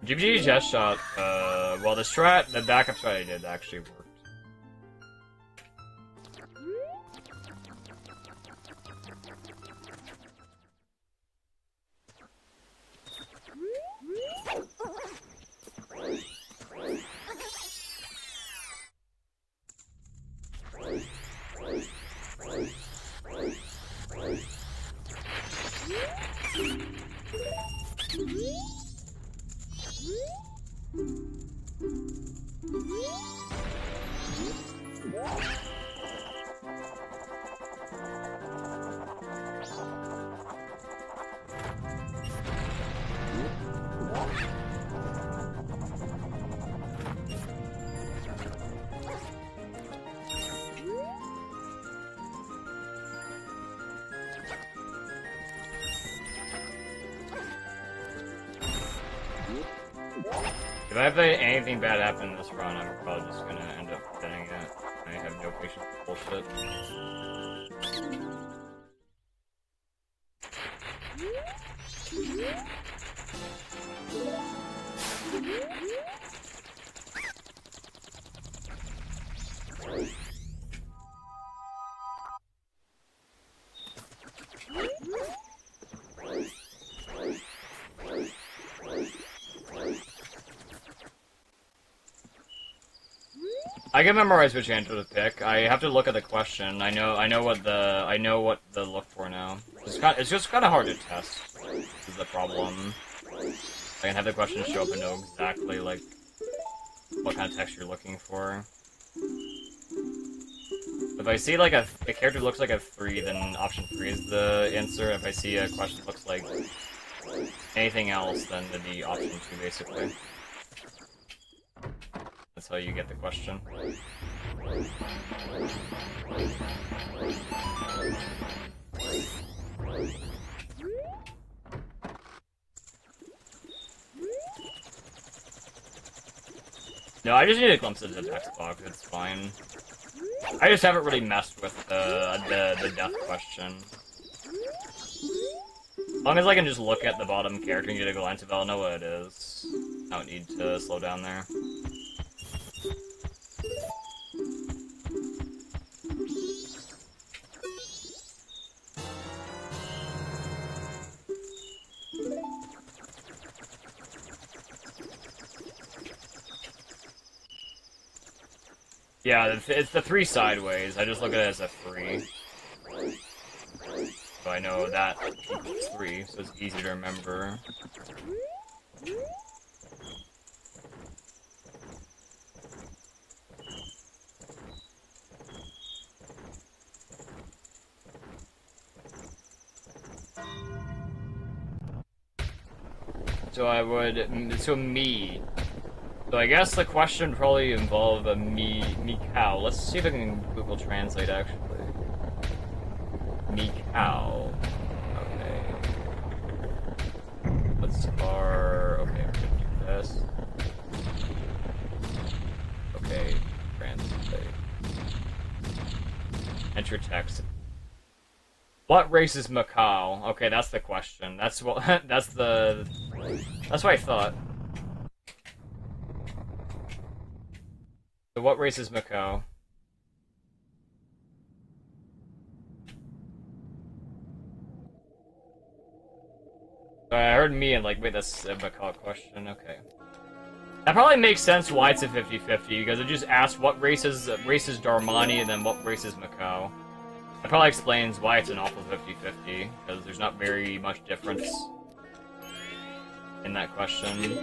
GBG Just Shot, well the backup strat I did actually worked. If I have anything bad happen in this run, I'm probably just gonna end up getting it. I have no patience for bullshit. I can memorize which answer to pick. I have to look at the question. I know what the look for now. It's just kind of hard to test. This is the problem. I can have the question show up and know exactly like what kind of text you're looking for. If I see like a character looks like a 3, then option 3 is the answer. If I see a question that looks like anything else, then it'd be option 2 basically. That's how you get the question. No, I just need a glimpse of the text box, it's fine. I just haven't really messed with the death question. As long as I can just look at the bottom character and get a glance of it, I'll know what it is. I don't need to slow down there. Yeah, it's the 3 sideways. I just look at it as a 3. So I know that it's 3, so it's easy to remember. So me. So I guess the question probably involve a me cow. Let's see if I can Google Translate actually. Me cow. Okay. Let's okay, we're gonna do this. Okay, translate. Enter text. What race is Macau? Okay, that's the question. That's what that's what I thought. So what race is Macau? I heard me and like, wait, that's a Macau question, okay. That probably makes sense why it's a 50-50, because it just asks what race is Darmani and then what race is Macau. That probably explains why it's an awful 50-50, because there's not very much difference in that question.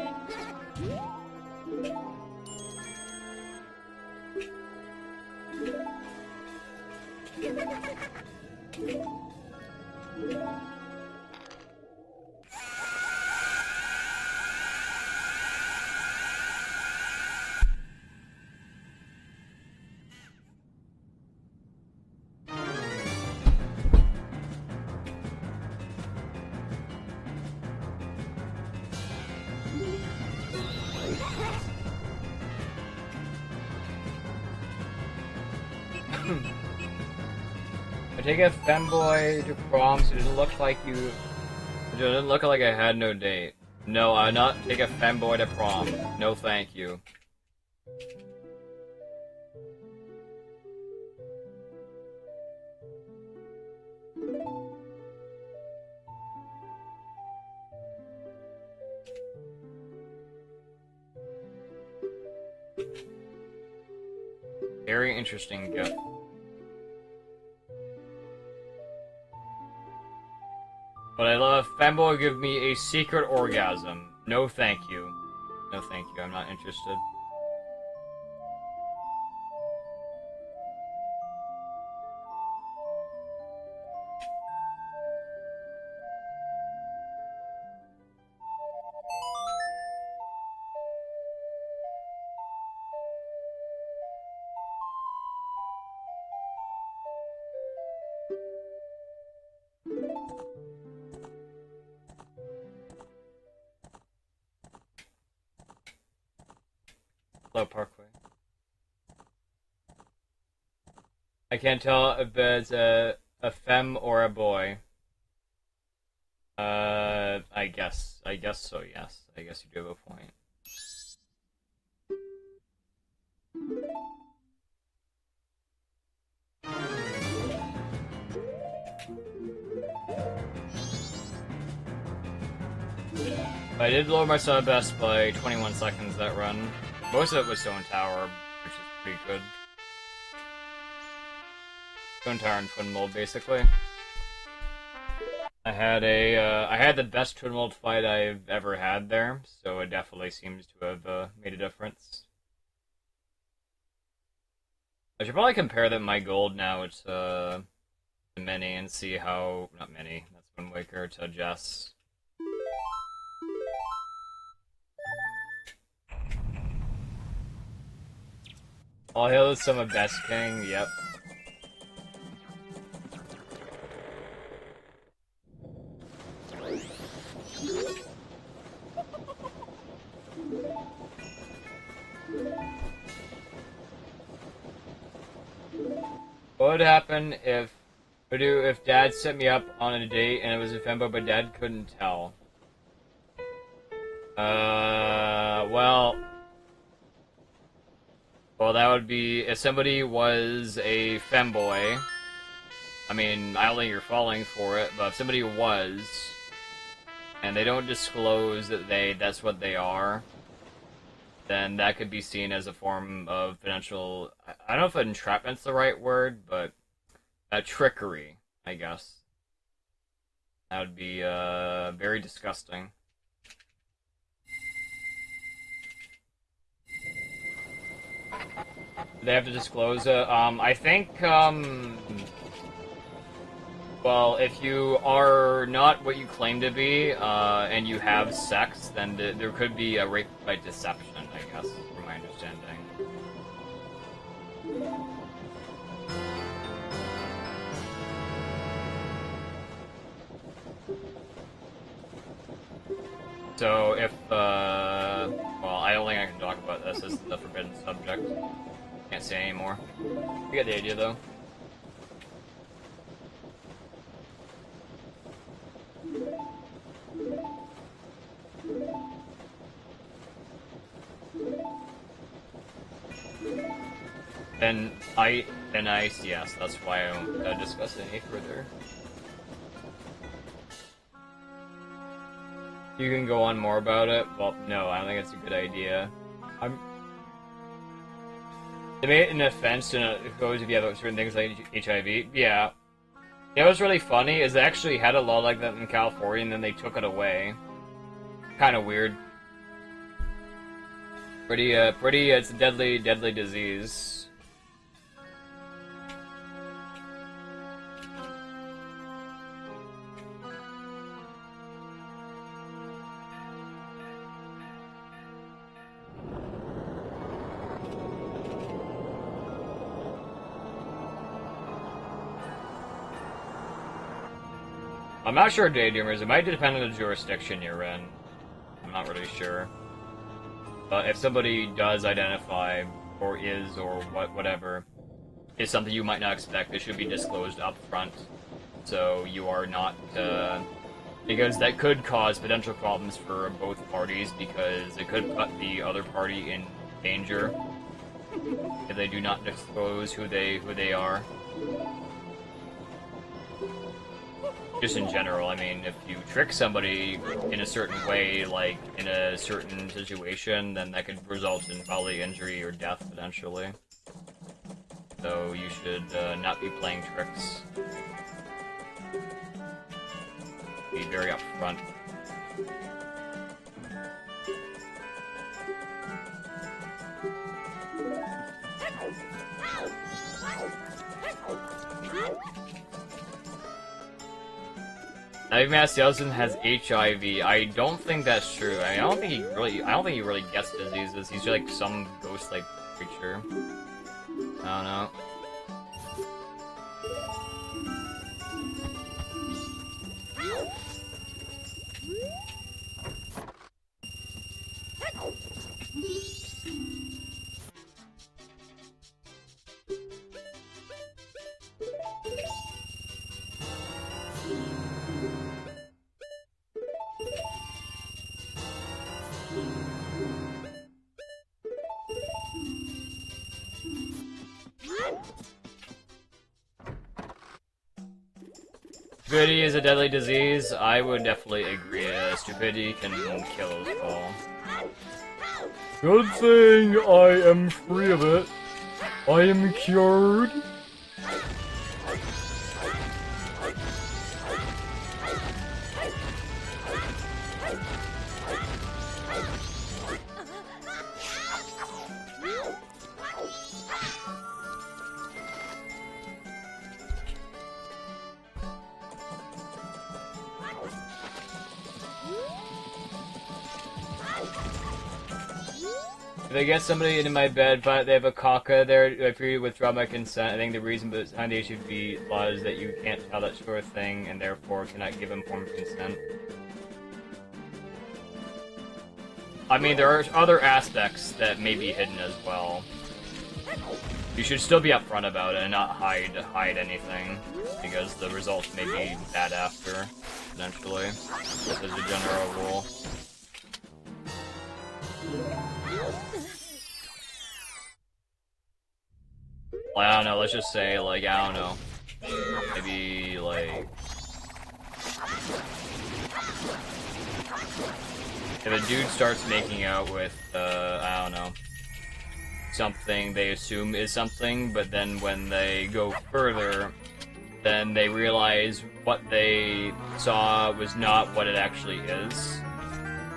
I take a femboy to prom so it doesn't look like you... It doesn't look like I had no date. No, I not take a femboy to prom. No thank you. Very interesting gift. But I love femboy give me a secret orgasm. No thank you. No thank you, I'm not interested. Hello, Parkway. I can't tell if it's a femme or a boy. I guess so, yes. I guess you do have a point. I did lower my sub best by 21 seconds that run. Most of it was Stone Tower, which is pretty good. Stone Tower and Twin Mold, basically. I had the best Twin Mold fight I've ever had there, so it definitely seems to have made a difference. I should probably compare that my gold now to Mini and see how... Not Mini, that's Wind Waker, to Jess. All hail the sum of Best King, yep. What would happen if Dad set me up on a date and it was a fembo, but Dad couldn't tell? Well, that would be if somebody was a femboy. I mean, I don't think you're falling for it, but if somebody was, and they don't disclose that that's what they are, then that could be seen as a form of potential... I don't know if entrapment's the right word, but trickery, I guess. That would be very disgusting. They have to disclose it. I think, well, if you are not what you claim to be, and you have sex, then there could be a rape by deception, I guess, from my understanding. So if, well, I don't think I can talk about this. This is the forbidden subject. Can't say anymore. You get the idea, though. Then ice, yes, that's why I won't discuss it any further. You can go on more about it? Well, no, I don't think it's a good idea. They made it an offense to those if you have certain things like HIV. Yeah. You know what's really funny is they actually had a law like that in California and then they took it away. Kind of weird. It's a deadly disease. I'm not sure, Daydreamers. It might depend on the jurisdiction you're in. I'm not really sure. But if somebody does identify, or is, or whatever, is something you might not expect, it should be disclosed up front. So you are not, because that could cause potential problems for both parties, because it could put the other party in danger if they do not disclose who they are. Just in general, I mean, if you trick somebody in a certain way, like in a certain situation, then that could result in bodily injury or death, potentially. So you should not be playing tricks. Be very upfront. Knife Master Yeltsin has HIV. I don't think that's true. I mean, I don't think he really gets diseases. He's just like some ghost-like creature. I don't know. Stupidity is a deadly disease. I would definitely agree. Stupidity can kill us all. Good thing I am free of it. I am cured. If I get somebody into my bed, but they have a caca there, I freely withdraw my consent. I think the reason behind the HUV law is that you can't tell that sort of thing, and therefore cannot give informed consent. I mean, there are other aspects that may be hidden as well. You should still be upfront about it and not hide anything, because the results may be bad after, potentially. This is a general rule. I don't know, let's just say, like, I don't know. Maybe, like... if a dude starts making out with, I don't know, something they assume is something, but then when they go further, then they realize what they saw was not what it actually is,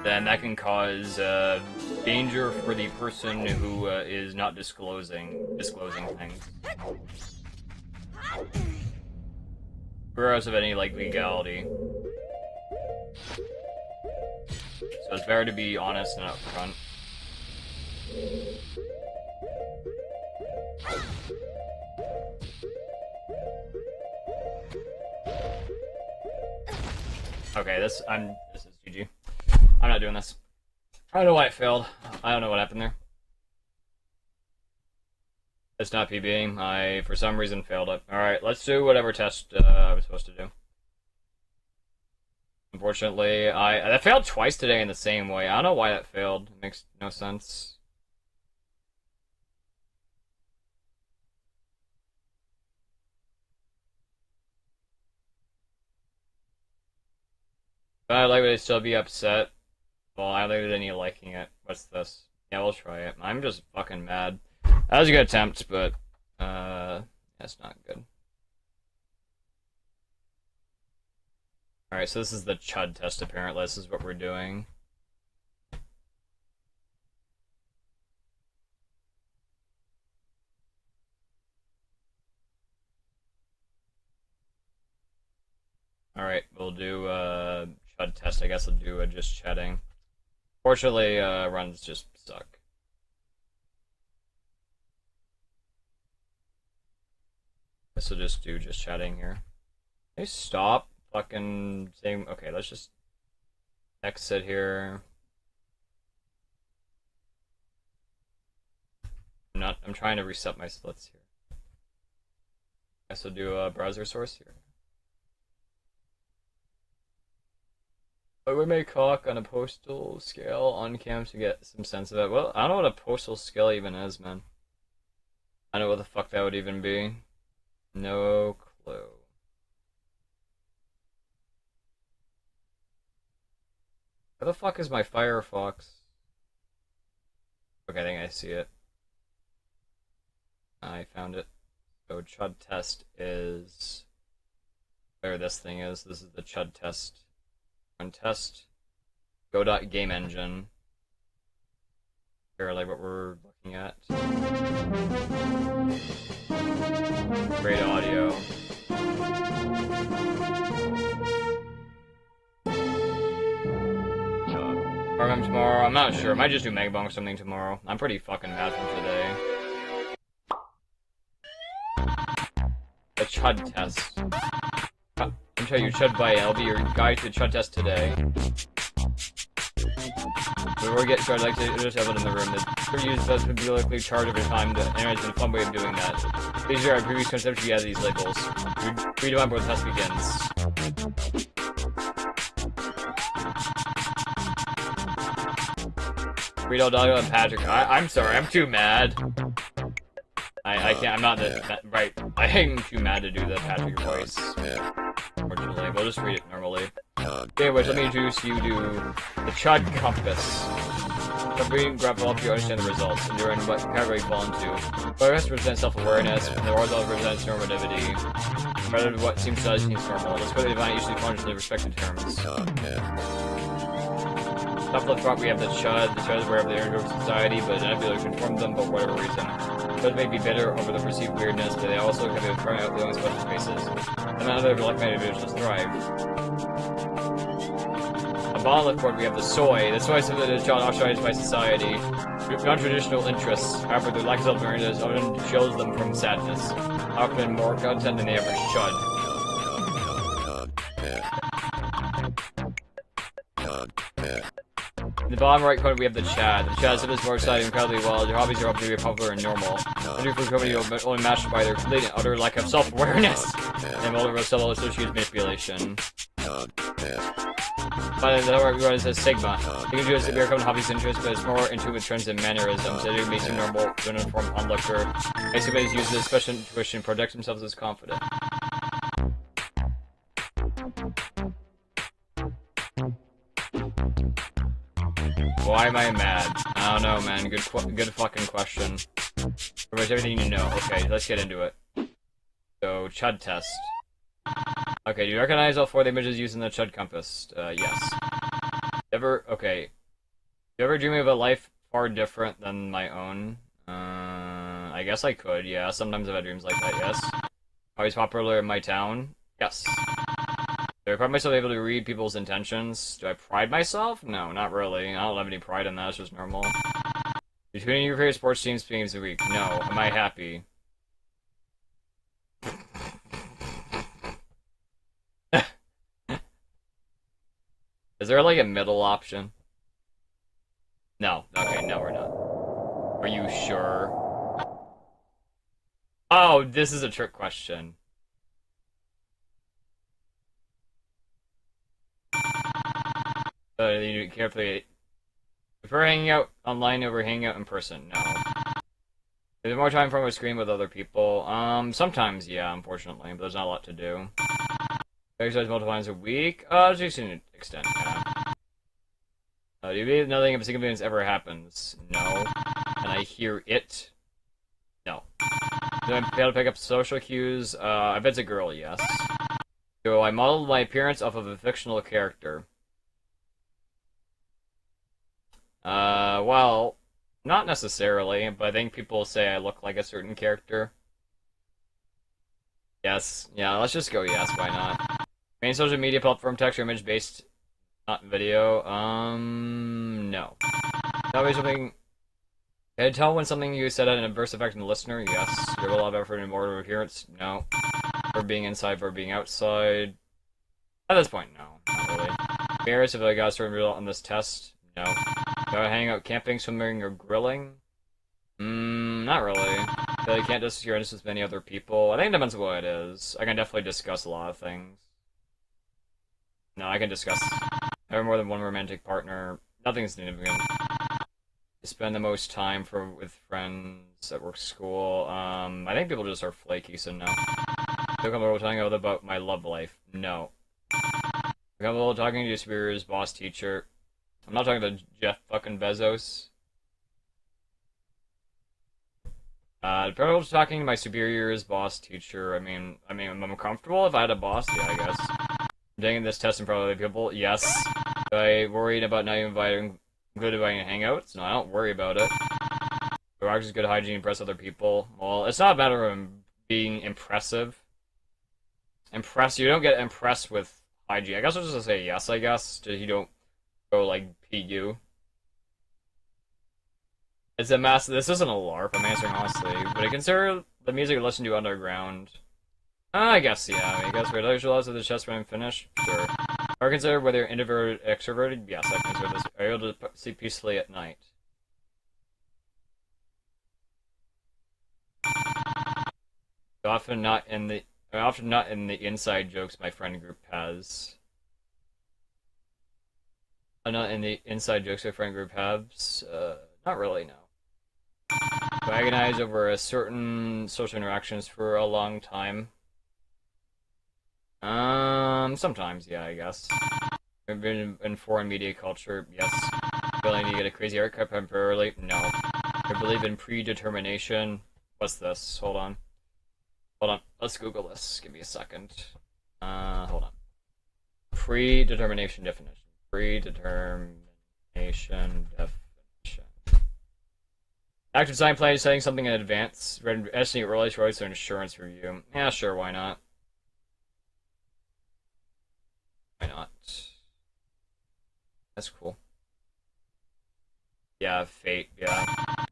then that can cause danger for the person who is not disclosing things. Regardless of any, like, legality. So it's better to be honest and upfront. Okay, this is GG. I'm not doing this. I don't know why it failed. I don't know what happened there. It's not PBing. I, for some reason, failed it. Alright, let's do whatever test I was supposed to do. Unfortunately, that failed twice today in the same way. I don't know why that failed. It makes no sense. But I like it, I'd still be upset. Well, I don't think there's any liking it. What's this? Yeah, we'll try it. I'm just fucking mad. That was a good attempt, but, that's not good. Alright, so this is the chud test, apparently. This is what we're doing. Alright, we'll do, chud test. I guess I'll do just chatting. Fortunately, runs just suck. Guess I'll just do just chatting here. Can you stop fucking saying... Okay, let's just exit here. I'm trying to reset my splits here. Guess I'll do a browser source here. I would make cock on a postal scale on cam to get some sense of it. Well, I don't know what a postal scale even is, man. I don't know what the fuck that would even be. No clue. Where the fuck is my Firefox? Okay, I think I see it. I found it. So chud test is where this thing is. This is the chud test. Run test. Go.game engine. Here, like what we're looking at. Great audio. Program tomorrow. I'm not sure. I might just do Megbong or something tomorrow. I'm pretty fucking mad from today. The chud test. I'm sure you chud by. I'll be your guide to chud test today. Before we get started, I'd like to just have it in the room. The use does publicly charge over time. The internet's been a fun way of doing that. These are our previous concepts. We add these labels. Read on where the test begins. Read all Dahlia and Patrick. I'm sorry. I'm too mad. I can't. I'm not that right. I am too mad to do the Patrick voice. Unfortunately, we'll just read it normally. Anyways, let me introduce you to the Chud Compass. The reading grab all you understand the results, and you're in what category you fall into. But the rest represents self-awareness, and the horizontal represents normativity. Rather than what seems to us seems normal. Let's put the divine usually functions in the respective terms. Top left front, we have the Chud. The Chud is aware of the inner of society, but not able to conform them for whatever reason. Chud may be bitter over the perceived weirdness, but they also can be throwing out their own special spaces. And none of their like-minded individuals thrive. On bottom left front, we have the Soy. The Soy is something that is Chud ostracized by society. Non-traditional interests, however, their lack of self-awareness often shields them from sadness. Often more content than the average Chud. In the bottom right corner, we have the Chad. The Chad is more exciting incredibly well. Their hobbies are often to be popular and normal. Under for company only matched by their complete and utter lack of self-awareness and multiple subtle associated manipulation. Finally, the lower right says Sigma. They can do a severe common hobbies and interests, but it's more intuitive trends and mannerisms. They do make seem normal to an informed onlooker. Basically, they use this special intuition to protect themselves as confident. Why am I mad? I don't know, man. Good fucking question. Pretty much everything you know. Okay, let's get into it. So, Chud test. Okay, do you recognize all four of the images used in the Chud compass? Yes. Okay. You ever dream of a life far different than my own? I guess I could, yeah. Sometimes I've had dreams like that, yes. Always popular in my town? Yes. Do I pride myself able to read people's intentions? Do I pride myself? No, not really. I don't have any pride in that, it's just normal. Between your favorite sports teams games a week? No. Am I happy? Is there like a middle option? No. Okay, no we're not. Are you sure? Oh, this is a trick question. You need to carefully. Prefer hanging out online over hanging out in person? No. Is there more time from a screen with other people? Sometimes, yeah, unfortunately, but there's not a lot to do. Exercise multiple times a week? Just an extent, yeah. Do you believe nothing of significance ever happens? No. And I hear it? No. Do I fail to pick up social cues? I bet it's a girl, yes. Do I model my appearance off of a fictional character? Well, not necessarily, but I think people say I look like a certain character. Yes. Yeah, let's just go yes, why not? Main social media platform, text or image based, not video. No. Tell me something. Can I tell when something you said had an adverse effect on the listener? Yes. You have a lot of effort in more appearance? No. For being inside, for being outside? At this point, no. Not really. Embarrassed if I got a certain result on this test? No. Do I hang out camping, swimming, or grilling? Not really. You can't discuss your interests with many other people. I think it depends on what it is. I can definitely discuss a lot of things. No, I can discuss. I have more than one romantic partner. Nothing's significant. Spend the most time with friends at work, school. I think people just are flaky, so no. Feel comfortable talking about my love life? No. Feel comfortable talking to your superiors, boss, teacher? I'm not talking to Jeff fucking Bezos. Comfortable talking to my superiors, boss, teacher. I mean, I'm comfortable if I had a boss. Yeah, I guess. I'm taking this test and probably people. Yes. Do I worried about not inviting good inviting hangouts? No, I don't worry about it. Do I practice good hygiene, impress other people? Well, it's not a matter of being impressive. You don't get impressed with hygiene. I guess I'll just say yes, I guess. You don't go like PU. It's a mass. This isn't a LARP, I'm answering honestly. But I consider the music I listen to underground. I guess, yeah. I guess, would I visualize with the chest when I'm finished? Sure. Or consider whether you're introverted, extroverted? Yes, I consider this. Are you able to sleep peacefully at night? Often not in the inside jokes my friend group has. Not in the inside jokes my friend group has. Not really, no. Do I agonize over a certain social interactions for a long time? Sometimes, yeah, I guess. I've been in foreign media culture, yes. Willing to get a crazy haircut temporarily? No. I believe in predetermination. What's this? Hold on. Let's Google this. Give me a second. Hold on. Predetermination definition. Predetermination definition. Active design plan is setting something in advance. Estimate release rights or insurance review. Yeah, sure, why not? Why not? That's cool. Yeah, fate, yeah.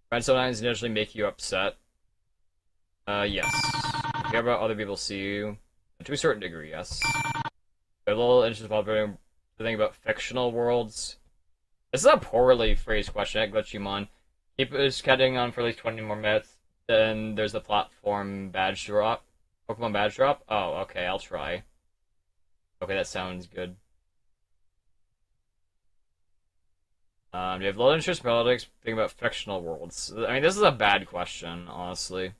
Friends sometimes initially make you upset. Yes. If you care about other people see you, to a certain degree, yes. A little interested about the thing about fictional worlds. This is a poorly phrased question, Glitchymon. Keep it getting on for at least 20 more minutes. Then there's the platform badge drop. Pokemon badge drop? Oh, okay, I'll try. Okay, that sounds good. Do you have low interest politics? Think about fictional worlds. I mean, this is a bad question, honestly.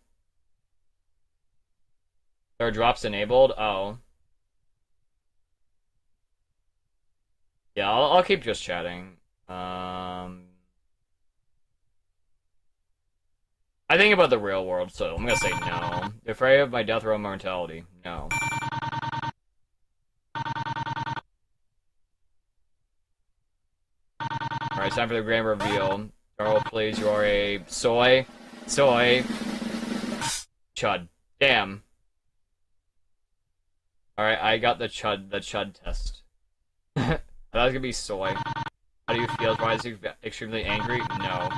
There are drops enabled? Oh. Yeah, I'll keep just chatting. I think about the real world, so I'm gonna say no. Afraid of my death row mortality? No. Alright, it's time for the grand reveal. Carl, please, you are a soy. Chud. Damn. Alright, I got the chud test. I thought it was gonna be soy. How do you feel? Is extremely angry? No.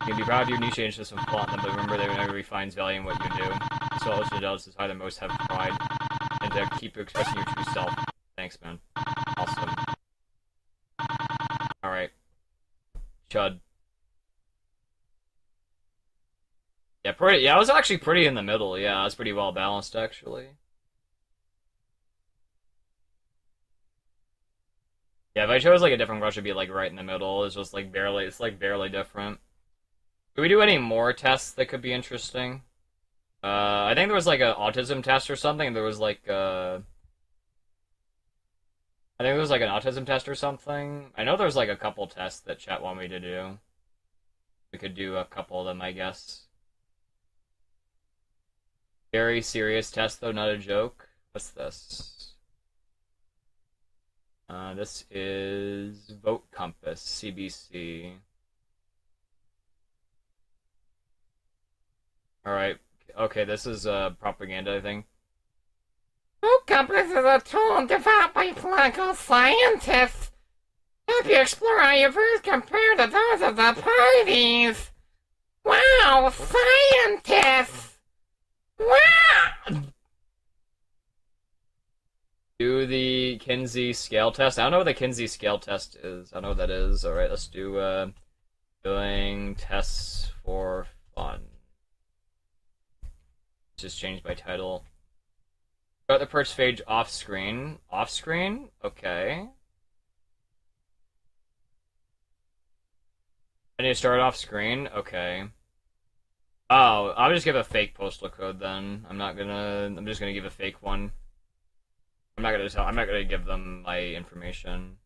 You can be proud of your niche interests and flaunt them, but remember that everybody finds value in what you do. So also adults is high most have pride, and to keep expressing your true self. Thanks, man. Awesome. Alright. Chud. Yeah, pretty. Yeah, I was actually pretty in the middle. Yeah, I was pretty well balanced, actually. Yeah, if I chose like a different brush, it'd be like right in the middle. It's just like barely. It's like barely different. Do we do any more tests that could be interesting? I think there was like an autism test or something. There was like I I think it was like an autism test or something. I know there's like a couple tests that chat want me to do. We could do a couple of them, I guess. Very serious test, though, not a joke. What's this? This is Vote Compass, CBC. Alright, okay, this is propaganda, I think. Vote Compass is a tool developed by political scientists to help you explore how your views compare to those of the parties. Wow, scientists! Wow! Do the Kinsey scale test. I don't know what the Kinsey scale test is. I don't know what that is. Alright, let's do doing tests for fun. Just change my title. Got the perch page off screen. Off screen? Okay. I need to start off screen? Okay. Oh, I'll just give a fake postal code then. I'm just gonna give a fake one. I'm not gonna give them my information.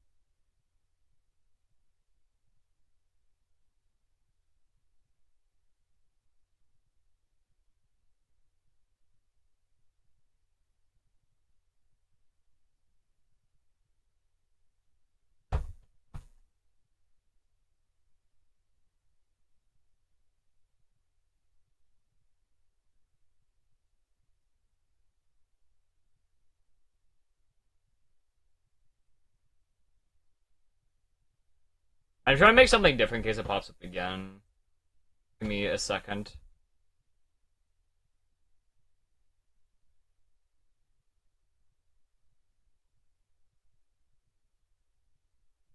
I'm trying to make something different in case it pops up again. Give me a second.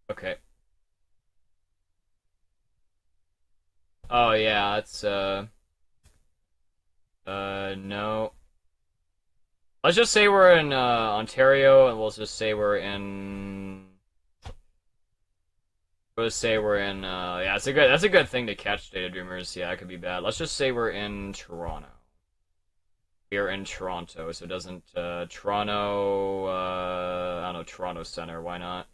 Okay. Oh yeah, it's no. Let's just say we're in Ontario, and we'll just say we're in. Let's say we're in. Yeah, that's a good thing to catch, Data Dreamers. Yeah, it could be bad. Let's just say we're in Toronto. We are in Toronto, so it doesn't Toronto. I don't know, Toronto Center. Why not?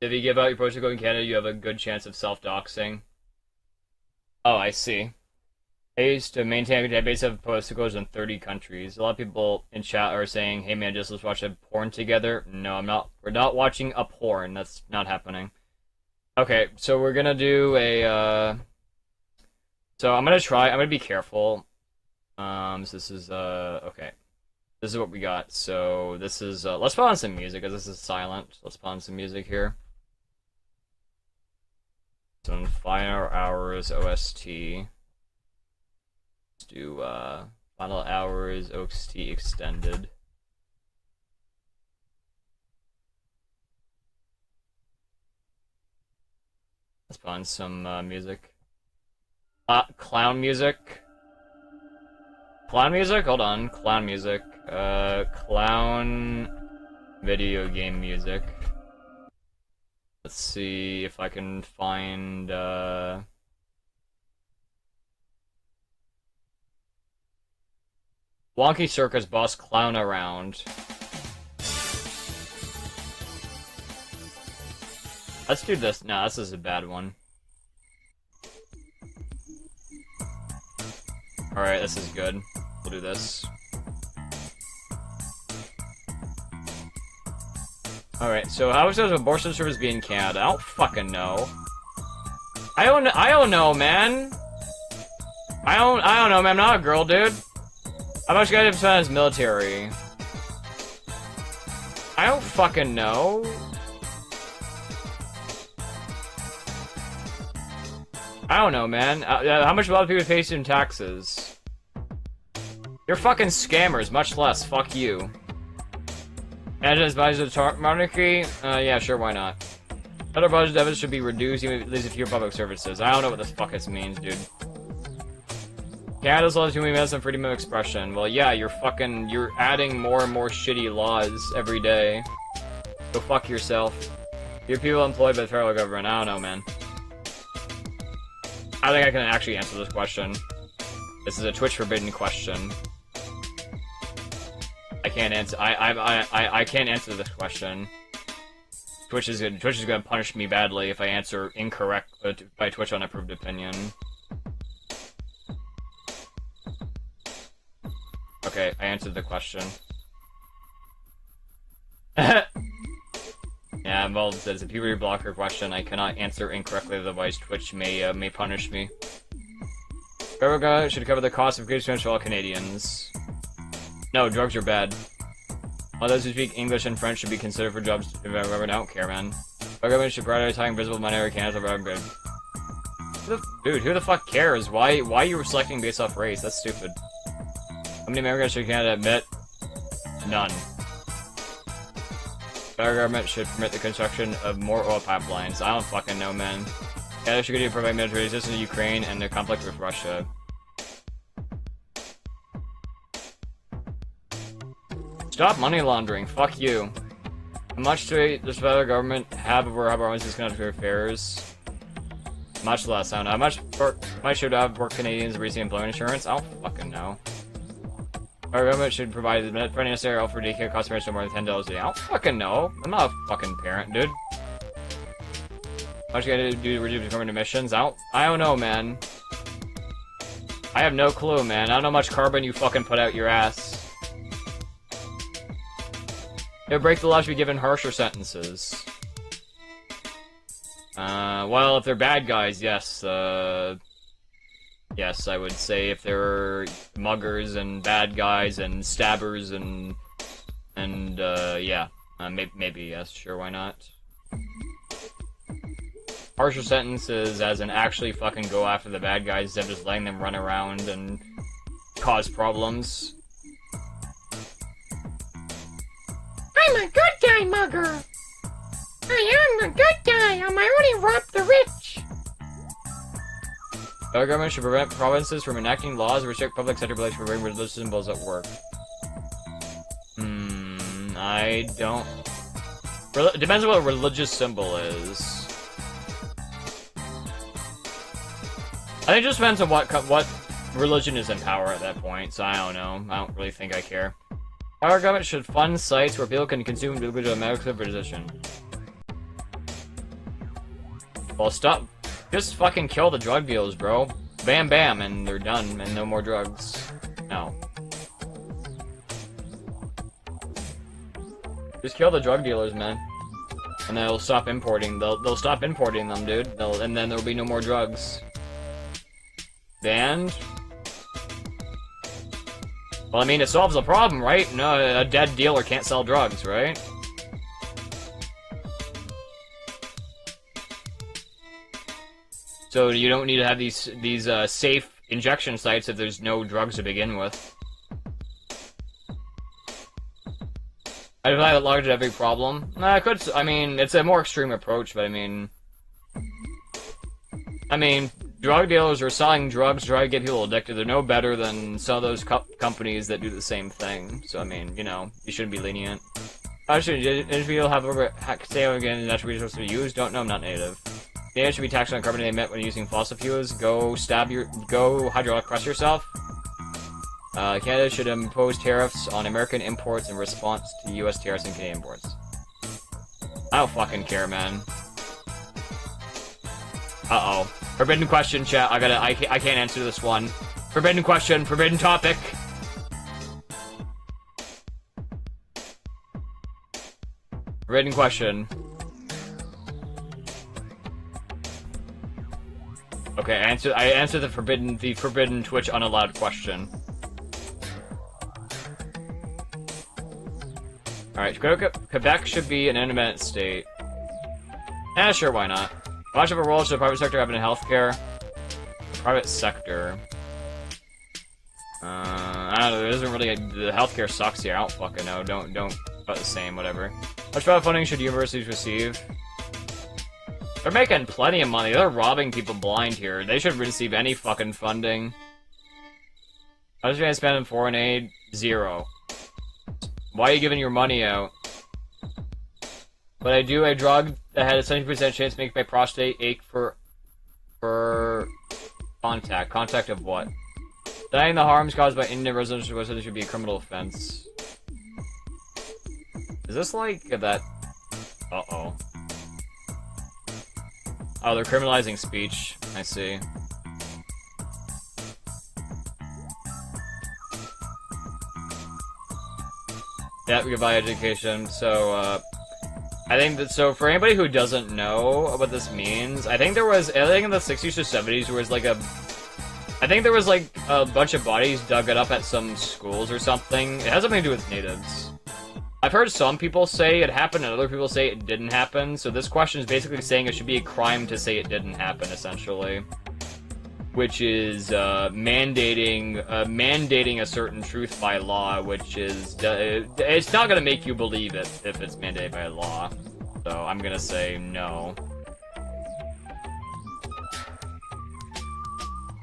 If you give out your postal code in Canada, you have a good chance of self-doxing. Oh, I see. I used to maintain a database of postal codes in 30 countries. A lot of people in chat are saying, hey man, just let's watch a porn together. No, I'm not. We're not watching a porn. That's not happening. Okay, so we're gonna do a, so I'm gonna be careful. So this is, okay. This is what we got. So this is, let's put on some music, because this is silent. Let's put on some music here. Some Final Hours OST. Let's do Final Hours OST Extended. Let's put on some music. Clown music. Clown music? Hold on. Clown music. Clown video game music. Let's see if I can find, Wonky Circus Boss Clown Around. Let's do this. No, this is a bad one. Alright, this is good. We'll do this. Alright, so how much does abortion service be in Canada? I don't fucking know. I don't know, man. I don't know, man. I'm not a girl, dude. How much guy spend on his military? I don't fucking know. I don't know, man. How much a lot of people pay in taxes? You're fucking scammers, much less. Fuck you. And as advised the monarchy? Yeah, sure, why not? Federal budget deficit should be reduced, even if it leads to fewer public services. I don't know what this fuck this means, dude. Canada's laws to medicine and freedom of expression. Well, yeah, you're adding more and more shitty laws every day. Go fuck yourself. You're people employed by the federal government. I don't know, man. I think I can actually answer this question. This is a Twitch forbidden question. I can't answer. I can't answer this question. Twitch is gonna punish me badly if I answer incorrect by Twitch unapproved opinion. Okay, I answered the question. Yeah, well, it's a puberty blocker question. I cannot answer incorrectly, otherwise Twitch may punish me. Federal government should cover the cost of good for all Canadians. No, drugs are bad. All those who speak English and French should be considered for jobs. I don't care, man. Federal government should prioritize invisible minority candidates over good. Dude, who the fuck cares? Why you were selecting based off race? That's stupid. How many immigrants should Canada admit? None. Federal government should permit the construction of more oil pipelines. I don't fucking know, man. Canada should continue to provide military assistance to Ukraine and the conflict with Russia. Stop money laundering. Fuck you. How much do the federal government have over how provinces conduct their affairs? Much less. I don't know. How much should have for Canadians receive employment insurance? I don't fucking know. Our government should provide the necessary help for daycare cost no more than $10 a day. I don't fucking know. I'm not a fucking parent, dude. How much you gotta do to reduce carbon emissions? I don't know, man. I have no clue, man. I don't know how much carbon you fucking put out your ass. If break the law should be given harsher sentences. Well, if they're bad guys, yes. Yes, I would say if there were muggers and bad guys and stabbers and yeah. Maybe, yes, sure, why not? Harsher sentences as in actually fucking go after the bad guys instead of just letting them run around and cause problems. I'm a good guy, mugger. I am a good guy. I only rob the rich. The government should prevent provinces from enacting laws that restrict public sector beliefs for wearing religious symbols at work. I don't... It depends on what a religious symbol is. I think it just depends on what religion is in power at that point, so I don't know. I don't really think I care. Our government should fund sites where people can consume individual medical position. Well, stop. Just fucking kill the drug dealers, bro. Bam bam, and they're done, and no more drugs. No. Just kill the drug dealers, man. And they'll stop importing. They'll stop importing them, dude. And then there'll be no more drugs. Banned? Well, I mean, it solves the problem, right? No, a dead dealer can't sell drugs, right? So you don't need to have these safe injection sites if there's no drugs to begin with. I'd apply that logic to every problem. I mean, it's a more extreme approach, but I mean, drug dealers are selling drugs to try to get people addicted. They're no better than some of those companies that do the same thing. So I mean, you know, you shouldn't be lenient. Actually, if you'll have say again, natural resources to be used. Don't know. I'm not native. They should be taxed on carbon they emit when using fossil fuels. Go hydraulic press yourself. Canada should impose tariffs on American imports in response to U.S. tariffs on Canadian imports. I don't fucking care, man. Uh-oh. Forbidden question, chat. I can't answer this one. Forbidden question, forbidden topic. Forbidden question. Okay, I answered the forbidden Twitch unallowed question. Alright, Quebec should be an independent state. Sure, why not? How much of a role should the private sector have in healthcare? Private sector. I don't know, there isn't really the healthcare sucks here, I don't fucking know, don't about the same, whatever. How much private funding should universities receive? They're making plenty of money, they're robbing people blind here, they should receive any fucking funding. How much are you gonna spend on foreign aid? 0. Why are you giving your money out? But I do a drug that had a 70% chance to make my prostate ache for contact. Contact of what? Denying the harms caused by Indian residential residents should be a criminal offense. Is this like that? Uh-oh. Oh, they're criminalizing speech. I see. Yeah, goodbye education. So, I think that, so for anybody who doesn't know what this means, I think in the 60s or 70s there was like I think there was like a bunch of bodies dug it up at some schools or something. It has something to do with natives. I've heard some people say it happened and other people say it didn't happen, so this question is basically saying it should be a crime to say it didn't happen, essentially. Which is, mandating a certain truth by law, which is, it's not gonna make you believe it if it's mandated by law. So, I'm gonna say no.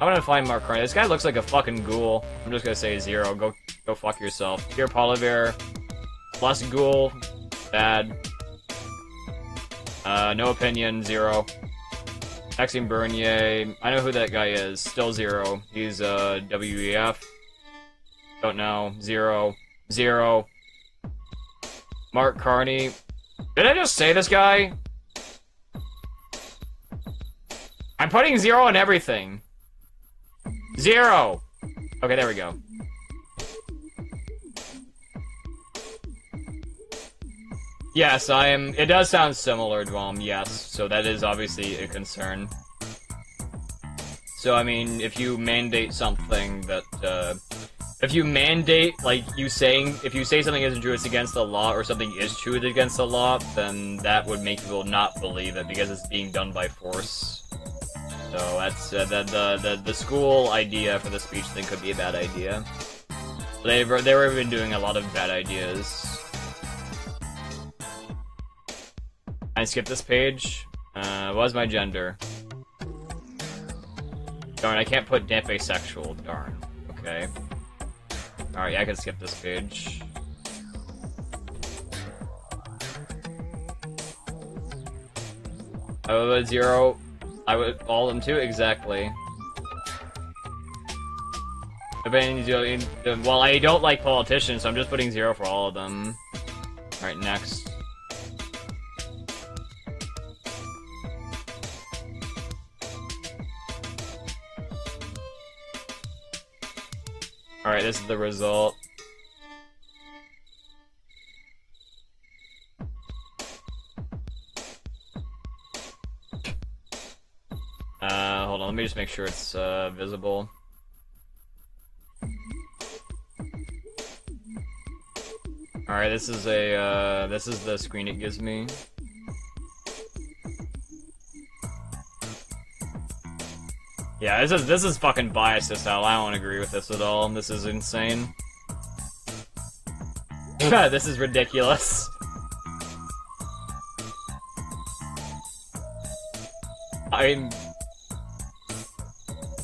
I'm gonna find Mark Carney. This guy looks like a fucking ghoul. I'm just gonna say 0. Go fuck yourself. Pure Polybear. Plus ghoul. Bad. No opinion. 0. Maxime Bernier. I know who that guy is. Still 0. He's, WEF. Don't know. 0. 0. Mark Carney. Did I just say this guy? I'm putting 0 on everything. 0! Okay, there we go. Yes, I am. It does sound similar, Dwom, yes. So that is obviously a concern. So, I mean, if you mandate something that, if you mandate, like, if you say something isn't true, it's against the law, or something is true, it's against the law, then that would make people not believe it, because it's being done by force. So that's, the school idea for the speech thing could be a bad idea. They've been doing a lot of bad ideas. I skip this page. What was my gender? Darn, I can't put damp asexual. Darn. Okay. Alright, yeah, I can skip this page. I would 0. I would all of them too, exactly. Well, I don't like politicians, so I'm just putting 0 for all of them. Alright, next. Alright, this is the result. Hold on, let me just make sure it's, visible. Alright, this is this is the screen it gives me. Yeah, this is fucking biased as hell. I don't agree with this at all. This is insane. This is ridiculous.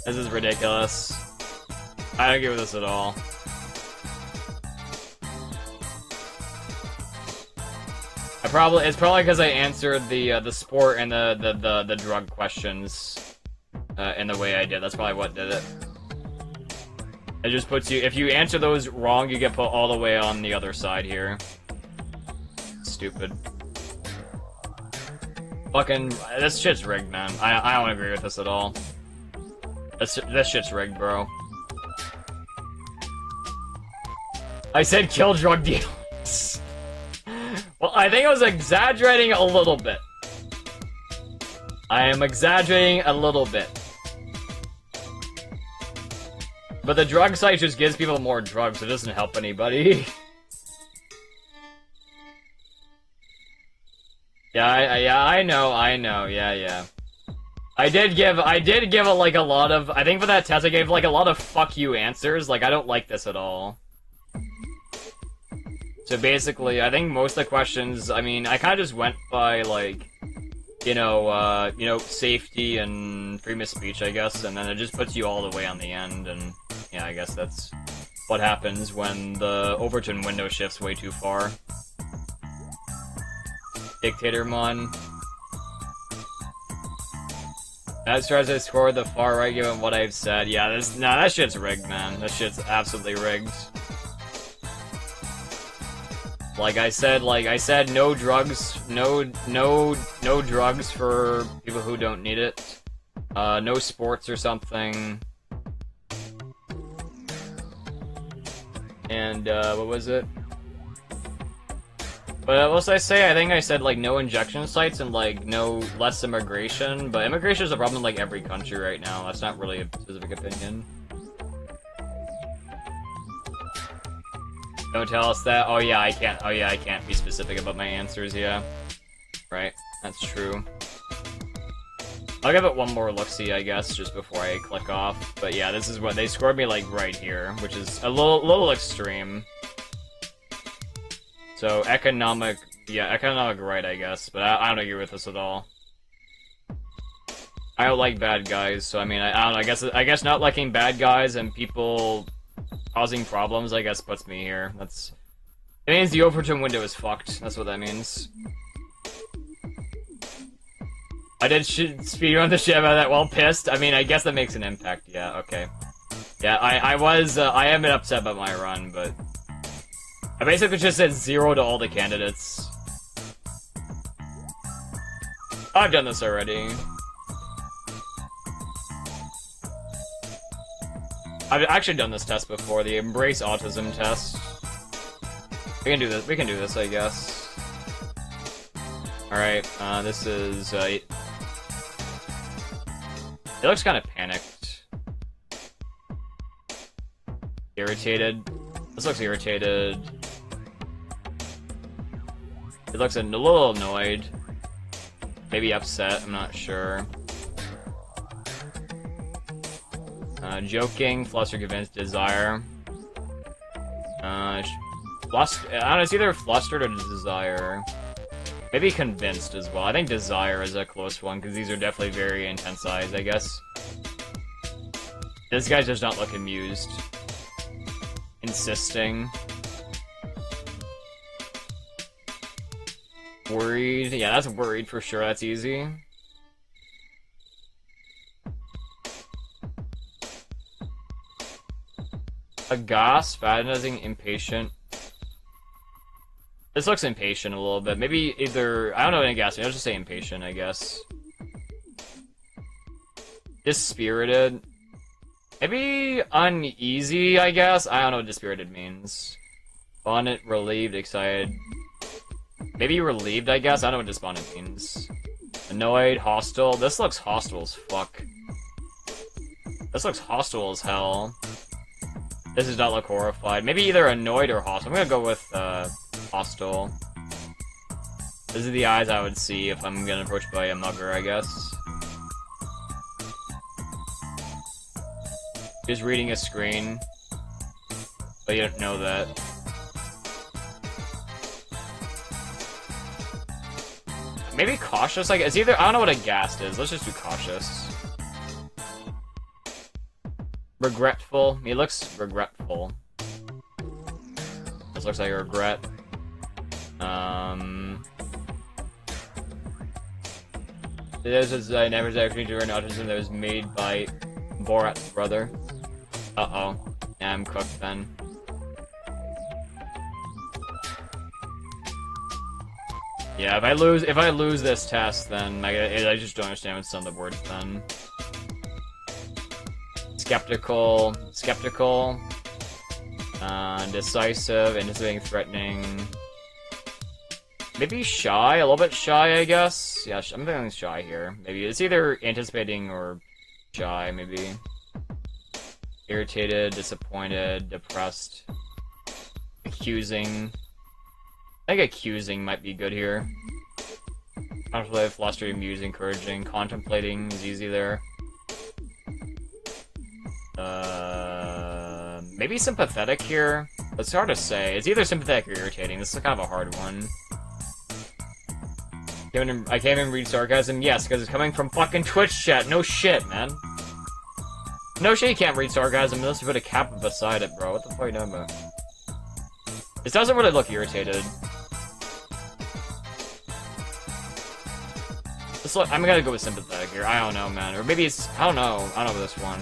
This is ridiculous. I don't agree with this at all. It's probably because I answered the sport and the drug questions in the way I did. That's probably what did it. It just puts you, if you answer those wrong, you get put all the way on the other side here. Stupid. Fucking, this shit's rigged, man. I don't agree with this at all. This shit's rigged, bro. I said kill drug dealers. Well, I think I was exaggerating a little bit. I am exaggerating a little bit. But the drug site just gives people more drugs, so it doesn't help anybody. I know, yeah. I did give like a lot of, I think for that test I gave like a lot of fuck you answers, like I don't like this at all. So basically, I think most of the questions, I mean, I kind of just went by like, you know, safety and freedom of speech, I guess, and then it just puts you all the way on the end, and yeah, I guess that's what happens when the Overton window shifts way too far. Dictatormon. As far as I scored the far right given what I've said, yeah, that shit's rigged, man. That shit's absolutely rigged. Like I said, no drugs, no drugs for people who don't need it. No sports or something. And, what was it? But what was I say? I think I said, like, no injection sites and, like, no less immigration. But immigration is a problem in, like, every country right now. That's not really a specific opinion. Don't tell us that. Oh yeah, I can't. Oh yeah, I can't be specific about my answers. Yeah, right. That's true. I'll give it one more look-see, I guess, just before I click off. But yeah, this is what they scored me like right here, which is a little extreme. So economic right, I guess. But I don't agree with this at all. I don't like bad guys, so I mean, I don't know. I guess not liking bad guys and people causing problems, I guess, puts me here. It means the Overton window is fucked. That's what that means. I did speedrun the shit out of that while pissed. I mean, I guess that makes an impact. Yeah, okay. Yeah, I am upset about my run, but I basically just said 0 to all the candidates. I've done this already. I've actually done this test before, the Embrace Autism test. We can do this, I guess. Alright, this is, it looks kind of panicked. Irritated. This looks irritated. It looks a little annoyed. Maybe upset, I'm not sure. Joking, flustered, convinced, desire. I don't know, it's either flustered or desire. Maybe convinced as well. I think desire is a close one, because these are definitely very intense eyes, I guess. This guy does not look amused. Insisting. Worried. Yeah, that's worried for sure, that's easy. Aghast, fadizing, impatient. This looks impatient a little bit. Maybe either... I don't know what aghast means. I'll just say impatient, I guess. Dispirited. Maybe uneasy, I guess? I don't know what dispirited means. Despondent, relieved, excited. Maybe relieved, I guess? I don't know what despondent means. Annoyed, hostile. This looks hostile as fuck. This looks hostile as hell. This does not look horrified. Maybe either annoyed or hostile. I'm gonna go with, hostile. These are the eyes I would see if I'm getting approached by a mugger, I guess. Just reading a screen. But you don't know that. Maybe cautious, like, it's either- I don't know what aghast is. Let's just do cautious. Regretful. He looks regretful. This looks like a regret. This is I never actually do an autism that was made by Borat's brother. Uh-oh. Yeah, I'm cooked then. Yeah, if I lose this test, then I just don't understand what's on the board then. Skeptical, decisive, anticipating, threatening. Maybe shy, a little bit shy, I guess. Yeah, I'm thinking shy here. Maybe it's either anticipating or shy, maybe. Irritated, disappointed, depressed. Accusing. I think accusing might be good here. Contemplative, flustered, amused, encouraging. Contemplating is easy there. Maybe sympathetic here? It's hard to say. It's either sympathetic or irritating. This is kind of a hard one. I can't even read sarcasm? Yes, because it's coming from fucking Twitch chat. No shit, man. No shit you can't read sarcasm unless you put a cap beside it, bro. What the fuck are you doing about? This doesn't really look irritated. This I'm gonna go with sympathetic here. I don't know, man. Or maybe it's... I don't know. I don't know this one.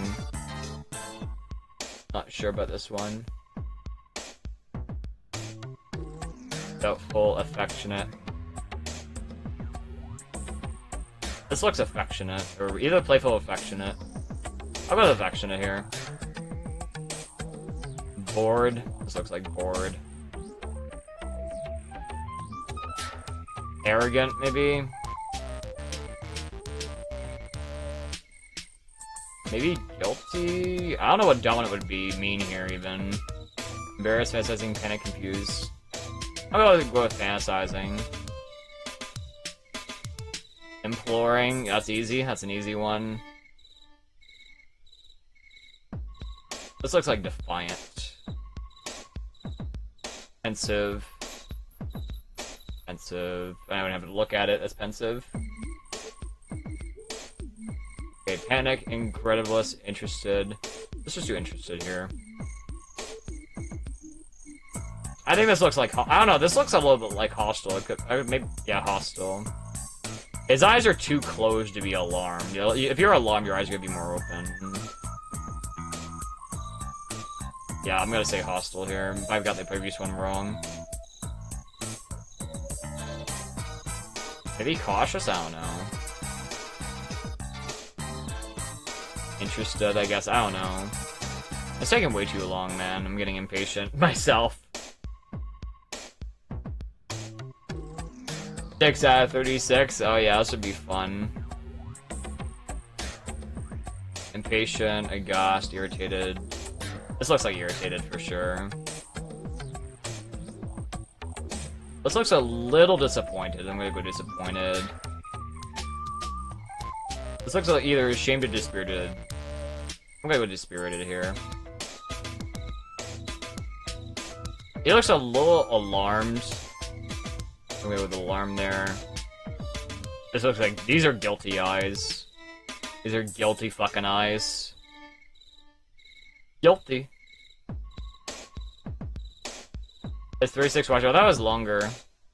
Not sure about this one. Doubtful, affectionate. This looks affectionate. Or either playful or affectionate. I'll go with affectionate here. Bored. This looks like bored. Arrogant, maybe? Maybe guilty? I don't know what dominant would mean here, even. Embarrassed, fantasizing, panic, confused. I'll go with fantasizing. Imploring, that's easy. That's an easy one. This looks like defiant. Pensive. Pensive. I don't have to look at it as pensive. Okay, panic, incredulous, interested. Let's just do interested here. I think this looks like... I don't know, this looks a little bit like hostile. It could, maybe, yeah, hostile. His eyes are too closed to be alarmed. You know, if you're alarmed, your eyes are gonna be more open. Yeah, I'm gonna say hostile here. I've got the previous one wrong. Maybe cautious? I don't know. Interested, I guess. I don't know. It's taking way too long, man. I'm getting impatient myself. 6 out of 36. Oh yeah, this would be fun. Impatient, aghast, irritated. This looks like irritated for sure. This looks a little disappointed. I'm gonna go disappointed. This looks like either ashamed or dispirited. I'm gonna go dispirited here. He looks a little alarmed. I'm gonna go with alarm there. This looks like these are guilty eyes. These are guilty fucking eyes. Guilty. It's 36 watch. Oh, that was longer.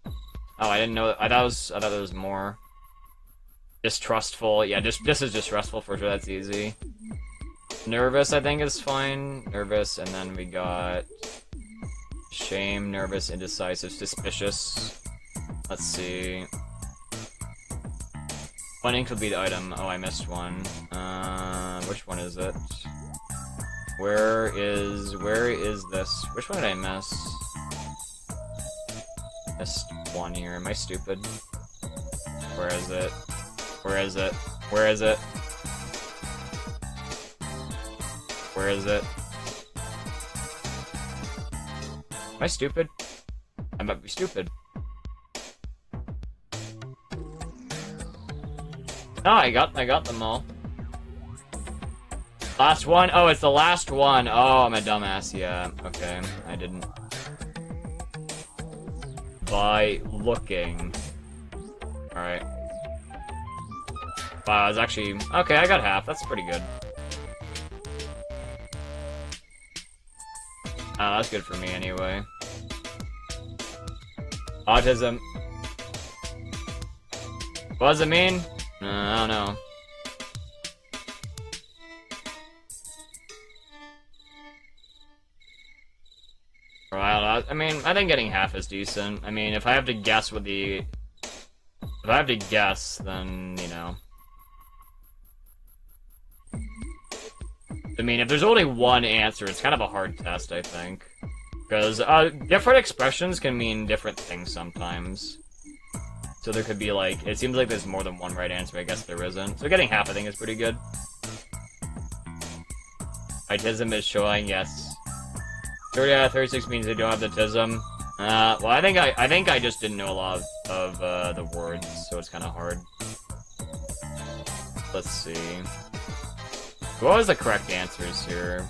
Oh, I didn't know. I thought there was more. Distrustful. Yeah, this is distrustful for sure. That's easy. Nervous, I think, is fine. Nervous, and then we got shame, nervous, indecisive, suspicious. Let's see. One ink would be the item. Oh, I missed one. Which one is it? Where is this? Which one did I miss? Missed one here. Am I stupid? Where is it? Where is it? Where is it? Where is it? Am I stupid? I might be stupid. Oh, I got them all. Last one? Oh, it's the last one. Oh, I'm a dumbass. Yeah, okay. I didn't. By looking. Alright. Wow, I was actually... Okay, I got half. That's pretty good. Oh, that's good for me anyway. Autism. What does it mean? I don't know. I mean, I think getting half is decent. I mean, if I have to guess what the... If I have to guess, then, you know... I mean, if there's only one answer, it's kind of a hard test, I think. Because, different expressions can mean different things sometimes. So there could be, like... It seems like there's more than one right answer, but I guess there isn't. So getting half, I think, is pretty good. Autism is showing, yes. 30 out of 36 means they don't have the tism. Well, I think I just didn't know a lot of the words, so it's kind of hard. Let's see. What was the correct answers here?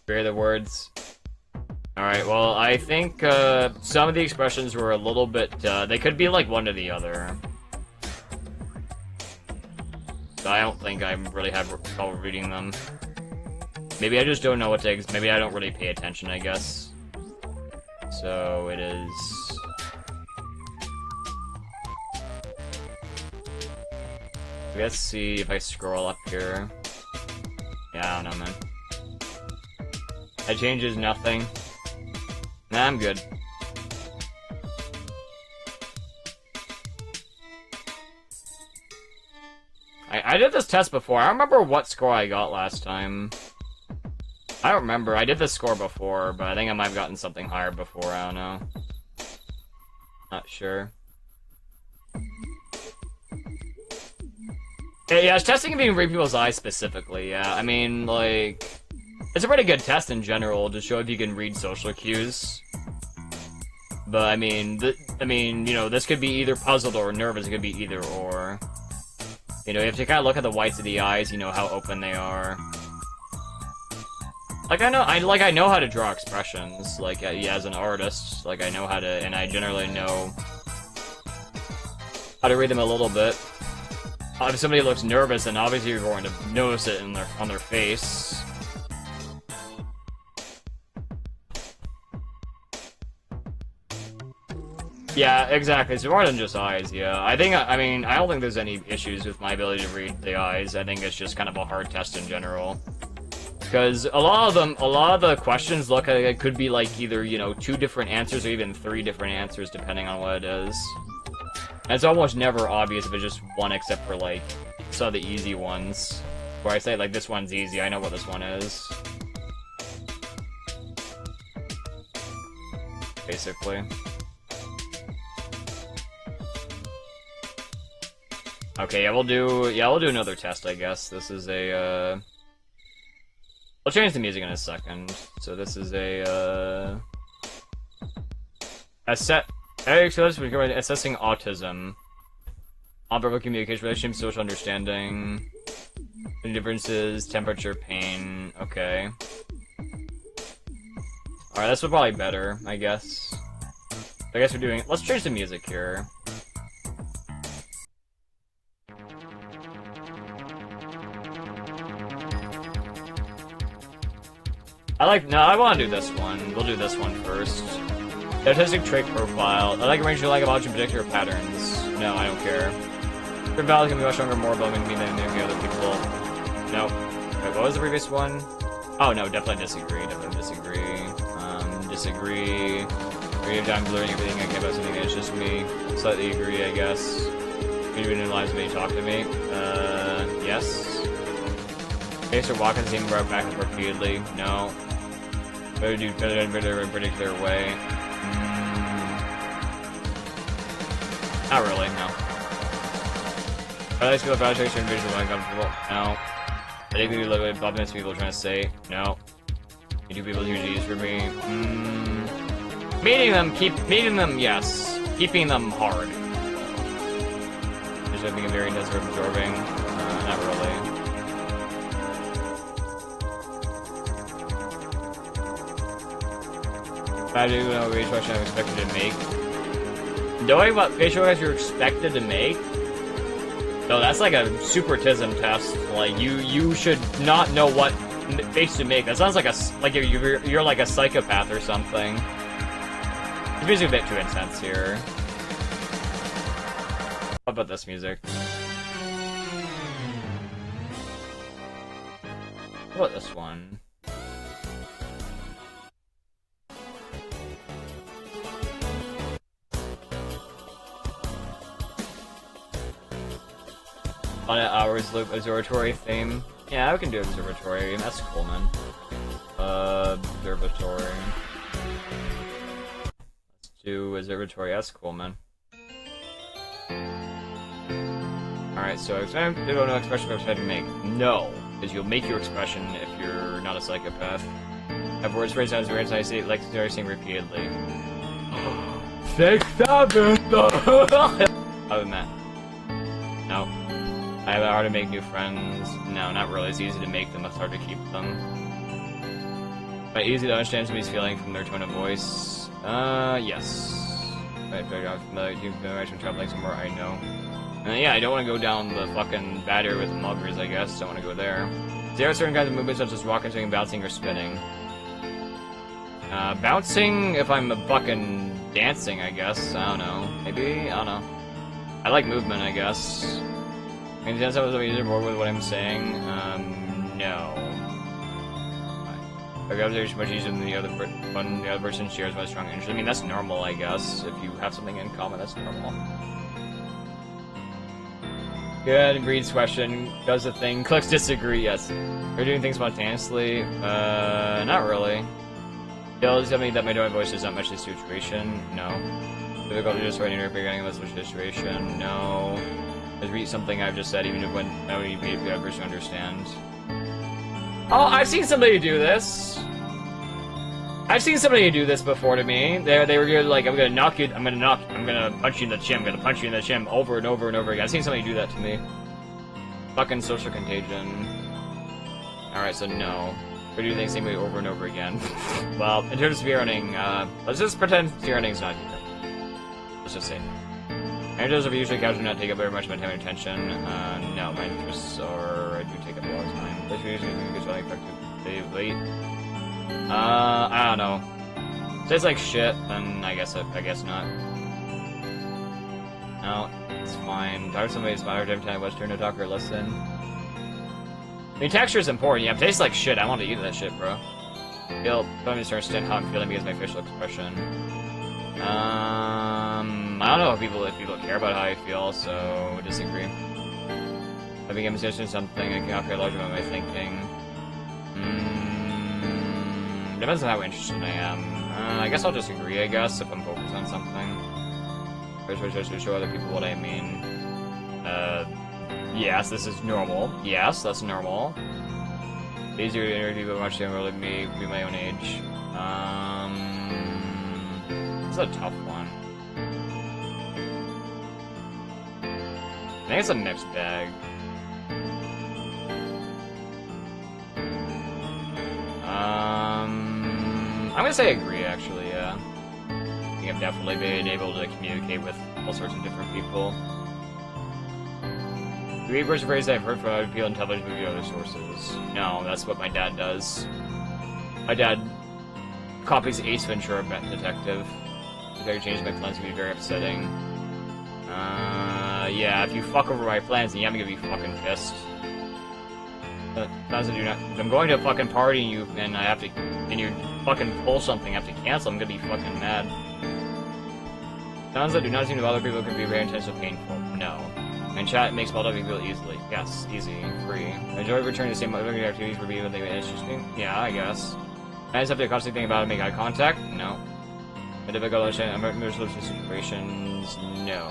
Hear the words. Alright, well, I think some of the expressions were a little bit... they could be like one or the other. So I don't think I really have trouble reading them. Maybe I just don't know what to... Maybe I don't really pay attention, I guess. So it is... Let's see if I scroll up here. Yeah, I don't know, man. That changes nothing. Nah, I'm good. I did this test before. I don't remember what score I got last time. I don't remember. I did this score before, but I think I might have gotten something higher before. I don't know. Not sure. Yeah, it's testing if you can read people's eyes specifically, yeah. I mean, like... It's a pretty good test in general to show if you can read social cues. But, I mean, you know, this could be either puzzled or nervous. It could be either or. You know, you have to kind of look at the whites of the eyes, you know, how open they are. Like, I know how to draw expressions, like, yeah, as an artist. Like, I know how to, and I generally know how to read them a little bit. If somebody looks nervous, then obviously you're going to notice it on their face. Yeah, exactly. It's more than just eyes, yeah. I mean, I don't think there's any issues with my ability to read the eyes. I think it's just kind of a hard test in general. Because a lot of the questions look like it could be like either, you know, 2 different answers or even 3 different answers depending on what it is. And it's almost never obvious if it's just one except for, like, some of the easy ones. Where I say, like, this one's easy, I know what this one is. Basically. Okay, yeah, we'll do another test, I guess. This is a, I'll change the music in a second. So this is a assessing autism. Nonverbal communication, relationship, social understanding, differences, temperature, pain. Okay. Alright, this would probably be better, I guess. I guess we're doing... Let's change the music here. I want to do this one. We'll do this one first. Statistic trait profile. I like a range of object predictor patterns. No, I don't care. Your value can be much stronger, more building me than any other people. No. Wait, what was the previous one? Oh no, definitely disagree. Definitely disagree. Disagree. Agree if I'm learning everything I care about something, it's just me. Slightly agree, I guess. Maybe in lives when you talk to me. Yes. Face or walk in the same route back and repeatedly. No. Better do better in a particular way. Not really, no. I like to feel frustration and visual uncomfortable. No. I think we do look at bumping people are trying to say. No. You do people usually use for me. Meeting them, yes. Keeping them hard. Just being very intense or absorbing. Not really. I do know what facial expression I'm expected to make. Knowing what facial expression you're expected to make? No, that's like a supertism test. Like, you should not know what face to make. That sounds like you're like a psychopath or something. It's music a bit too intense here. How about this music? How about this one? On an hours loop observatory theme. Yeah, I can do observatory. That's cool, man. Observatory. Let's do observatory. That's cool, man. Alright, so I don't know expression I'm trying to make. No, because you'll make your expression if you're not a psychopath. Have words, phrases, sounds, words, I say, like saying repeatedly. 6, 7, Other than that. No. I have it hard to make new friends. No, not really. It's easy to make them, it's hard to keep them. But easy to understand somebody's feeling from their tone of voice. Yes. Right, very often, you've been traveling somewhere, I know. Yeah, I don't want to go down the fucking battery with the muggers, I guess. Don't want to go there. There are certain kinds of movements such as walking, swinging, bouncing, or spinning. Bouncing if I'm fucking dancing, I guess. I don't know. Maybe? I don't know. I like movement, I guess. And that's how I'm more with what I'm saying. No. Like, observation much easier than the other when the other person shares my strong interest. I mean, that's normal, I guess. If you have something in common, that's normal. Good, Reed's question. Does the thing. Clicks disagree, yes. Are doing things spontaneously? Not really. You'll tell me that my tone of voice is not much the situation? No. Difficult to just writing or figuring out much the situation? No. Just read something I've just said, even when I would be the other person to understand. Oh, I've seen somebody do this. I've seen somebody do this before to me. They were like, I'm gonna punch you in the chin, I'm gonna punch you in the chin over and over and over again. I've seen somebody do that to me. Fucking social contagion. Alright, so no. We're doing the same way over and over again. Well, in terms of speedrunning, let's just pretend speedrunning's not here. Let's just say. My interests are usually casual, not take up very much of my time and attention. No, my interests are, I do take up a lot of time. This usually gets really effective late. I don't know. If it's like shit, then I guess not. No, it's fine. Talk to somebody smarter every time I watch turn to talk or listen. I mean, texture is important. Yeah, if it tastes like shit, I want to eat that shit, bro. Feel, let me start to understand how I'm feeling because of my facial expression. I don't know if people care about how I feel, so disagree. I became interested in something, I cannot care large about my thinking. Depends on how interested I am. I guess I'll just agree, I guess, if I'm focused on something. Just to show other people what I mean. Yes, this is normal. Yes, that's normal. Easier to interview people much younger than me, be my own age. This is a tough one. I think it's a mixed bag. I'm gonna say agree, actually, yeah. I think I've definitely been able to communicate with all sorts of different people. The great version phrase I've heard from other people in television, movie, other sources. No, that's what my dad does. My dad copies Ace Ventura, Detective. If I change my plans, it would be very upsetting. Yeah, if you fuck over my plans, then yeah, I'm gonna be fucking pissed. Sounds like do not. If I'm going to a fucking party and I have to, and you fucking pull something, I have to cancel, I'm gonna be fucking mad. Sounds that do not seem to bother people can be very intense or painful. No. And chat makes multiple people easily. Yes, easy, free. I enjoy returning to the same activities for people when they interest me. Yeah, I guess. I just have to constantly think about it, make eye contact? No. A difficult understanding emotional situations? No.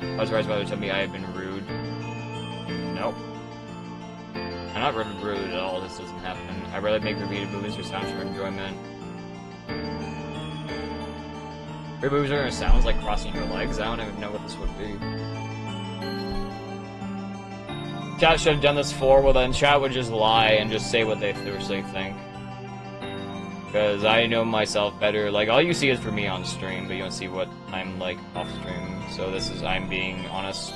I was surprised by they told me I had been rude. Nope. I'm not rude at all, this doesn't happen. I rarely make repeated movements or sounds for enjoyment. Repeated movements or sounds like crossing your legs? I don't even know what this would be. Chat should have done this for, well then chat would just lie and just say what they seriously think. Because I know myself better, like all you see is for me on stream, but you don't see what I'm like off stream. So this is, I'm being honest.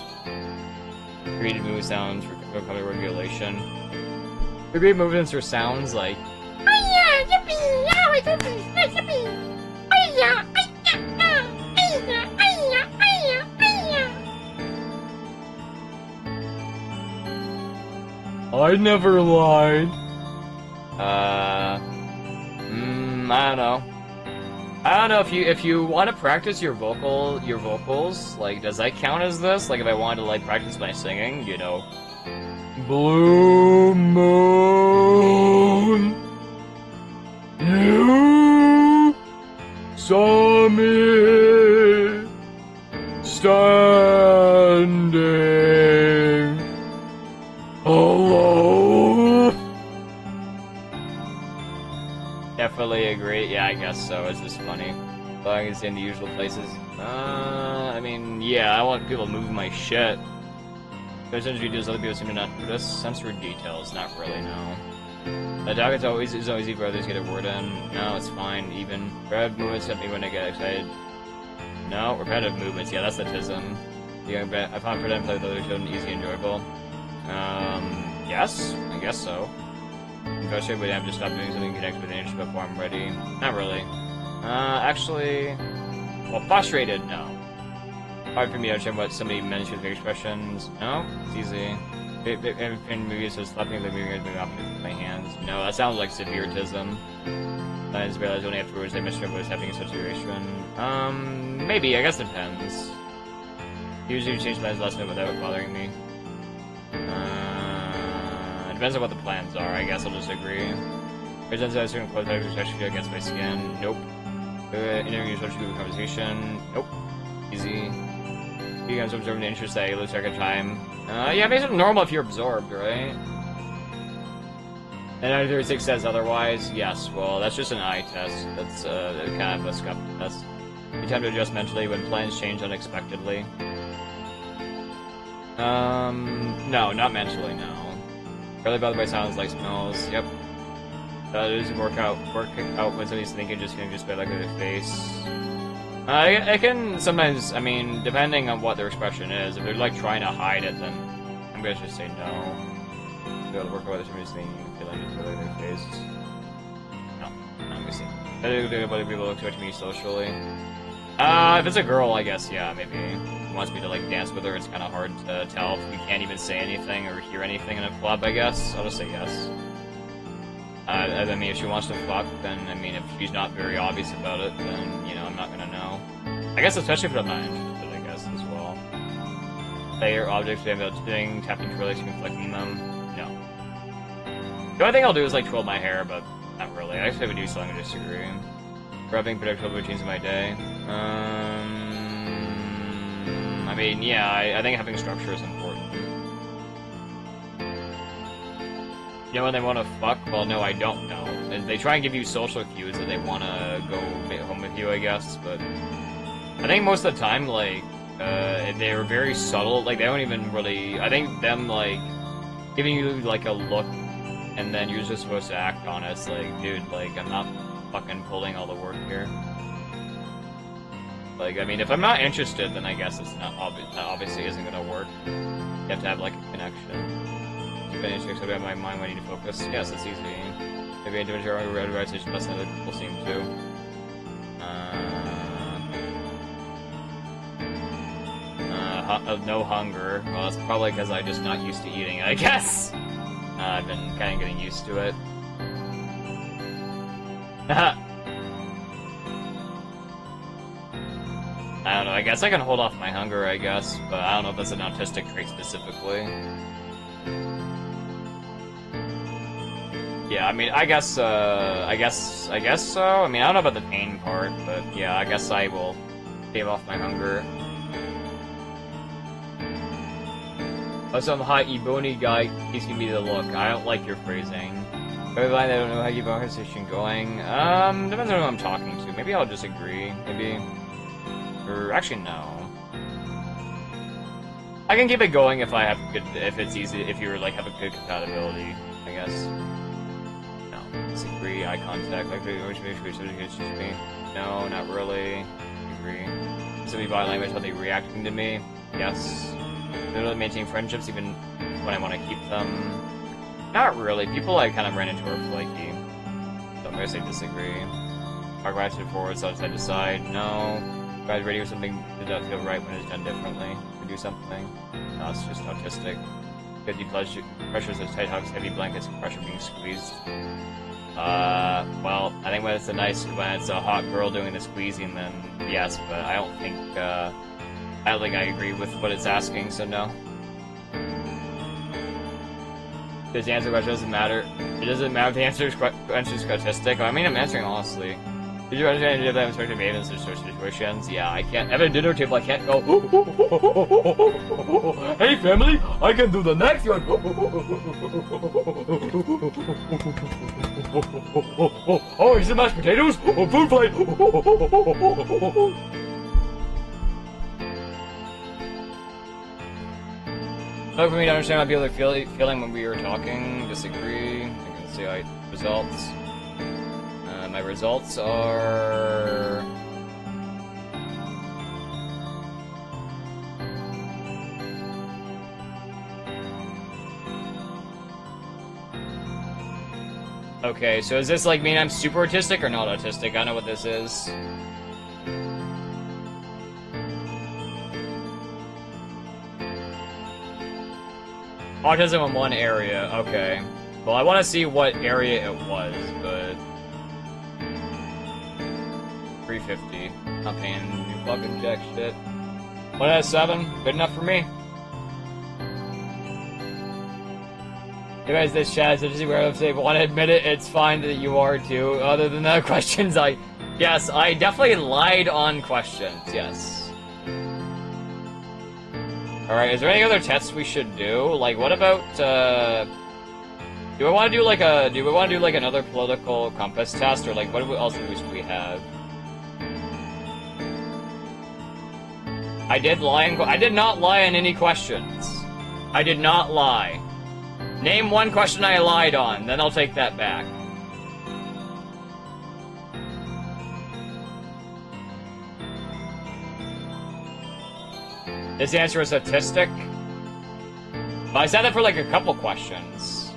Created movie sounds for color regulation. Repeated movements or sounds like Hiya, yippee, yeah, we do this, yippee. Hiya, I never lied. I don't know. I don't know if you want to practice your vocals, like, does that count as this? Like, if I wanted to, like, practice my singing, you know. Blue moon, you saw me standing alone. Definitely agree. Yeah, I guess so. It's just funny. But I can stay in the usual places. I mean, yeah, I want people to move my shit. There's videos other people seem to not notice. Sensory details, not really, no. The dog is always easy for others to get a word in. No, it's fine, even. Repetitive movements help me when I get excited. No, repetitive movements, yeah, that's the tism. Yeah, I found pretend play with others showed easy and enjoyable. Yes? I guess so. frustrated, but I'm just stop doing something connected with an inch before I'm ready. Not really. Actually, well, frustrated, no. Hard for me to understand what somebody meant with their expressions. No, it's easy. In movies, so slapping the movie moving off with my hands. No, that sounds like severitism. I just realized only afterwards they mentioned what was happening in such a situation. Maybe, I guess it depends. Usually change plans last minute without bothering me. It depends on what the plans are, I guess I'll just agree. Presents a certain clothes that actually against my skin. Nope. Interview social group conversation. Nope. Easy. You guys observing the interest that you lose track of time. Yeah, it makes it normal if you're absorbed, right? And 936 says otherwise. Yes, well, that's just an eye test. That's kind of a scuff test. You time to adjust mentally when plans change unexpectedly. No, not mentally, no. Really bothered by sounds like smells. Yep. It doesn't work out when somebody's thinking just by like their face. I can sometimes, I mean, depending on what their expression is, if they're like trying to hide it, then I'm gonna just say no. Be able to work out whether somebody's thinking, feeling just by their face. No, I'm guessing. I think other people expect me socially. If it's a girl, I guess, yeah, maybe. Wants me to like dance with her, it's kind of hard to tell if we can't even say anything or hear anything in a club, I guess. I'll just say yes. I mean, if she wants to fuck, then, I mean, if she's not very obvious about it, then, you know, I'm not gonna know. I guess especially if I'm not interested, I guess, as well. Player objects, thing, tapping to relaxing and flicking them. No. The only thing I'll do is, like, twirl my hair, but not really. I actually would do something to disagree. Rubbing predictable routines of my day. I mean, yeah, I think having structure is important. You know when they want to fuck? Well, no, I don't know. They try and give you social cues that they want to go home with you, I guess, but... I think most of the time, like, they're very subtle, like, they don't even really... I think them, like, giving you, like, a look, and then you're just supposed to act on it. It's like, dude, like, I'm not fucking pulling all the work here. Like, I mean, if I'm not interested, then I guess it's not obviously isn't gonna work. You have to have, like, a connection. Finish except in my mind when I need to focus. Yes, it's easy. Maybe I do a red realization less than other people seem to. No hunger. Well, that's probably because I'm just not used to eating, I guess. I've been kind of getting used to it. I don't know, I guess I can hold off my hunger, I guess, but I don't know if that's an autistic trait specifically. Yeah, I mean, I guess so. I mean, I don't know about the pain part, but yeah, I guess I will shave off my hunger. Oh, some hot ebony guy, he's gonna be the look. I don't like your phrasing. But I don't know how you have a conversation going. Depends on who I'm talking to. Maybe I'll just agree. Maybe. Or, actually, no. I can keep it going if I have good, if it's easy, if you like have a good compatibility, I guess. Disagree, eye contact, like me. No, not really. Agree. Somebody body language, how they reacting to me? Yes. They're really maintaining friendships even when I want to keep them. Not really. People I kind of ran into are flaky. So I'm gonna say disagree. Mark right to forward, side to side. No. Guys ready for something that does feel right when it's done differently. Or do something. No, it's just autistic. Because he pressures as tight hugs, heavy blankets, pressure being squeezed. Well, I think when it's a hot girl doing the squeezing, then yes, but I don't think I agree with what it's asking, so no. Does the answer to the question doesn't matter? It doesn't matter if the answer is autistic. I mean, I'm answering honestly. Did you understand that I'm expected to behave in such situations? Yeah, I can't. At a dinner table, I can't go. Hey, family, I can do the next one. Oh, is it mashed potatoes? Oh, food fight. Not for me to understand how people are feeling when we were talking. Disagree. I can see results. My results are... Okay, so does this like mean I'm super autistic or not autistic? I don't know what this is. Autism in one area, okay. Well, I want to see what area it was, but... 350. Not paying you fucking jack shit. 1 out of 7, good enough for me. You guys, this chat, so just where if they want to admit it, it's fine that you are too. Other than the questions, yes, I definitely lied on questions, yes. Alright, is there any other tests we should do? Like, what about, do we want to do like another political compass test, or like, what else do we have? I did not lie on any questions. I did not lie. Name one question I lied on, then I'll take that back. This answer was autistic? But I said that for like a couple questions.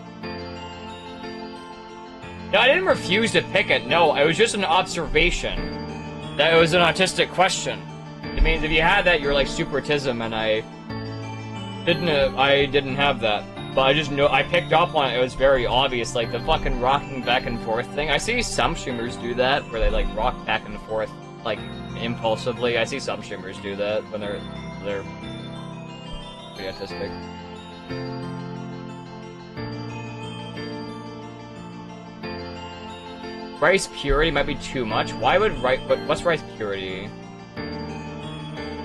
No, I didn't refuse to pick it. No, it was just an observation that it was an autistic question. It means if you had that, you're like super autism, and I didn't have that. But I just know I picked up on it. It was very obvious, like the fucking rocking back and forth thing. I see some streamers do that, where they like rock back and forth, like impulsively. I see some streamers do that when they're pretty autistic. Rice purity might be too much. Why would what's rice purity?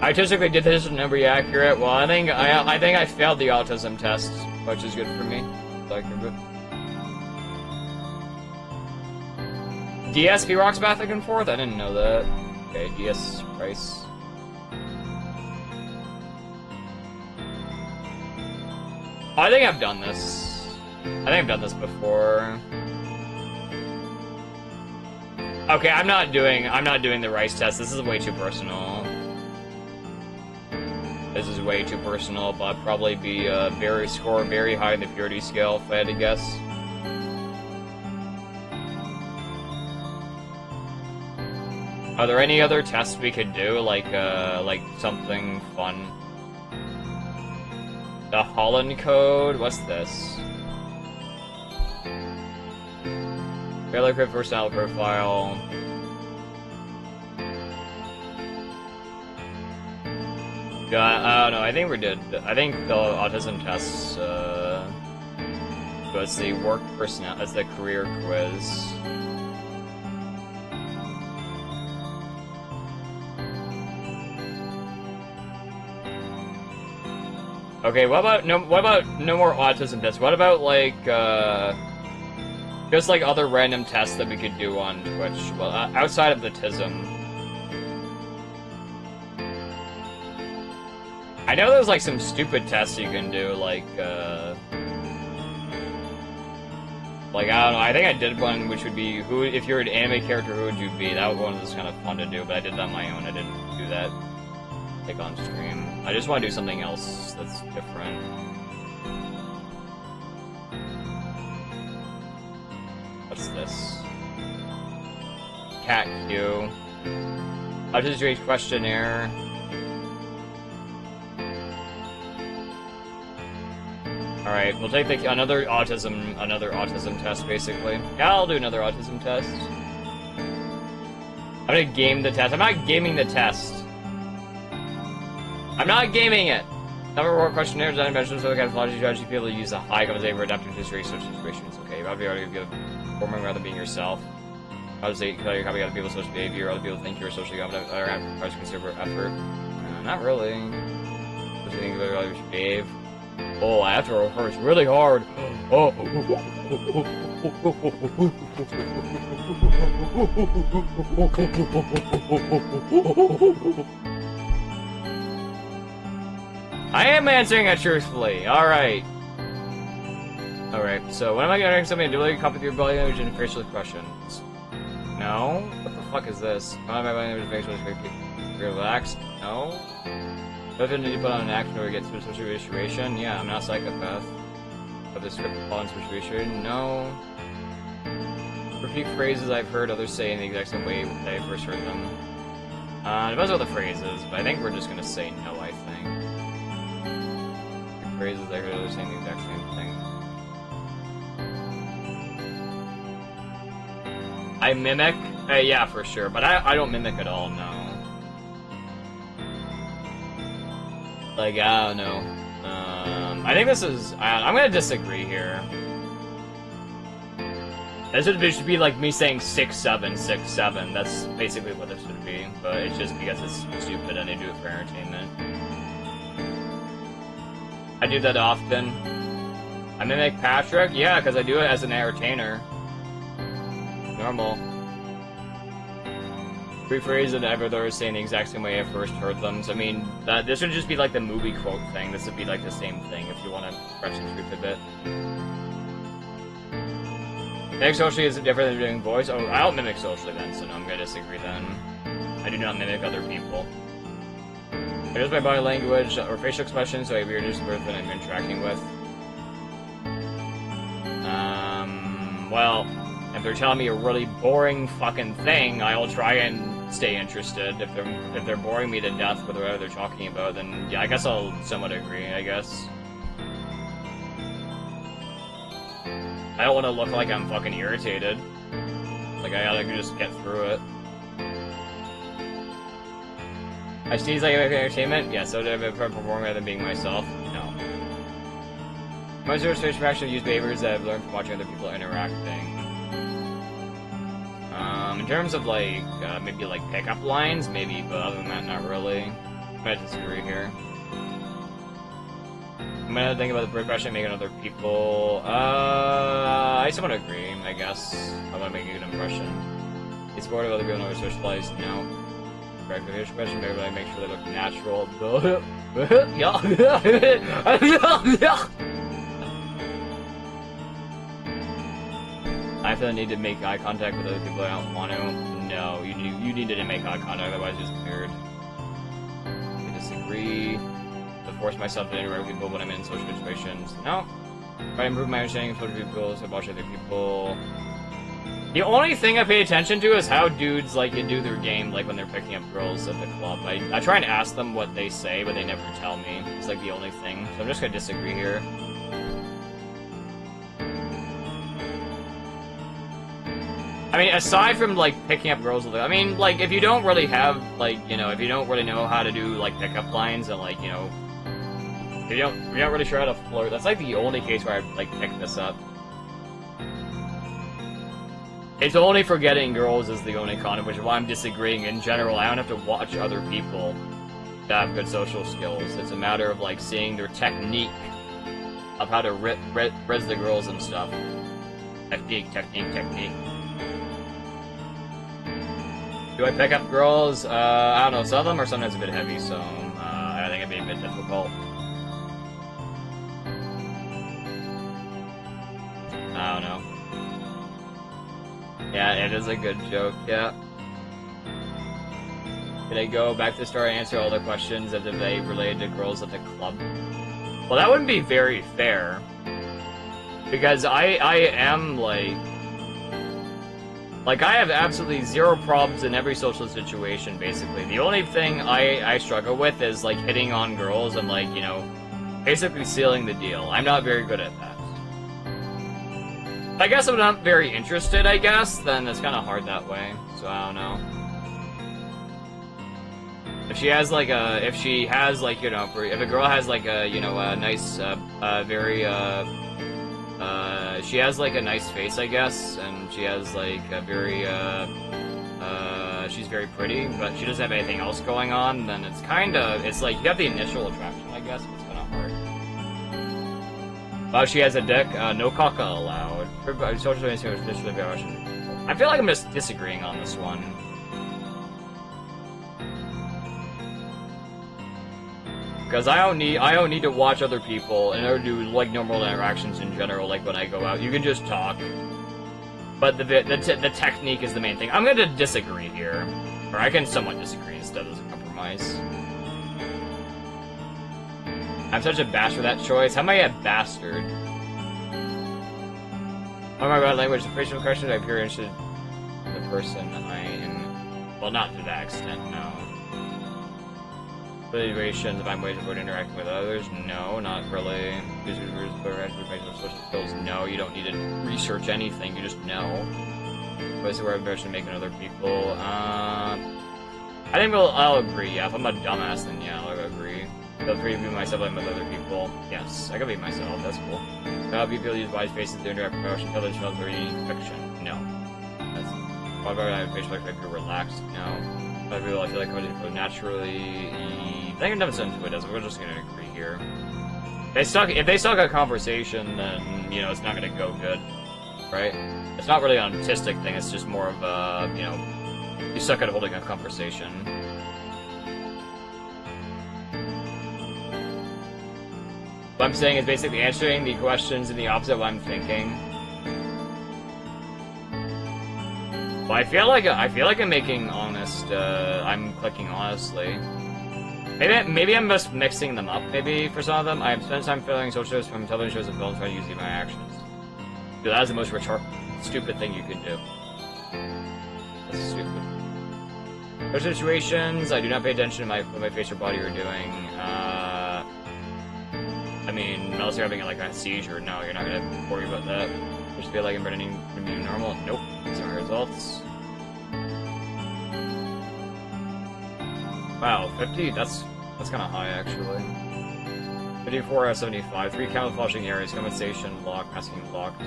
I autistically did this and never be accurate. Well, I think I failed the autism test, which is good for me. DSP rocks back and forth? I didn't know that. Okay, DS rice. I think I've done this. I think I've done this before. Okay, I'm not doing the rice test. This is way too personal. This is way too personal, but I'd probably be score very high in the purity scale if I had to guess. Are there any other tests we could do, like something fun? The Holland code? What's this? Fairly quick personality profile. Yeah, I don't know. I think we did. I think the autism tests was the work personnel as the career quiz. Okay, what about no more autism tests? What about like just like other random tests that we could do on Twitch? Well, outside of the TISM. I know there's like some stupid tests you can do, like I don't know. I think I did one which would be who, if you're an anime character, who would you be? That one was kind of fun to do, but I did that on my own. I didn't do that like on stream. I just want to do something else that's different. What's this? Cat Q. Autism Race questionnaire. Alright, we'll take another autism test, basically. Yeah, I'll do another autism test. I'm gonna game the test. I'm not gaming the test. I'm not gaming it! Number one questionnaire design measures so the kind of logic strategy to be able to use a high compensate for adapting to research situations. Okay, you'll be able to give performing rather than being yourself. Obviously, you can copy other people's social behavior, other people think you're socially competent, other requires considerable effort. Not really. Just think about how you should behave. Oh, I have to rehearse really hard. Oh. I am answering it truthfully. Alright. Alright, so when am I getting something to do like copy of your body language and facial expressions? No? What the fuck is this? Am I body language and facial expressions? Relaxed? No? Do I need to put on an action or get to a social situation? Yeah, I'm not a psychopath. Of the script upon situation? No. Repeat phrases I've heard others say in the exact same way that I first heard them. Depends on the phrases, but I think we're just gonna say no, I think. Repeat phrases I heard others saying the exact same thing. I mimic? Yeah, for sure, but I don't mimic at all, no. Like, I don't know. I think this is... I'm gonna disagree here. This should be like me saying 6'7", 6'7". That's basically what this would be, but it's just because it's stupid and I do it for entertainment. I do that often. I mimic Patrick? Yeah, because I do it as an entertainer. Normal. Rephrase it ever they're saying the exact same way I first heard them. So I mean, this would just be like the movie quote thing. This would be like the same thing if you want to express the truth a bit. Mimic socially is different than doing voice. Oh, I don't mimic socially then, so no, I'm gonna disagree then. I do not mimic other people. It is my body language or facial expressions, so I have weirdness birth that I'm interacting with. Well, if they're telling me a really boring fucking thing, I'll try and stay interested. If they're boring me to death with whatever they're talking about, then yeah, I guess I'll somewhat agree, I guess. I don't want to look like I'm fucking irritated. Like, I gotta just get through it. I sneeze like I make entertainment? Yeah, so do I perform rather than being myself? No. My zero stage reaction use behaviors that I've learned from watching other people interacting. In terms of, like, maybe, like, pickup lines, maybe, but other than that, not really. I'm gonna disagree here. I'm gonna think about the bird question making other people. I somewhat agree, I guess. I wanna make a good impression. It's bored of other people know socialized? No. Recognition question, maybe I make sure they look natural. I feel the need to make eye contact with other people I don't want to. No, you need to make eye contact, otherwise it's weird. I disagree. To force myself to interact with people when I'm in social situations. No. If I improve my understanding of social people, so watch other people. The only thing I pay attention to is how dudes like do their game, like when they're picking up girls at the club. I try and ask them what they say, but they never tell me. It's like the only thing. So I'm just gonna disagree here. I mean, aside from, like, picking up girls, I mean, like, if you don't really have, like, you know, if you don't really know how to do, like, pickup lines and, like, you know, if you're not really sure how to flirt, that's, like, the only case where I, like, pick this up. It's only for getting girls is the only con, which is why I'm disagreeing. In general, I don't have to watch other people to have good social skills. It's a matter of, like, seeing their technique of how to res the girls and stuff. Technique. Do I pick up girls? I don't know. Some of them are sometimes a bit heavy, so I think it'd be a bit difficult. I don't know. Yeah, it is a good joke, yeah. Did I go back to the start and answer all the questions as if they related to girls at the club? Well, that wouldn't be very fair. Because I am, like, I have absolutely zero problems in every social situation, basically. The only thing I struggle with is, like, hitting on girls and, like, you know, basically sealing the deal. I'm not very good at that. I guess if I'm not very interested, I guess, then it's kind of hard that way. So, I don't know. If she has, like, you know, if a girl has, like, a, you know, a nice, she has, like, a nice face, I guess, and she has, like, a very, she's very pretty, but she doesn't have anything else going on, then it's like, you have the initial attraction, I guess, but it's kind of hard. She has a dick, no caca allowed. I feel like I'm just disagreeing on this one. Because I don't need to watch other people in order to do, like, normal interactions in general, like when I go out. You can just talk. But the technique is the main thing. I'm gonna disagree here. Or I can somewhat disagree instead as a compromise. I'm such a bastard for that choice. How am I a bastard? On my bad language, the facial questions, I'm purely interested in the person I am. Well, not to that extent, no. Situations, if I'm waiting for interacting with others, no, not really. Social skills, no, you don't need to research anything, you just know. Places where I'm better to making other people, I think I'll agree, yeah. If I'm a dumbass, then yeah, I'll agree. Feel free to be myself and with other people. Yes, I can be myself, that's cool. People use wise faces to interact with promotion, tell themselves they're eating fiction. No. That's why I have facial like you're relaxed. No. Other people I feel like I naturally. I think I'm done into it doesn't. We're just gonna agree here. If they suck at conversation, then you know it's not gonna go good, right? It's not really an autistic thing. It's just more of a you know, you suck at holding a conversation. What I'm saying is basically answering the questions in the opposite of what I'm thinking. Well, I feel like I'm making honest. I'm clicking honestly. Maybe I'm just mixing them up. Maybe for some of them, I've spent time filling social shows from television shows and films by using my actions. Dude, that is the most stupid thing you can do. That's stupid. For situations, I do not pay attention to what my face or body are doing. I mean, unless you're having like a seizure, no, you're not gonna worry about that. You just feel like I'm pretending to be normal. Nope, these are results. Wow, 50? That's kind of high actually. 54 out of 75. 3 camouflaging areas, compensation, lock, masking locked.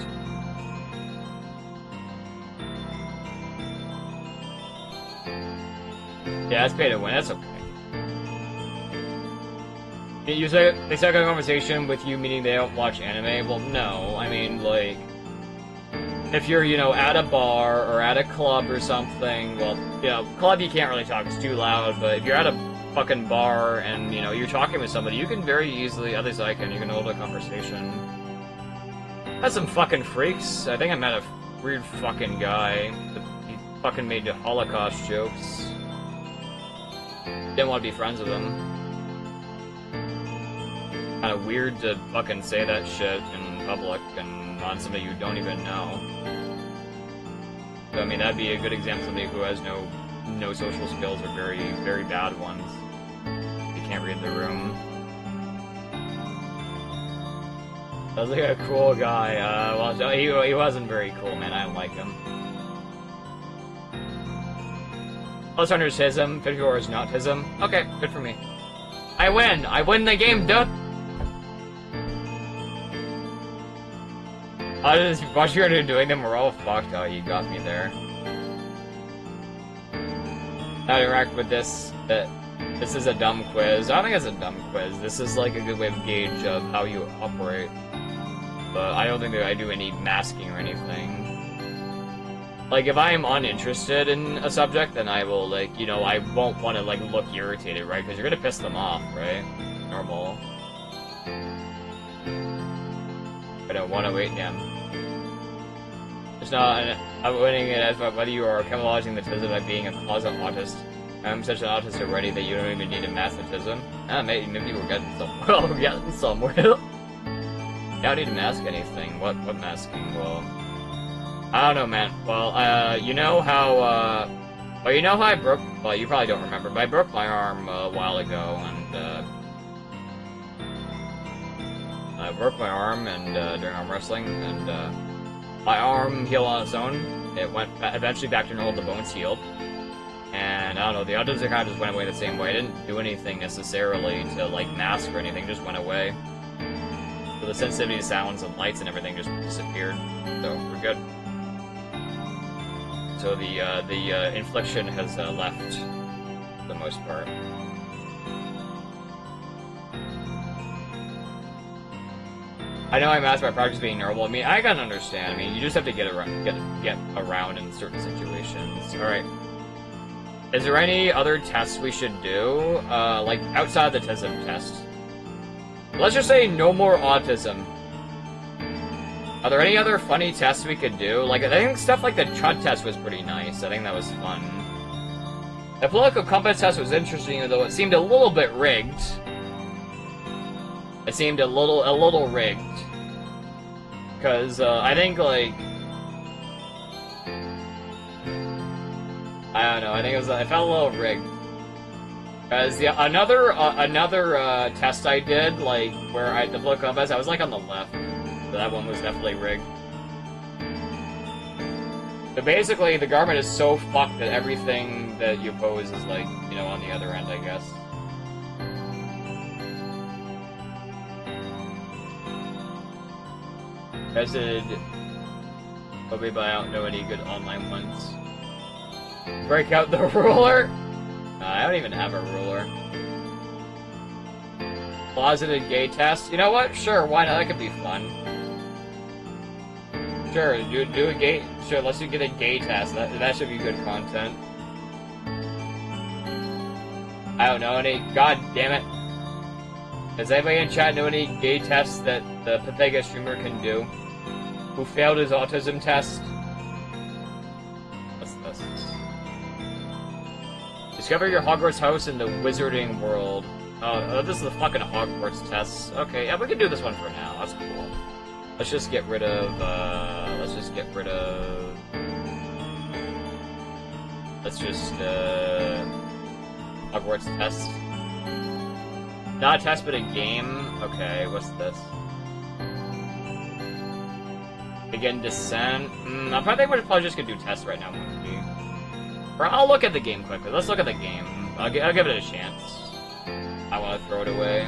Yeah, that's pay to win. That's okay. You say they start a conversation with you, meaning they don't watch anime? Well, no. I mean, like, if you're, you know, at a bar or at a club or something, well, you know, club you can't really talk, it's too loud, but if you're at a fucking bar and, you know, you're talking with somebody, you can very easily, at least I can, you can hold a conversation. That's some fucking freaks. I think I met a weird fucking guy. He fucking made Holocaust jokes. Didn't want to be friends with him. Kind of weird to fucking say that shit in public and on somebody you don't even know. So, I mean, that'd be a good example of somebody who has no social skills or very, very bad ones. You can't read the room. That was like a cool guy. Well, he wasn't very cool, man. I don't like him. Plus 100 is Tism, 54 is not Tism. Okay, good for me. I win! I win the game, duh! I just watch you doing them, we're all fucked. Oh, you got me there. How to interact with this, this is a dumb quiz. I don't think it's a dumb quiz. This is like a good way of gauge of how you operate. But I don't think that I do any masking or anything. Like, if I am uninterested in a subject, then I will, like, you know, I won't want to, like, look irritated, right? Because you're gonna piss them off, right? Normal. I don't want to wait, damn. It's not, I'm winning it as whether you are camouflaging the tism by being a closet autist. I'm such an autist already that you don't even need a masochism. Ah, maybe we're getting somewhere. Well, we're getting somewhere. I don't need to mask anything. What masking? Well, I don't know, man. Well, you know how, well, you know how I broke, well, you probably don't remember, but I broke my arm a while ago, and, I broke my arm and during arm wrestling, and my arm healed on its own. It went eventually back to normal. The bones healed, and I don't know. The others kind of just went away the same way. I didn't do anything necessarily to like mask or anything. Just went away. So the sensitivity to sounds and lights and everything just disappeared. So we're good. So the infliction has left for the most part. I know I'm asked by practice being normal. I mean, I can understand. I mean, you just have to get around in certain situations. All right. Is there any other tests we should do, like outside the TISM test? Let's just say no more autism. Are there any other funny tests we could do? Like, I think stuff like the Chud test was pretty nice. I think that was fun. The political compass test was interesting, though it seemed a little bit rigged. It seemed a little rigged. Because, I think, like, I don't know. I think it felt a little rigged. Because another test I did, like where I had the blow compass, I was like on the left. So that one was definitely rigged. So basically, the garment is so fucked that everything that you pose is like, you know, on the other end, I guess. Visited, but I don't know any good online ones. Break out the ruler? I don't even have a ruler. Closeted gay test? You know what? Sure, why not? That could be fun. Sure, do a gay... Sure, let's get a gay test. That should be good content. I don't know any... God damn it. Does anybody in chat know any gay tests that the Pathega streamer can do? Who failed his autism test? What's this? Discover your Hogwarts house in the wizarding world. Oh, this is the fucking Hogwarts test. Okay, yeah, we can do this one for now. That's cool. Let's just get rid of, Let's just, Hogwarts test. Not a test, but a game. Okay, what's this? Begin descent. I probably would probably just gonna do tests right now, wouldn't we? Or I'll look at the game quickly. Let's look at the game. I'll give it a chance. I want to throw it away.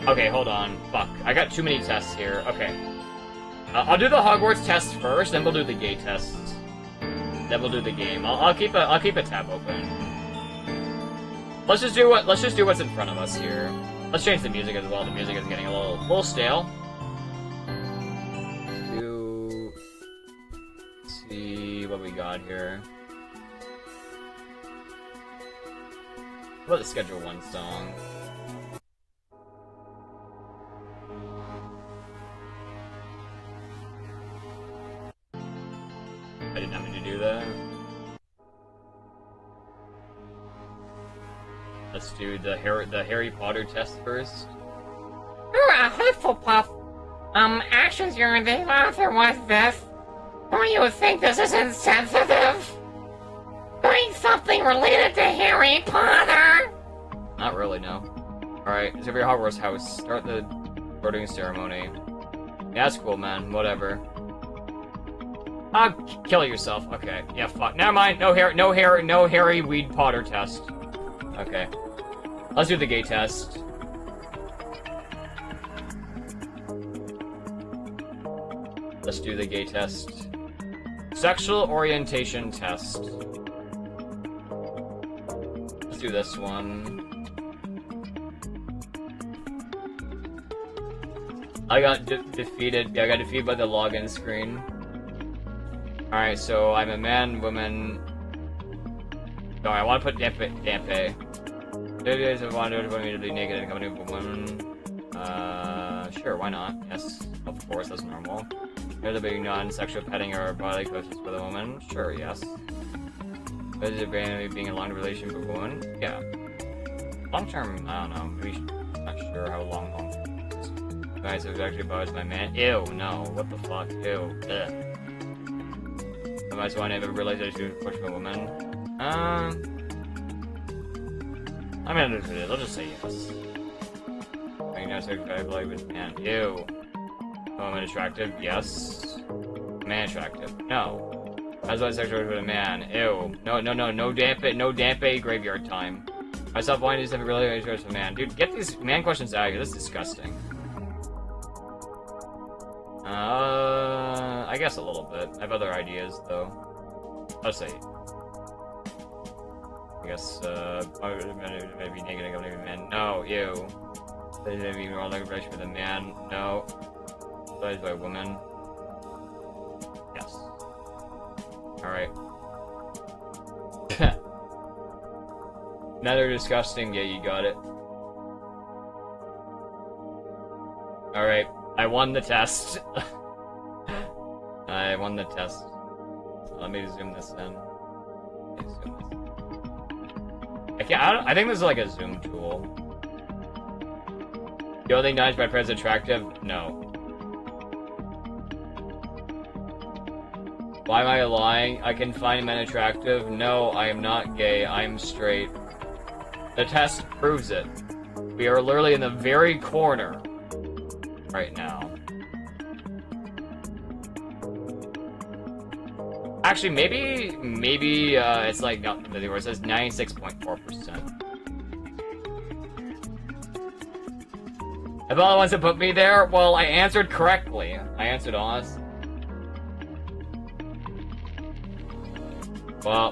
Okay, hold on. Fuck. I got too many tests here. Okay. I'll do the Hogwarts test first, then we'll do the gay test. Then we'll do the game. I'll keep a tab open. Let's just do what's in front of us here. Let's change the music as well. The music is getting a little stale. Let's see what we got here. What about the Schedule 1 song? I didn't have to do that. Let's do the Harry Potter test first. You're a Hufflepuff. Actions you're the author was this. Don't you think this is insensitive? Doing something related to Harry Potter? Not really, no. Alright, it's over your Hogwarts house. Start the voting ceremony. Yeah, that's cool, man. Whatever. Kill yourself. Okay. Yeah, fuck. Never mind. No Harry Weed Potter test. Okay. Let's do the gay test. Let's do the gay test. Sexual orientation test. Let's do this one. I got defeated. Yeah, I got defeated by the login screen. Alright, so I'm a man, woman. No, I want to put Dampe. Days of wanted me to be naked and accompanied with a woman. Sure, why not? Yes, of course, that's normal. There's being non-sexual petting or bodily closeness with a woman. Sure, yes. Is it being in a long relationship with a woman? Yeah. Long term, I don't know. Maybe not sure how long is. Guys, it was actually bothers my man. Ew, no. What the fuck? Ew. Ugh. Am I so I have a relationship with a woman? I'm gonna do it. I'll just say yes. I know sexually with man. Ew. Woman attractive? Yes. Man attractive? No. How's my sexual with a man? Ew. No Dampe graveyard time. Myself wanting to have a relationship with a man. Dude, get these man questions out of here. This is disgusting. I guess a little bit. I have other ideas, though. I'll say. I guess, maybe negative, I'm not man. No, ew. Maybe more like a relationship with a man. No. Played by a woman. Yes. Alright. Another disgusting. Yeah, you got it. Alright. I won the test. I won the test. Let me zoom this in. I think this is like a zoom tool. You don't think Nige my friend's attractive? No. Why am I lying? I can find men attractive. No, I am not gay. I am straight. The test proves it. We are literally in the very corner right now. Actually, maybe it's like not where it says 96.4%. If all the ones that put me there, well, I answered correctly. I answered honest. Well.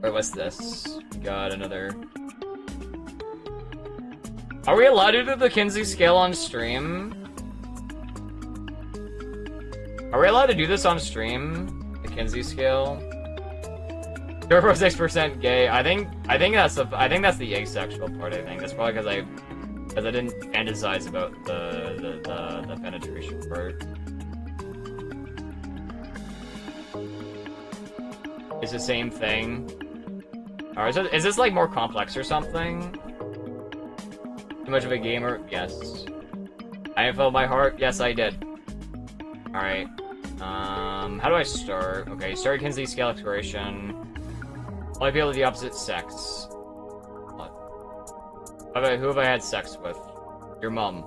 Wait, what's this? We got another. Are we allowed to do the Kinsey scale on stream? Are we allowed to do this on stream? The Kinsey scale? Turbo 6% gay. I think that's the asexual part. I think that's probably because I didn't fantasize about the penetration part. It's the same thing. Or is this like more complex or something? Too much of a gamer? Yes. I didn't follow my heart? Yes, I did. Alright. How do I start? Okay, start Kinsey scale exploration. Only people of the opposite sex. What? Who have I had sex with? Your mom.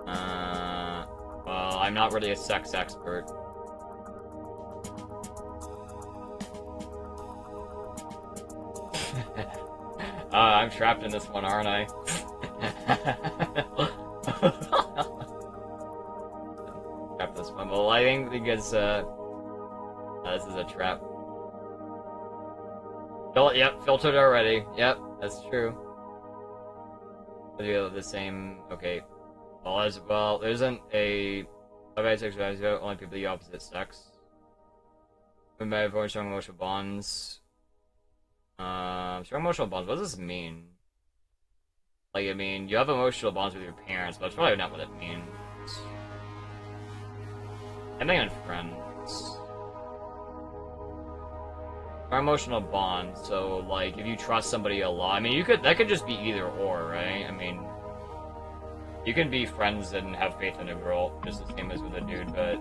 Well, I'm not really a sex expert. I'm trapped in this one, aren't I? Trapped this one. Well, I think because, this is a trap. Yep, filtered already. Yep, that's true. The same. Okay. Well, as well, there isn't a bisexual, only people of the opposite sex. We may have strong emotional bonds. Strong emotional bonds. What does this mean? Like, I mean, you have emotional bonds with your parents, but that's probably not what it means. I think on friends. Or emotional bonds, so like if you trust somebody a lot, I mean that could just be either or, right? I mean you can be friends and have faith in a girl, just the same as with a dude, but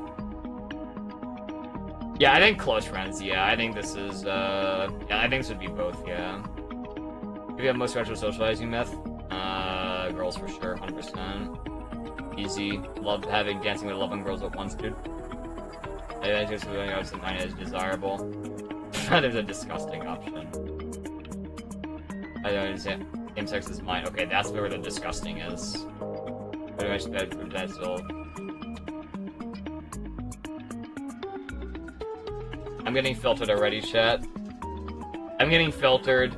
yeah, I think close friends, yeah, I think this is yeah, I think this would be both, yeah. If you have most special socializing myth, girls for sure, 100%. Easy. Love having dancing with 11 girls at once, dude. I just obviously mine is desirable. There's a disgusting option. I don't understand. Same sex is mine. Okay, that's where the disgusting is. Pretty much bad for that still. I'm getting filtered already, chat. I'm getting filtered.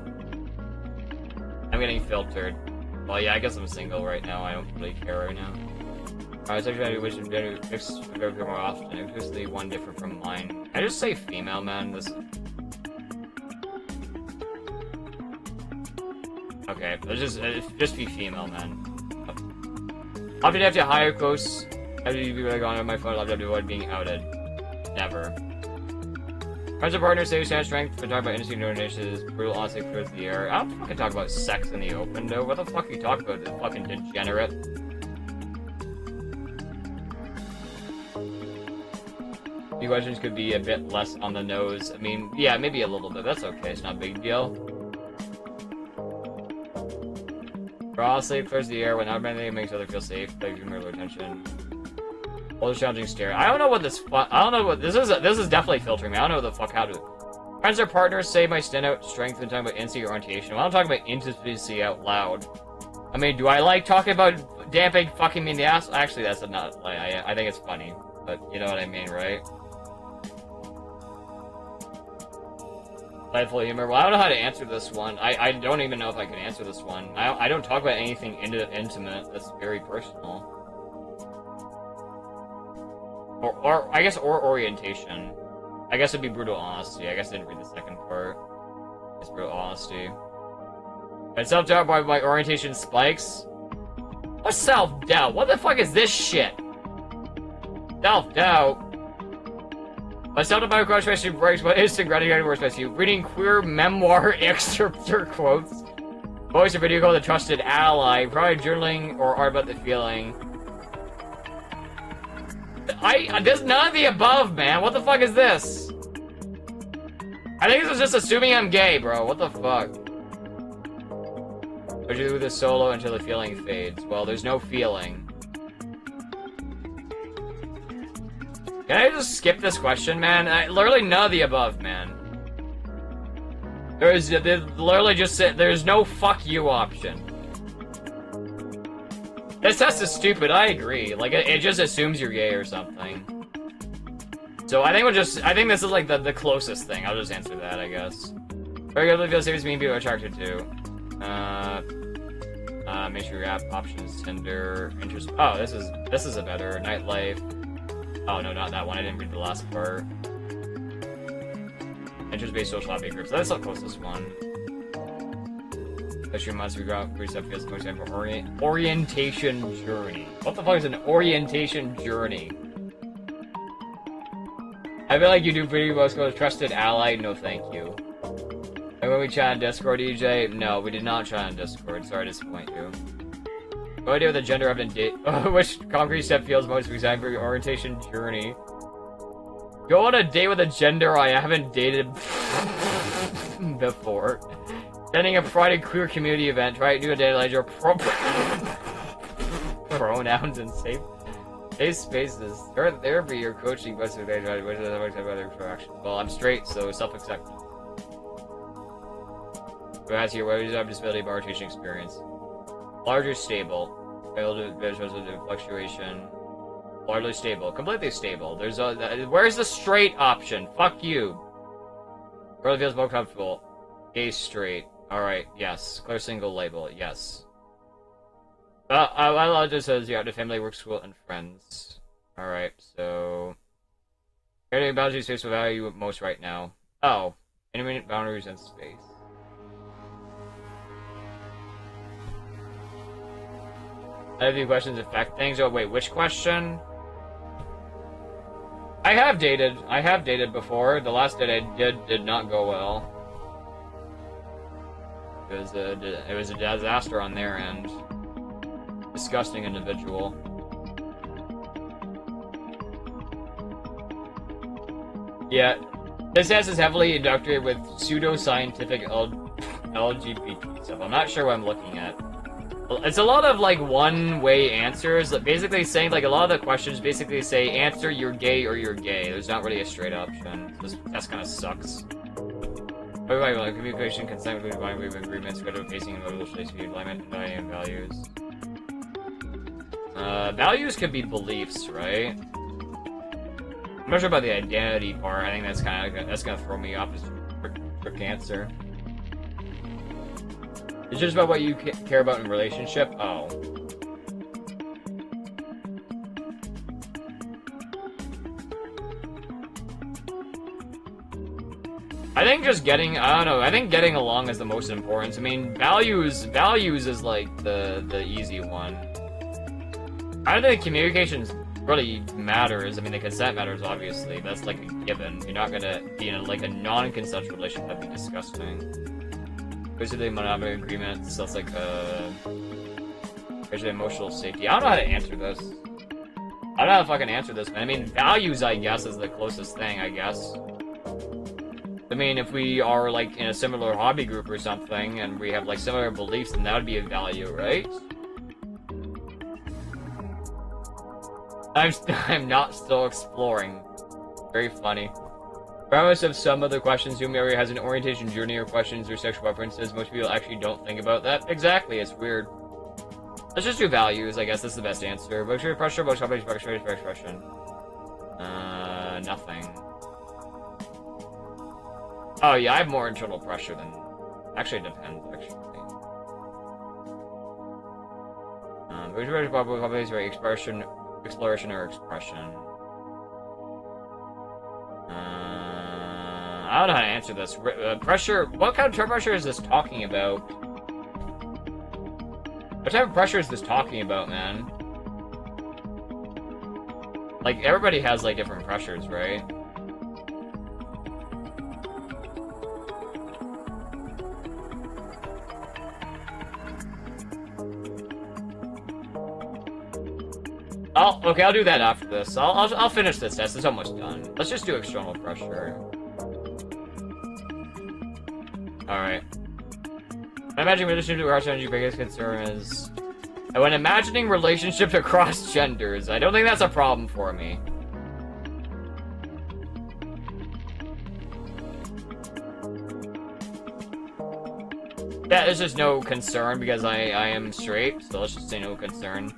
I'm getting filtered. Well, yeah, I guess I'm single right now. I don't really care right now. Alright, so I wish to mix more often. Obviously, one different from mine. I just say female, man. This. Okay, let's just be female, man. Often you have to hire close. How do you be like on my phone? I'll have to avoid being outed. Never. Friends or partners say stand strength. We talk about industry donations. Brutal honesty proves the air. I don't fucking talk about sex in the open, though. What the fuck are you talking about? This fucking degenerate. The questions could be a bit less on the nose. I mean, yeah, maybe a little bit. That's okay. It's not a big deal. Raw sleep clears the air when not anything makes others feel safe. Like humor, attention. All the challenging stare. I don't know what this. I don't know what this is. This is definitely filtering me. I don't know what the fuck how to. Friends or partners say my standout strength when talking about intimacy or orientation. Well, I'm talking about intimacy out loud. I mean, do I like talking about damping fucking me in the ass? Actually, that's not. Like, I think it's funny, but you know what I mean, right? Playful humor. Well, I don't know how to answer this one. I don't even know if I can answer this one. I don't talk about anything intimate. That's very personal. Or I guess, or orientation. I guess it'd be brutal honesty. I guess I didn't read the second part. It's brutal honesty. And self-doubt by my orientation spikes? What's self-doubt? What the fuck is this shit? Self-doubt? My self-doubt question breaks my instant gratitude works by you. Reading queer memoir excerpts or quotes. Voice or video called a trusted ally. Probably journaling or art about the feeling. This none of the above, man. What the fuck is this? I think this was just assuming I'm gay, bro. What the fuck? Would you do this solo until the feeling fades? Well, there's no feeling. Can I just skip this question, man? Literally none of the above, man. There's literally just there's no fuck you option. This test is stupid, I agree. Like, it just assumes you're gay or something. So I think I think this is like the closest thing. I'll just answer that, I guess. Regularly feel serious mean people are attracted to. Make sure your app options, Tinder, interest. Oh, this is a better nightlife. Oh no, not that one. I didn't read the last part. Interest-based social hobby groups. That's the closest one. Your must be ground precept feels most time for orientation journey. What the fuck is an orientation journey? I feel like you do pretty well. Go trusted ally. No, thank you. And when we chat on Discord, EJ, no, we did not chat on Discord. Sorry to disappoint you. Go idea with the gender evident date. Which concrete step feels most exciting for your orientation journey? Go on a date with a gender I haven't dated before. Attending a Friday queer community event. Try to do a day like your pronouns and safe spaces. Therapy, your coaching, best of other interactions. Well, I'm straight, so self-acceptance. Who has here? What is your disability of orientation experience? Larger stable. Failed to fluctuation. Largely stable. Completely stable. There's where's the straight option? Fuck you. Really feels more comfortable. Gay straight. Alright, yes. Clear single label, yes. I just says you have to family, work, school, and friends. Alright, so... Creating boundaries space will value most right now. Oh. Intermittent boundaries and space. I have a few questions affect things. Oh wait, which question? I have dated before. The last date I did not go well. It was a disaster on their end. Disgusting individual. Yeah, this test is heavily inducted with pseudo-scientific LGBT stuff. I'm not sure what I'm looking at. It's a lot of, like, one-way answers. Basically saying, like, a lot of the questions basically say, answer you're gay or you're gay. There's not really a straight option. This test kind of sucks. Like, communication, consent, binding agreements, credit pacing, and motivational states, alignment, and values. Values could be beliefs, right? I'm not sure about the identity part. I think that's gonna throw me off as a trick answer. It's just about what you care about in a relationship? Oh. I think just getting, I don't know, I think getting along is the most important. I mean, values is like the easy one. I don't think communication really matters. I mean, the consent matters, obviously. That's like a given. You're not gonna be in like a non-consensual relationship. That'd be disgusting. Basically, monogamy agreements, that's like, basically emotional safety. I don't know how to answer this. I don't know how to fucking answer this, man. I mean, values, I guess, is the closest thing, I guess. I mean, if we are, like, in a similar hobby group or something, and we have, like, similar beliefs, then that would be a value, right? I'm not still exploring. Very funny. Regardless of some other questions, Human area has an orientation journey or questions or sexual preferences. Most people actually don't think about that. Exactly, it's weird. Let's just do values, I guess that's the best answer. Emotional pressure, emotional expression. Nothing. Oh yeah, I have more internal pressure than... Actually, it depends, actually. Probably is very exploration or expression. I don't know how to answer this. Pressure... What kind of pressure is this talking about? What type of pressure is this talking about, man? Like, everybody has, like, different pressures, right? I'll do that after this. I'll finish this test. It's almost done. Let's just do external pressure. Alright. I imagine relationship to across gender, your biggest concern is... when imagining relationships across genders, I don't think that's a problem for me. Yeah, there's just no concern because I am straight, so let's just say no concern.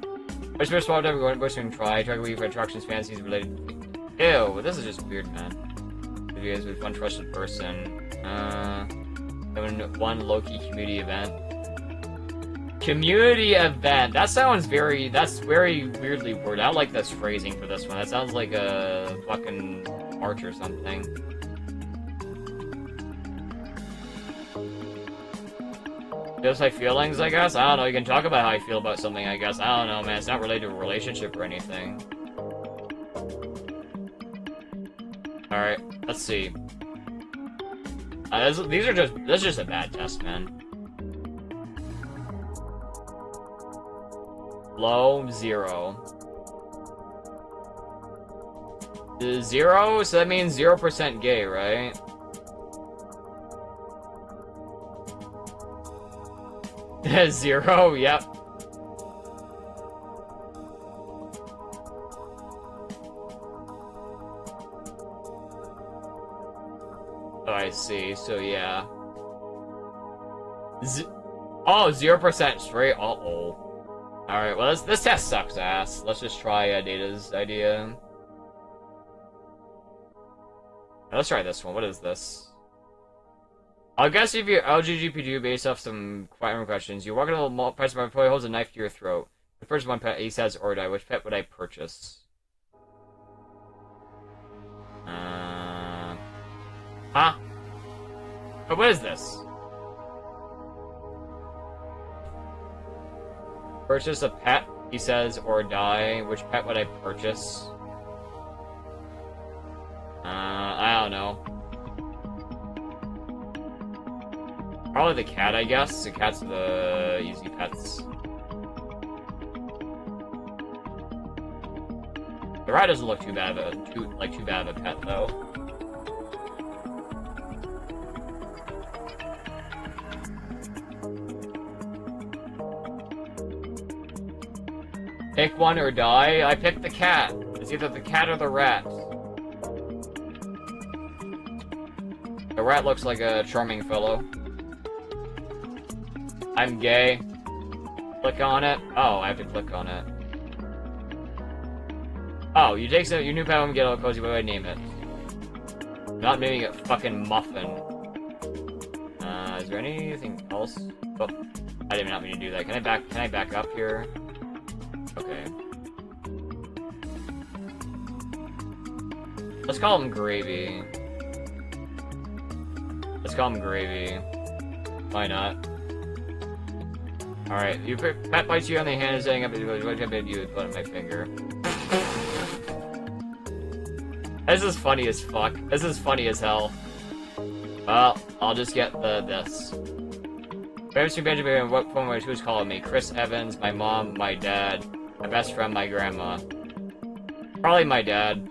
I just swallowed everyone, bush and try to leave for attractions, fantasies related. Ew, this is just weird, man. Videos with one trusted person. One low-key community event. Community event. That's very weirdly worded. I don't like this phrasing for this one. That sounds like a fucking march or something. Just like feelings, I guess? I don't know, you can talk about how you feel about something, I guess. I don't know, man. It's not related to a relationship or anything. Alright, let's see. This is just a bad test, man. Low, 0. 0? So that means 0% gay, right? Zero, yep. Oh, I see. So, yeah. Oh, 0% straight. Uh-oh. Alright, well, this test sucks ass. Let's just try Data's idea. Now, let's try this one. What is this? I'll guess if you're LGBTQ based off some questions. You walk into the mall, price my employee holds a knife to your throat. The first one pet he says or die. Which pet would I purchase? Huh? But what is this? Purchase a pet, he says, or die. Which pet would I purchase? I don't know. Probably the cat, I guess. The cat's the easy pets. The rat doesn't look too bad of a pet, though. Pick one or die. I picked the cat. It's either the cat or the rat. The rat looks like a charming fellow. I'm gay. Click on it. Oh, I have to click on it. Oh, you take your new pet and get all cozy. What do I name it? Not naming it fucking Muffin. Is there anything else? Oh, I did not mean to do that. Can I back up here? Okay. Let's call him Gravy. Let's call him Gravy. Why not? Alright, you pet bites you on the hand and saying, what have I do with one of my finger? This is funny as fuck. This is funny as hell. Well, I'll just get this. Parents from Benjamin, what phone was who's calling me? Chris Evans, my mom, my dad, my best friend, my grandma. Probably my dad.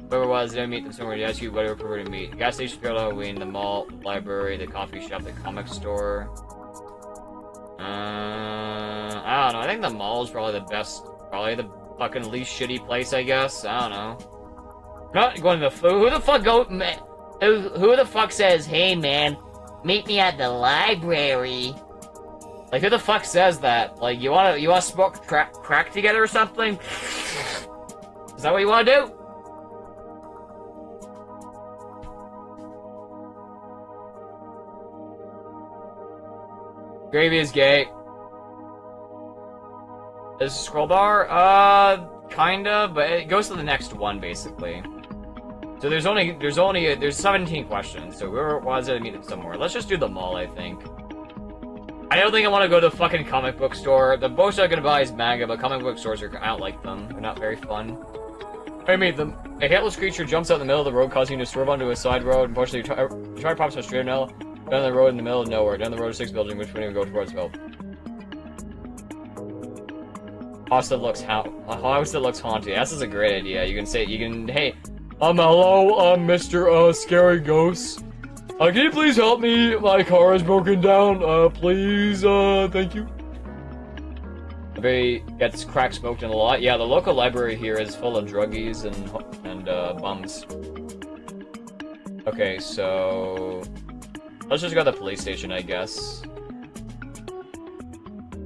Whoever it was, did I meet them somewhere? Did I ask you whatever prefer to meet? Gas station, Halloween, the mall, the library, the coffee shop, the comic store. I don't know. I think the mall is probably the best. Probably the fucking least shitty place, I guess. I don't know. Not going to the who the fuck go? Who the fuck says, "Hey man, meet me at the library"? Like, who the fuck says that? Like, you wanna smoke crack together or something? Is that what you wanna do? Gravy is gay. Is a scroll bar? Kinda, but it goes to the next one, basically. So there's 17 questions, so whoever it was, I meet it somewhere. Let's just do the mall, I think. I don't think I want to go to the fucking comic book store. The most I'm gonna buy is manga, but comic book stores I don't like them. They're not very fun. I mean, a hairless creature jumps out in the middle of the road, causing you to swerve onto a side road. Unfortunately, try pops up straight now. Down the road in the middle of nowhere. Down the road to 6 building, which way do we go towards? Well, house that looks haunted. This is a great idea. You can say, hey, hello, Mr. Scary Ghost. Can you please help me? My car is broken down. Please, thank you. Everybody gets crack smoked in a lot. Yeah, the local library here is full of druggies and bums. Okay, so let's just go to the police station, I guess.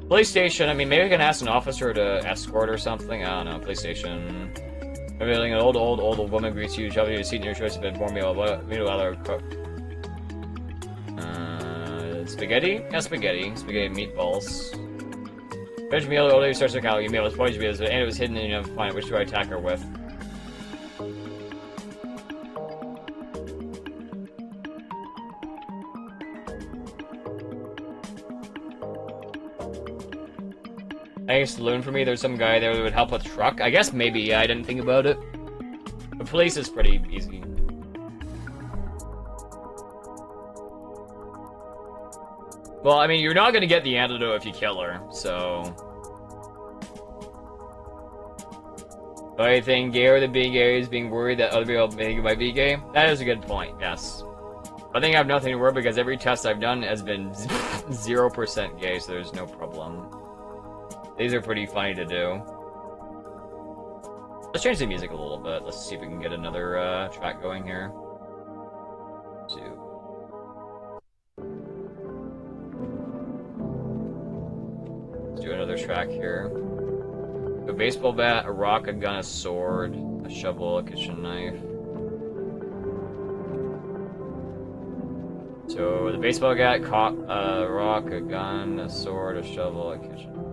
Police station, I mean, maybe we can ask an officer to escort or something. I don't know, police station. Maybe like an old woman greets you, tells you to seat in your choice of inform me of what other cook. Spaghetti? Yeah, spaghetti. Spaghetti and meatballs. Finish meal, the old lady starts to call you meal. It's pointed to be and it was hidden and you never find it. Which do I attack her with? Any saloon for me? There's some guy there that would help with truck. I guess maybe, yeah, I didn't think about it. The police is pretty easy. Well, I mean, you're not gonna get the antidote if you kill her, so... The only thing gayer than being gay is being worried that other people think you might be gay? That is a good point, yes. I think I have nothing to worry because every test I've done has been 0% gay, so there's no problem. These are pretty funny to do. Let's change the music a little bit. Let's see if we can get another track going here. Let's do another track here. A baseball bat, a rock, a gun, a sword, a shovel, a kitchen knife. So the baseball bat, a rock, a gun, a sword, a shovel, a kitchen.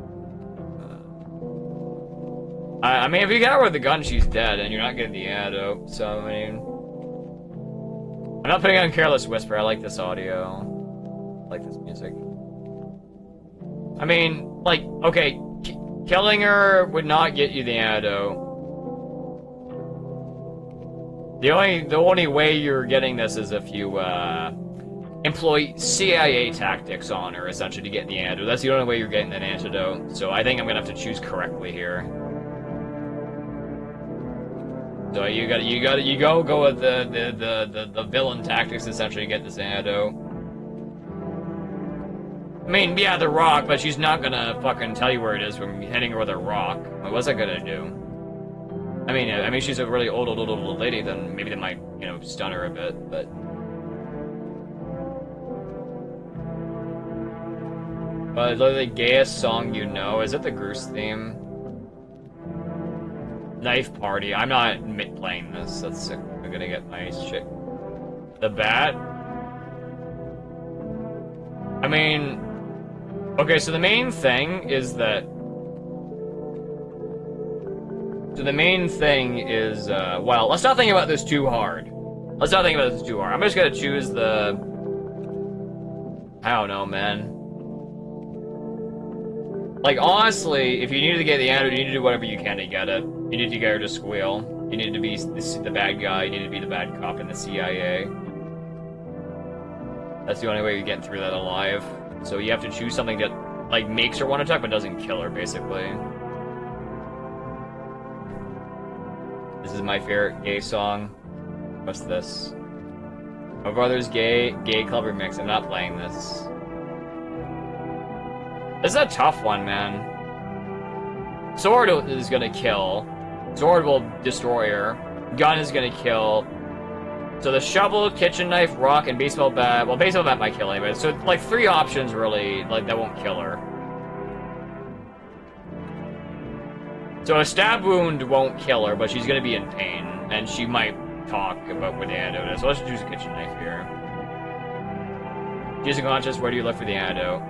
I mean, if you get her with the gun, she's dead, and you're not getting the antidote. So I mean, I'm not putting on Careless Whisper. I like this audio. I like this music. I mean, like, okay, killing her would not get you the antidote. The only way you're getting this is if you employ CIA tactics on her, essentially, to get the antidote. That's the only way you're getting that antidote. So I think I'm gonna have to choose correctly here. So you go with the villain tactics essentially to get this antidote. I mean, yeah, the rock, but she's not gonna fucking tell you where it is from hitting her with a rock. What's that gonna do? I mean, she's a really old lady. Then maybe that might, you know, stun her a bit. But the gayest song you know, is it the Goose theme? Knife Party. I'm not playing this. That's sick. I'm gonna get my shit. The bat? I mean... Okay, so the main thing is that... well, let's not think about this too hard. I'm just gonna choose the... I don't know, man. Like, honestly, if you need to get the antidote, you need to do whatever you can to get it. You need to get her to squeal. You need to be the bad guy. You need to be the bad cop in the CIA. That's the only way you're getting through that alive. So you have to choose something that, like, makes her want to attack, but doesn't kill her, basically. This is my favorite gay song. What's this? My brother's gay club remix. I'm not playing this. This is a tough one, man. Sword is gonna kill. Sword will destroy her. Gun is gonna kill. So the shovel, kitchen knife, rock, and baseball bat. Well, baseball bat might kill anybody. So, like, 3 options, really, like, that won't kill her. So a stab wound won't kill her, but she's gonna be in pain. And she might talk about where the antidote is. So let's choose a kitchen knife here. She's unconscious. Where do you look for the antidote?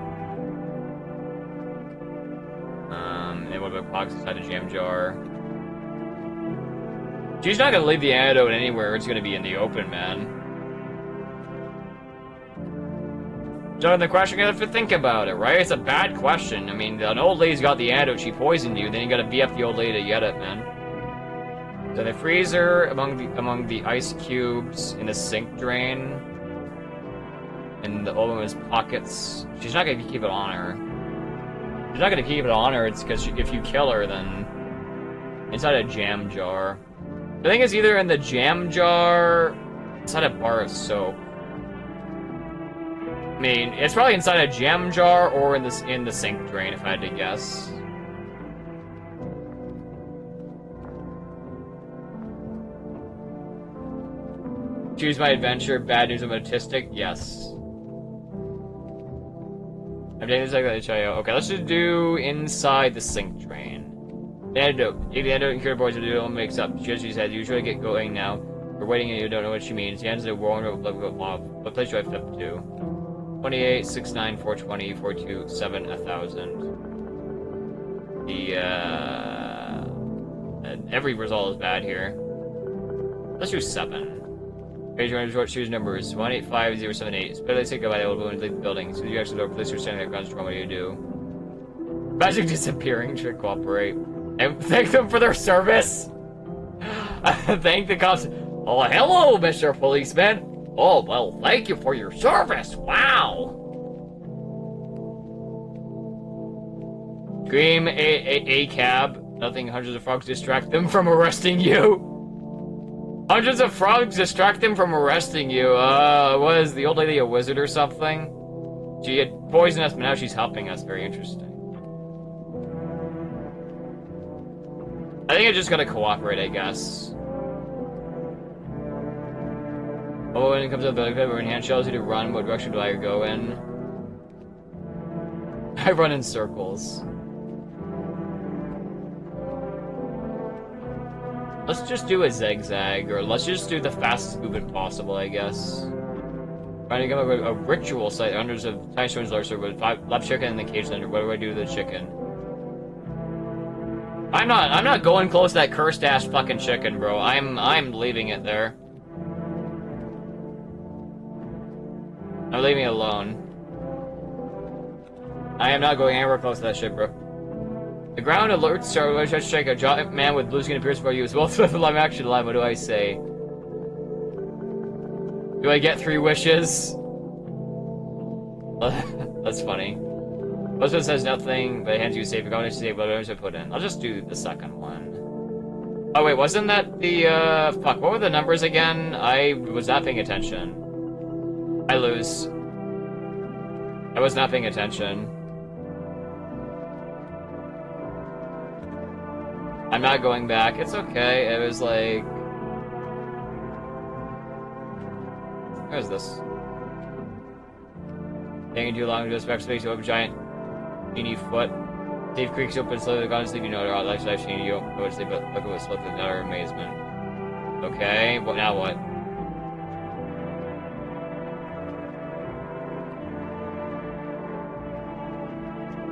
And what about box inside the jam jar? She's not gonna leave the antidote anywhere. It's gonna be in the open, man. So the question, you gotta think about it, right? It's a bad question. I mean, an old lady's got the antidote. She poisoned you. Then you gotta BF the old lady to get it, man. So the freezer, among the ice cubes, in the sink drain, in the old woman's pockets. She's not gonna keep it on her. She's not gonna keep it on her, it's because if you kill her, then... Inside a jam jar. I think it's either in the jam jar... Inside a bar of soap. I mean, it's probably inside a jam jar or in the sink drain, if I had to guess. Choose my adventure, bad news, I'm autistic, yes. I'm taking this like that to show you. Okay, let's just do inside the sink drain. The antidote. Take the antidote and cure boys to do it makes up. She said, usually get going now. We're waiting and you don't know what she means. He hands a warrant of blood off. What place do I flip to? 28, 69, 420, 42, 7, 1,000. Every result is bad here. Let's do 7. Page one short shoes numbers 185078. Spitally say goodbye to the old woman and leave the building. As soon as you exit the door, police are standing there guns drawn. What do you do? Magic disappearing should cooperate. And thank them for their service. Thank the cops. Oh, hello, Mr. Policeman. Oh, well, thank you for your service. Wow. Scream a cab. Nothing. Hundreds of frogs distract them from arresting you. Hundreds of frogs distract them from arresting you. Was the old lady a wizard or something? She had poisoned us, but now she's helping us. Very interesting. I think I'm just gonna cooperate, I guess. Oh, when it comes to the building, we're in hand shells. You to run. What direction do I go in? I run in circles. Let's just do a zigzag, or let's just do the fastest movement possible, I guess. Trying to come up with a ritual site, hundreds of tiny stones large with 5 left chicken in the cage under. What do I do to the chicken? I'm not going close to that cursed ass fucking chicken, bro. I'm leaving it there. I'm leaving it alone. I am not going anywhere close to that shit, bro. The ground alerts start when I try to strike a giant man with blue skin appears before you as well. So the live action line, what do I say? Do I get 3 wishes? That's funny. Most of it says nothing, but it hands you a safe. If I want to save, what do I put in? I'll just do the second one. Oh wait, wasn't that the fuck, what were the numbers again? I was not paying attention. I lose. I was not paying attention. I'm not going back. It's okay. It was like... What is this? Taking too long to go back to space, you have a giant teeny foot. Dave creaks open slowly, gone to sleep, you know, they're all life teeny, you don't go to sleep, but look at what's left with utter amazement. Okay, what now what?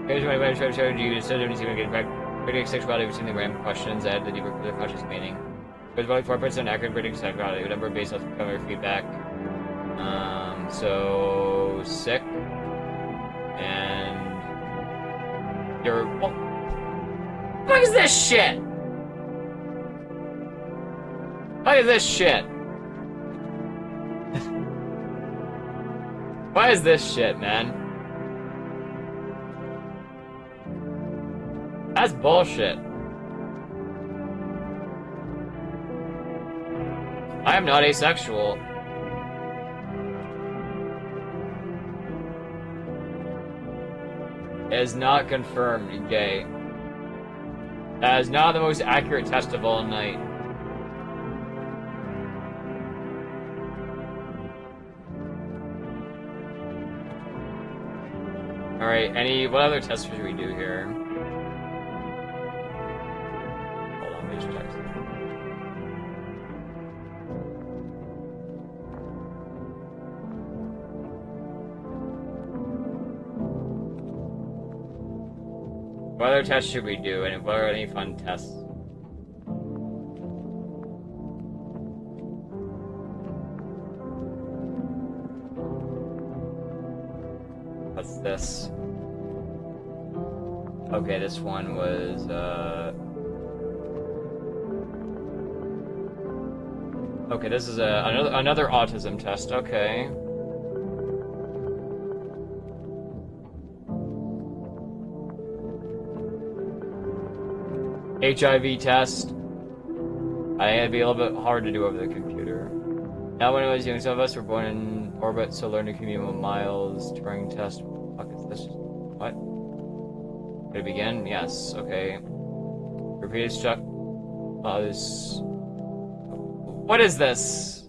Here's my way to show you, instead of anything getting back. Predicting sexuality between the random questions add the deeper their conscious meaning. With about 4% accurate predicting sexuality, number based on customer feedback. So sick. And you're what is this shit? What is this shit? What is this shit, man? That's bullshit. I am not asexual. It is not confirmed gay. That is not the most accurate test of all night. Alright, what other tests should we do here? What other tests should we do, and what are any fun tests? What's this? Okay, this one was, okay, this is another autism test, okay. HIV test. It'd be a little bit hard to do over the computer. Now when I was young, some of us were born in orbit, so learning commute miles. Turing test. What the fuck is this? What? Did it begin? Yes. Okay. Repeated struck. This. What is this?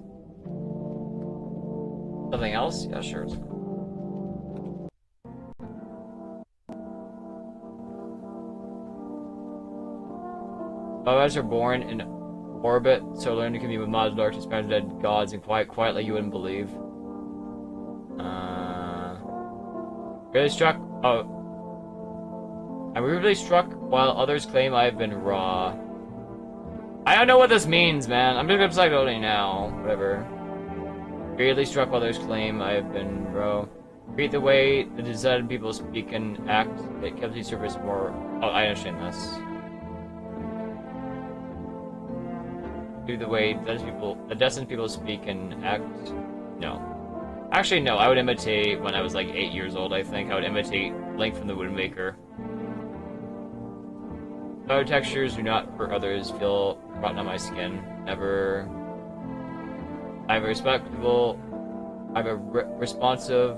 Something else? Yeah, sure. Some of us are born in orbit, so learning to commute with miles of darkness, spans dead gods, and quiet like you wouldn't believe. Really struck. Oh. I'm really struck while others claim I've been raw. I don't know what this means, man. I'm just gonna start voting now. Whatever. Weirdly struck while others claim I have been raw. Read the way the deserted people speak and act. It kept the surface more. Oh, I understand this. Do the way the destined people speak and act. No. Actually, no. I would imitate when I was like 8 years old. I think I would imitate Link from the Wind Waker. Other textures do not hurt others. Feel rotten on my skin. Never. I have a respectable. I have a responsive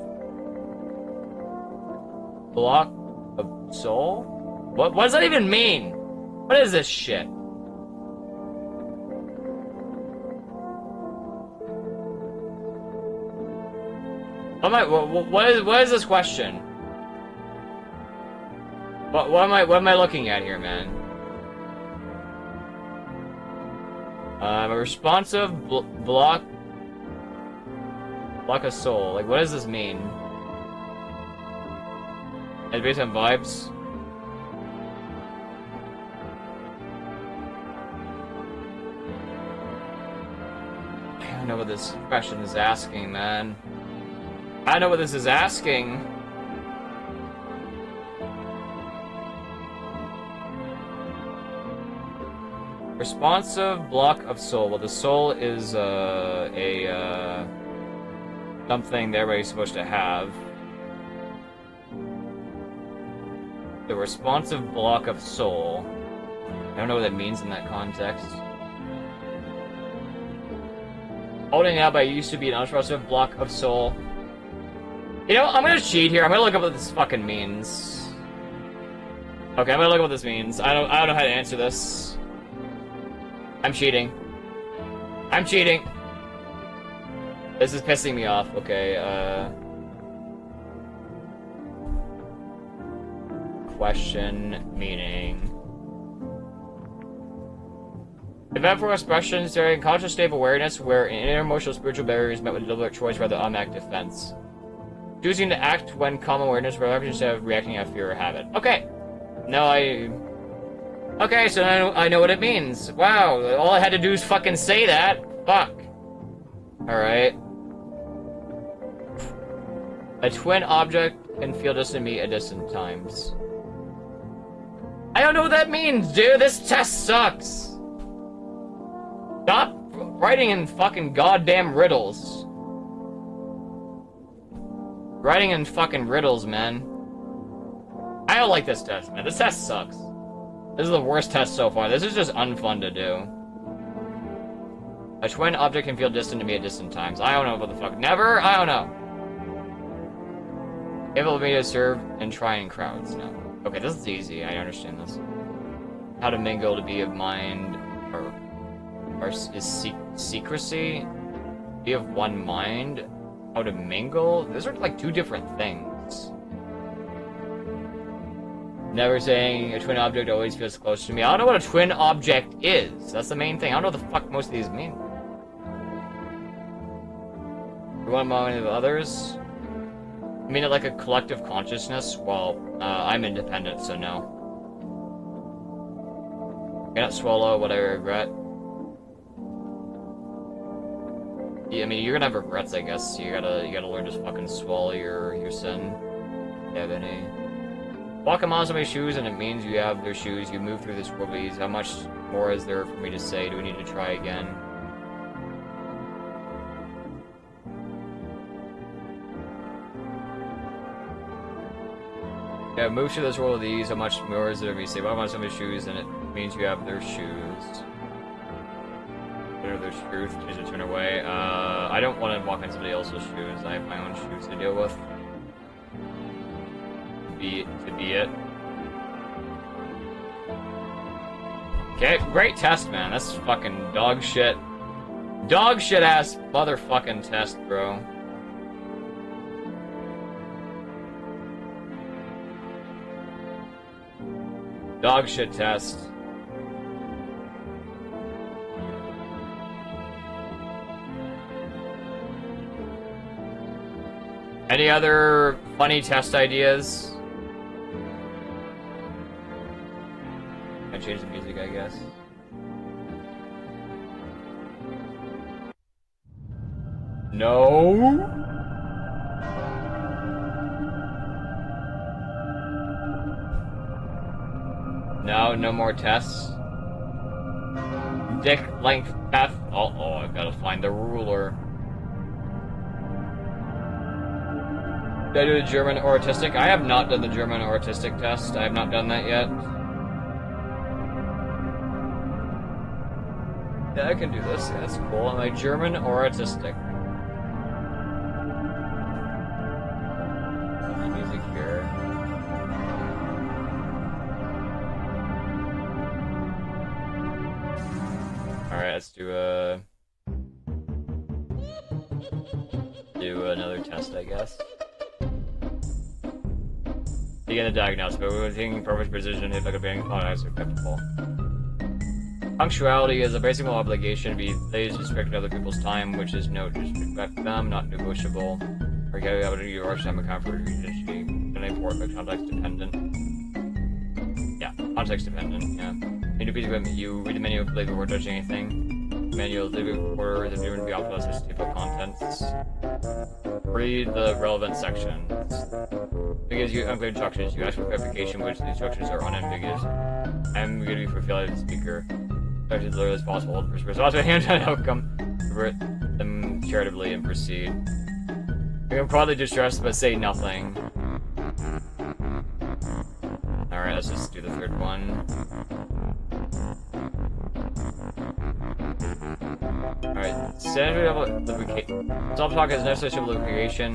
block of soul. What does that even mean? What is this shit? What is this question? What am I looking at here, man? A responsive block of soul. Like, what does this mean? It's based on vibes. I don't know what this question is asking, man. I don't know what this is asking. Responsive block of soul. Well, the soul is something that everybody's supposed to have. The responsive block of soul. I don't know what that means in that context. Holding out, but I used to be an unresponsive block of soul. You know, I'm gonna cheat here. I'm gonna look up what this fucking means. Okay, I'm gonna look up what this means. I don't know how to answer this. I'm cheating. I'm cheating. This is pissing me off. Okay, question meaning. Event for expressions during conscious state of awareness where an inner emotional spiritual barrier is met with a deliberate choice rather than automatic defense. Choosing to act when calm awareness rather instead of reacting out of fear or habit. Okay. No, okay, so I know what it means. Wow, all I had to do is fucking say that. Fuck. Alright. A twin object can feel distant to me at distant times. I don't know what that means, dude. This test sucks. Stop writing in fucking goddamn riddles. Writing in fucking riddles, man. I don't like this test, man. This test sucks. This is the worst test so far. This is just unfun to do. A twin object can feel distant to me at distant times. I don't know what the fuck. Never? I don't know. Able me to serve and try in crowds. No. Okay, this is easy. I understand this. How to mingle to be of mind or is secrecy? Be of one mind? How to mingle? Those are like two different things. Never saying a twin object always feels close to me. I don't know what a twin object is. That's the main thing. I don't know what the fuck most of these mean. For one moment of others? I mean it like a collective consciousness? Well, I'm independent, so no. Cannot swallow what I regret. Yeah, I mean, you're gonna have regrets, I guess. You gotta learn to fucking swallow your sin. If you have any. Walk a mile in somebody's shoes, and it means you have their shoes. You move through this world with ease. How much more is there for me to say? Do we need to try again? Yeah, move through this world with ease. How much more is there for me to say? Walk a mile in somebody's shoes, and it means you have their shoes. Consider their truth, choose to turn away. I don't want to walk in somebody else's shoes. I have my own shoes to deal with. To be it. Okay, great test, man. That's fucking dog shit. Dog shit ass motherfucking test, bro. Dog shit test. Any other funny test ideas? I change the music, I guess. No. No, no more tests. Dick length path. Oh, I've got to find the ruler. Did I do the German or autistic? I have not done the German or autistic test. I have not done that yet. Yeah, I can do this. Yeah, that's cool. Am I German or autistic? Music here. Alright, let's do another test, I guess. Begin the diagnosis, but we're taking perfect precision hit like a bang. Oh, that's acceptable. Punctuality is a basic obligation to be lazy, respecting other people's time, which is no disrespect them, not negotiable. Or get out of your time account for urgency. An import, but context dependent. Yeah, context dependent, yeah. Need to be equipment. You read the menu of flavor before touching anything. Manual, leave it order the new to be optimized for table contents. Read the relevant sections. Because you unclear instructions, you ask for clarification, which the instructions are unambiguous. Ambiguity for failure to the speaker. Instructions as literally as possible. The person responds to a hand-on outcome. Convert them charitably and proceed. You can probably distress, but say nothing. Alright, let's just do the third one. Alright, self-talk is necessary for lubrication.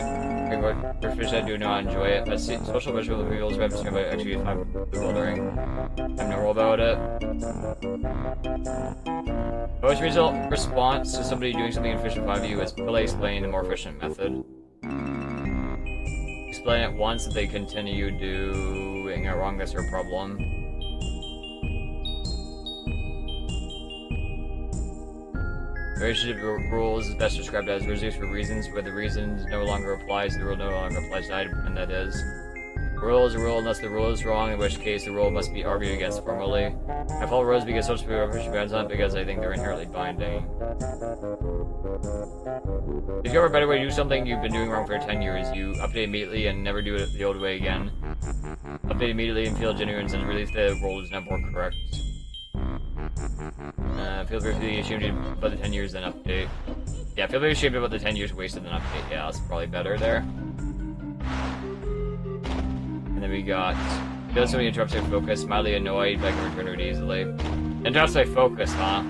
Fish I do not enjoy it, but social visual reveals web stream by actually bewildering. I have no rule about it. Most result response to somebody doing something efficient by you is fully explaining the more efficient method. Explain it once if they continue doing it wrong, that's your problem. Relationship rules is best described as reduced for reasons, where the reason no longer applies, the rule no longer applies to item, and that is. A rule is a rule unless the rule is wrong, in which case the rule must be argued against formally. I follow rules because social people bans on because I think they're inherently binding. If you have a better way to do something you've been doing wrong for 10 years, you update immediately and never do it the old way again. Update immediately and feel genuine and release the rule is now more correct. Feel very ashamed about the 10 years, then update. Yeah, feel very ashamed about the 10 years wasted, then update. Yeah, that's probably better there. And then we got... Feel somebody interrupts your focus, mildly annoyed, but I can return to it easily. Interrupts my focus, huh?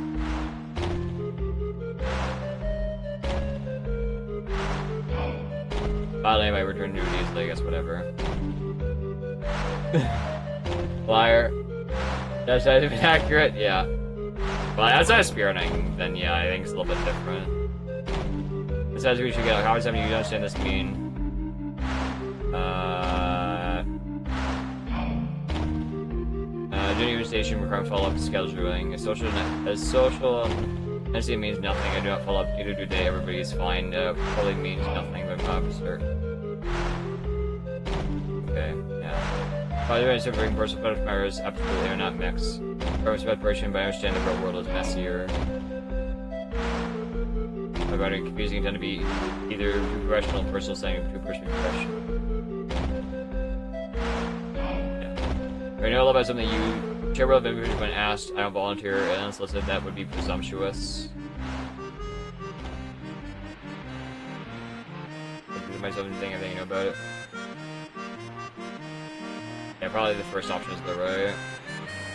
Mildly I might return to it easily, I guess, whatever. Liar. That's not even accurate? Yeah. Well, outside of spiriting, then yeah, I think it's a little bit different. It says we should get like, how does something you don't understand this mean? Genuine station requires follow-up scheduling. A social entity means nothing. I do not follow up either do they. Everybody is fine. Probably means nothing, but officer. Okay, yeah. By the way, so bring personal benefit matters absolutely are not mixed. Purpose of operation, but I understand the real world is messier. About it, confusing tend to be either too professional, personal setting, or too personal professional. Yeah. I know a lot about something you share about when asked. I don't volunteer and unsolicited. That would be presumptuous. Myself and saying everything you know about it. Yeah, probably the first option is the right.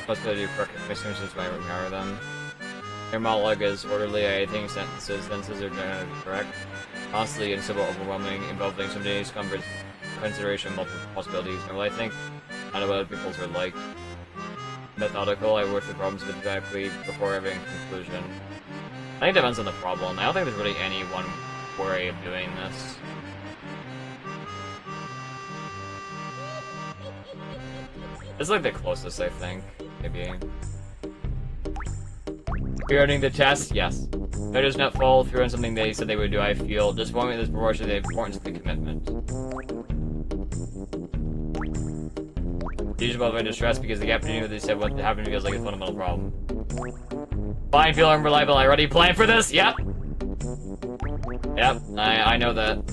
possibility of correct missions when I encounter them. Their monologue is orderly, I think sentences are generally correct. Constantly and somewhat overwhelming, involving some days consideration of multiple possibilities. And what I think, I don't know what other people's are like. Methodical, I work the problems exactly before having a conclusion. I think it depends on the problem. I don't think there's really any one way of doing this. It's like the closest, I think. Maybe. Regarding the test, yes. If I does not follow through on something they said they would do, I feel disappointment is proportionally the importance of the commitment. Usually about my distress because the gap between what they said what happened feels like a fundamental problem. Fine, feel unreliable. I already planned for this? Yep. Yep, I know that.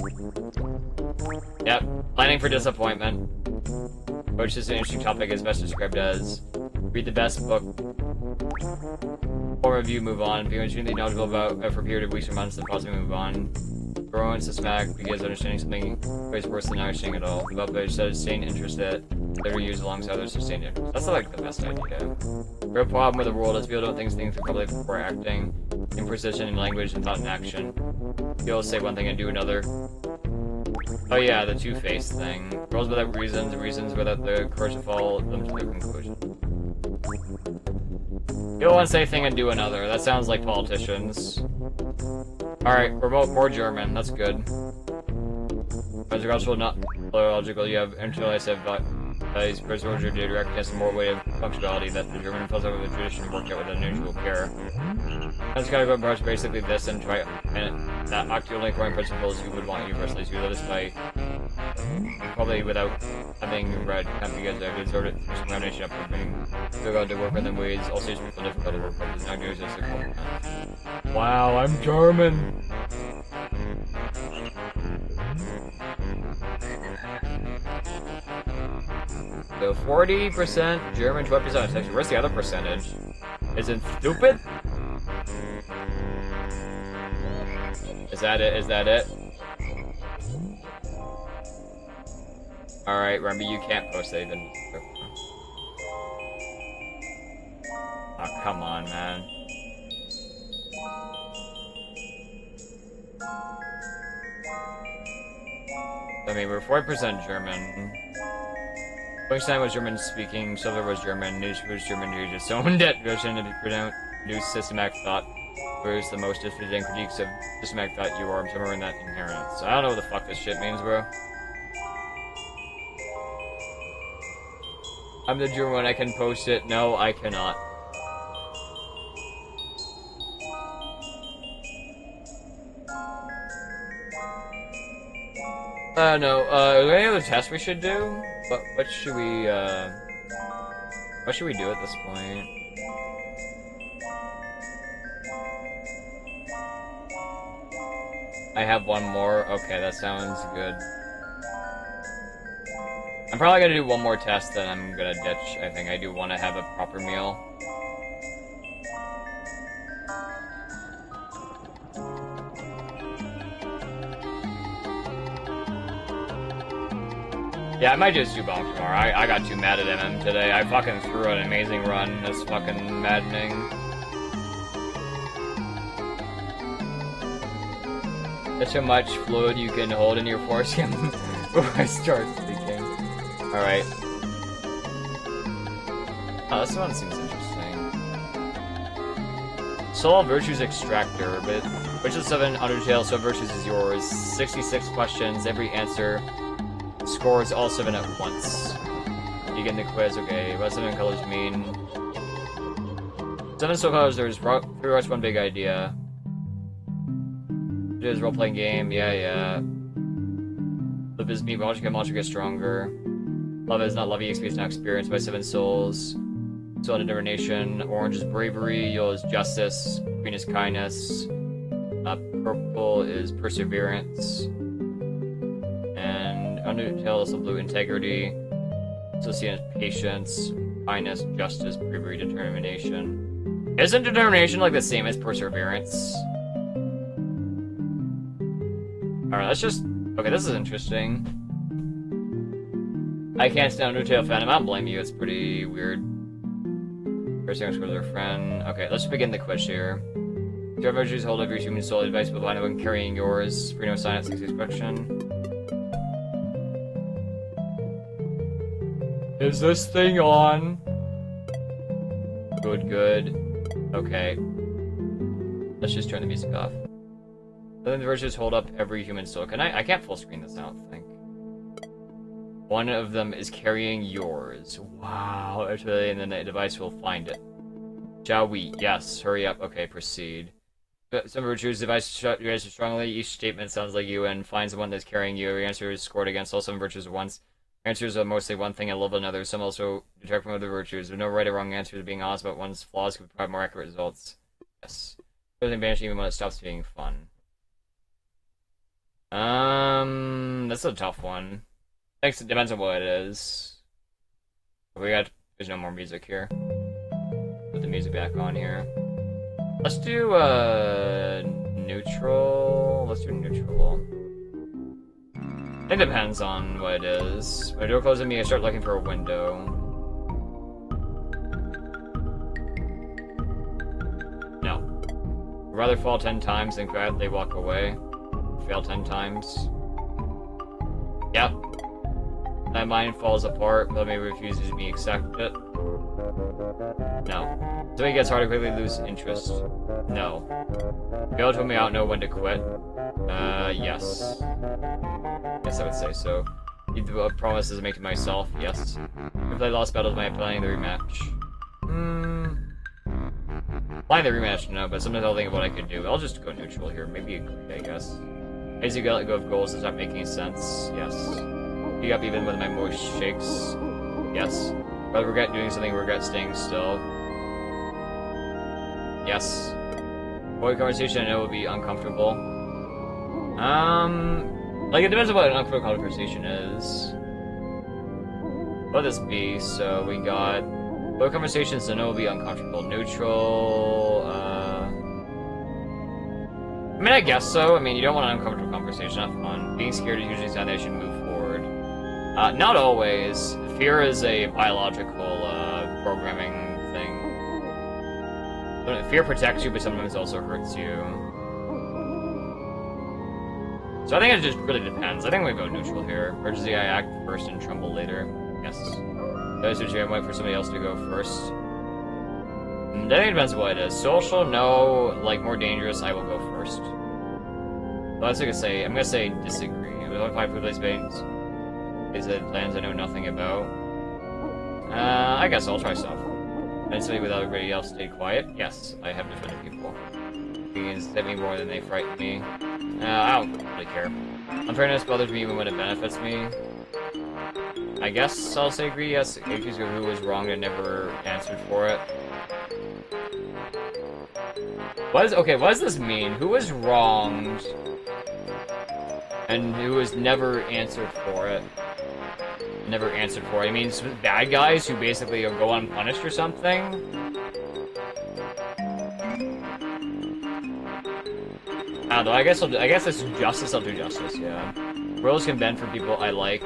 Yep, planning for disappointment. Which is an interesting topic, is best described as read the best book, form review, move on, be extremely knowledgeable about for a period of weeks or months, then possibly move on. Grow and systematic because understanding something is worse than not understanding at all. Move up by sustained interest that they're used alongside other sustained interest. That's like the best idea. Real problem with the world is people don't think things through probably before acting. Imprecision in language and thought and action. People say one thing and do another. Oh yeah, the two-faced thing. Rules without reasons, reasons without the courage to follow them to their conclusion. People want to say a thing and do another. That sounds like politicians. Alright, remote more German. That's good. Agricultural, not logical. You have internalized values, preserve your directness, and more way of functionality that the German fills out with the tradition worked out with unusual care. That's kind of a brush basically this and try and that act only according principles you would want universally to live this by probably without having read because I've exerted some foundation up for being difficult to work with in ways also used people difficult to work with. It's not good as a compliment. Wow, I'm German. So 40% German, 12% section. Where's the other percentage? Is it stupid? Is that it? Is that it? Alright, remember you can't post that even. Oh, come on, man. I mean, we're 40% German. Einstein was German speaking, Silver was German, Nietzsche was German, he just owned it. Version to produce systematic thought. Where's the most efficient critiques of systematic thought you are? I'm somewhere in that inheritance. I don't know what the fuck this shit means, bro. I'm the German one, I can post it. No, I cannot. No, are there any other tests we should do? What should we do at this point? I have one more. Okay, that sounds good. I'm probably gonna do one more test, then I'm gonna ditch. I think I do want to have a proper meal. Yeah, I might just do Bonk tomorrow. I got too mad at MM today. I fucking threw an amazing run. That's fucking maddening. That's how much fluid you can hold in your foreskin before I start speaking. Alright. Oh, this one seems interesting. Soul Virtues Extractor, but which of the 7 Undertale Soul Virtues is yours? 66 questions, every answer. Scores all 7 at once. You get the quiz, okay. What 7 colors mean? 7 soul colors, there's 3 hearts, 1 big idea. It is a role-playing game, yeah. Love is me, monster gets stronger. Love is not love, EXP is not experienced by 7 souls. Soul and determination. Orange is bravery, yellow is justice, green is kindness. Purple is perseverance. Undertale is blue integrity, Associated patience, kindness, justice, bravery, determination. Isn't determination like the same as perseverance? Alright, let's just... Okay, this is interesting. I can't stand Undertale Phantom. I don't blame you, it's pretty weird. First thing was their friend. Okay, let's begin the quiz here. Do you virtues hold of your human soul advice but blind when carrying yours? Free no sign at 6 expression. Is this thing on? Good, good. Okay. Let's just turn the music off. Then the virtues hold up every human soul. Can I can't full screen this, I don't think. One of them is carrying yours. Wow. Actually, and then the device will find it. Shall we? Yes. Hurry up. Okay, proceed. Some virtues device shut you guys strongly. Each statement sounds like you and finds the one that's carrying you. Your answer is scored against all some virtues at once. Answers are mostly one thing and love another. Some also detract from other virtues. With no right or wrong answers, being honest about one's flaws can provide more accurate results. Yes. Doesn't vanish even when it stops being fun. That's a tough one. Thanks. It depends on what it is. There's no more music here. Put the music back on here. Let's do neutral. Let's do neutral. It depends on what it is. When a door closes on me, I start looking for a window. No. I'd rather fall 10 times than gladly walk away. Fail 10 times. Yep. My mind falls apart, but me refuses to be accepted. No. So it gets harder to quickly lose interest. No. Fail told me I don't know when to quit. Yes. Yes, I would say so. What promises I make to myself? Yes. If I lost battles, am I playing the rematch? Playing the rematch, no, but sometimes I'll think of what I could do. I'll just go neutral here. Maybe agree, I guess. As you let go of goals, it's not making sense. Yes. You up even with my moist shakes. Yes. Rather regret doing something, regret staying still. Yes. Avoid conversation I know will be uncomfortable. Like, it depends on what an uncomfortable conversation is. What would this be? So, we got... Avoid conversations I know will be uncomfortable. Neutral, I mean, I guess so. I mean, you don't want an uncomfortable conversation, not fun. Being scared is usually a sign that I should move forward. Not always. Fear is a biological, programming thing. Fear protects you, but sometimes also hurts you. So I think it just really depends. I think we go neutral here. Emergency, I act first and tremble later. Yes. Those who I wait for somebody else to go first. I think it depends on what it is. Social, no. Like, more dangerous, I will go first. So I'm gonna say disagree. With only 5 food place banks. Is it plans I know nothing about? I guess I'll try stuff. And somebody without everybody else stay quiet? Yes, I have defended people. Things hit me more than they frighten me. I don't really care. Unfairness bothers me even when it benefits me. I guess I'll say agree, yes. Accuse of who was wrong and never answered for it. What does this mean? Who was wronged and who was never answered for it? Never answered for it. I mean, bad guys who basically go unpunished or something? I don't know, I guess it's justice, I'll do justice, yeah. Rules can bend for people I like.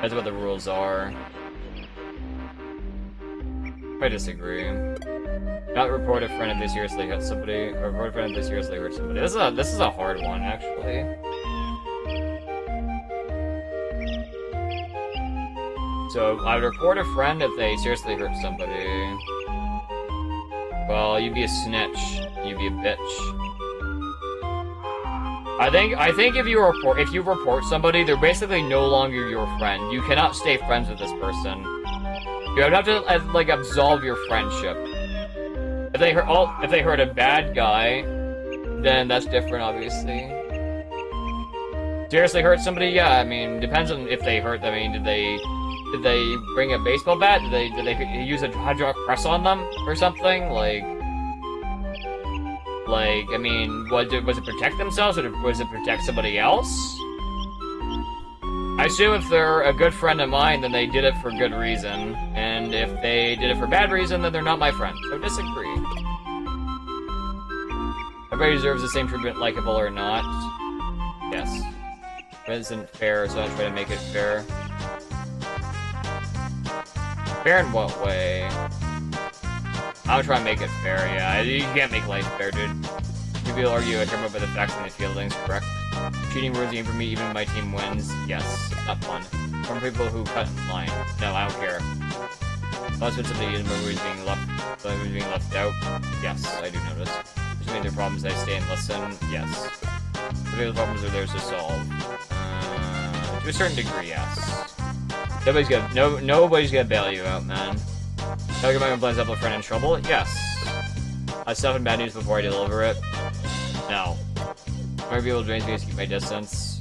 That's what the rules are. I disagree. Not report a friend if they seriously hurt somebody, or report a friend if they seriously hurt somebody. This is a hard one, actually. So, I would report a friend if they seriously hurt somebody. Well, you'd be a snitch. You'd be a bitch. I think if you report somebody, they're basically no longer your friend. You cannot stay friends with this person. You would have to like absolve your friendship. If they hurt a bad guy, then that's different, obviously. Seriously hurt somebody? Yeah, I mean, depends on if they hurt. I mean, did they bring a baseball bat? Did they use a hydraulic press on them or something? Like, I mean, was it protect themselves or was it protect somebody else? I assume if they're a good friend of mine, then they did it for good reason. And if they did it for bad reason, then they're not my friend. So disagree. Everybody deserves the same treatment, likable or not. Yes. It isn't fair, so I try to make it fair. Fair in what way? I'll try and make it fair, yeah. You can't make life fair, dude. People argue I care more about the facts than the feelings, correct? Cheating ruins the game for me, even if my team wins. Yes, not fun. From people who cut in line. No, I don't care. Lots of somebody in movies being left out. Yes, I do notice. Which means there are problems I stay and listen. Yes. The problems are theirs to solve. To a certain degree, yes. Nobody's gonna bail you out, man. Talking about my plans up a friend in trouble? Yes. Stuff and bad news before I deliver it? No. More people drains me to keep my distance.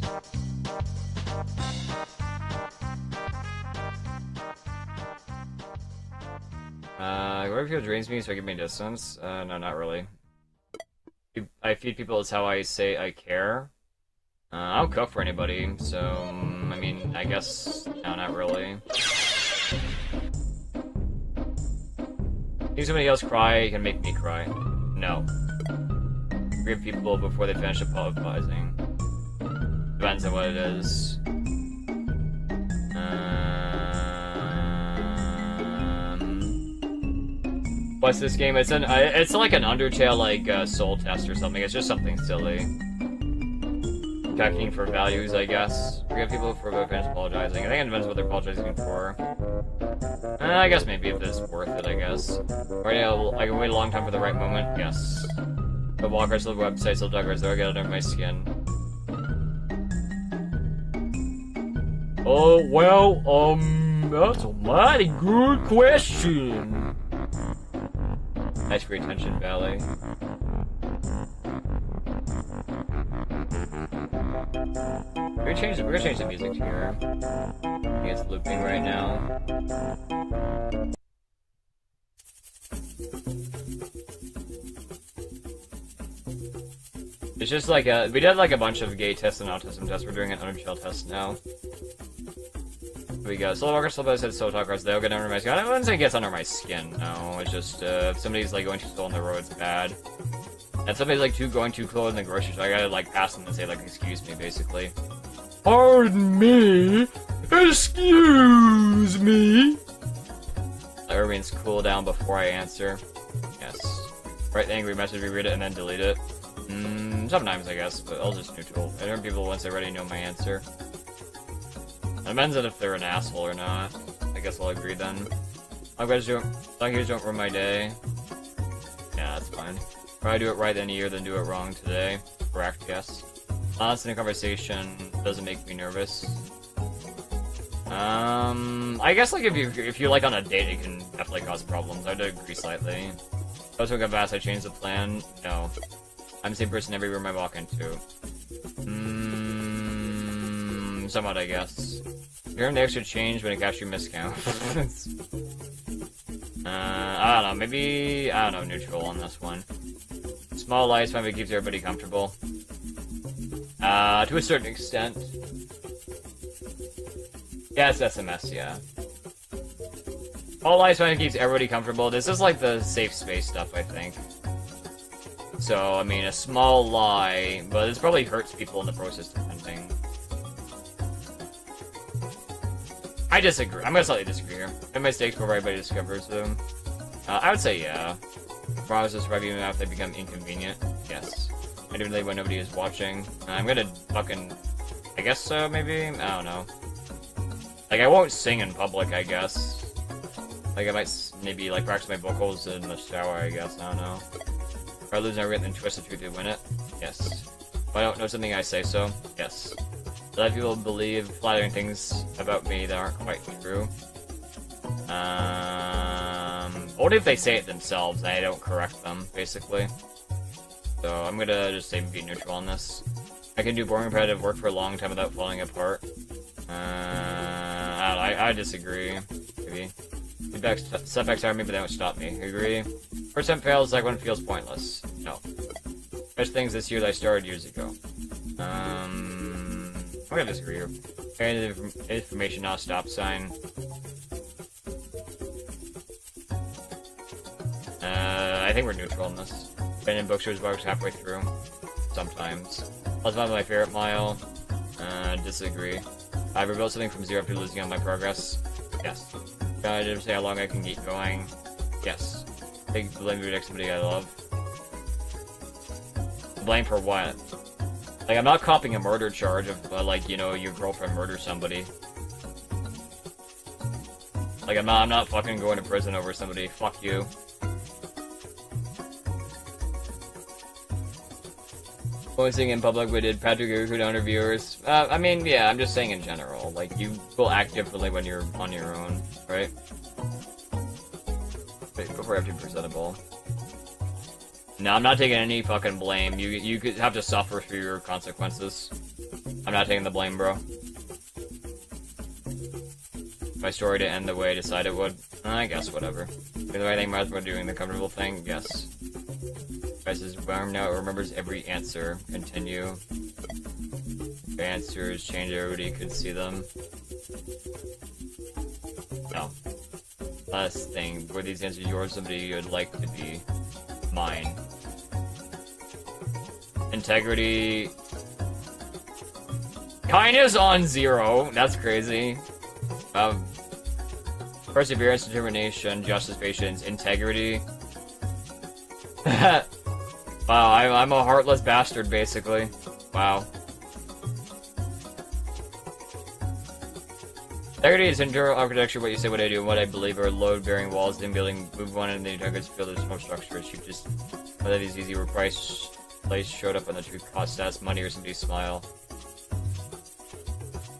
Where people drains me so I keep my distance? No, not really. I feed people is how I say I care. I don't cook for anybody, so, I mean, I guess, no, not really. Seeing somebody else cry can make me cry. No. Forgive people before they finish apologizing. Depends on what it is. What's this game? It's like an Undertale, like, soul test or something. It's just something silly. Checking for values, I guess. Forgive people for finish apologizing. I think it depends what they're apologizing for. I guess maybe if it's worth it, I guess. Right now, I can wait a long time for the right moment. Yes. The walkers, the websites, the duggers, they'll get under my skin. Oh, well, that's a mighty good question. Nice for attention, Valley. We're gonna change the music here. I think it's looping right now. It's just like we did like a bunch of gay tests and autism tests. We're doing an Undertale test now. Here we go. Soul Walker, Soul said Soul Talkers, they'll get under my skin. I wouldn't say it gets under my skin, no. It's just, if somebody's like going too slow on the road, it's bad. And somebody's like going too close in the grocery store, I gotta like pass them and say like, excuse me, basically. Pardon me? Excuse me? Everything's cool down before I answer. Yes. Write the angry message, reread it, and then delete it. Sometimes, I guess, but I'll just neutral. I turn people once they already know my answer. It depends on if they're an asshole or not. I guess I'll agree then. Long guys don't ruin my day. Yeah, that's fine. Try to do it right in a year, then do it wrong today. Correct, yes. Honest in a conversation doesn't make me nervous. I guess like if you're like on a date, it can definitely cause problems. I'd agree slightly. I was got fast, I changed the plan. No. I'm the same person every room I walk into. Somewhat, I guess. Your room extra change when it caps your miscount. I don't know, maybe, I don't know, neutral on this one. Small lights maybe keeps everybody comfortable. To a certain extent. Yeah, it's SMS, yeah. All lights maybe keeps everybody comfortable. This is like the safe space stuff, I think. So, I mean, a small lie, but this probably hurts people in the process of hunting. I disagree. I'm gonna slightly disagree here. Make mistakes before everybody discovers them. I would say yeah. Promises survive even after they become inconvenient. Yes. I do really when nobody is watching. I'm gonna fucking... I guess so, maybe? I don't know. Like, I won't sing in public, I guess. Like, I might maybe, like, practice my vocals in the shower, I guess. I don't know. If I lose my written, then twist the truth to win it. Yes. If I don't know something, I say so. Yes. A lot of people believe flattering things about me that aren't quite true. Only if they say it themselves and I don't correct them, basically. So I'm gonna just say be neutral on this. I can do boring repetitive work for a long time without falling apart. I don't know, I disagree. Maybe. Setbacks are me, but they don't stop me. Agree? First time fails like when it feels pointless. No. Best things this year that I started years ago. I'm gonna disagree here. Information, not a stop sign. I think we're neutral on this. Been in bookstores books halfway through. Sometimes. That's not my favorite mile. Disagree. I've rebuilt something from zero after losing on my progress. Yes. I didn't say how long I can keep going. Yes. Take blame to somebody I love. Blame for what? Like, I'm not copying a murder charge of, like, you know, your girlfriend murdered somebody. Like, I'm not fucking going to prison over somebody. Fuck you. Posting in public, we did Patrick Yurku on reviewers. I mean, yeah, I'm just saying in general. Like, you will act differently when you're on your own, right? Wait, before I have to be presentable. No, I'm not taking any fucking blame. You could have to suffer through your consequences. I'm not taking the blame, bro. My story to end the way I decided it would. I guess, whatever. Do the right thing rather than doing the comfortable thing? Yes. Guys is warm now, remembers every answer. Continue. The answers change, everybody could see them. No. Last thing, were these answers yours, somebody you'd like to be? Mine. Integrity. Kindness on 0. That's crazy. Perseverance, determination, justice, patience, integrity. Wow, I'm a heartless bastard, basically. Wow. Integrity is internal architecture, what you say, what I do, and what I believe are load-bearing walls, then building, move one, and the integrity feel there's no structures. You just, whether these easy were place showed up on the true cost stats, money, or somebody's smile.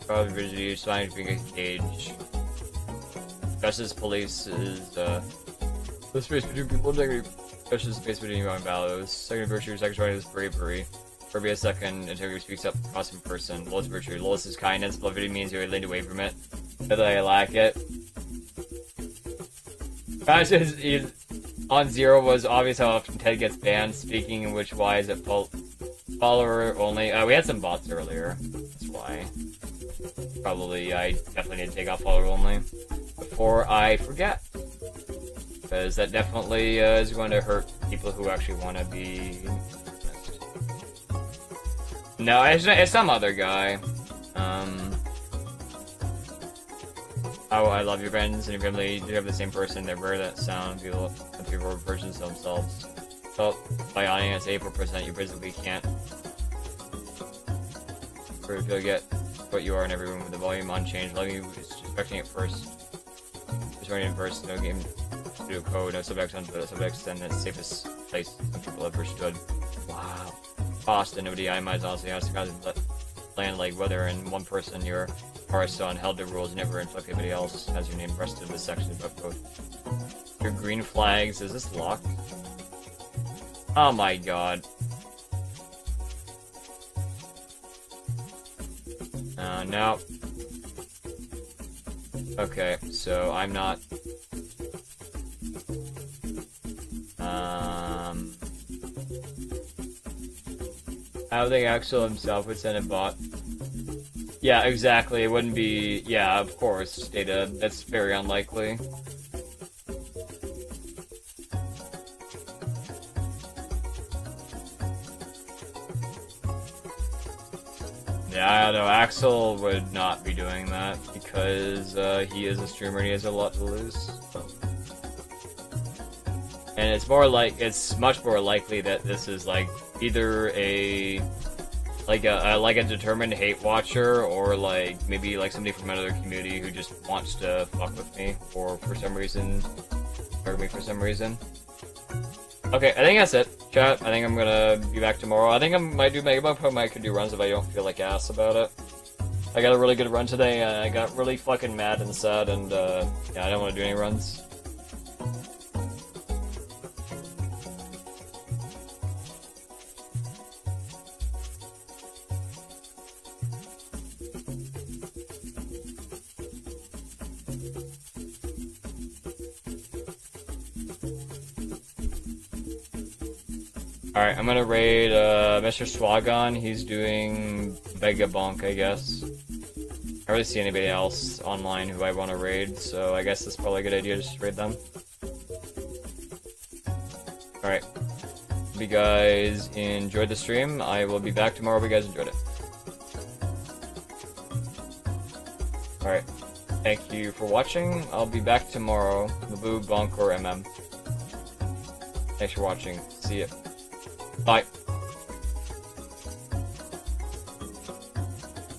Probably rigidity, scientific gauge. Justice, police is, the space between people, integrity. Justice, space between you and values. Second virtue, second right is bravery. Bravery is second, integrity speaks up, cost in person. Lowest virtue, lowest is kindness, levity means you're leaned away from it. Whether I lack it. Gosh, on 0 was obvious how often Ted gets banned, speaking in which why is it follower only. We had some bots earlier, that's why. Probably, I definitely need to take off follower only before I forget. Because that definitely is going to hurt people who actually want to be honest. No, it's some other guy. Oh, I love your friends and your family. You have the same person. They're rare that sound. People versions of themselves. So, by audience 8%, you basically can't get what you are in every room with the volume unchanged. Loving you is expecting it first. Just running it first. No game to do code. No subjects on the subjects. Then the safest place some people ever stood. Wow. Boston, nobody I might honestly ask guys land like whether in one person you're Hearthstone held the rules, never inflict anybody else has your name rest of the section about both. Your green flags, is this locked? Oh my god. No. Okay, so I'm not... I don't think Axel himself would send a bot. Yeah, exactly. It wouldn't be... Yeah, of course, Data. That's very unlikely. Yeah, I don't know. Axel would not be doing that because he is a streamer and he has a lot to lose. So. And it's much more likely that this is like either a determined hate watcher or like maybe like somebody from another community who just wants to fuck with me or for some reason hurt me for some reason. Okay, I think that's it, chat. I think I'm gonna be back tomorrow. I think I might do Mega Bump. I might could do runs if I don't feel like ass about it. I got a really good run today, and I got really fucking mad and sad, and yeah, I don't want to do any runs. Alright, I'm gonna raid Mr. Swagon. He's doing Vegabonk, I guess. I don't really see anybody else online who I want to raid, so I guess it's probably a good idea to just raid them. Alright. Hope you guys enjoyed the stream. I will be back tomorrow if you guys enjoyed it. Alright. Thank you for watching. I'll be back tomorrow. Laboo, Bonk, or MM. Thanks for watching. See ya. Bye.